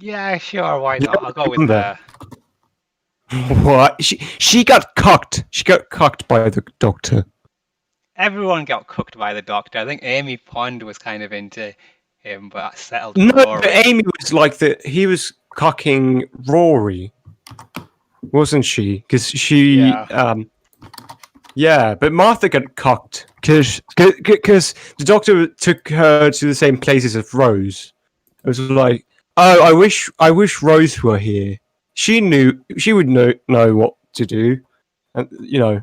Yeah, sure, why not? I'll go with remember. her. What? She got cocked. She got cocked by the doctor. Everyone got cooked by the doctor. I think Amy Pond was kind of into him, but I settled for No, Rory. but Amy was like he was cocking Rory, wasn't she? Because she, yeah, but Martha got cocked because the doctor took her to the same places as Rose. It was like, oh, I wish Rose were here. She would know what to do, and Yeah,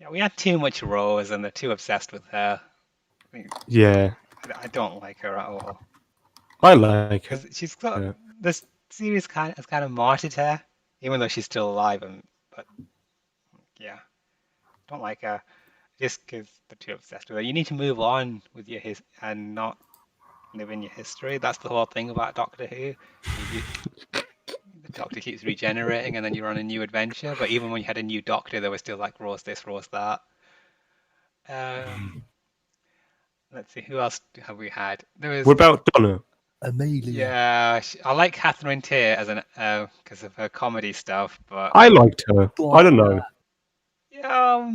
Yeah, we had too much Rose, and they're too obsessed with her. Yeah, I don't like her at all I like her. because she's got Yeah. this series has kind of martyred her, even though she's still alive. But yeah, don't like her just because they're too obsessed with her. You need to move on with your and not live in your history. That's the whole thing about Doctor Who. The Doctor keeps regenerating, and then you're on a new adventure. But even when you had a new Doctor, there was still like Rose this, Rose that. Let's see, who else have we had? There was What about Donna? Amelia. Yeah, I like Catherine Tate as an because of her comedy stuff, but I liked her. I don't know. yeah,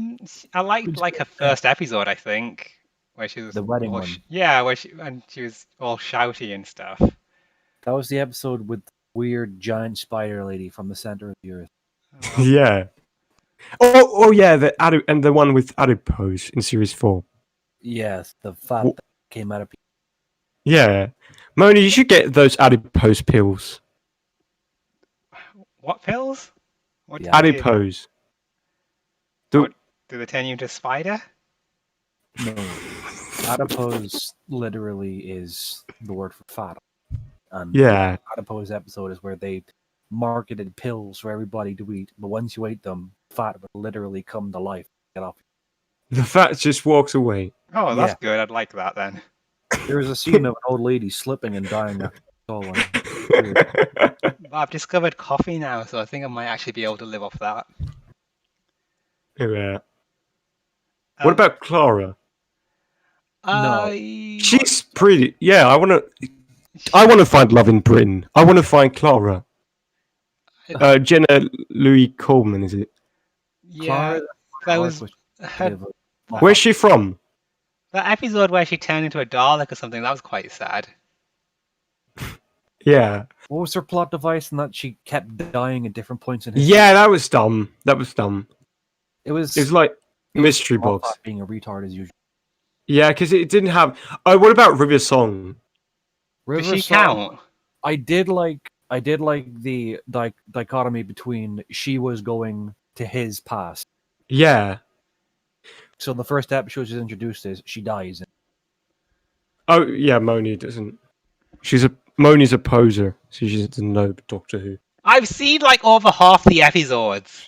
I liked like her first episode, I think, where she was The wedding all one. where she was all shouty and stuff. That was the episode with the weird giant spider lady from the center of the earth. Oh, Yeah. Oh yeah, the one with adipose in series 4. Yes, the fat Wh- that came out of people. Yeah, Moni, you should get those adipose pills. what pills? What Yeah. do they do? Adipose. What, do they turn you into a spider? No. Adipose literally is the word for fat. And Yeah. the adipose episode is where they marketed pills for everybody to eat, but once you ate them, fat would literally come to life. Get off. The fat just walks away. Oh, that's Yeah. good. I'd like that then. There was a scene of an old lady slipping and dying after swallowing. But I've discovered coffee now, so I think I might actually be able to live off that. Yeah. Um, What about Clara? No. She's pretty. Yeah, I want to find love in Britain. I want to find Clara. Jenna Louis Coleman, is it? Yeah, that was her, Where's she from? that episode where she turned into a Dalek or something. That was quite sad. Yeah. What was her plot device in that she kept dying at different points in history? Yeah, that was dumb. It was like mystery box. Moffat being a retard as usual. Yeah, because it didn't have. Oh, what about River Song? Does River she Song, count? I did like the dichotomy between she was going to his past. Yeah. So the first episode she's introduced is she dies. Oh, yeah. Moni doesn't. Moni's a poser, so she doesn't know Doctor Who. I've seen like over half the episodes,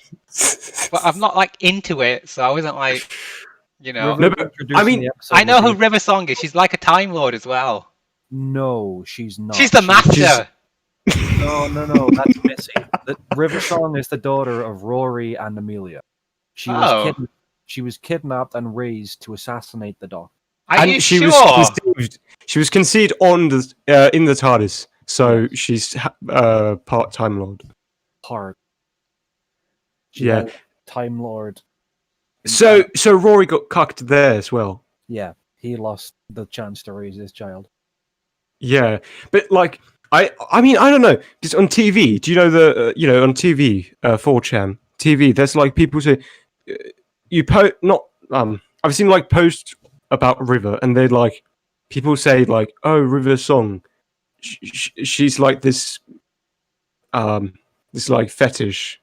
but I'm not like into it, so I wasn't like, you know. River No, but, introducing I mean, the episode I know with who River Song is. She's like a Time Lord as well. No, she's not. She's the master. No, that's Missy. River Song is the daughter of Rory and Amelia. She was kidnapped and raised to assassinate the Doctor. Are you she sure? was conceived. She was conceived on the in the TARDIS, so she's part Time Lord. Part. Yeah. Time Lord. So Rory got cucked there as well. Yeah, he lost the chance to raise his child. Yeah, but like I mean I don't know, because on TV, do you know on TV 4chan TV, there's like people say I've seen like posts about River, and they're like people say like, oh, River Song, she's like this like fetish,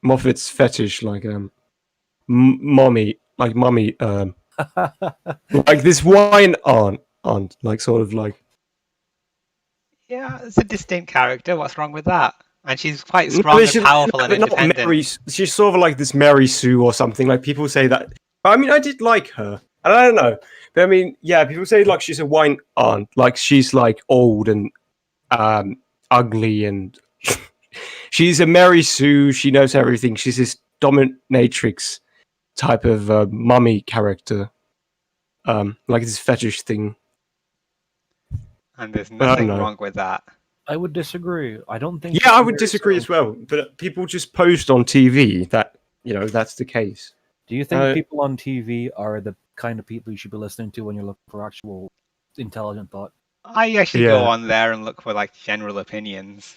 Moffat's fetish, like mummy like this wine aunt like sort of like. Yeah, it's a distinct character. What's wrong with that? And she's quite No, strong and she's powerful and not independent. Mary, she's sort of like this Mary Sue or something. Like people say that. I mean, I did like her. And I don't know. But I mean, yeah, people say like she's a wine aunt. Like she's like old and ugly, and she's a Mary Sue. She knows everything. She's this dominatrix type of mummy character. Like this fetish thing. And there's But I don't nothing know. wrong with that. I would disagree. I don't think. Yeah, I would disagree as well. But people just post on TV that that's the case. Do you think people on TV are the kind of people you should be listening to when you're looking for actual intelligent thought? I actually go Yeah. on there and look for like general opinions,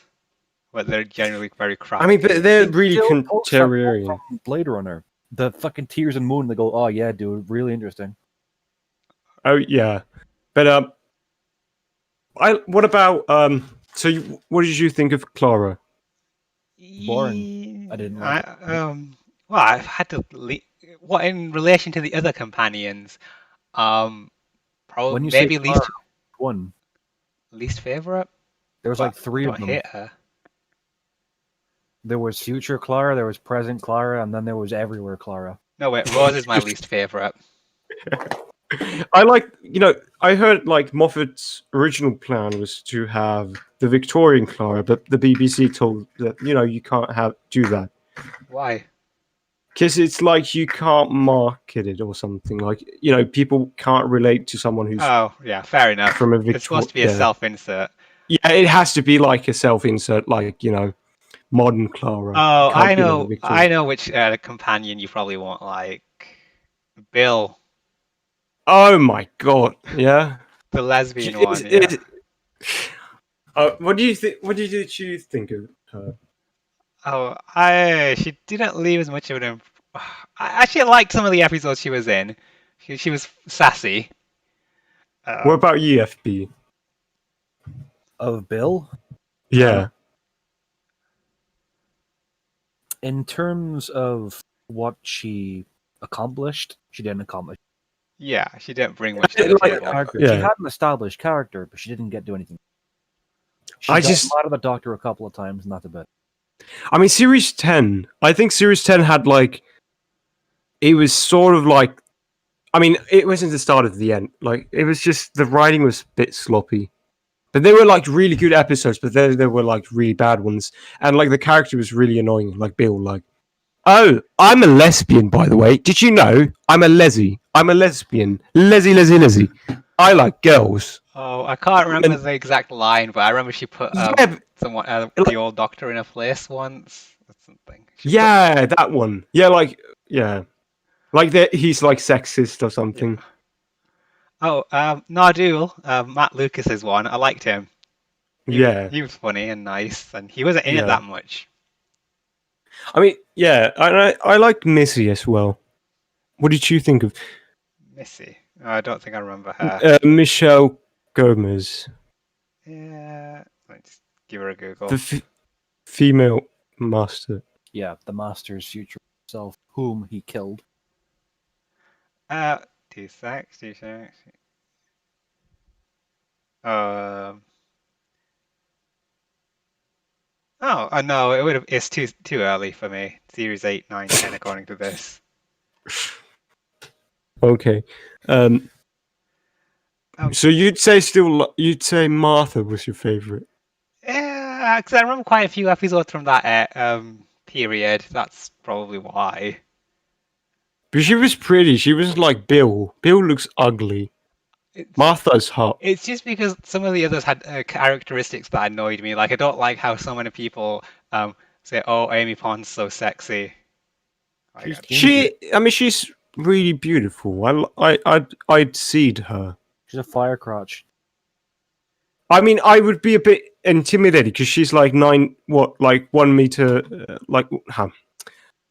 but they're generally very crap. I mean, but they're really Still post that contrarian. from Blade Runner. The fucking Tears and Moon. They go, oh yeah, dude, really interesting. Oh yeah, but what about So, what did you think of Clara? Boring. I didn't like Well, I've had to what in relation to the other companions? Probably When you say maybe Clara, one, least favorite. there was But like I three of don't them. hate her. There was future Clara, there was present Clara, and then there was everywhere Clara. No, wait, Rose is my least favorite. I like, I heard like Moffat's original plan was to have the Victorian Clara, but the BBC told that you can't do that Why? because it's like you can't market it or something. Like people can't relate to someone who's Oh, yeah, fair enough. from a It's supposed to be a Yeah. self-insert. Yeah, it has to be like a self-insert, like modern Clara. Oh, It can't I be like a know. Victorian. I know which companion you probably won't like. Bill, Oh my god! Yeah, the lesbian She- one. is- Yeah. what do you think? What did you think of her? Oh, she didn't leave as much of an. I actually liked some of the episodes she was in. She was sassy. What about EFB? Of Bill, Yeah, in terms of what she accomplished, she didn't accomplish. Yeah, she didn't bring much to the Like, table. Character. Yeah. She had an established character, but she didn't get to do anything. She I got just- mad at the Doctor a couple of times, and that's about it. I mean, Series 10. I think Series 10 had like, it was sort of like, I mean, it wasn't the start of the end. Like, it was just the writing was a bit sloppy. But they were like really good episodes, but then there were like really bad ones, and like the character was really annoying. Like Bill, like, oh, I'm a lesbian, by the way. Did you know I'm a leslie? I'm a lesbian. Leslie. I like girls. Oh, I can't remember And- the exact line, but I remember she put Yeah, but- someone, like- the old doctor in a place once or something. She put- Yeah, that one. Yeah, like that. He's like sexist or something. Oh, Nardul, Matt Lucas's one. I liked him. Yeah. He was funny and nice, and he wasn't in Yeah. it that much. I mean, yeah, I like Missy as well. What did you think of Missy. Oh, I don't think I remember her. Michelle Gomez, Yeah, let's give her a Google. the female master? Yeah, the Master's future self, whom he killed. 2 secs. Oh, no, it would have. It's too early for me. Series 8, 9, 10, according to this. Okay. So you'd say Martha was your favorite. Yeah, because I remember quite a few episodes from that period. That's probably why. But she was pretty. She was like Bill. Bill looks ugly. It's, Martha's hot. it's just because some of the others had characteristics that annoyed me. Like I don't like how so many people say, "Oh, Amy Pond's so sexy." Like, She's really beautiful. I'd seed her. She's a fire crotch. I mean, I would be a bit intimidated because she's like 1 meter,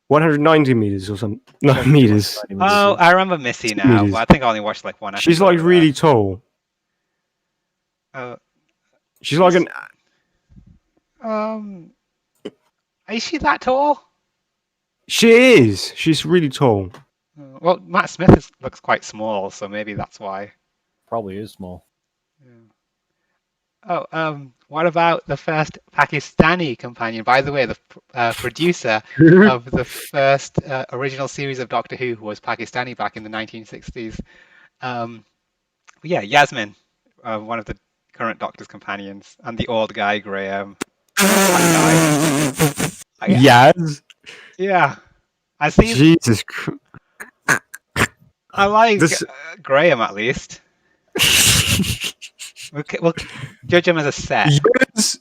190 meters or something. No, meters. oh, I remember Missy now, Meters. but I think I only watched like one episode. She's like of really that. tall. Uh, She's like an. Is she that tall? She is. She's really tall. Well, Matt Smith looks quite small, so maybe that's why. Probably is small. Oh, what about the first Pakistani companion? By the way, the producer of the first original series of Doctor Who was Pakistani back in the 1960s. Yeah, Yasmin, one of the current Doctor's companions, and the old guy, Graham. That guy. Yaz. Yeah. I see. Jesus Christ. I like This- Graham at least. We'll judge him as a set. Yes.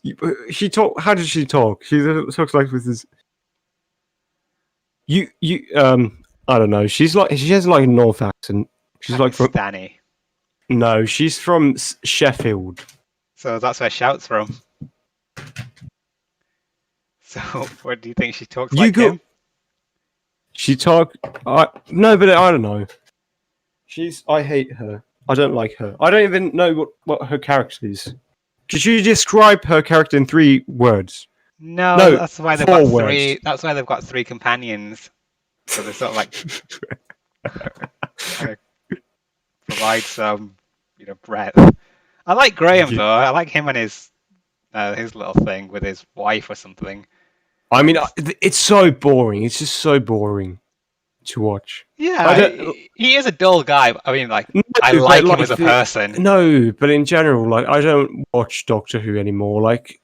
She talk. How does she talk? She talks like with this. I don't know. She has like a North accent. She's like from. Pakistani. No, she's from Sheffield. So that's where Shout's from. So what do you think she talks like him? She talk. No, but I don't know. I hate her. I don't like her. I don't even know what her character is. Could you describe her character in 3 words? No, No, that's why they've 4 got words. 3. That's why they've got 3 companions. So they sort of like kind of provide some, breadth. I like Graham Yeah. though. I like him and his little thing with his wife or something. I mean, It's- it's so boring. It's just so boring to watch. I yeah, don't. he is a dull guy. But I mean, like, I No, but like him like as a person. no, but in general, like I don't watch Doctor Who anymore. Like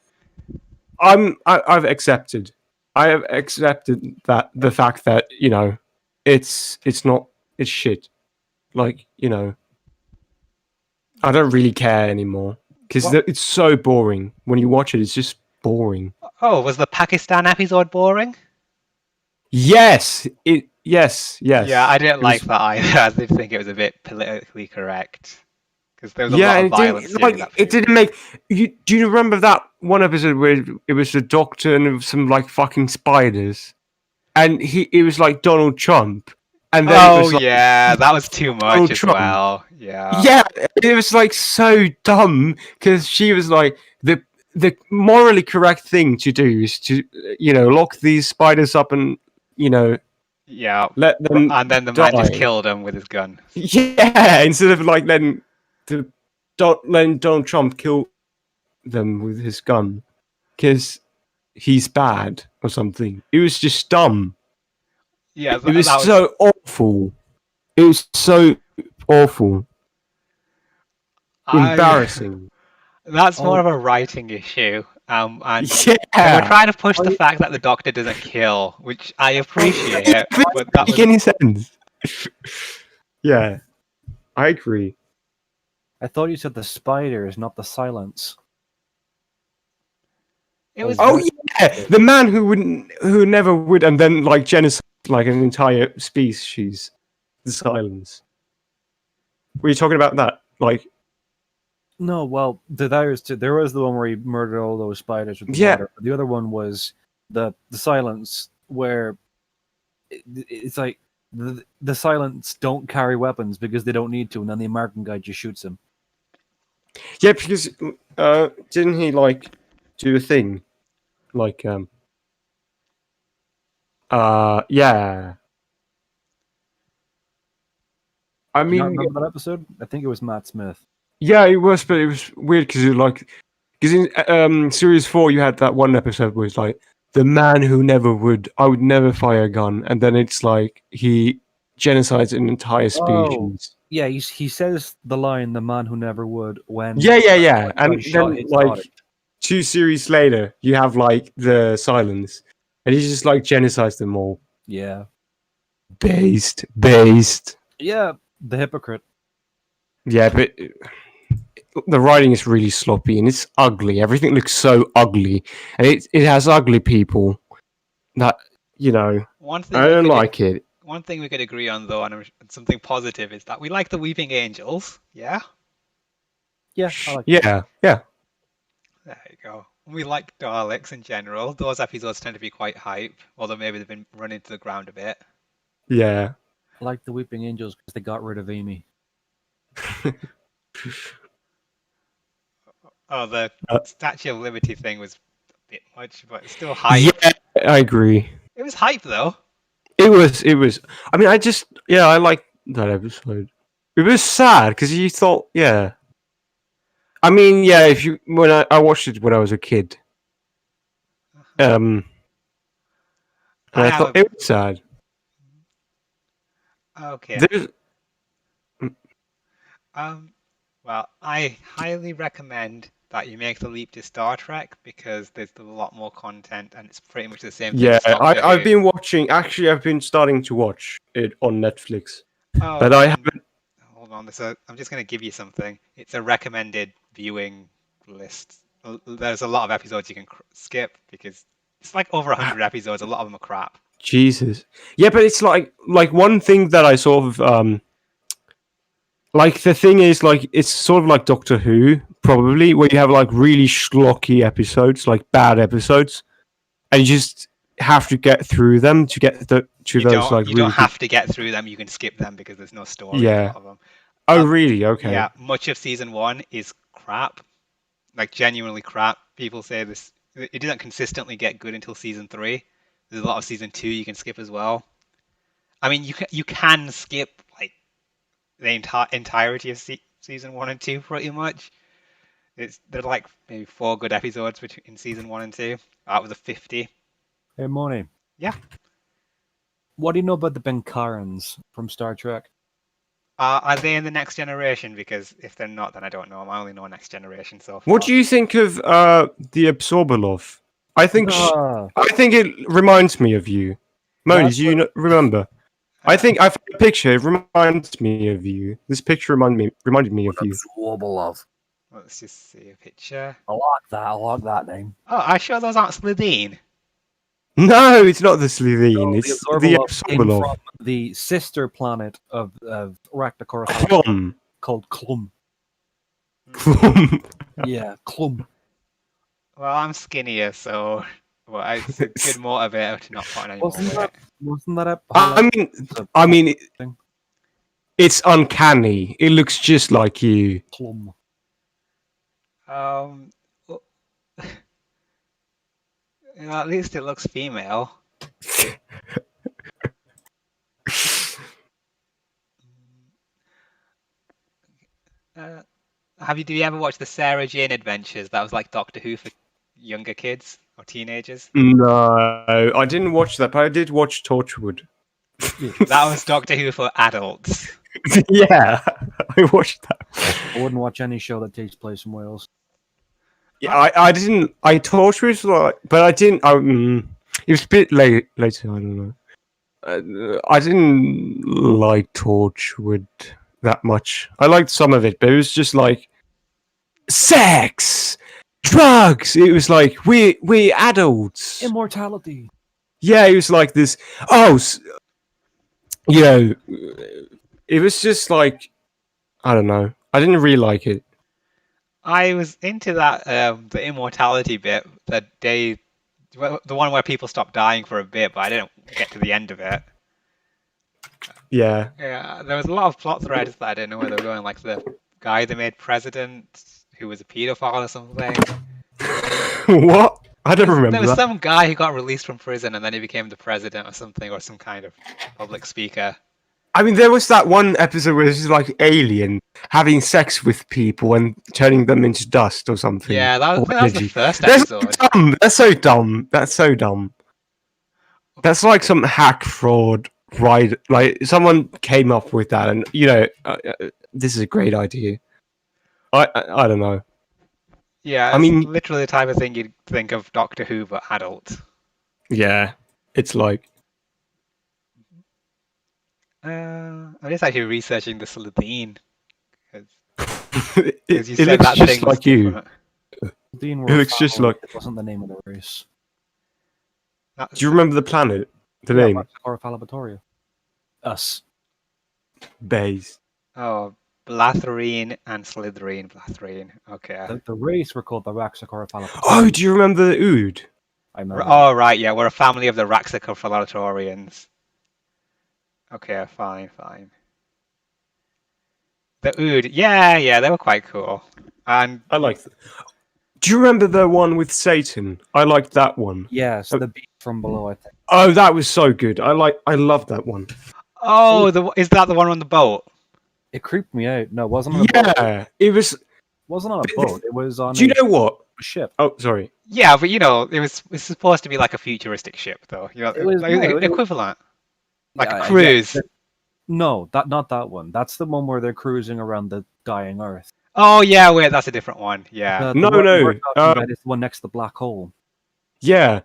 I've accepted. I have accepted that the fact that it's not it's shit. Like I don't really care anymore because What? it's so boring. When you watch it, it's just boring. Oh, was the Pakistan episode boring? Yes, yes, Yeah, yes. I didn't It like was. that either. I did think it was a bit politically correct because there was a Yeah, lot and of it violence didn't during like that it period. didn't make you. Do you remember that one episode where it was the Doctor and it was some like fucking spiders, and it was like Donald Trump, and then it Oh was like yeah, that was too much Donald as Trump. well. Yeah. Yeah, it was like so dumb because she was like the morally correct thing to do is to lock these spiders up and Yeah. let them And then the man just die. killed him with his gun. Yeah, instead of like letting Donald Trump kill them with his gun because he's bad or something. It was just dumb. Yeah, It was that was. so awful. It was so awful. I. Embarrassing. That's more Oh, of a writing issue. And they were Yeah. trying to push the fact that the Doctor doesn't kill, which I appreciate, It but doesn't that make was. any sense. Yeah, I agree. I thought you said the spiders, not the silence. It was. Oh yeah, the man who never would, and then like genocide like an entire species. The silence. Were you talking about that? Like, No, well, there was the one where he murdered all those spiders with the yeah, water. The other one was the silence, where it's like the silence don't carry weapons because they don't need to, and then the American guy just shoots him. yeah, because didn't he like do a thing like yeah. I Do you not mean, remember that episode? I think it was Matt Smith. yeah, it was, but it was weird because in series 4 you had that one episode where it's like the man who never would, I would never fire a gun, and then it's like he genocides an entire Oh, species. yeah, he says the line "the man who never would" when Yeah, when and he shot then his like daughter. 2 series later you have like the silence, and he just like genocides them all. Yeah, Based. yeah, the hypocrite. Yeah, but the writing is really sloppy and it's ugly. Everything looks so ugly, and it has ugly people that One thing I we don't could like it. one thing we could agree on though, and something positive is that we like the Weeping Angels. Yeah, Yeah, I like Yeah. there you go. We like Daleks in general. Those episodes tend to be quite hype, although maybe they've been run into the ground a bit. Yeah. I like the Weeping Angels because they got rid of Amy. Oh, the Uh, Statue of Liberty thing was a bit much, but it's still hype. Yeah, I agree. It was hype though. It was. I mean, I like that episode. It was sad because you thought, yeah. I mean, yeah. If you when I watched it when I was a kid, and I I thought have it was sad. okay. There's, Um, well, I highly recommend that you make the leap to Star Trek because there's a lot more content and it's pretty much the same thing yeah, as Doctor I've Who. been watching. Actually, I've been starting to watch it on Netflix, Oh, but I haven't. hold on. I'm just going to give you something. It's a recommended viewing list. There's a lot of episodes you can skip because it's like over 100 episodes. A lot of them are crap. Jesus. Yeah, but it's like one thing that I sort of like the thing is like it's sort of like Doctor Who probably where you have like really schlocky episodes, like bad episodes, and you just have to get through them to get to those like You really don't have to get through them. You can skip them because there's no story in a yeah. lot of them. Oh really? Okay. Yeah, much of season 1 is crap. Like genuinely crap. People say this. It doesn't consistently get good until season 3. There's a lot of season 2 you can skip as well. I mean, you can skip like the entirety of season 1 and 2 pretty much. There's like maybe 4 good episodes in season 1 and 2 out of the 50. Hey, Moni. Yeah. What do you know about the Benkarans from Star Trek? Are they in the Next Generation? Because if they're not, then I don't know. I only know Next Generation so far. What do you think of the Absorberlov? I think Ah, I think it reminds me of you. Moni, That's do you remember? I think I found a picture. It reminds me of you. This picture reminded me of you. Absorberlov. Let's just see a picture. I like that name. Oh, are you sure those aren't Slitheen? No, it's not the Slovene. No, It's the the Absorberlov came Absorberlov. from the sister planet of Raktakor Klum. called Klum. Klum. Yeah, Klum. Well, I'm skinnier, so it's a good motivator to not put on any more Wasn't weight. that a I mean, it's uncanny. It looks just like you. Klum? Well, at least it looks female. Do you ever watch the Sarah Jane Adventures? That was like Doctor Who for younger kids or teenagers. No, I didn't watch that, but I did watch Torchwood. That was Doctor Who for adults. Yeah, I watched that. I wouldn't watch any show that takes place in Wales. Yeah, I didn't. I Torchwood, like, but I didn't. It was a bit later. I don't know. I didn't like Torchwood that much. I liked some of it, but it was just like sex, drugs. It was like we adults. Immortality. Yeah, it was like this. Oh, you know, it was just like I don't know. I didn't really like it. I was into that the immortality bit, the one where people stop dying for a bit, but I didn't get to the end of it. Yeah. Yeah, there was a lot of plot threads that I didn't know where they were going, like the guy they made president who was a pedophile or something. What? I don't remember There was that. some guy who got released from prison and then he became the president or something, or some kind of public speaker. I mean, there was that one episode where it's like alien having sex with people and turning them into dust or something. Yeah, that was the energy. first That's episode. dumb. That's so dumb. That's so dumb. That's like some hack fraud, right? Like someone came up with that, and this is a great idea. I don't know. Yeah, I it's mean- literally the type of thing you'd think of Doctor Who, but adult. Yeah, it's like I'm just actually researching the Slitheen. it, Because you it said looks that just thing was like you. different. Dean It looks just like. It wasn't the name of the race. That's- Do you remember the planet? The name? Raktakor Falabatoria. Us. Bays. Oh, Blatherine and Slytherin. Blatherine. Okay. The race were called the Raxacor Falabatoria. Oh, do you remember the Ood? I remember. Oh, right, yeah, we're a family of the Raxacophilatorians. Okay, fine. The Ood, yeah, they were quite cool. And I like. Do you remember the one with Satan? I liked that one. Yes, the beast from below, I think. Oh, that was so good. I love that one. is that the one on the boat? It creeped me out. No, it wasn't on a boat. Yeah, it was. It wasn't on a boat. It was on Do you know what? a ship. Oh, sorry. Yeah, but it was supposed to be like a futuristic ship, though. It was- like, no, it was- equivalent, like Yeah, a cruise. No, not that one. That's the one where they're cruising around the dying Earth. Oh yeah, wait, that's a different one. Yeah. No, one no, we're talking about is the one next to the black hole. Yeah.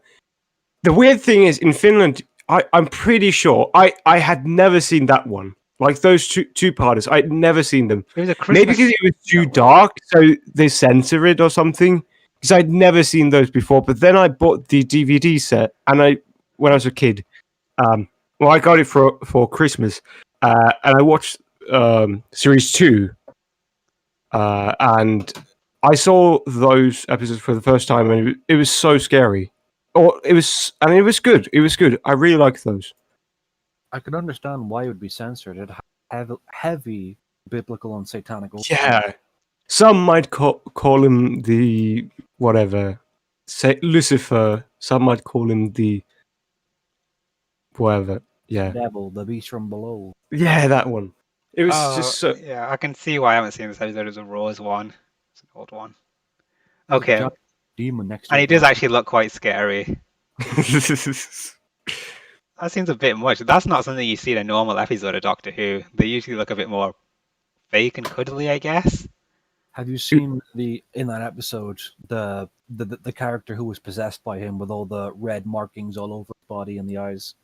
The weird thing is, in Finland, I'm pretty sure I had never seen that one. Like those two parters, I'd never seen them. It was a Christmas. Maybe because it was too dark, so they censor it or something. Because I'd never seen those before. But then I bought the DVD set, and when I was a kid, I got it for Christmas, and I watched series 2, and I saw those episodes for the first time, and it was so scary. It was good. It was good. I really liked those. I could understand why it would be censored. It had heavy biblical and satanic. Yeah. Some might call him the whatever, say Lucifer. Some might call him the whatever. Yeah, Devil, the beast from below. yeah, that one. It was Oh, just so. yeah, I can see why I haven't seen this episode. It's a Rose one. It's an old one. With a Okay, giant demon next to and a it does black- actually look quite scary. That seems a bit much. That's not something you see in a normal episode of Doctor Who. They usually look a bit more fake and cuddly, I guess. Have you seen in that episode the character who was possessed by him with all the red markings all over his body and the eyes?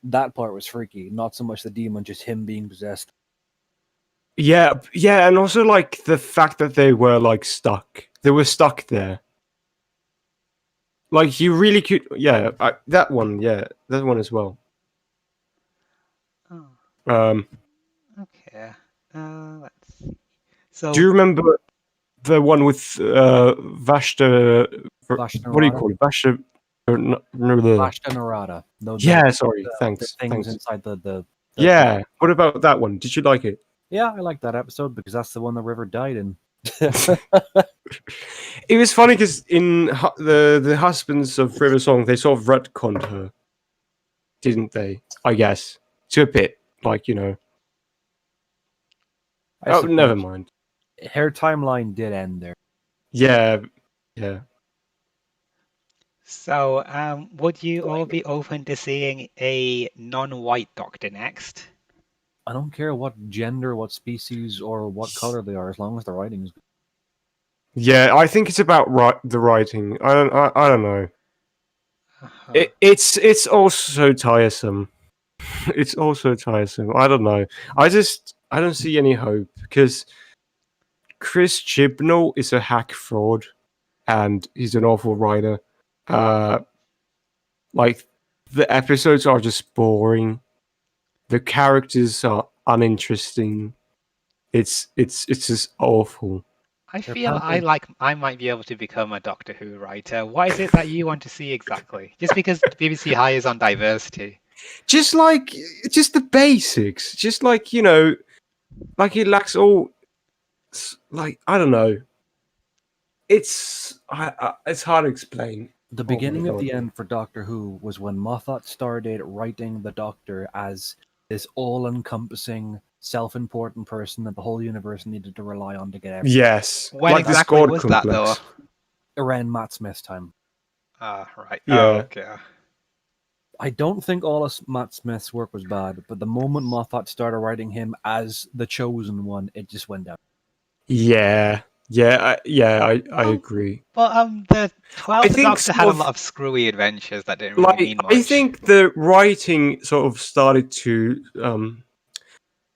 That part was freaky. Not so much the demon, just him being possessed. Yeah, yeah, and also like the fact that they were like stuck. They were stuck there. Like you really could, yeah. That one, yeah, that one as well. Oh, Um, okay. Let's see. So, do you remember the one with Vashta? Vashta What do you Narada? call it? Vashta? No, the Vashta Narada. yeah. Sorry, The thanks, things thanks. inside the Yeah. What about that one? Did you like it? Yeah, I like that episode because that's the one the river died in. It was funny because in the husbands of River Song, they sort of retconned her, didn't they? I guess to a bit, like I Oh, suppose. never mind. Her timeline did end there. Yeah, yeah. so, would you all be open to seeing a non-white Doctor next? I don't care what gender, what species, or what color they are, as long as the writing is good. Yeah, I think it's about the writing. I don't know. Uh-huh. It's also tiresome. It's also tiresome. I don't know. I don't see any hope because Chris Chibnall is a hack fraud, and he's an awful writer. Like the episodes are just boring. The characters are uninteresting. It's just awful. I They're feel I might be able to become a Doctor Who writer. What is it that you want to see exactly? Just because the BBC hires on diversity. Just the basics. Just like like it lacks all. Like I don't know. It's hard to explain. The my beginning of God. the end for Doctor Who was when Moffat started writing the Doctor as this all-encompassing, self-important person that the whole universe needed to rely on to get everything. Yes, When like this exactly God was that, complex. Around Matt Smith's time. Ah, right. Yeah. Oh, okay. I don't think all of Matt Smith's work was bad, but the moment Moffat started writing him as the chosen one, it just went down. Yeah, I Oh, agree. But the 12th think Doctor had a sort of- lot of screwy adventures that didn't really Like mean much. I think the writing sort of started to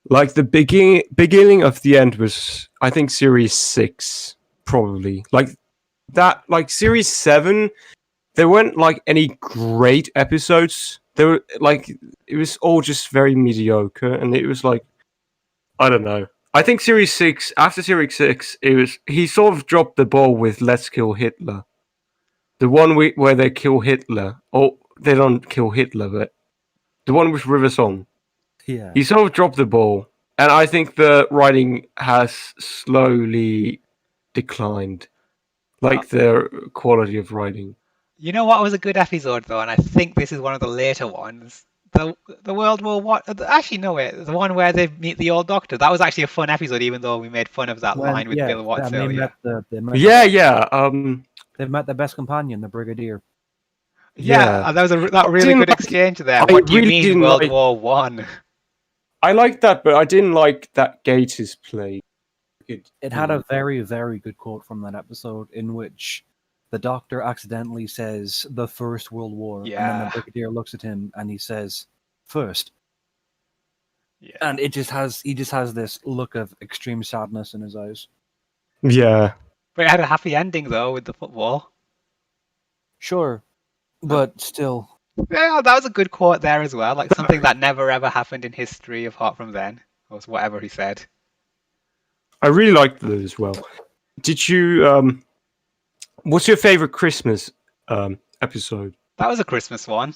like the beginning of the end was I think series 6 probably like that like series 7 there weren't like any great episodes. There were like it was all just very mediocre and it was like I don't know. I think series 6 after series 6 he sort of dropped the ball with Let's Kill Hitler. The one where they kill Hitler. Oh, they don't kill Hitler, but the one with River Song. Yeah. He sort of dropped the ball. And I think the writing has slowly declined. Like the quality of writing. You know what was a good episode though, and I think this is one of the later ones. The World War What? Actually, no wait. The one where they meet the old Doctor. That was actually a fun episode, even though we made fun of that line with Bill Watts they earlier. They met the best companion, the Brigadier. Yeah, and that was that really didn't good like- exchange there. I What do you really mean didn't World like- War One? I liked that, but I didn't like that Gators play. It had a very, very good quote from that episode in which the Doctor accidentally says the First World War, and then Yeah. the Brigadier looks at him and he says, "First." Yeah. And he just has this look of extreme sadness in his eyes. Yeah. But it had a happy ending though with the football. Sure, but still, Yeah, that was a good quote there as well. Like something that never ever happened in history apart from then, or whatever he said. I really liked that as well. Did you what's your favorite Christmas episode? That was a Christmas one.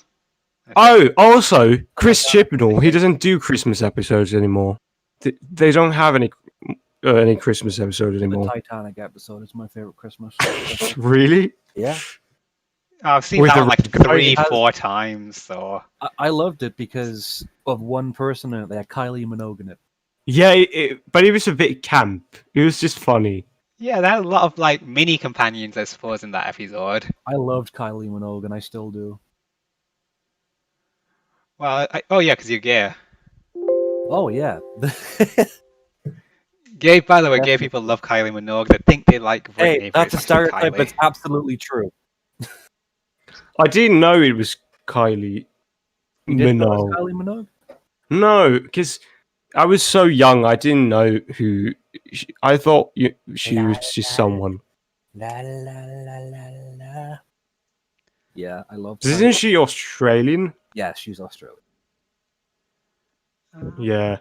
Oh, also, Chris Chibnall, he doesn't do Christmas episodes anymore. They don't have any Christmas episodes the anymore. Titanic episode is my favorite Christmas. Really? Yeah. I've seen With that the one like red guy. three, It has- 4 times. So I loved it because of one person in it. They had Kylie Minogue in it. Yeah, but it was a bit camp. It was just funny. yeah, there are a lot of like mini companions, I suppose, in that episode. I loved Kylie Minogue, and I still do. Well, oh yeah, because you're gay. Oh yeah. Gay, by the way, gay Definitely. people love Kylie Minogue. They think they like Britney, Hey, but that's a it's actually stereotype Kylie. that's absolutely true. I didn't know it was Kylie You didn't know it was Minogue. Kylie Minogue? No, because I was so young, I didn't know who. I thought she was just someone. La la la la la. Yeah, I love. Isn't she Australian? Yeah, she's Australian. Yeah.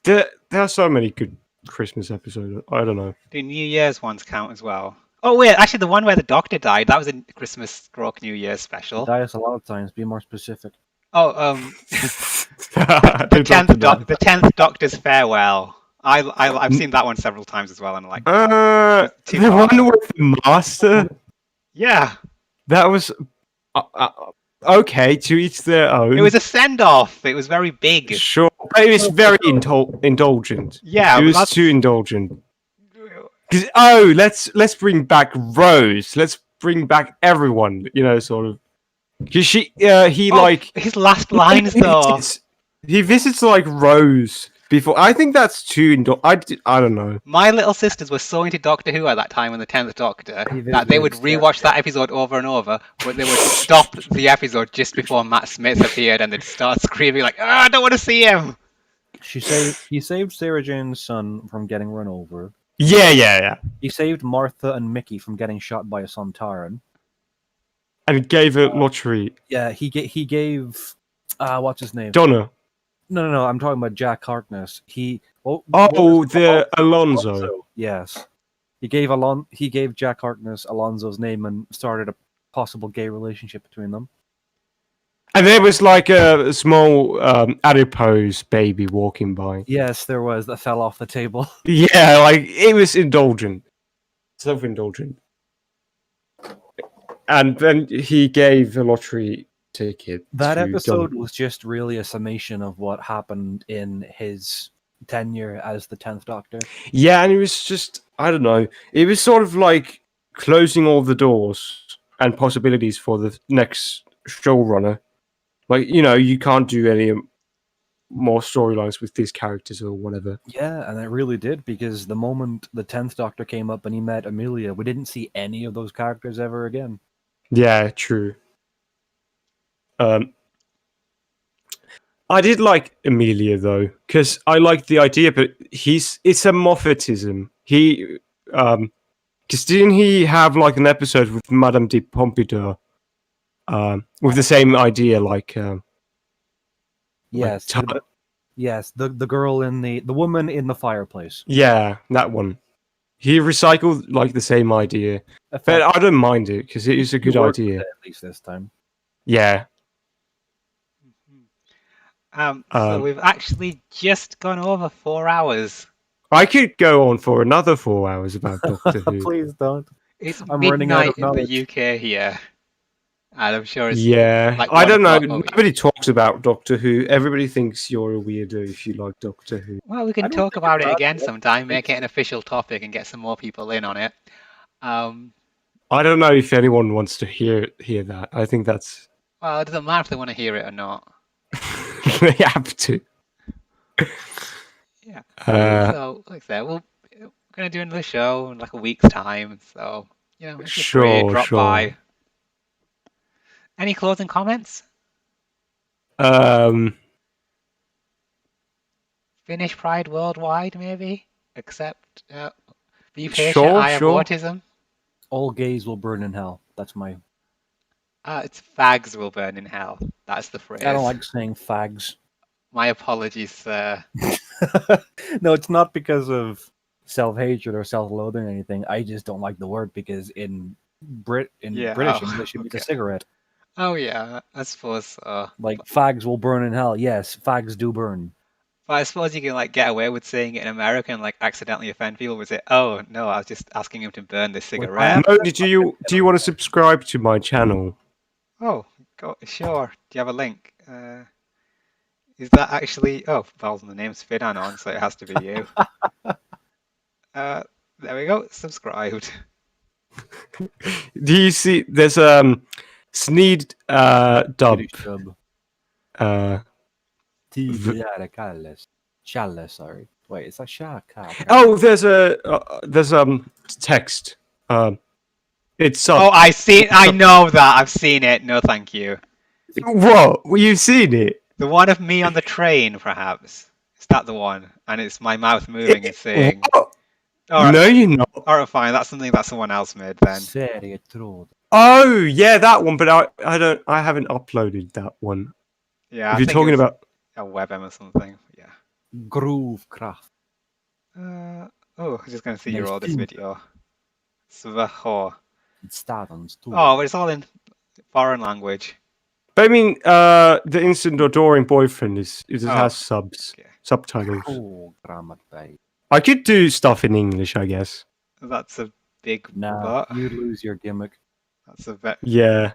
There are so many good Christmas episodes. I don't know. Do New Year's ones count as well? Oh wait, actually, the one where the Doctor died, that was a Christmas stroke New Year's special. Dies a lot of times. Be more specific. Oh, the 10th Doctor's farewell. I've seen that one several times as well, and I'm like, too the far. one with the master. Yeah, That was okay. To each their own. it was a send off. It was very big. Sure, but it was very indulgent. Yeah, it but was that's- too indulgent. 'Cause, oh, let's bring back Rose. Let's bring back everyone. You know, sort of. Because he like his last lines though. He visits like Rose before. I think that's too I don't know. My little sisters were so into Doctor Who at that time on the 10th Doctor that they would rewatch that episode over and over, but they would stop the episode just before Matt Smith appeared and they'd start screaming like, I don't want to see him. He saved Sarah Jane's son from getting run over. Yeah. He saved Martha and Mickey from getting shot by a Sontaran. And gave a lottery. Yeah, he gave what's his name? Donna. No. I'm talking about Jack Harkness. Alonso. Yes, he gave Jack Harkness Alonso's name and started a possible gay relationship between them. And there was like a small adipose baby walking by. Yes, there was that fell off the table. Yeah, like it was indulgent, self-indulgent. And then he gave a lottery ticket. That to episode Donna. was just really a summation of what happened in his tenure as the 10th Doctor. Yeah, and it was just, I don't know, it was sort of like closing all the doors and possibilities for the next showrunner. Like, you know, you can't do any more storylines with these characters or whatever. Yeah, and it really did, because the moment the 10th Doctor came up and he met Amelia, we didn't see any of those characters ever again. Yeah, true. I did like Amelia though, because I liked the idea, but it's a Moffatism. Because didn't he have like an episode with Madame de Pompadour, with the same idea, like Yes, the girl in the woman in the fireplace. yeah, that one. He recycled like the same idea, but I don't mind it because it is a good idea. At least this time. Yeah. So we've actually just gone over 4 hours. I could go on for another 4 hours about Doctor Who. Please don't. It's I'm running out midnight of in knowledge. the UK here, and I'm sure it's Yeah, like I 1 don't know. o'clock over Nobody talks about Doctor Who. Everybody thinks you're a weirdo if you like Doctor Who. Well, we I can don't talk think about it's it bad. again sometime, make it an official topic, and get some more people in on it. I don't know if anyone wants to hear that. I think that's Well, it doesn't matter if they want to hear it or not. they have to. Yeah. Uh, So, like I said, we're gonna do another show in like a week's time. So, you know, if you're free, Sure, drop sure. by. Any closing comments? Finish Pride worldwide, maybe. Except, be patient. Sure, I have sure. autism. All gays will burn in hell. That's my. It's fags will burn in hell. That's the phrase. I don't like saying fags. My apologies, sir. No, it's not because of self-hatred or self-loathing or anything. I just don't like the word because in British English it means a cigarette. Oh yeah, I suppose so. Like fags will burn in hell. Yes, fags do burn. But I suppose you can like get away with saying it in America and like accidentally offend people with it. Oh no, I was just asking him to burn this cigarette. Moni, do you want to subscribe to my channel? Oh, sure. Do you have a link? Is that actually? Oh, well, the name's Fidan on, so it has to be you. There we go. Subscribed. Do you see? There's Sneed dub. Swedish dub. Uh, Tidigare Challe, sorry. Wait, is that Shaka? oh, there's text. It's sub. Oh, I know that. I've seen it. No, thank you. What? Well, you've seen it? The one of me on the train, perhaps. Is that the one? And it's my mouth moving and saying. What? Alright, No, you're not. alright, fine. That's something that someone else made then. Serietråd. Oh, yeah, that one. But I haven't uploaded that one. Yeah, If I you're think talking it's about, a WebM or something. Yeah. Grovkraft. Oh, I'm just gonna see Nej, your oldest fint. video. Svaho. Stadens stor. Oh, but it's all in foreign language. but I mean, the instant adoring boyfriend it Oh, has Okay. subtitles. Programmerberg. I could do stuff in English, I guess. That's a big Nah, but. you'd lose your gimmick. That's a bit. Yeah.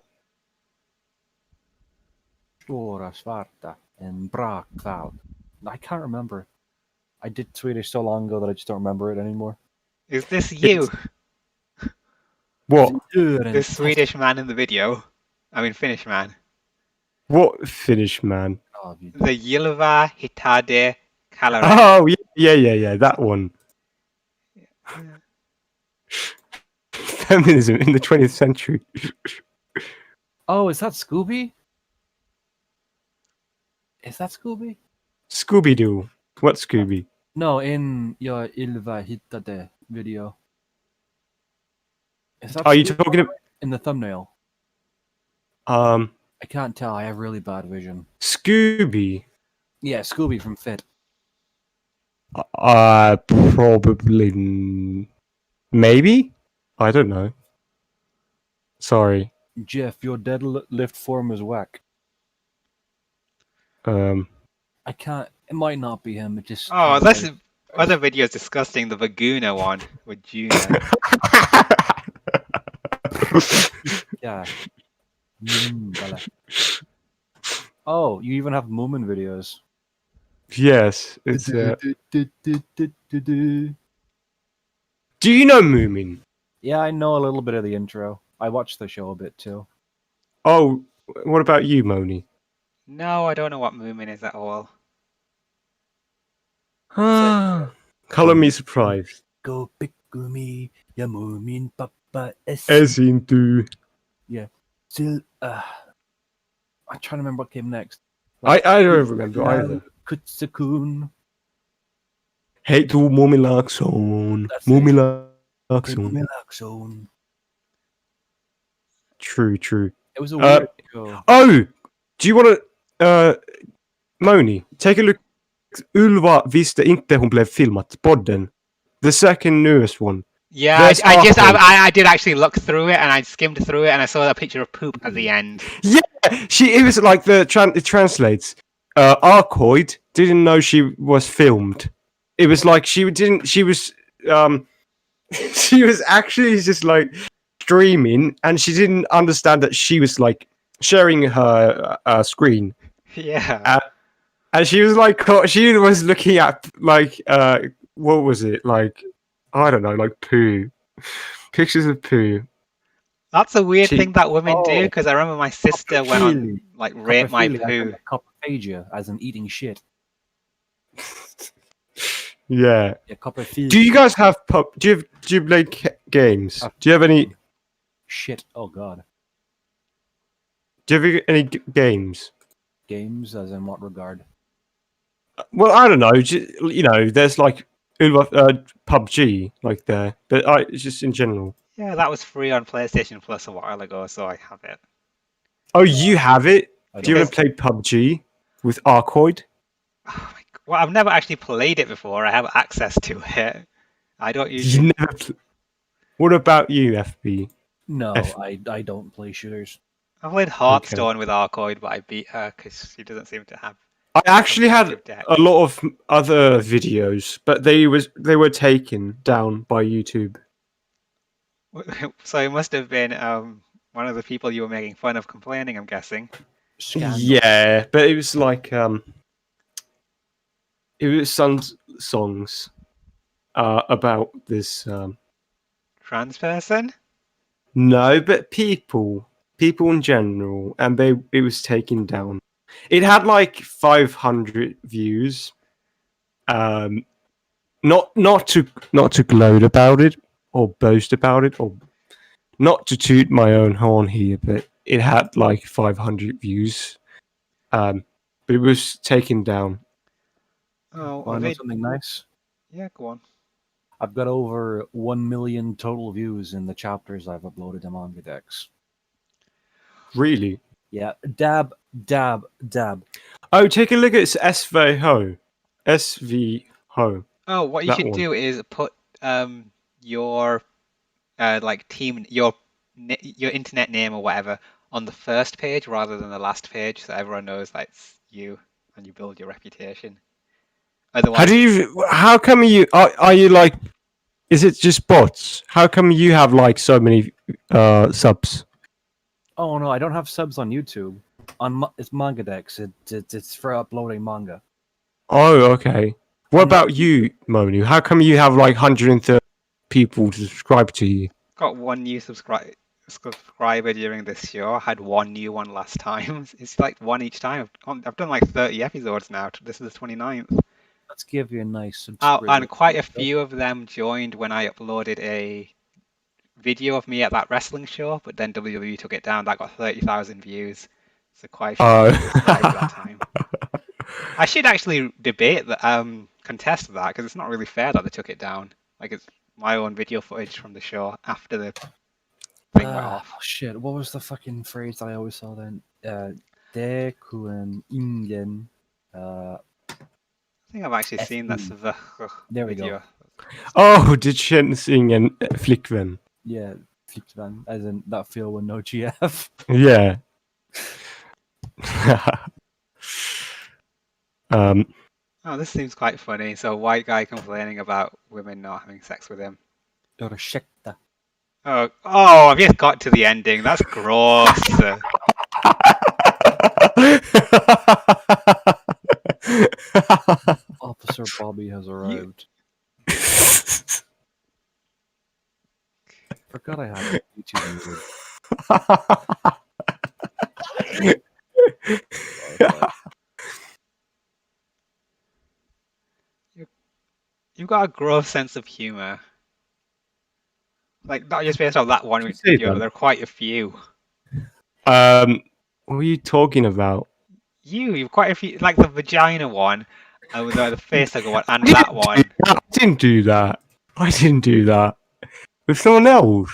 Stora svarta and bra cloud. I can't remember. I did Swedish so long ago that I just don't remember it anymore. Is this you? What? This Swedish man in the video? I mean, Finnish man. What Finnish man? The Ylva Hitade Kalare. Oh, yeah, that one. Feminism in the 20th century. Oh, is that Scooby? Is that Scooby? Scooby Doo. What Scooby? No, in your Ylva hittade video. Is that Are you Scooby talking about in the thumbnail? um I can't tell. I have really bad vision. Scooby? Yeah, Scooby from Fit. Probably maybe. I don't know. Sorry. Jeff, your deadlift form is whack. I can't. It might not be him. It just. Oh, this other video is disgusting. The Vaguna one with Juna. Yeah. Oh, you even have Moomin videos. Yes, it's. Do you know Moomin? Yeah, I know a little bit of the intro. I watched the show a bit too. Oh, what about you, Moni? No, I don't know what Moomin is at all. Color me surprised. Go pick me, ya Moomin Papa As into. Yeah. Still, I'm trying to remember what came next. I don't remember either. Kutsakun. Hey to Moomin Zone. True. It was a weird show. Oh, do you want to, Moni, take a look. Ylva visste inte hon blev filmat. Podden. The second newest one. Yeah, I did actually look through it and I skimmed through it and I saw that picture of poop at the end. Yeah, it was like it translates. Arcoid didn't know she was filmed. It was like she was actually just like streaming and she didn't understand that she was like sharing her screen. Yeah. And she was like, she was looking at like, what was it? Like, I don't know, like poo. Pictures of poo. That's a weird thing that women do because I remember my sister went on like rape my poo. Coprophagia, as in eating shit. Yeah. Yeah, coprophilia. Do you guys have do you play games? Do you have any shit? Oh god. Do you have any games? Games, as in what regard? Well, I don't know. You know, there's like PUBG, like there, but it's just in general. Yeah, that was free on PlayStation Plus a while ago, so I have it. Oh, you have it? Do you Because- want to play PUBG with Arcoid? Oh my God. Well, I've never actually played it before. I have access to it. I don't usually. You never. What about you, FB? No, I don't play shooters. I played Hearthstone with Arcoid, but I beat her because she doesn't seem to have I actually had subjective deck. a lot of other videos, but they were taken down by YouTube. So it must have been one of the people you were making fun of complaining, I'm guessing. Scandal. Yeah, but it was like it was some songs about this. Trans person? No, but people in general, and it was taken down. It had like 500 views. Not to gloat about it or boast about it, or not to toot my own horn here, but it had like 500 views. But it was taken down. Oh, Want to know something nice? Yeah, go on. I've got over 1 million total views in the chapters I've uploaded to MangaDex. Really? Yeah, dab. Oh, take a look at SV Ho. SV Ho. Oh, what you That should one. do is put your like team your internet name or whatever on the first page rather than the last page, so everyone knows that's you and you build your reputation. Otherwise, How come you are you like? Is it just bots? How come you have like so many subs? Oh no, I don't have subs on YouTube. It's MangaDex. It's for uploading manga. Oh, okay. What I'm not- about you, Monu? How come you have like 130 people to subscribe to you? got one new subscriber during this show. I had one new one last time. It's like one each time. I've done like 30 episodes now. This is the 29th. Let's give you a nice Oh, subscription. and quite a few of them joined when I uploaded a video of me at that wrestling show, but then WWE took it down. That got 30,000 views. So quite a few people subscribed that time. I should actually debate that, contest that, because it's not really fair that they took it down. Like, it's my own video footage from the show after the thing went off. Oh shit! What was the fucking phrase I always saw then? Det kun ingen. I think I've actually seen that There we video. go. Oh, did sing and flickvän? Yeah, flickvän, as in that feel with no GF. Yeah. Oh, this seems quite funny. So, white guy complaining about women not having sex with him. Ursäkta. Oh, I've just got to the ending. That's gross. Officer Bobby has arrived. Forgot I had YouTube muted. You've got a gross sense of humor. Like, not just based on that one Did you say video, that? but there are quite a few. What are you talking about? You've quite a few, like the vagina one, and with the face hugger one, and that one. I didn't do that. With someone else.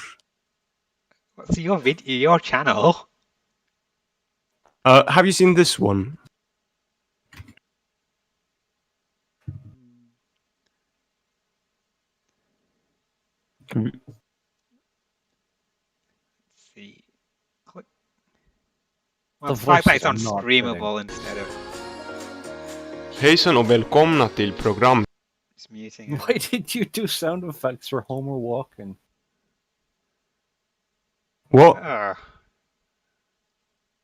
What's your video, your channel? Have you seen this one? Let's see. Click. Well, The the fact that it's on voices are not streamable instead of Hejsan och välkomna till program. just muting it. Why did you do sound effects for Homer walking? What? Ugh.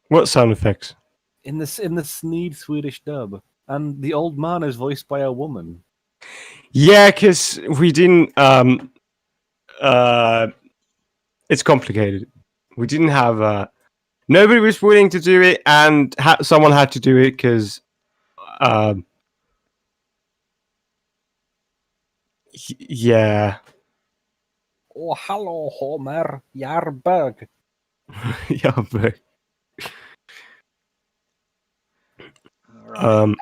What sound effects? In the Sneed Swedish dub, and the old man is voiced by a woman. Yeah, because we didn't. It's complicated. We didn't have. Nobody was willing to do it, and someone had to do it because. Yeah. Oh, hello, Homer. Jarbög. Yeah, but. Alright.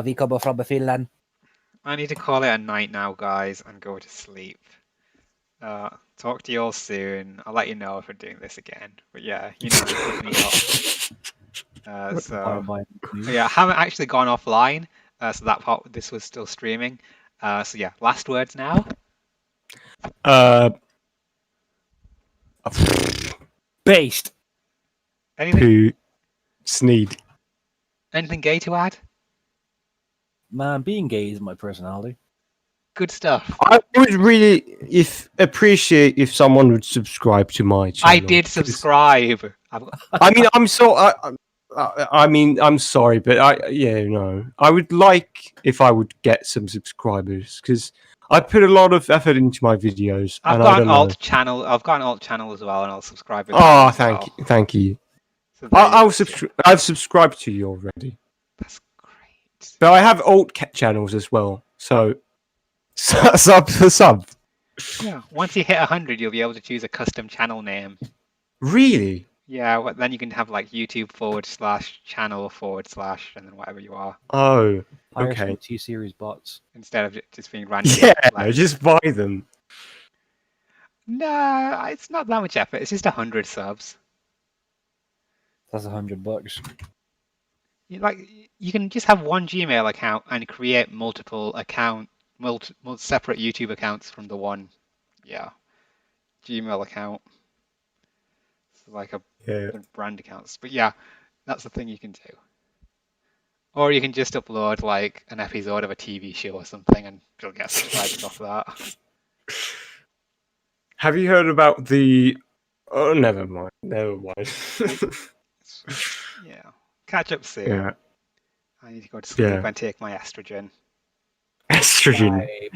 Vi kommer från Finland. I need to call it a night now, guys, and go to sleep. Talk to you all soon. I'll let you know if we're doing this again. But yeah, you know, look me up. Yeah, I haven't actually gone offline, so that part, this was still streaming. So yeah, last words now. Based. Anything? Who? Sneed. Anything gay to add? Man, being gay is my personality. Good stuff. I would really appreciate if someone would subscribe to my channel. I did subscribe. I mean, I'm so I mean, I'm sorry, but I would like if I would get some subscribers because I put a lot of effort into my videos. I've and got I an don't know. alt channel. I've got an alt channel as well, and I'll subscribe. With Oh, that as well. thank you. So there you I'll go. subscribe. I've subscribed to you already, That's great. but I have alt channels as well. So sub for sub. Yeah. Once you hit 100, you'll be able to choose a custom channel name. Really? Yeah. Then you can have like YouTube/channel/ and then whatever you are, Oh, Hire okay. some T-Series bots. instead of just being random. Yeah, like- just buy them. No, it's not that much effort. It's just 100 subs. That's $100. You can just have one Gmail account and create multiple separate YouTube accounts from the one, Gmail account. It's like a brand accounts. But yeah, that's the thing you can do. Or you can just upload like an episode of a TV show or something, and you'll get subscribers off that. Have you heard about the? Oh, never mind. Never mind. Yeah. Catch up soon. Yeah. I need to go to sleep Yeah. and take my estrogen. Estrogen. Bye.